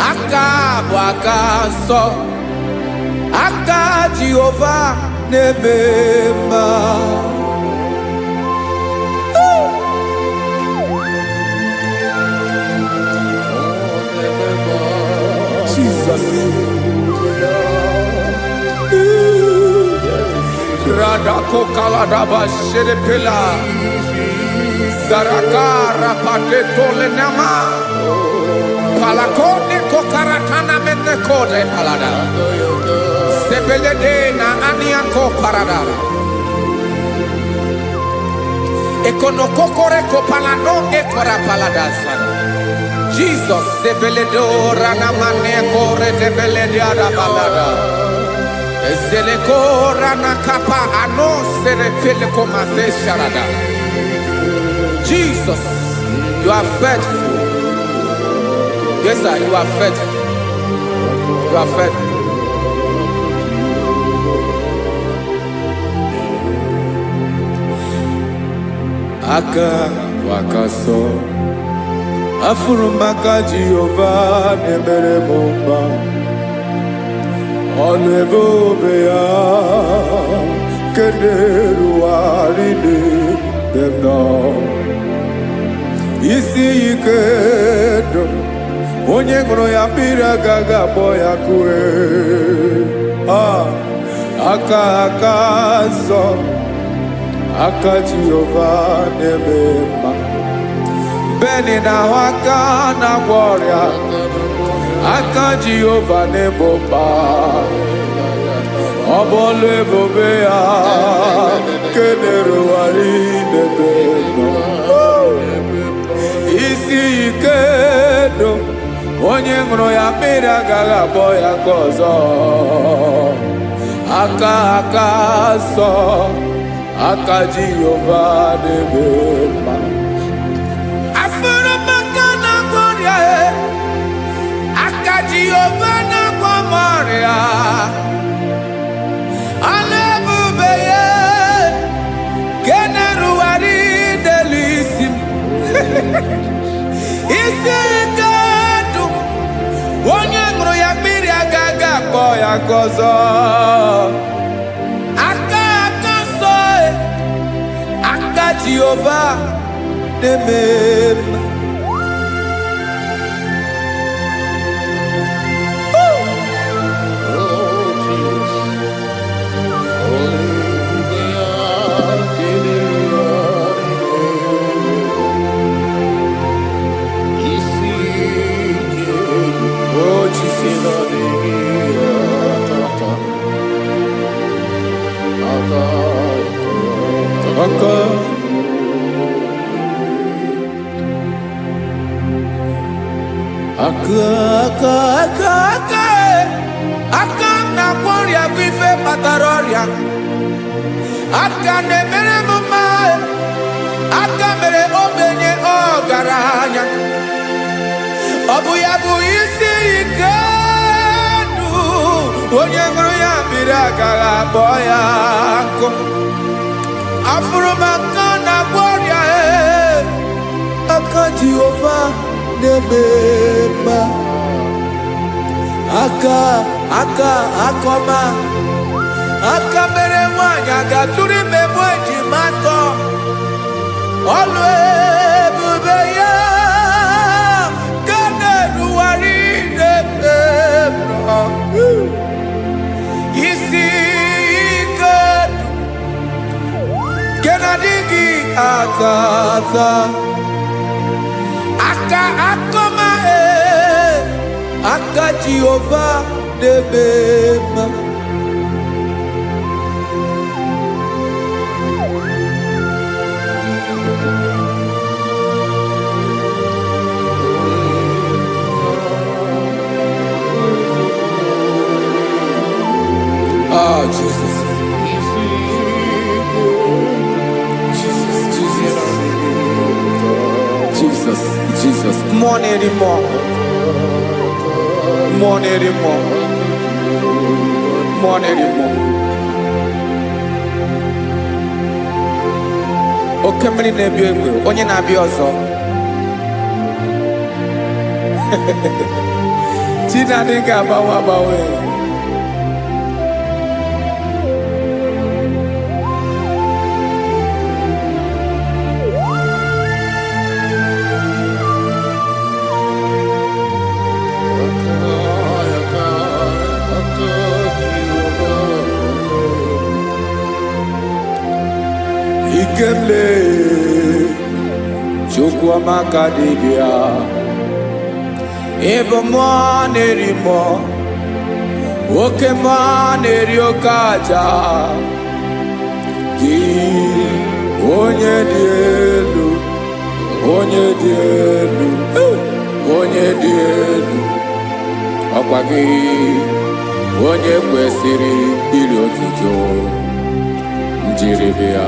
Aka bụ aka nsọ, aka Jehova na-eme mma. Jesus. Radako kaladaba sherepela zarakara pateto lenama palakone kokaratana menekode palada sebelede na aniako parada ekonokokore kopalano ekora palada. Jesus sebeledo rana manekore debelede ada palada. Jesus, you are faithful. Yes, sir, you are faithful. You are faithful. Aka wakaso afurumaka Jehovah nebere bomba. Ọlụ ebube ya kederuarị n'ebe m nọ. Isi ike ndụ onye ṅụrụ ya mmiri agaghị akpọ ya kue. Aka nsọ, aka Jehova na-eme mma. Beni na-ahụ aka na-agwọ ọrịa, aka Jehova na-egbo mkpa. Ọ bụ ọlụ ebube ya ka na-erugharị n'ebe ike do onye ṅụrụ ya mmiri agaghị abọ ya ka ọzọ aka sọ aka Jehova na-eme mma afụrụ maka na gwọrịa aka Jehova na-agwọ m ọrịa ala ebube ya ke na-erugharị n'elu isi m isi ike dụ onye ṅụrụ ya mmiri agaghị akpọ ya ka ọzọ aka nsọ aka Jehova na-eme mma aka na-agwọ ọrịa bụ ife kpatara ọrịa aka na-emere m mma aka mere ogbenye ọgaranya ọ bụ ya bụ isi ike dụ onye ṅụrụ ya mmiri agaghị akpọ ya nkụ afụrụ m aka na-agwọ ọrịa aka Jehova na-eme mma aka ọma aka mere nwanyị agatụrụ ime mụ ejima atọ ọlụ ebube ya ka na-erugharị n'ebe isi ike ke na-adịghị ata aka ọma aka Jehova na-eme mma Jesus. Jesus. More anymore. Oke mmiri na-ebi egbe onye na-abịa ọzọ Chinadị ga-agbanwe Ikemle Chukwuamaka dibịa ebe mmụọ na-eri mmụọ oke mmụọ na-eri oke aja gị onye dị elu ọkwa gị onye kwesịrị iri otuto njiri bịa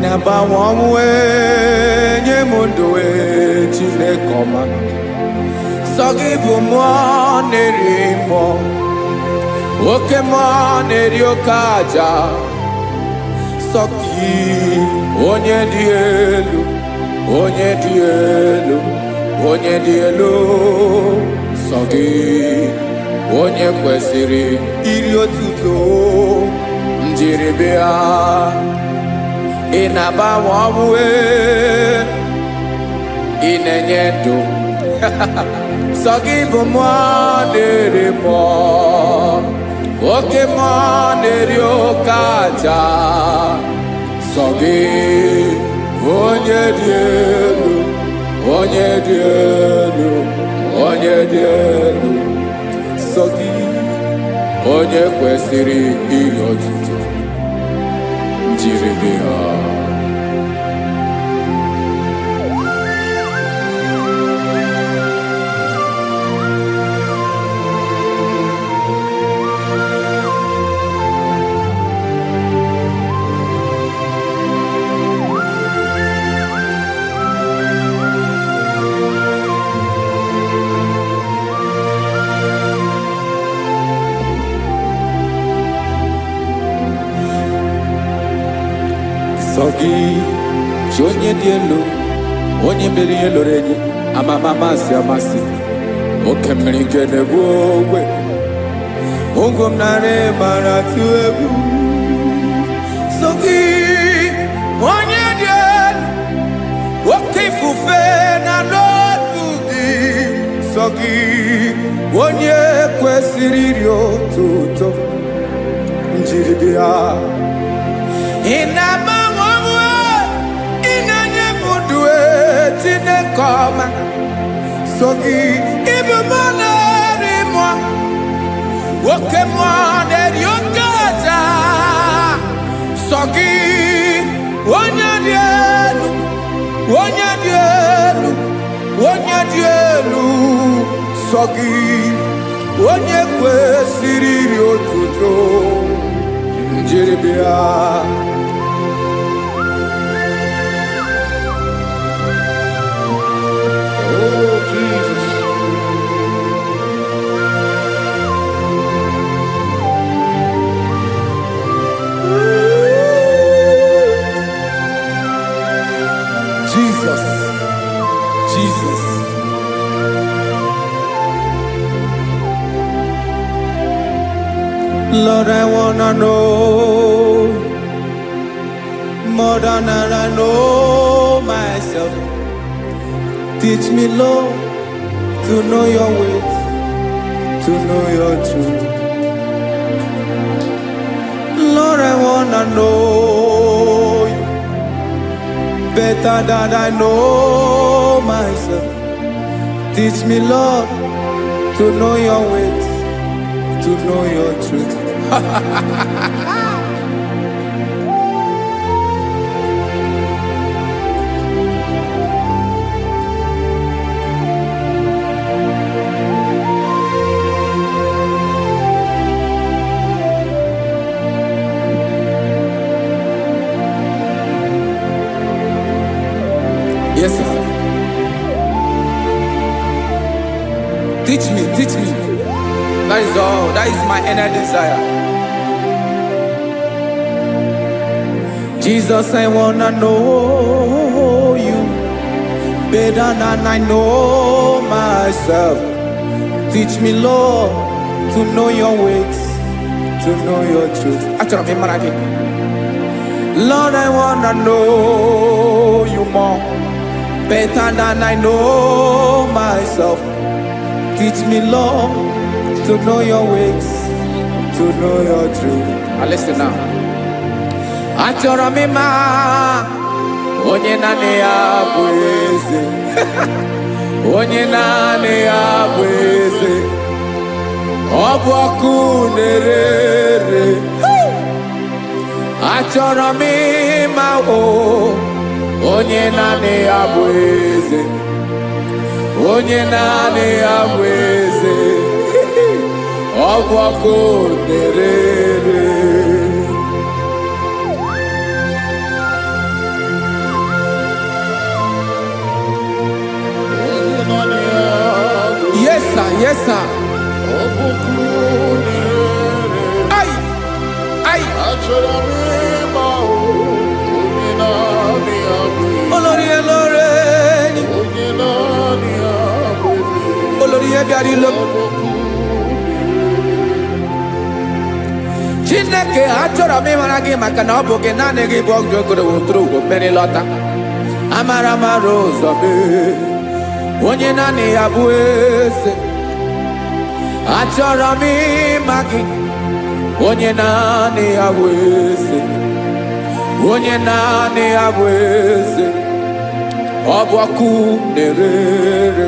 na-agbanwe nye m ndụ Chineke ọma sọ gị bụ mmụọ na-eri mmụọ oke mmụọ na-eri oke aja sọ gị onye dị elu sọ gị onye kwesịrị iri otuto njiri bịa ị na-agbanwe ị na-enye ndụ Sagi bumonere mo, oke monere okaja. Sagi onye dielu, onye dielu, onye dielu. Sagi onye kwesịrị ihe otuto njiri bịa. Sagi onye dị elu, onye mere ihe lụrụ enyi, amama amasị amasị, oke mmiri nke na-egbu ogwe, ụgwọ m narị mara tụ egwu. Sagi onye dị elu, oke ifufe na n'otu gị. Sagi onye kwesịrị iri otuto njiri bịa. Tinekoma Sagi ibu monere mo, oke monere okaja. Sagi onye dị elu, onye dị elu, onye dị elu. Sagi onye kwesịrị iri otuto njiri bịa. Jesus. Lord, I wanna know more than I know myself. Teach me, Lord, to know your ways, to know your truth. Lord, I wanna know you better than I know myself. Teach me, Lord, to know your ways, to know your truth. Yes, sir. Teach me, teach me. That is all. That is my inner desire. Jesus, I wanna know you better than I know myself. Teach me, Lord, to know your ways, to know your truth. Lord, I wanna know you more, better than I know myself. Teach me, Lord, to know your ways, to know your truth. Now listen now. Achọrọ m ịma onye naanị ya bụ eze. Onye naanị ya bụ eze. Ọ bụ ọkụ na-ere. Achọrọ m ịma onye naanị ya bụ eze. Onye naanị ya bụ eze. Ọ bụ ọkụ na-ere. Yes, sir. Yes, sir. Ay, ay. Olórí Olórí. Olórí Ebiari lo. Chineke achọrọ m ịmara gị maka na ọ bụ gị naanị gị bụ ọgụ ogologo wotoro ugwo mmeri lọta. Amara mara ụzọ mee. onye naanị ya bụ eze. Achọrọ m ịma gị, onye naanị ya bụ eze, onye naanị ya bụ eze. Ọ bụ ọkụ na-erere,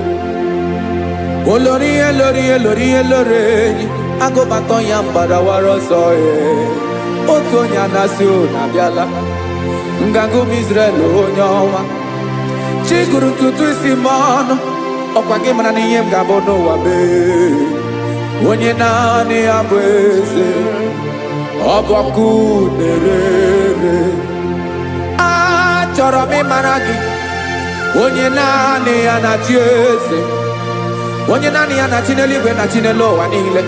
olori elori elori elori enyi, agụbatọ ya mgbadawara ọsọ ya. Otu onye anasị unu abịala, nganga ụmụ Izrel onye ọnwa. Chi gụrụ ntutu isi m ọnụ, ọkwa gị mara na ihe m ga-abụ n'ụwa mee. Onye naanị ya bụ eze, ọ bụ ọkụ na-erere. Achọrọ m ịmara gị, onye naanị ya na-achị eze, onye naanị ya na-achị n'eluigwe na chi n'elu ụwa niile.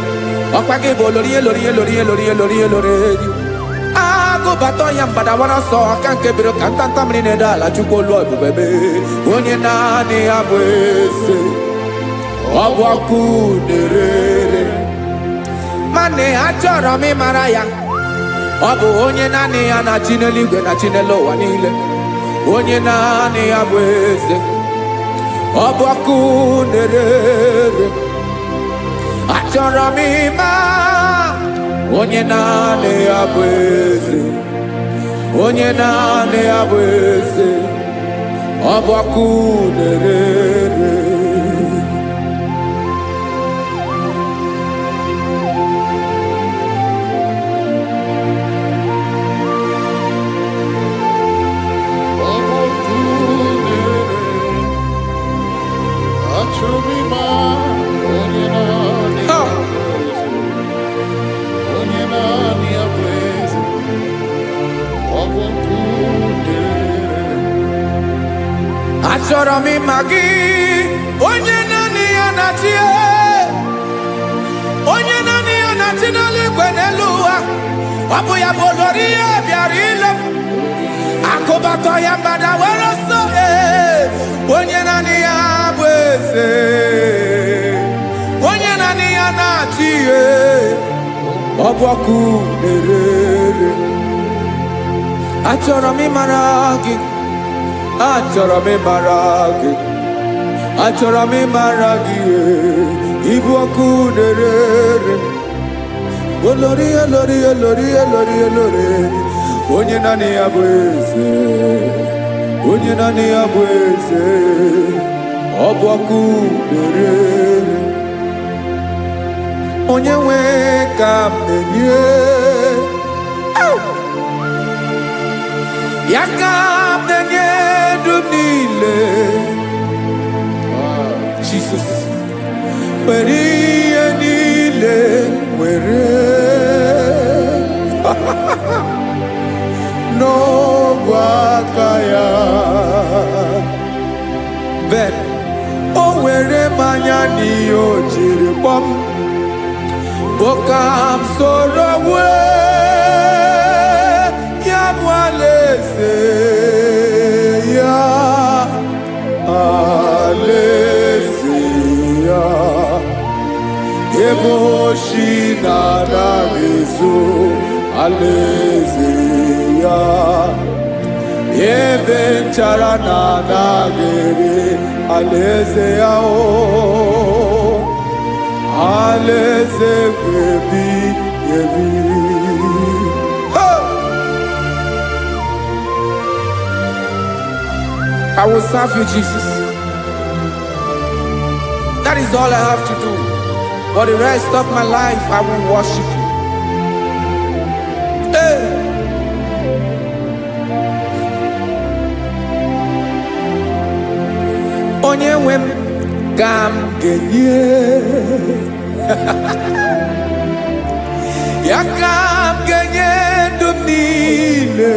Ọkwa gị bụ olori elori elori elori elori elori enyi, agụbatọ ya mgbadawara ọsọ, aka nke biri ka ntanta mmiri na-ede ala, Chukwu olu ebube mee. Onye naanị ya bụ eze, ọ bụ ọkụ na-erere. Mane achọrọ m ịmara ya, ọ bụ onye naanị ya na-achị n'eluigwe na chi n'elu ụwa niile. Onye naanị ya bụ eze, ọ bụ ọkụ na-erere. Achọrọ m ịma onye naanị ya bụ eze, onye naanị ya bụ eze, ọ bụ ọkụ na-erere. Achọrọ m ịma gị, onye naanị ya na-achị, onye naanị ya na-achị n'eluigwe n'elu ụwa. Ọ bụ ya bụ olori ya bịara ile m, akụbatọ ya mgbadawara ọsọ. Onye naanị ya bụ eze, onye naanị ya na-achị, ọ bụ ọkụ na-erere. Achọrọ m ịmara gị, achọrọ m ịmara gị, achọrọ m ịmara gị, ịbụ ọkụ na-erere. Olori elori elori elori elori, onye naanị ya bụ eze, onye naanị ya bụ eze, ọ bụ ọkụ na-erere. Onye nwe ka m na-enye, ya ka m na-enye ndụ niile. Jesus, were ihe niile were n'ọbụ aka ya. Ben, o were mmanya n'ihe o jiri kpọm, bụ ka m soro wee ya bụ alaeze ya, alaeze ya. Ebe oshi na-adaghị ezo, alaeze ya. Ebe nchara na-adaghị ere, alaeze ya. Alaeze ebi ebi. I will serve you, Jesus. That is all I have to do. For the rest of my life, I will worship you. Hey. Onye nwe m ka m ga-enye, ya ka m ga-enye ndụ m niile.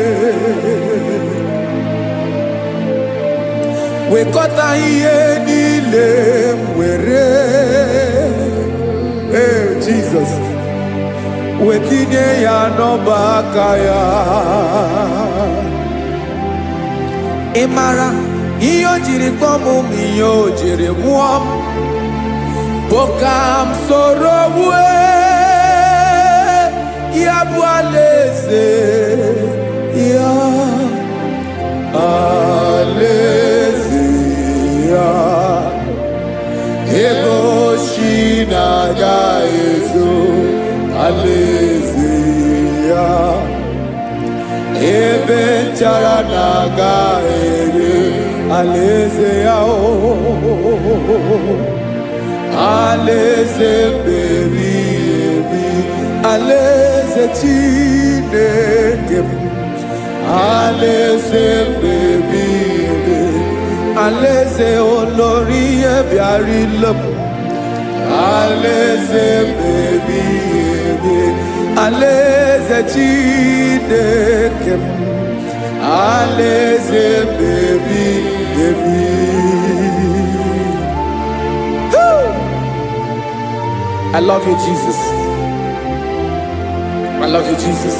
Wekọta ihe niile m were, Jesus, wetinye ya n'ọba aka ya. Ị mara ihe o jiri kpọọ m, ihe o jiri mụọ m, bụ ka m soro wee ya bụ alaeze ya, alaeze ya. alaeze ya ebe nchara na-aga ere alaeze ya alaeze meri ebi alaeze Chineke m alaeze meri ebi alaeze olórí ebiarila m alaeze meri ebi alaeze Chineke m alaeze meri ebi. I love you, Jesus. I love you, Jesus.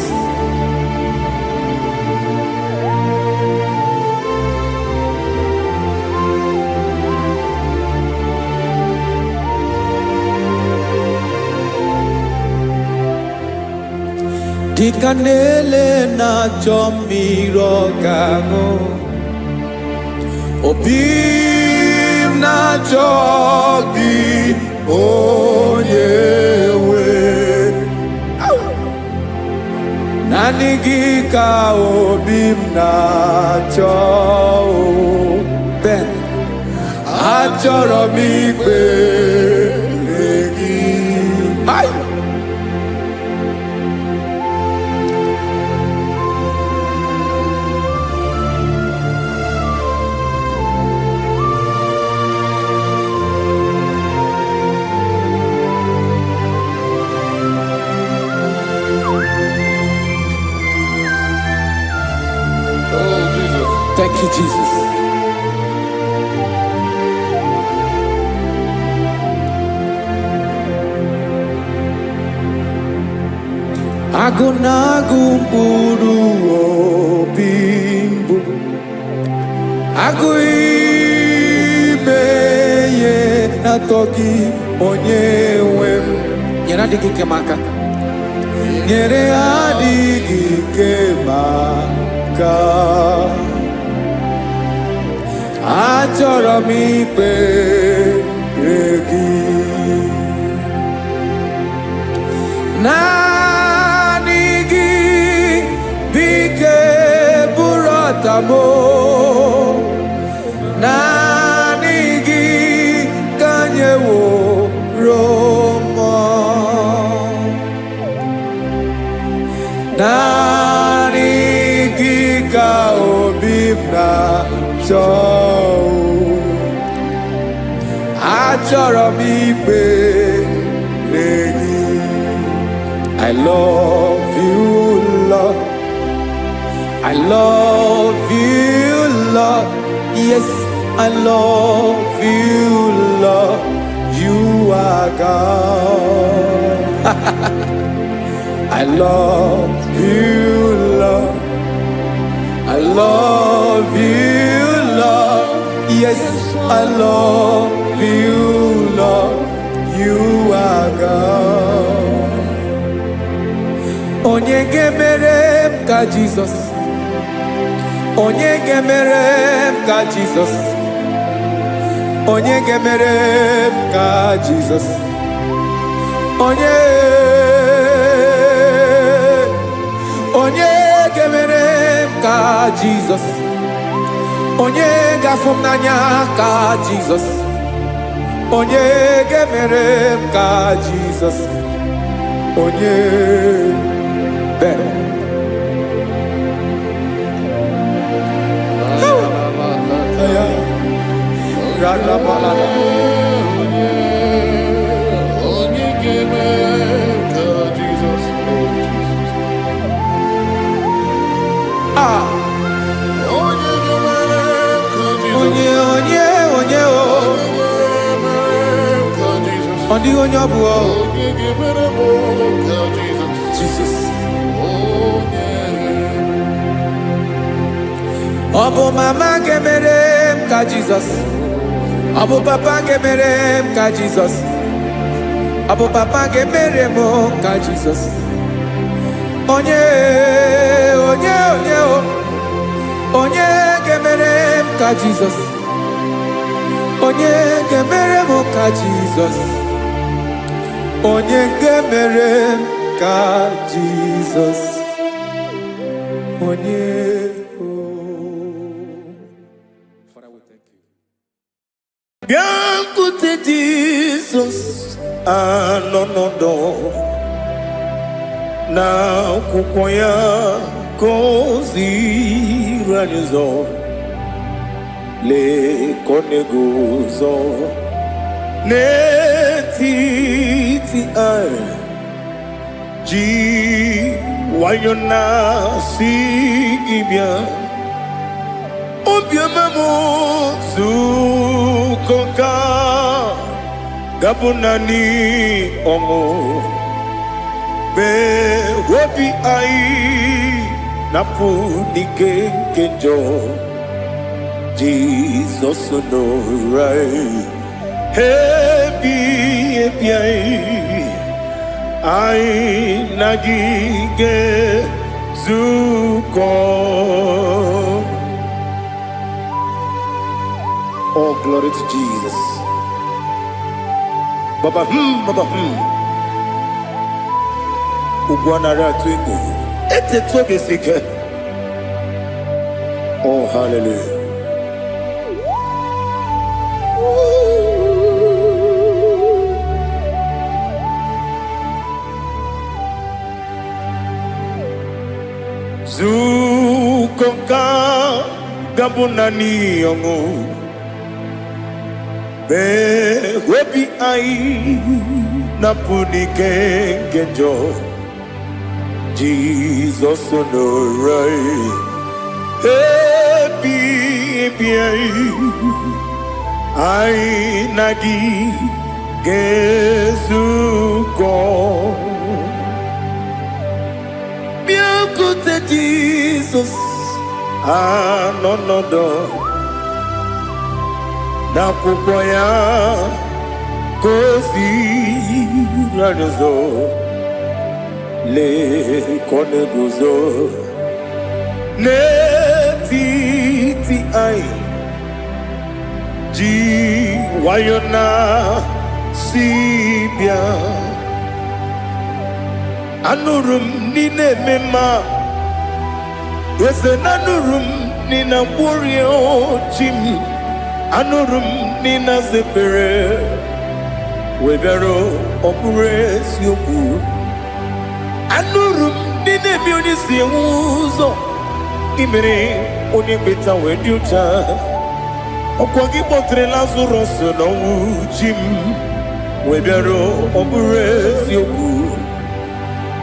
Dikanele na chomiro gango obim na chogi onyewe nanigi ka obim na cho ben achoro mi pe legi ai. Thank you, Jesus. Agunagu mburu obimbu aguimeye natoki onyewe nyere adịghị kemaka nyere adịghị kemaka achọrọ m ikpere gị naanị gị bike bụrụ ọtamo naanị gị ka nyeworo m naanị gị ka obi m na-achọ achọrọ m ikpere gị. I love you, Lord. I love you, Lord. Yes, I love you, Lord. You are God. I love you, Lord. I love you, Lord. Yes, I love you, Lord. You are God. Onye gemere ka Jesus. Onye gemere ka Jesus. Onye gemere ka Jesus. Onye gemere ka Jesus. Onye gafum n'anya ka Jesus. Onye gemere ka Jesus. Onye be. Only on your board, Jesus. Obo mama gemerem ka Jesus. Obo papa gemerem ka Jesus. Obo papa gemerem ka Jesus. Onye gemerem ka Jesus. Onye gemerem ka Jesus. Onye gemerem ka Jesus onye. Father, we thank you. Biankute Jesus anonodo na akwụkwọ ya koziri anyị ụzọ lekoneguzo n'etiti anyị ji nwayọ na si ịbịa obiọma m zukọ ka gabụ naanị ọṅụ mee obi anyị napụ n'ike nke njọ Jizọs nọrọ anyị ebi ebi anyị na gị ga-ezukọ. Oh, glory to Jesus. Baba, Baba, Ugwanara to ego. Ete toge sike. Oh, hallelujah. Zukonka gabunani yongo. Be webi ai na punike genjo Jesus no right happy ai nagi gezuko biakute Jesus no n'akwụkwọ ya koziri anyị ụzọ lekoneguzo n'etiti anyị ji nwayọ na si bịa anụrụ m n'ine eme mma eze na anụrụ m n'ina mkpụrụ ochi m anụrụ m n'ina zebere webịara ọbụrụ eziokwu anụrụ m n'ina ebe onye si enwe ụzọ imere onye mkpeta wee dị ụcha ọkwa gị kpọtere Lazarọs n'ọnwụ chi m webịara ọbụrụ eziokwu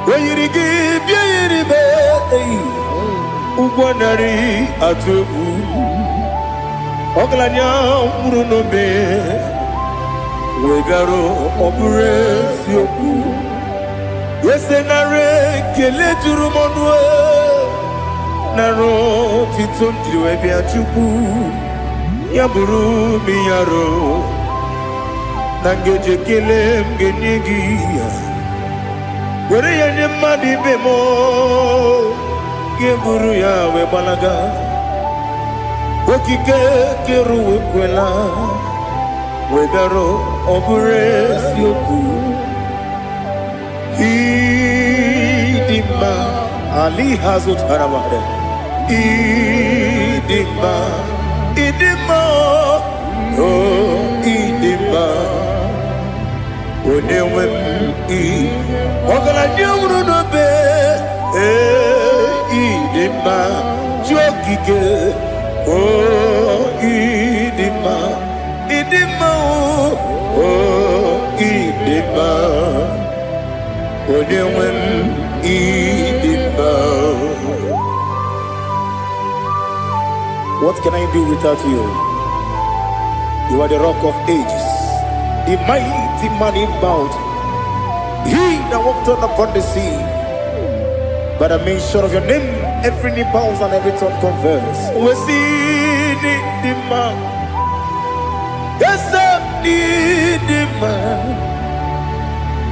wee yiri gị bịa yiri be ụgwọ narị atụ egwu ọgaranya mkpụrụ n'obe wegara ọbụrụ eziokwu ese nara ekele juru m ọnụ nara otito m jiri wee bịa Chukwu ya bụrụ m ya ro na ngeji ekele m ga-enye gị ya were ya nye mmadụ ibe m ga-eburu ya wee gbalaga okike kere wekwela wegara ọbụrụ eziokwu ịdị mma ali ha zụtara mmadụ ịdị mma ịdị mma ịdị mma onye nwe m ọgaranya nwụrụ n'obe ịdị mma ji okike idima, idima, idima, onewem idima. What can I do without you? You are the rock of ages, the mighty man in battle. He that walked on upon the sea. By the mention of your name, every knee bows and every tongue confess. We see the man. Yes, the man.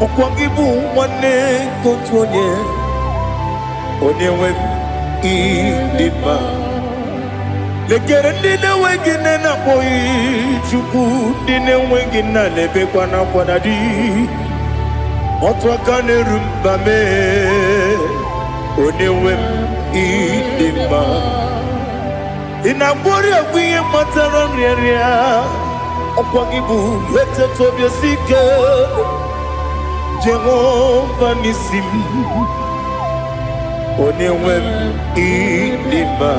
Okwangibu wane kotonye. Onyewe idima. Lekere ndine wengine na boyi chuku ndine wengine lebe kwa na kwanadi. Otwakane rumbame Onewem idima Inabori agwiye matara nriya Okwagibu yete tobye sike Jehova nisim Onewem idima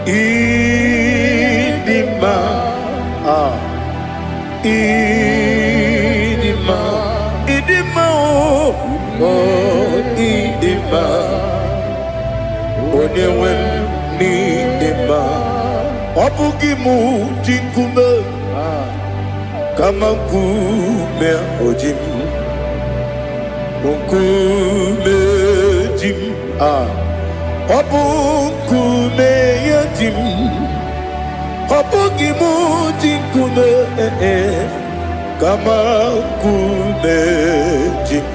Idima Idima Idima oh Idima Onewem Idima Obugimu jinkume Kama kume ojim Kume jim Obukume yajim Obugimu jinkume Kama kume jim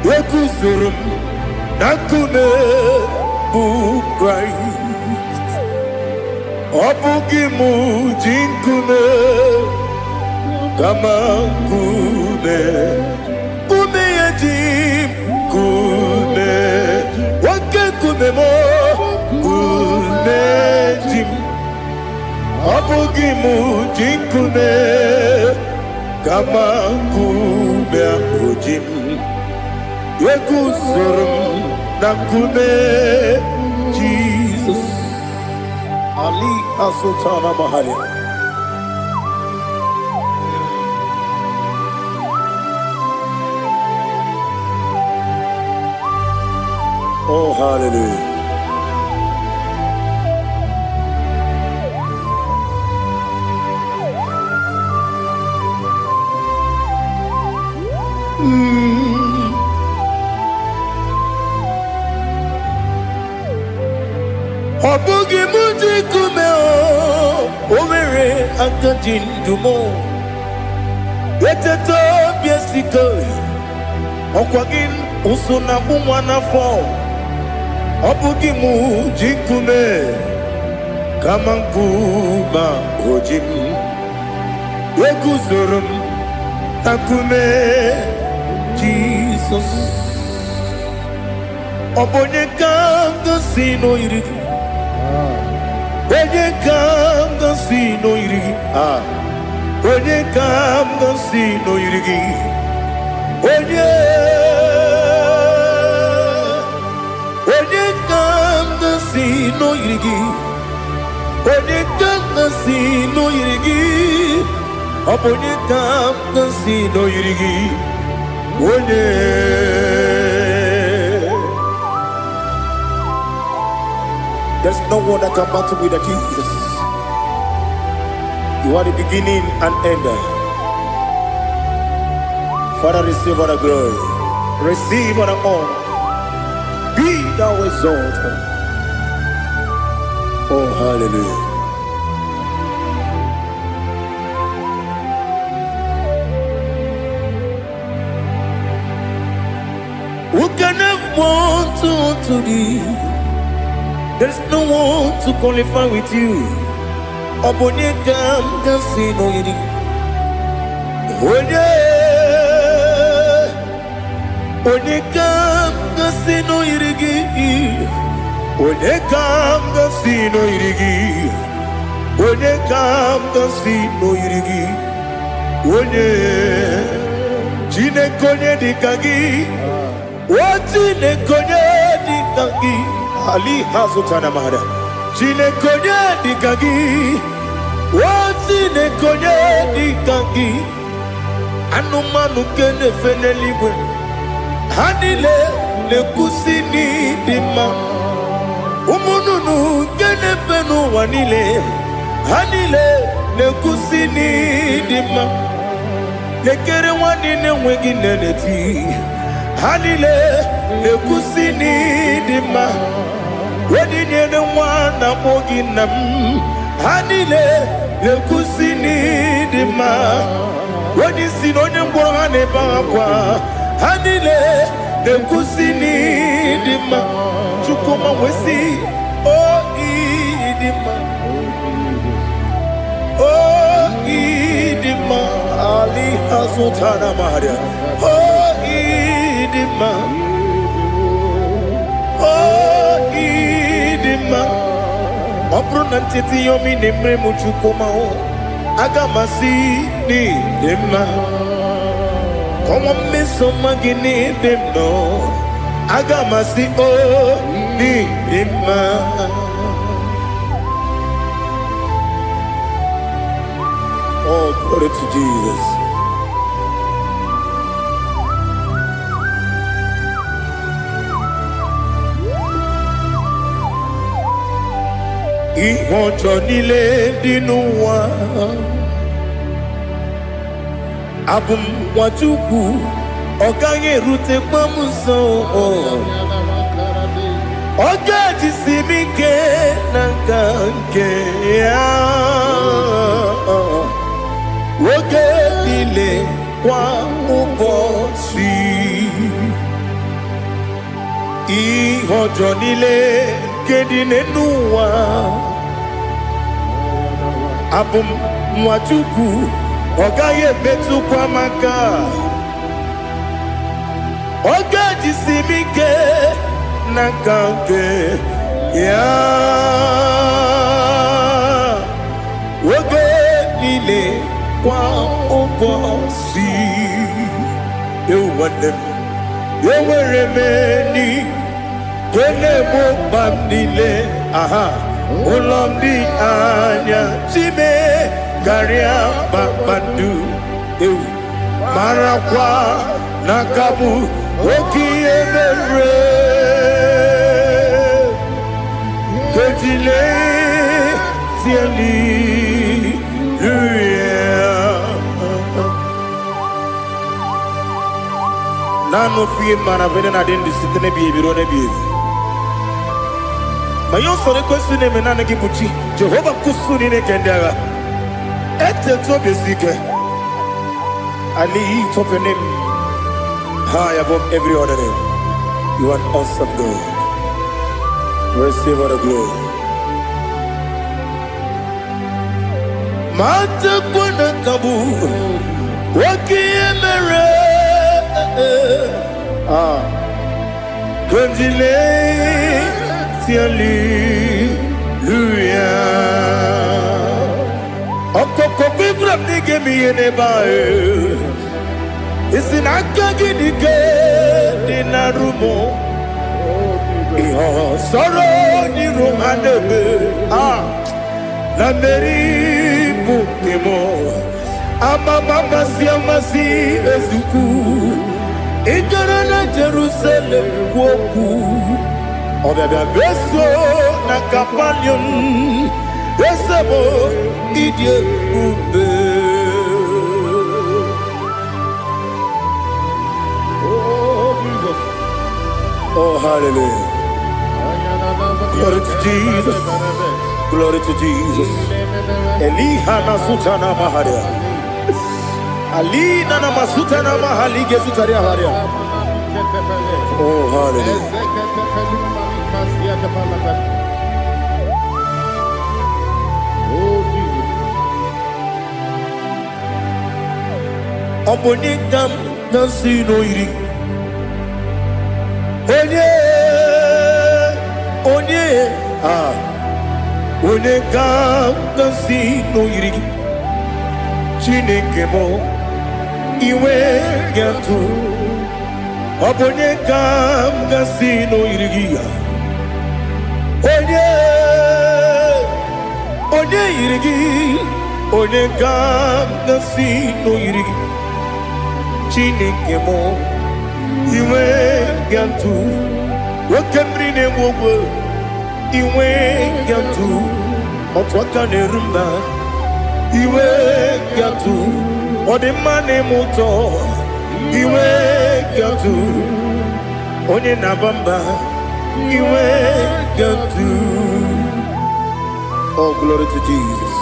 Yekuzurum nakume bukrai Obugimu jinkume Kama kume Kume yajim Kume Wake kume mo Kume jim Obugimu jinkume Kama kume ojim Yekuzurum nakume Jesus Ali Asultana Mahali Oh hallelujah Obugi muji kume o Omere akajin dumo Yeteto biesiko Okwagin usuna kumwana fo Obugi muji kume Kamankuma ojim Yekuzurum takume Jesus Obonye kanga sino irigi Onye kam gansi no irigi Onye kam gansi no irigi Onye kam gansi no irigi Onye kam gansi no irigi Onye kam gansi no irigi Onye There's no one that can battle with Jesus. You are the beginning and end. Father, receive all the glory. Receive all the honor. Be thou exalted. Oh, hallelujah. Who can have one to thee? There's no one to qualify with you. Obonye kam gansi no yiri. Onye kam gansi no yiri. Onye kam gansi no yiri. Onye kam gansi no yiri. Onye chine konye dikagi. Wachine konye dikagi. Ali Hazutana Mahada Chine konye dikagi Wachine konye dikagi Anumanu kene fene libwe Hanile le kusini dima Umununu kene fenu wanile Hanile le kusini dima Lekere wanine wengi neneti Hanile le kusini dima Wedi nyene mwana moginam Hanile le kusini dima Wedi sinonye mbwagane bakwa Hanile le kusini dima Chukuma wesi oh idima Oh idima Eli Hazutana Maria. Oh, Idima. Oh, Idima. Opronantiti yomi nemre muchukoma. Agamasi ni Dima. Come on, Miss Magini Dimno. Agamasi oh ni Dima. Oh, glory to Jesus. Ihojo nile dinuwa abum watuku oganye rute pamuso oga jisimike nankanke ya oge nile kwa ubosi ihojo nile kedine nuwa abum mwatuku ogaye betu kwa maka oga jisimike nakanke ya oge nile kwa ubosi Eweremeni Kene mo bandile aha Ulomdi anya Chime Garia babandu Marakwa Nakabu Oki emere Kejile Siali Nano fiye mana vene na den disitene biye birone biye. Mayo sore kwesune menane kibuchi. Jehova kusuni ne kendaga. Ete to besike. Ali top your name high above every other name. You are awesome God. Receive all the glory. Mata kwenda kabu. Wakiemere. Kondile Hallelujah. Okoko bibra nige mi enebae. Isinaka gidike dinarumo. Iho soro ni romanebe. La meri bukemo. Amama siamasi ezuku. Igarana Jerusalem woku Obebe beso na kapalion Besebo idye ube Oh Jesus. Oh hallelujah. Glory to Jesus. Glory to Jesus. Elihana sutana maharia Ali nana masuta na mahali gesutaria haria. Oh hallelujah. Oh Jesus. Obonikam nasino iri. Onye Onekam nasino iri. Chineke mo Iwe gantu Obonye kam gasino irigia Onye irigi Onye kam gasino irigi Chineke mo Iwe gantu Wakemrine mwogo Iwe gantu Otwakane rumba Iwe gantu Ode mane muto Iwe gantu Onye nabamba Iwe gantu. Oh glory to Jesus.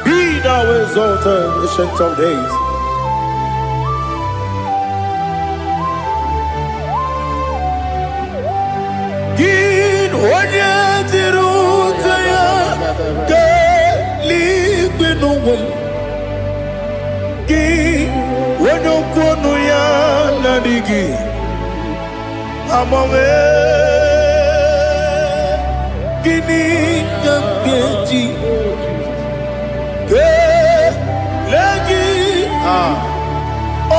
Be thou exalted, ancient of days. Gin onye tiru taya wom ki wono kono ya nadigi amame gini kampeji ke lagi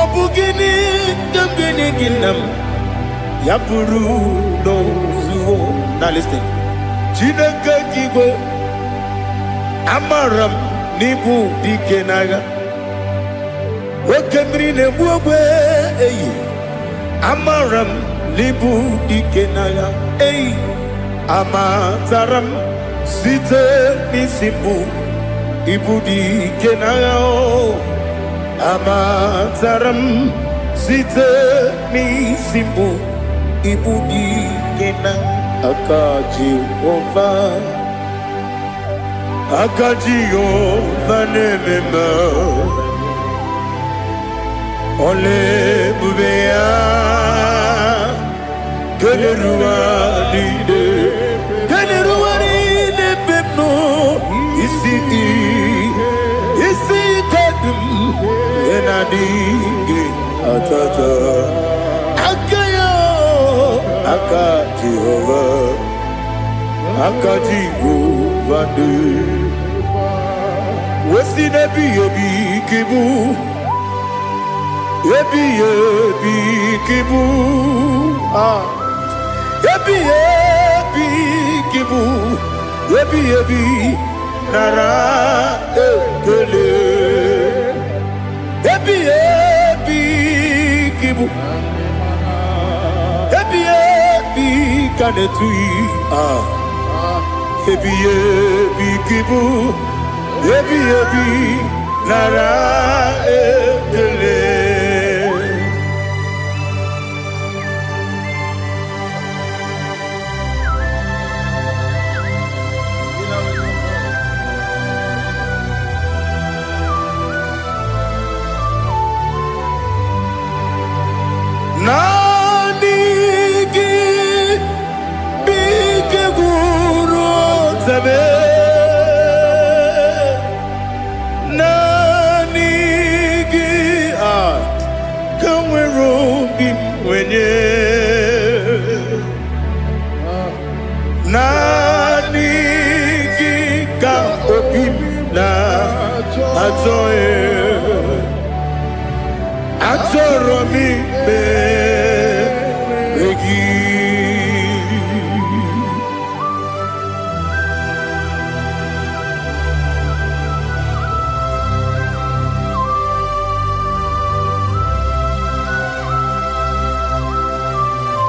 obugini kambeni ginam yapuru no zuo. Now listen. Chineke kigo amaram nibu dikenaga okemri nebuogwe eyi amaram nibu dikenaga eyi amataram site nisibu ibu dikenaga amataram site nisibu ibu dikenaga Akaji Ova nemema Ole bubea Kelerua lide pepno Isi kadum Enadinge atata Akaji Jehovah de Wesi nebi ebi kibu Ebi kibu Ebi kibu Ebi nara ekele Ebi kibu Ebi kanetui Ebi kibu Ebi nara ekele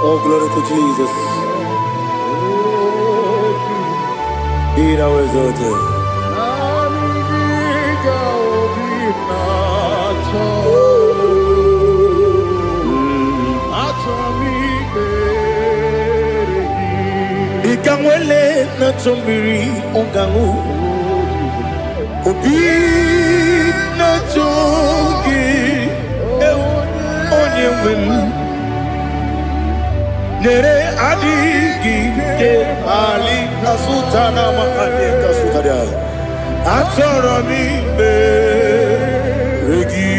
Oh, glory to Jesus. Be thou exalted. Ikangwele na chombiri ongangu Obi na chogi onye wim Nere adigi ke ali asutana mahane kasutaria Atoro mi be regi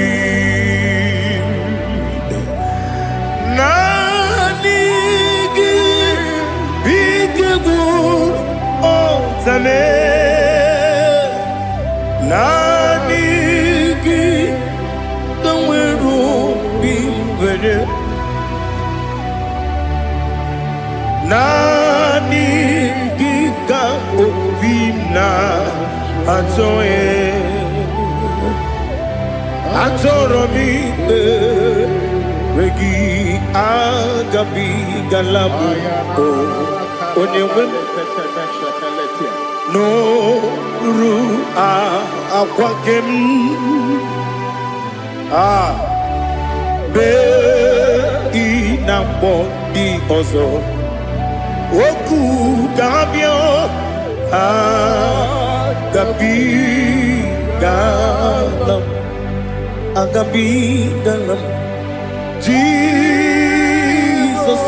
Nanigi bigegu otame Nanigi kamweru bimwene Nani gika opina atoro mi regi agabi galabu onyewe no ru akwakem be inambo di ozo Oku gabio agabi galam Jesus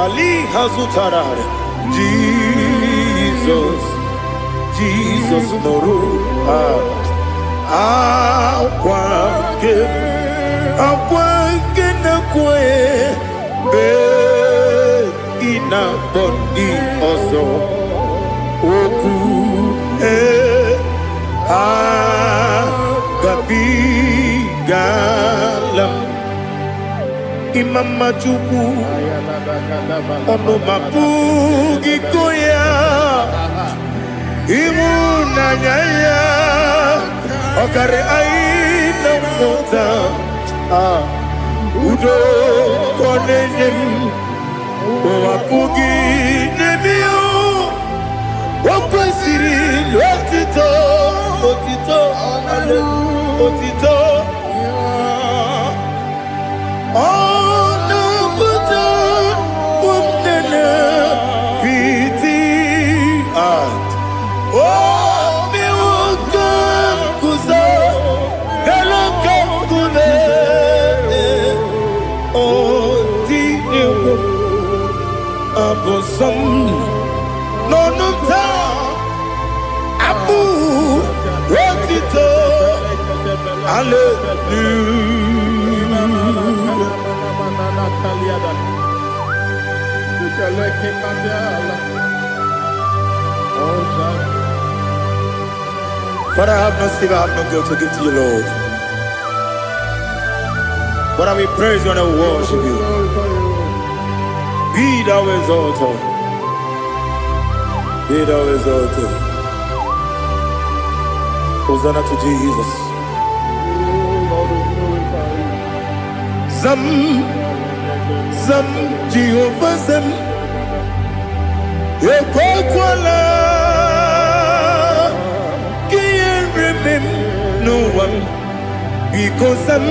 Ali Hazutarare Jesus Noru Akwanke na kwe be ina boni ozo oku gabi galam imama chuku ono mapugi koya imuna nyaya okare aina mota udo konenyem wapugi nebio wakwesiri lotito otito ale otito ono buto umnene piti at mi wakam kuzo galokam kune Abosam no ta abu wotito Father, I have no silver, I have no gold to give to you, Lord. But I will praise you and I will worship you. Be thou exalted. Be thou exalted. Hosanna to Jesus. Zam, Zam, Jehovah Zam. Ekwakwala. Can't remember no one. Because Zam.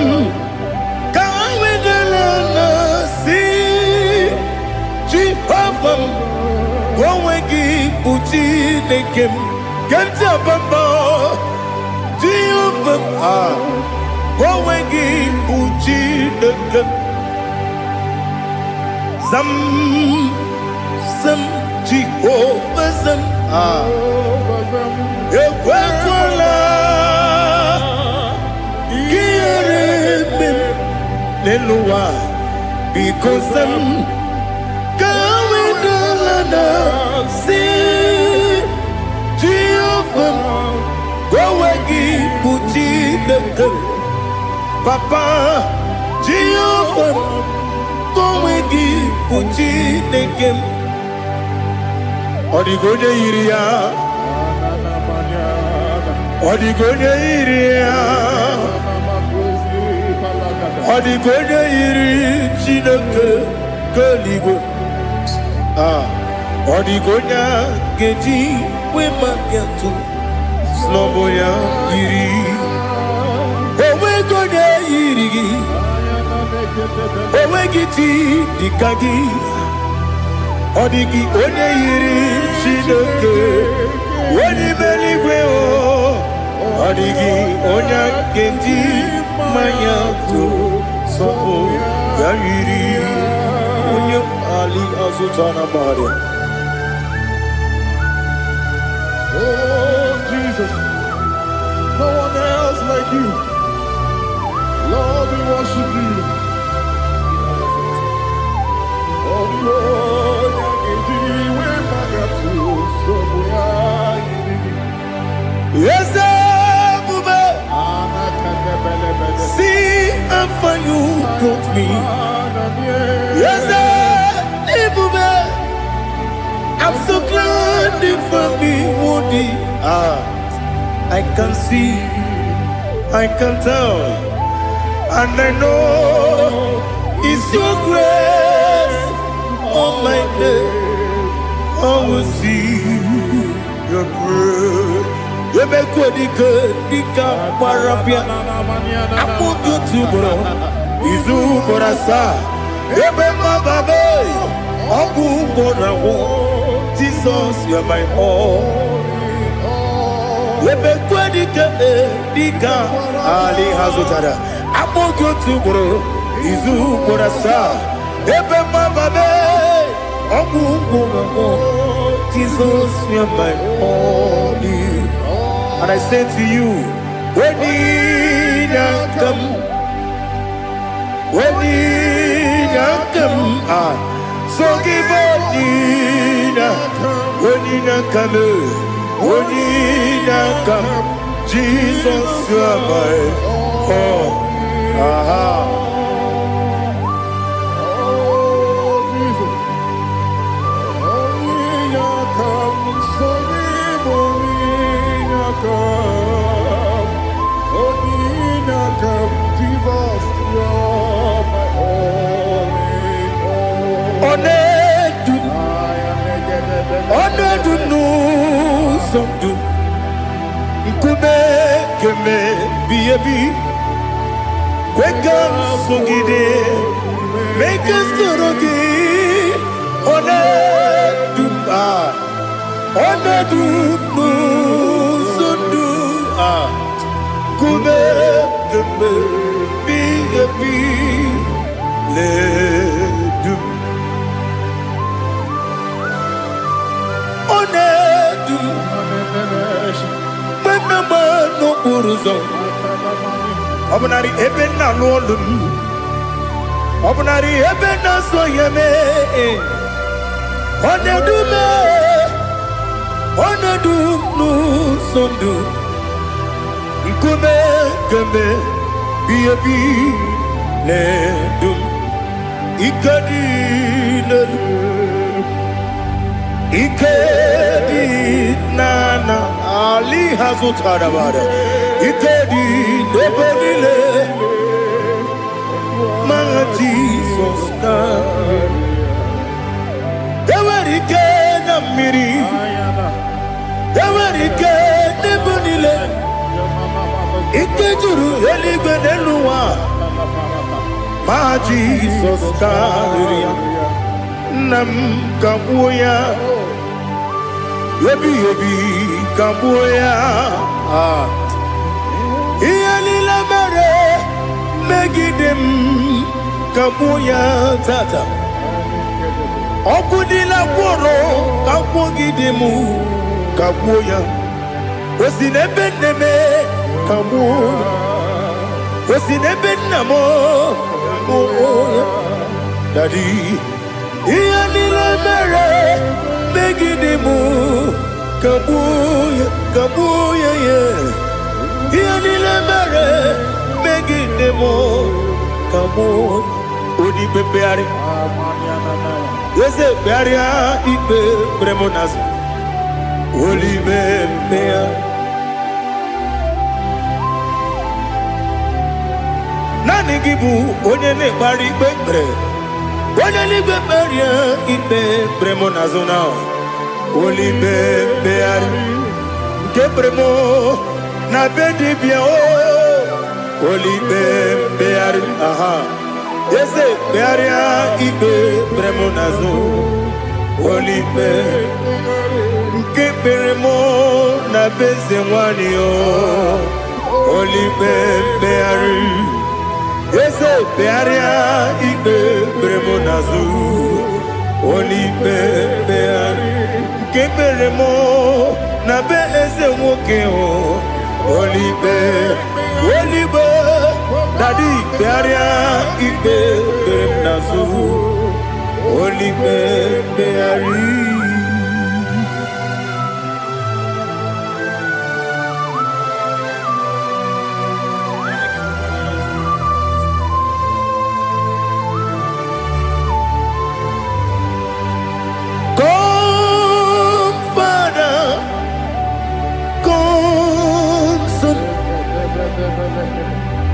Can't wait Jehovah, go wegi buji nekem, ganja bamba. Jehovah, go wegi buji nekem. Zam, Zam, Jehovah Zam. Ekwakwala, kiyeremem, leluwa, because Zam. See Jehovah, go wagi buji nekem. Papa Jehovah, go wagi buji nekem. Odigonya iria, odigonya iria, odigonya iri chineke keligo. Odigonya geji we magetu snowboya iri owe gonya iri owe giti dikagi odigi onye iri chineke woni meligwe o odigi onya geji mayatu sobo ya iri onye ali azutana bari. Oh, Jesus, no one else like you. Lord, we worship you. Oh, Lord, yes, see how far you brought me. Yes, I'm so glad for me, Woody. I can see, I can tell, and I know it's your grace. On my day, I will see your grace. You make what you could, you can't parapia. I'm going to bro. Izu Borasa, you make my baby. I'm going to Jesus, you're my all. Dika Ali Hazutada. I'm going to bro. Izu Borasa. Ebe Mababe. Jesus, you're my all. And I say to you, Waninakam, waninakam, so give waninakam, waninakam, Jesus, you are my all. Onedu no somdu nkube keme biebi kwekam sungide make us torogi onedu no somdu kube keme biebi le du onedu menama no uruzo obunari ebena lolum obunari ebena soyeme onedu no sondu nkume kembe biebi le dum ikadi lelu Ikedi nana ali hazutara bada Ikedi nebonile Manga Jesus na Ewerike na miri Ewerike nebonile Ikejuru eligwe neluwa Ma Jesus na Nam kabuya Yebi kabuya Iyalila mere Megidem kabuya tata Okudila kworo Kabugidemu kabuya Osinebeneme kabuya Osinebenamo kabuya Daddy Iyanile mere megidemu kabuya ye Iyanile mere megidemu kabuya Odi bebeari Yese bearia ikbe bremonazo Oli bebea Nani gibu onye ne bari bebre Oneligbe beria ikpe bremo nazona Olibe beari Nke bremo na bedibia o Olibe beari Yese bearia ikpe bremo nazo Olibe Nke bremo na bezewani o Olibe beari Ese bearia ikpe bremo nazu Oli beari Keberemo na be eze nwoke o Oli Daddy bearia ikpe bremo nazu Oli beari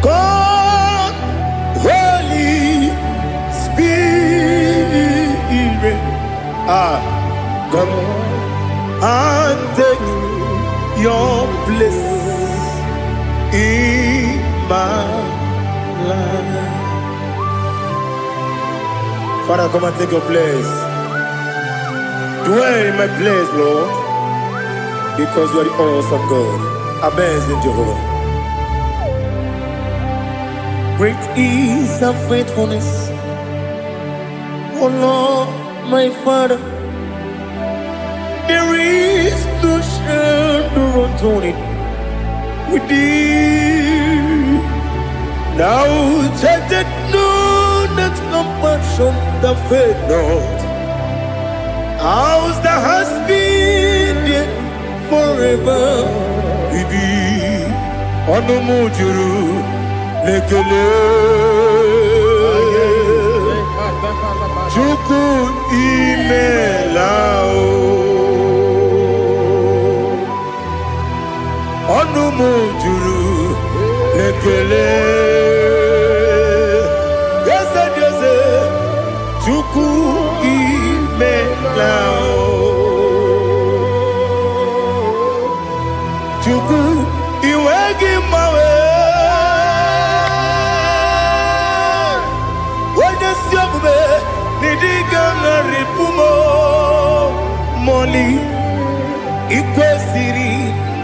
God, Holy Spirit, come and take your place in my life. Father, come and take your place. Dwell in my place, Lord, because you are the awesome God. Amazing Jehovah. Great is thy faithfulness, O Lord, my Father. There is no shadow unto it. with thee. Now judged know that compassion that faith not. Ours that has been there forever with thee. Onumujuru lekele. Chuku imelao. Onumujuru lekele. Yese yese. Chuku imelao. Chuku iwegi mawe. Siogbe nidiga ngaripumo moli ikwesiri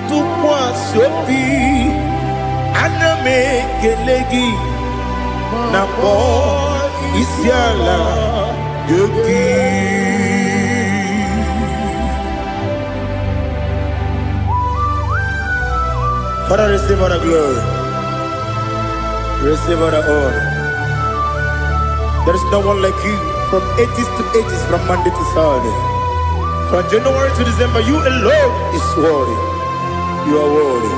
tukwa sopi aname kelegi na po isiala yoki. Father, receive all the glory, receive all the honor. There is no one like you from ages to ages, from Monday to Saturday. From January to December, you alone is worthy. You are worthy.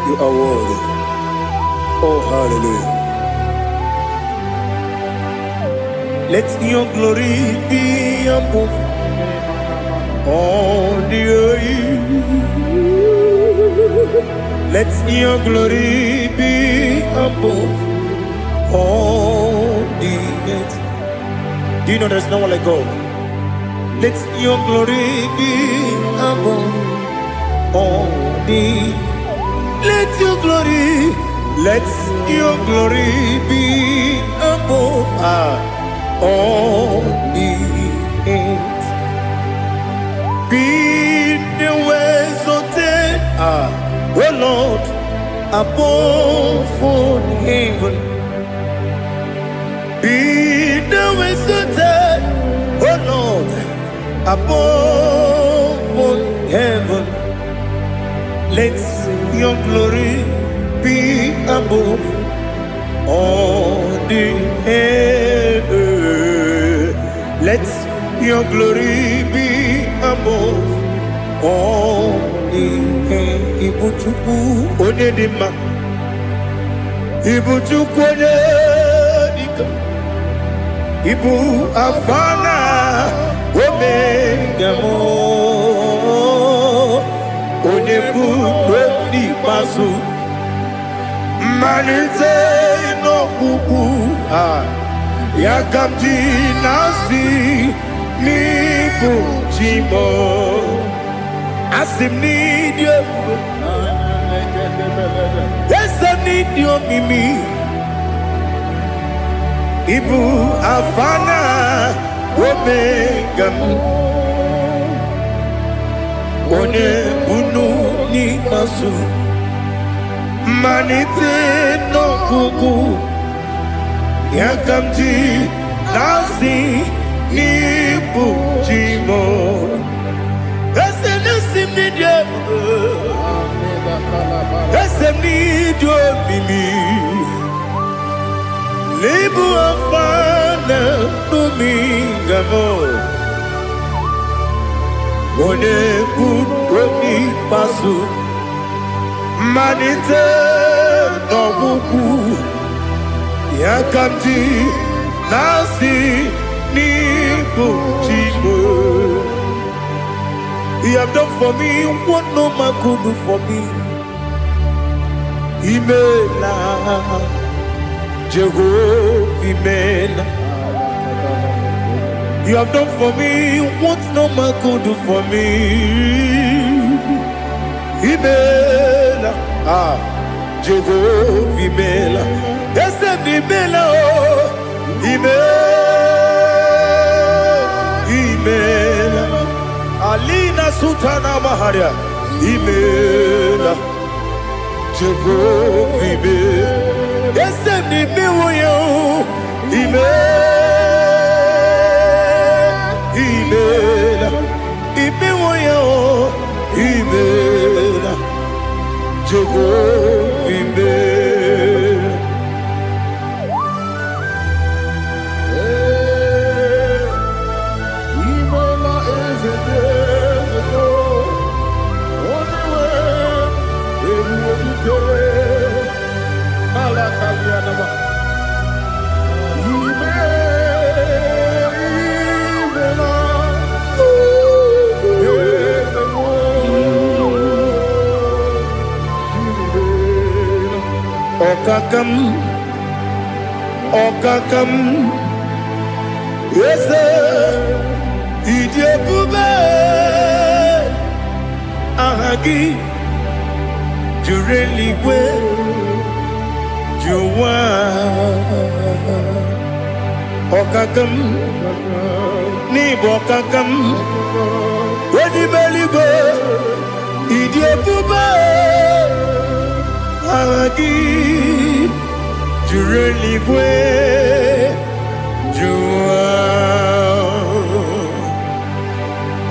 You are worthy. Oh, hallelujah. Let your glory be above all the earth. Let your glory be above all the earth. Do you know there's no one like God? Let your glory be above all the. Let your glory be above all the earth. Be the ways of death, oh Lord, above all heaven. Be the visited, oh Lord, above all heaven. Let your glory be above all the heaven. Let your glory be above all the heaven. Ibuchuku onedima, Ibuchuku onedika. Ibu afana omega mo onebu ni pasu manite no kuku yakamji nasi ni bujimo asim ni dio asim ni dio mimi. Ibu afana omega one bunu ni masu manite no kuku yakamji nasi ni bujimo esem ni dio mimi. Libu afana dominga mo one buoni pasu manite no buku yakamji nasi ni bujimo. You have done for me what no man could do for me. Imela Jehovah, Imela. You have done for me what no man could do for me. Imela, Jehovah, Imela. Yes, Imela, Imela. Alina Sultana Maharia, Imela, Jehovah, Imela. Yes, Imela, Imela. vibe. Imola is a desert. Only way, Alakalianaba. Okakam, Okakam, yes, Idiopube, Ahagi, Jureligwe, Juwa, Okakam, Nibokakam, Wedibeligo, Idiopube, Ahagi, Jureligwe, Juwa,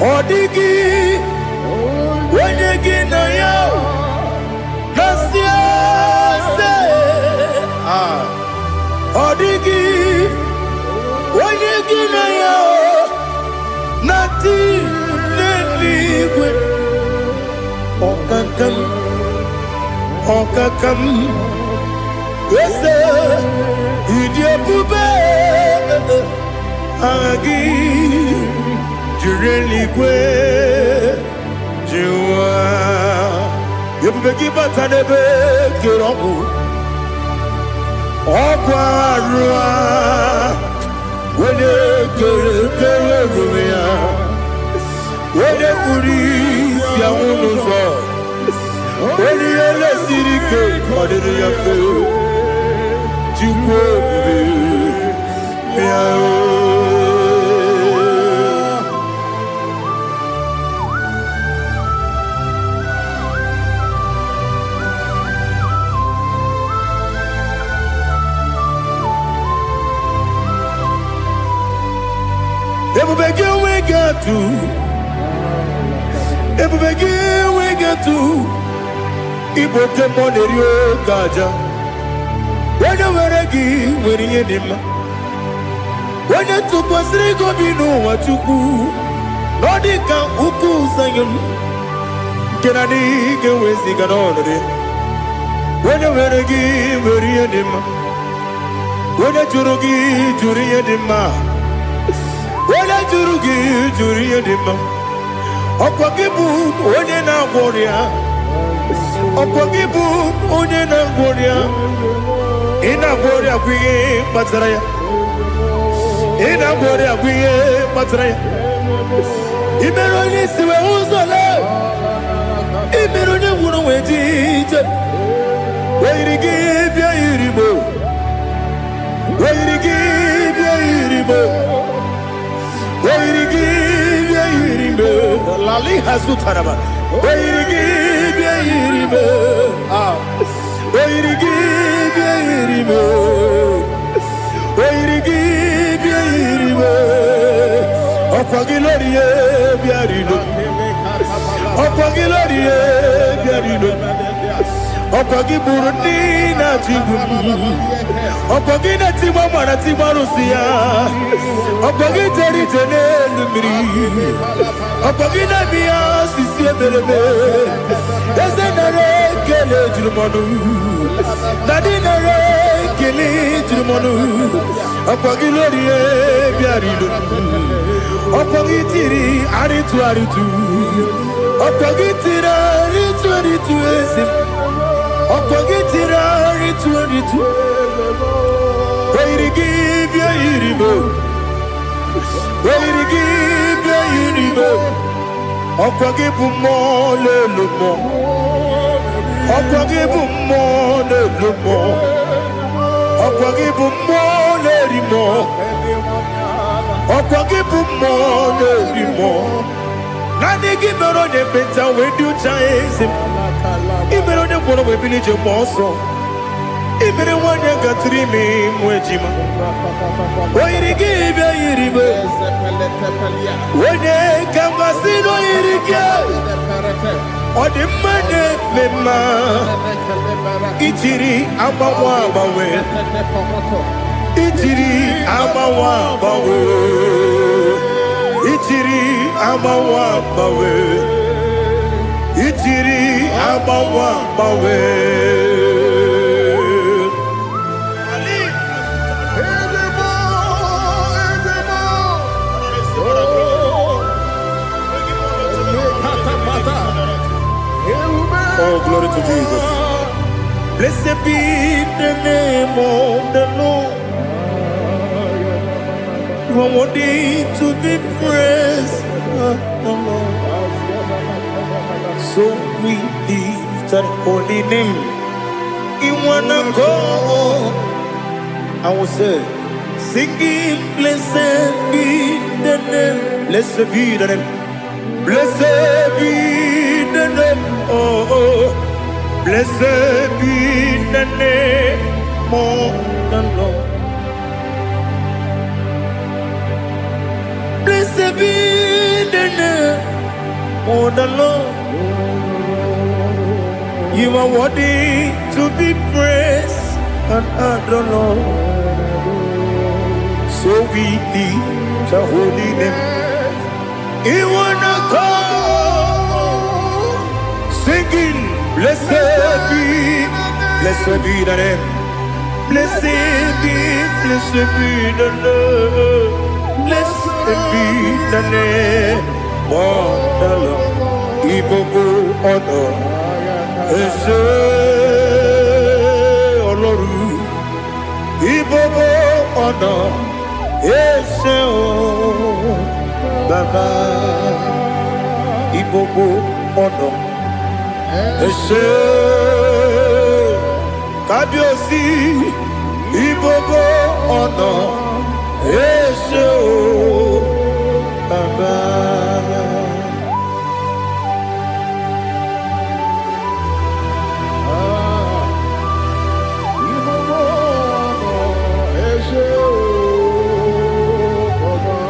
Odigi, Wenegi na yo, Nasia se, Odigi, Wenegi na yo, Nati Neligwe, Okakam, Okakam, Ese, Idiopube, Agi, Jureligwe, Jua, Yopubeki Batanebe, Kiroku, Okwarua, Wene Kerumia, Wene Puris, Yamunuzo, Wene Yele Sirike, Kodiri Yafu, Jukwe, Miao. Everybody we get to, everybody we get to. Ibo kemo nerio kaja. Wena weregi weri edema. Wena tukwasiri gobinu wachuku. Nodika uku sayon. Kenani gewezi ganonore. Wena weregi weri edema. Wena jurugi juri edema. Wena jurugi juri edema. Okwakibu onye na warrior. Okwakibu onye na warrior. Ina warrior kwiye matraya. Ina warrior kwiye matraya. Imeroni siwe uzole. Imeroni wuno wejije. Weirigi bia iribo. Weirigi bia iribo. Weirigi bia iribo. Lali hasutaraba. Weirigi bia iribo. Weirigi bia iribo. Weirigi bia iribo. Okwagilorie bia iribo. Okwagilorie bia iribo. Okwagi Burundi na Jibuti. Okwagi na Timama na Timarusia. Okwagi Teri Tene Lumiri. Okwagi na Mia Sisi Eberebe. Eze nare kele jirumonu. Nadi nare kele jirumonu. Okwagi Lorie biarilo. Okwagi Tiri Aritu Aritu. Okwagi Tira Aritu Aritu Ezim. Okwagitira ritu Weirigi bia iribo. Weirigi bia iribo. Okwagibu mo lelumo. Okwagibu mo lelumo. Okwagibu mo lerimo. Okwagibu mo lerimo. Nani gimero ne beta wedu chaizim. Imeronye mwono we bilije monso. Ibere wanya gatrimi mwejima. Oirigi be iribe. Wene kambasino irige. Odimane mema. Ichiri abawa bawe. Ichiri abawa bawe. Ichiri abawa bawe. Ichiri abawa bawe. Oh, glory to Jesus. Blessed be the name of the Lord. You are worthy to be praised. So we lift that holy name. You wanna go? I will say, singing, blessed be the name. Blessed be the name. Blessed be the name. Oh, blessed be the name of the Lord. Blessed be the name of the Lord. You are worthy to be praised and adored. So we lift the holy name. You wanna go singing, blessed be the name. Blessed be the Lord. Blessed be the name of the Lord. IGBO honor. Ese Oloru. IGBO honor. Ese Baba. IGBO honor. Ese Kabiosi. IGBO honor. Ese Baba.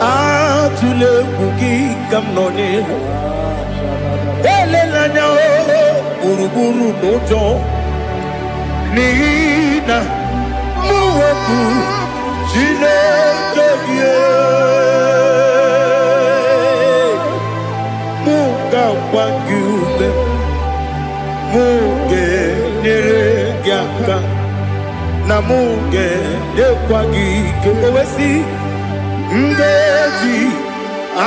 Atule kuki kamnone. Elelanya buruburu nojo. Nina muweku Chineke Muga wangyume Muge nere gyaka Na muge nekwagi kewesi Ngeji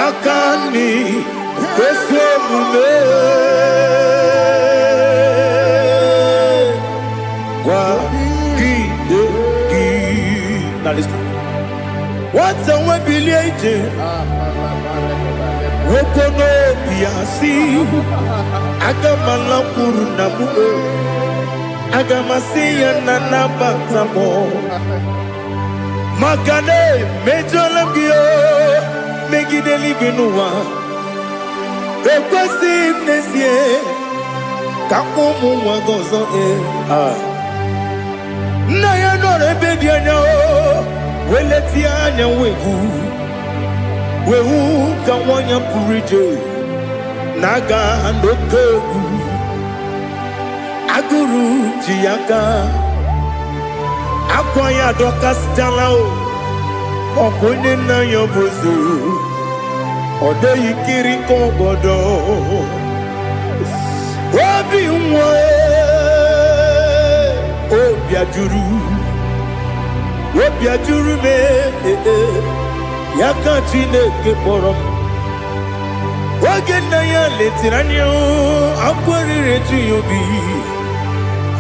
akani kwesemume Now listen. What's a webilete? Wokono piasi. Agamala kurunamu. Agamasiya nanabatamo. Makane mejolamgio. Megideli benua. Ekwesi mnesie. Kakomu wagozo na ya no rebedi anya weleti anya wehu ka wanya purije naga ndokegu aguru jiyaka akwa ya dokas jalao okonye na yobozo ode yikiri kogodo obi nwa Obiajuru me Yaka Chineke porom Oge na ya letiranyo Akwarire tuyobi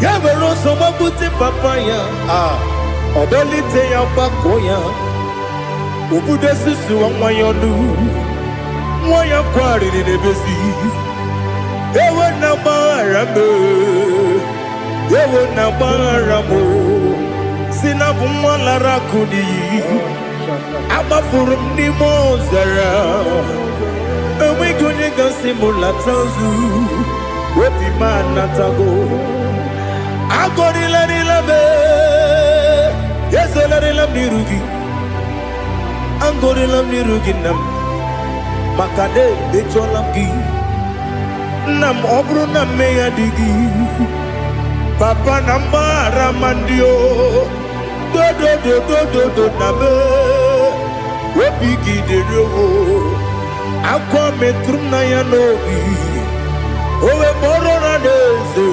Yabero somabute papaya Odolite ya bakoya Ubude susu wa mwayonu Mwaya kwarire nebezi Ewe na marame Ewe na maramo Sinabu mwalara kudi Abafurum ni mozara Ewe gonye gasi mulatanzu Wepi manatago Agori la nilabe Ezelarela mirugi, angorela mirugi nam, makade becholam gi, nam obru nam meya digi, papa namara mandio, do nabe, webigi de rogo, akwa metrum na yanobi, owe morona neze.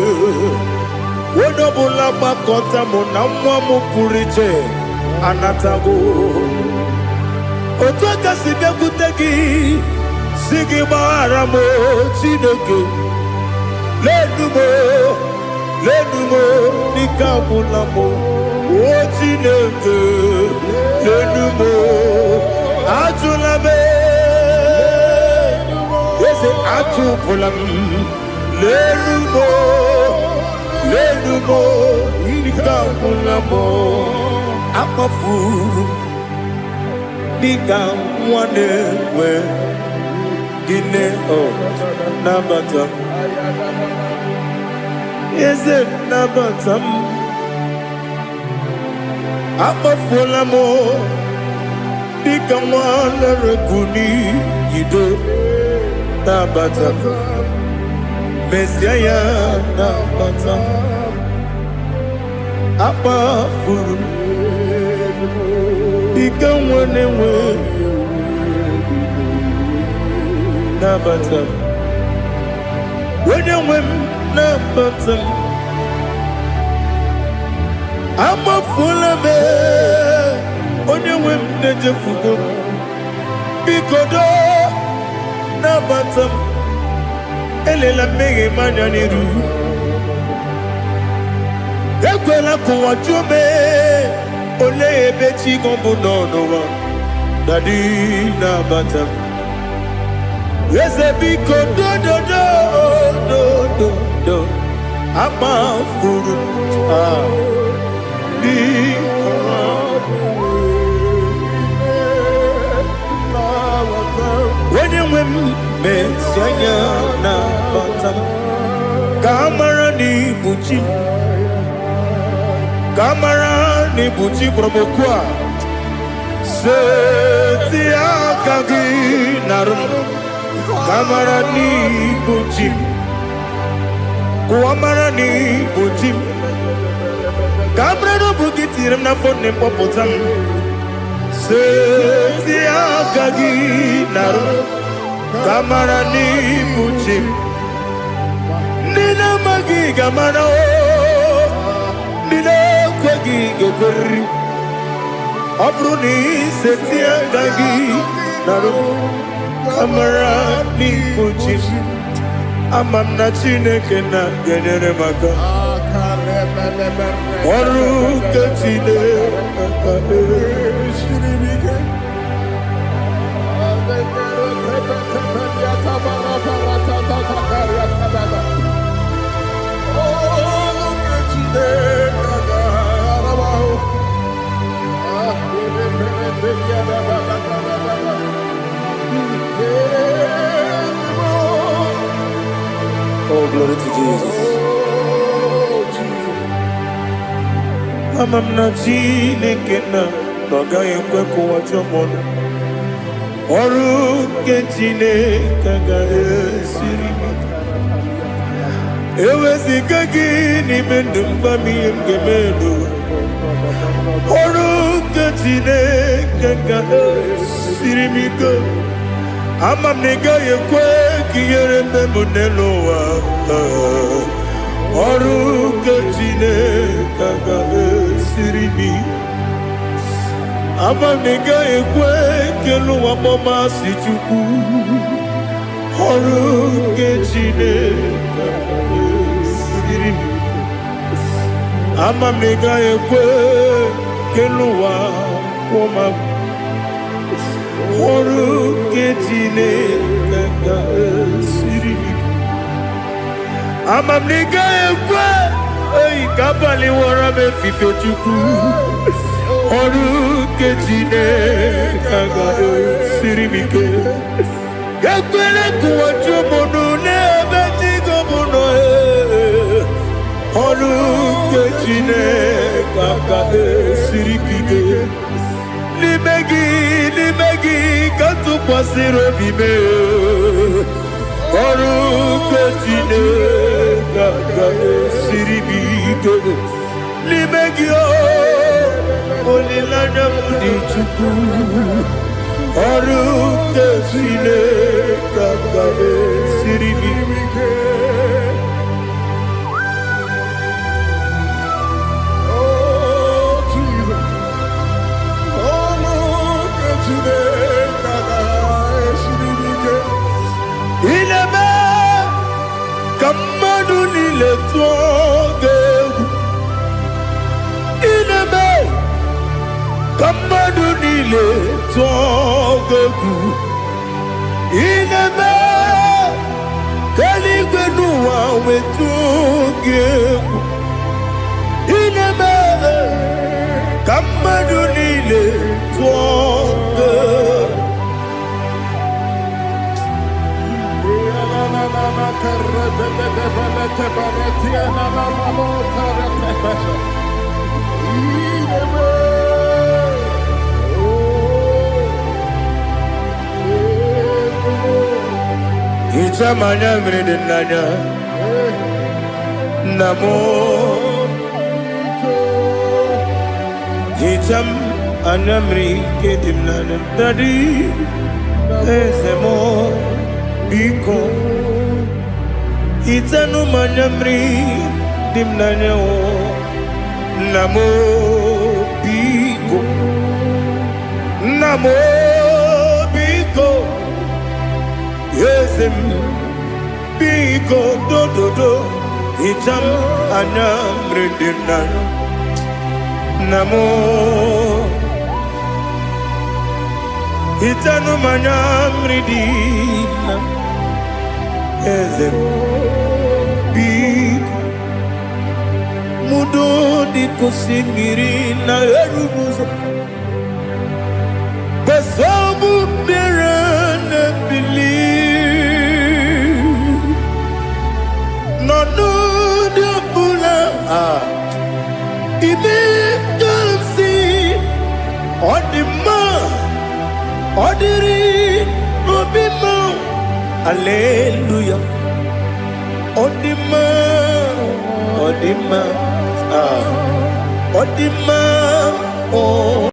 Wodobula bakota monamwa mupuriche anatago Otoka sidekutegi Sigi baramo chineke Lenumo nikabulamo O chineke Lenumo Ajulame Yese ajupulam Lenumo Lenumo, nikamulamo, akafuru, nikamwanewe, gine o nabata, yeze nabata, akafulamo, nikamwanere kuni yido nabata. Messiah nabata apa furu ikamwanewe nabata wenewe nabata ama fulame onewe nejefugo bikodo nabata elela mege manyaniru ekwela kuwa jume ole ebechi gombu nonowa dadi na batam yeze biko do ama furu di when you Messiah na batam kamara ni buchi promokwa setia kagi narum kamara ni buchi kuamara ni buchi kamara no bukitiram na phone popotam setia kagi narum kamara ni buchi nina magi kamara nina kwagi gokori abruni setia kagi narum kamara ni buchi amamna chineke na genere maka oru kachine shiribike Oh, glory to Jesus. Amamna chineke na noga ekwe kuwa chomono oru kechine kaga esiri ewezika gini mendumba miyemgemelo oru kechine kaga esiri miko amamnega yekwe kiyere memunelowa oru kechine kaga esiri miko amamnega ekwe kelu wamoma sichuku oru kechine siri amamnega ekwe kelu wamoma oru kechine siri amamnega ekwe ei kabali wara me fifechuku oru kechine kaga sirimike ekwele kuwa chumono nebe chigomono oru kechine kaga siriki Limegi, Katu Pasiro Bime, Orukotine, Gagade, Siribike, Limegi, Olilana Mudichuku, Orukotine, Gagade, Siribike. Kamadunile togeku inebe kaligbenuwa wetugeku inebe kamadunile togeku. Itamanya mridinanya namo Itam anamri kedimnana dadi ezemo biko Itanu manyamri dimnanya o namo biko namo biko Yesem biko do do do Itam anamri dimnanya namo Itanu manyamri dimnanya Ezem biko mudo di kusingiri na erumuzo Basabu berana believe no de bula Ibe dansi odima odiri obima Alleluia Odima Odima Odima oh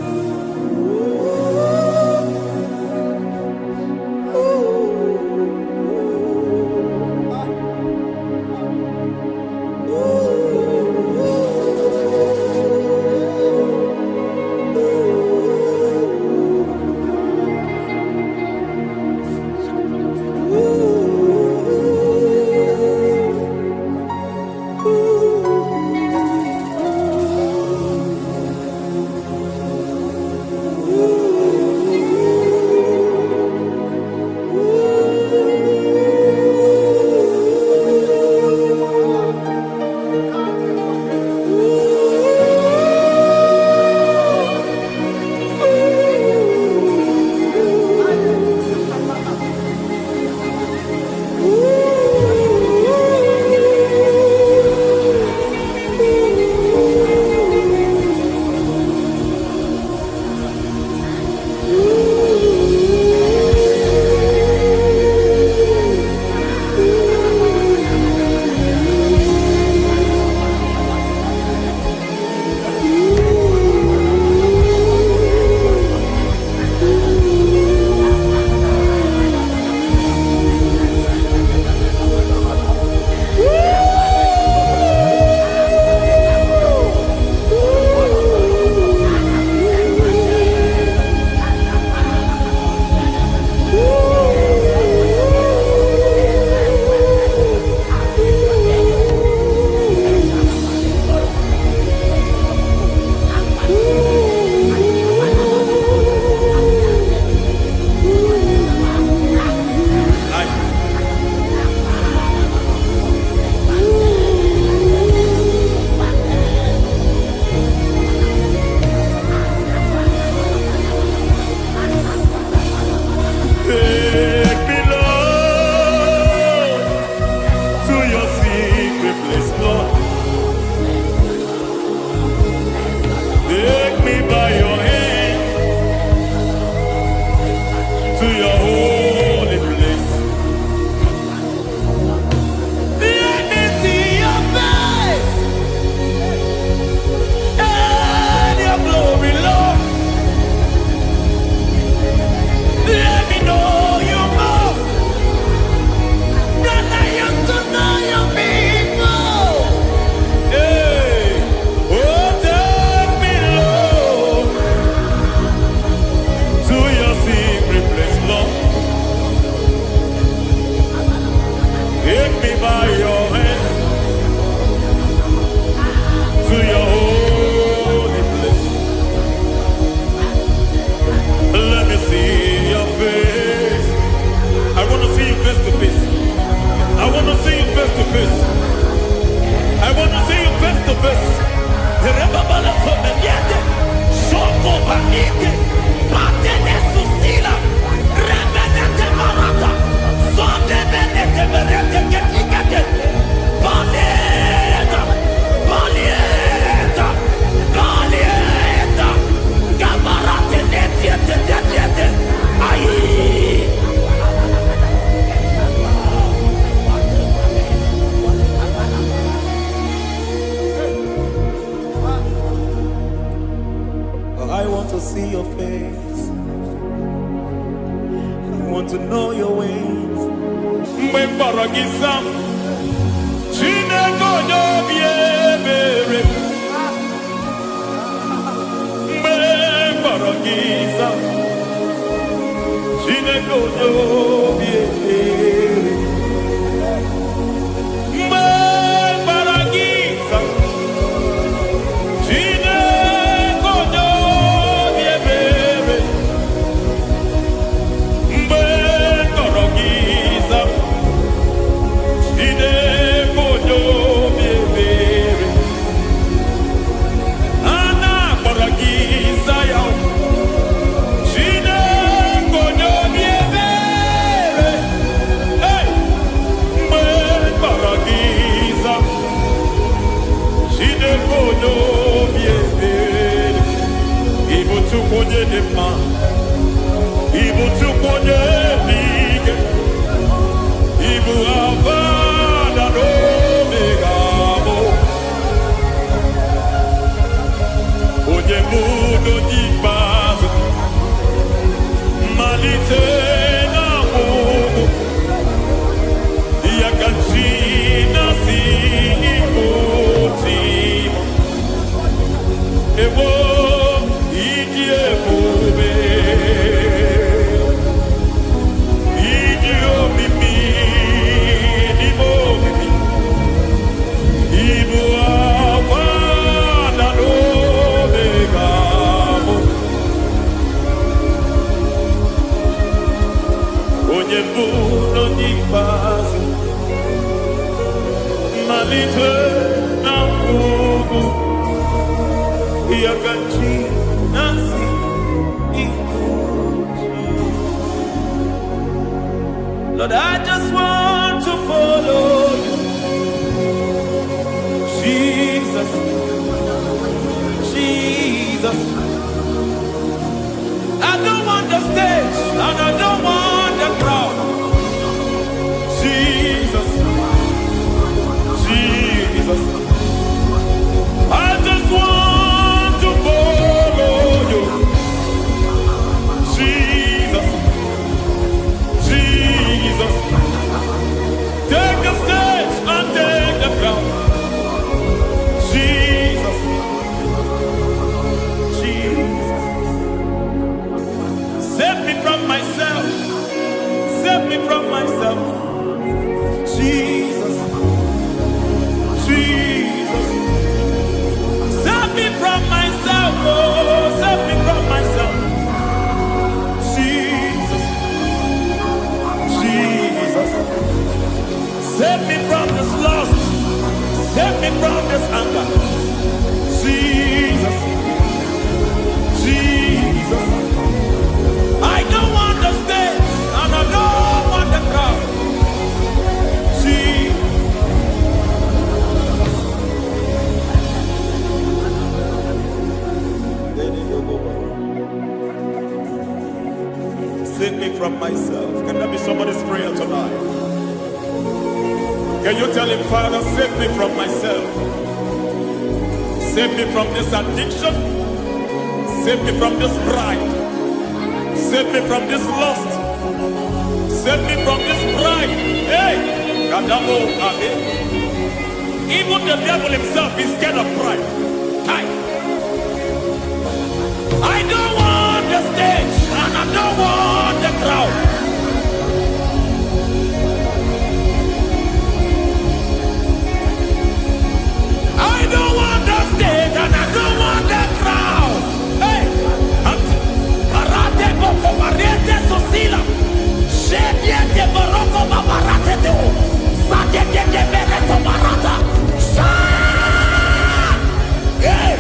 I want to see your face. I want to know your ways. Mgbe mkpọrọ gị sam, Chineke onye obi ebere. Mgbe mkpọrọ gị sam, Chineke onye obi ebere. Mgbe mkpọrọ gị sam, onye dị mma, ịbụ Chukwu onye eluigwe, ịbụ Alfa na Omega bụ onye bụ n'onye ikpeazụ, mmalite na ọgwụgwụ, ya ka chi na-asị ịbụ Tima. Ewo Lord, I just want to follow you, Jesus, Jesus. I don't want the stage and I don't want the crowd, Jesus, Jesus. I just want to follow you, Jesus, Jesus. Take the stage and take the crown, Jesus, Jesus. Save me from myself, save me from myself, Jesus, Jesus. Save me from myself, oh, save me from myself, Jesus, Jesus. Save me from this lust, save me from this anger, Jesus, Jesus. I don't want the stage and I don't want the crowd, Jesus. Save me from myself. Can that be somebody's prayer tonight? Can you tell him, Father, save me from myself. Save me from this addiction. Save me from this pride. Save me from this lust. Save me from this pride. Hey! Even the devil himself is scared of pride. I don't want the stage and I don't want the crowd. I don't want the stage and I don't want the crowd. Hey! Barate boko barete sosila. Shediete boroko babarate teo. Sadete bereto barata. Hey!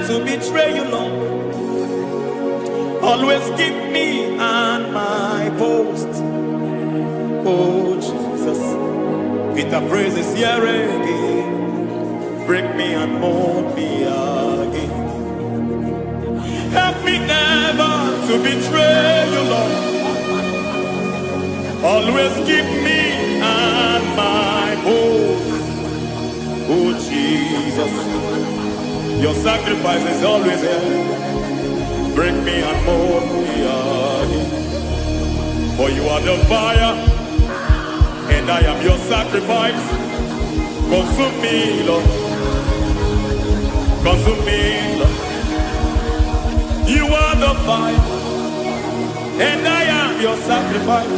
to betray you, Lord. Always keep me on my post. Oh Jesus, with the praises here again, break me and mold me again. Help me never to betray you, Lord. Always keep me on my post. Oh Jesus, your sacrifice is always here. Break me and mold me again. For you are the fire, and I am your sacrifice. Consume me, Lord. Consume me, Lord. You are the fire, and I am your sacrifice.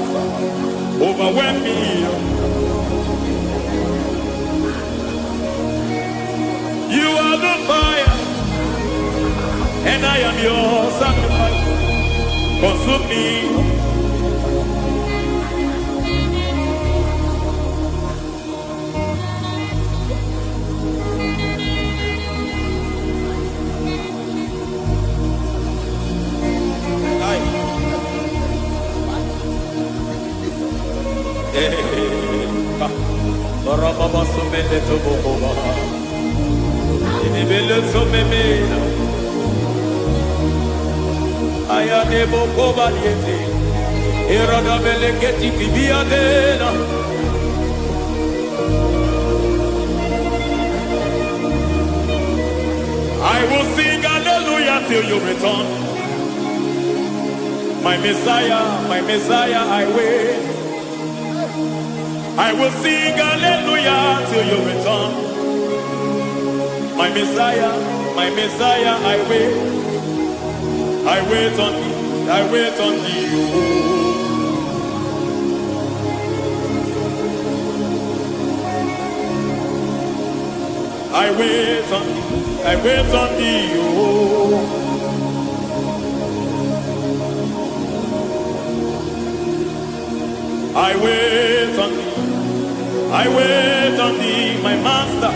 Overwhelm me, Lord. You are the fire, and I am your sacrifice. Consume me. Baba sumende to boba. Inibele sumemena. Aya de boba diete. Irada beleketi kibiadena. I will sing hallelujah till you return. My Messiah, I wait. I will sing hallelujah till you return. My Messiah, I wait. I wait on thee, I wait on thee. I wait on thee, I wait on thee. I wait on thee. I wait on thee, my master.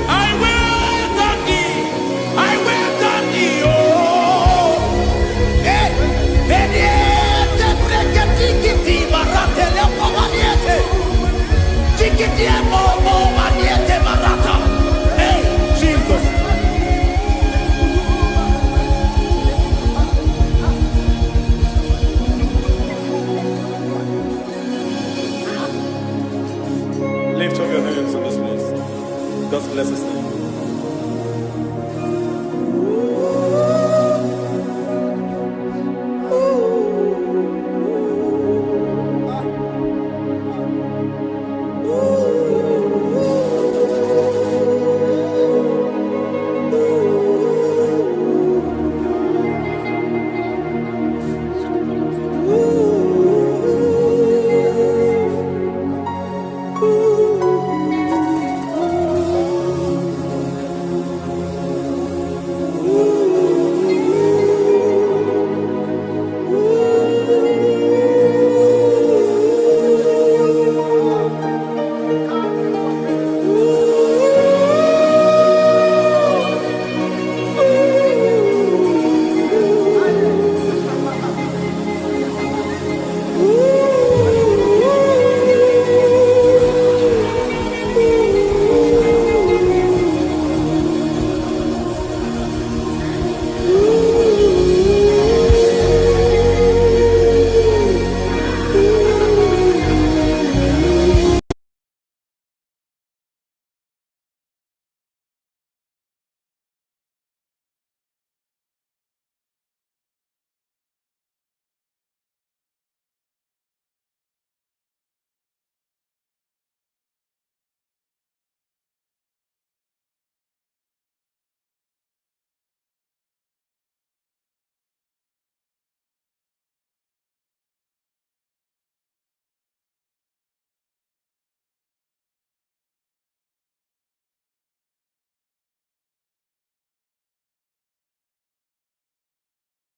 I wait on thee. I wait on thee, oh. Hey, bediete breketi marate le pomaniete. Tikiti mo maniete marata. Hey, Jesus. Lift up your hands in this place. God bless us.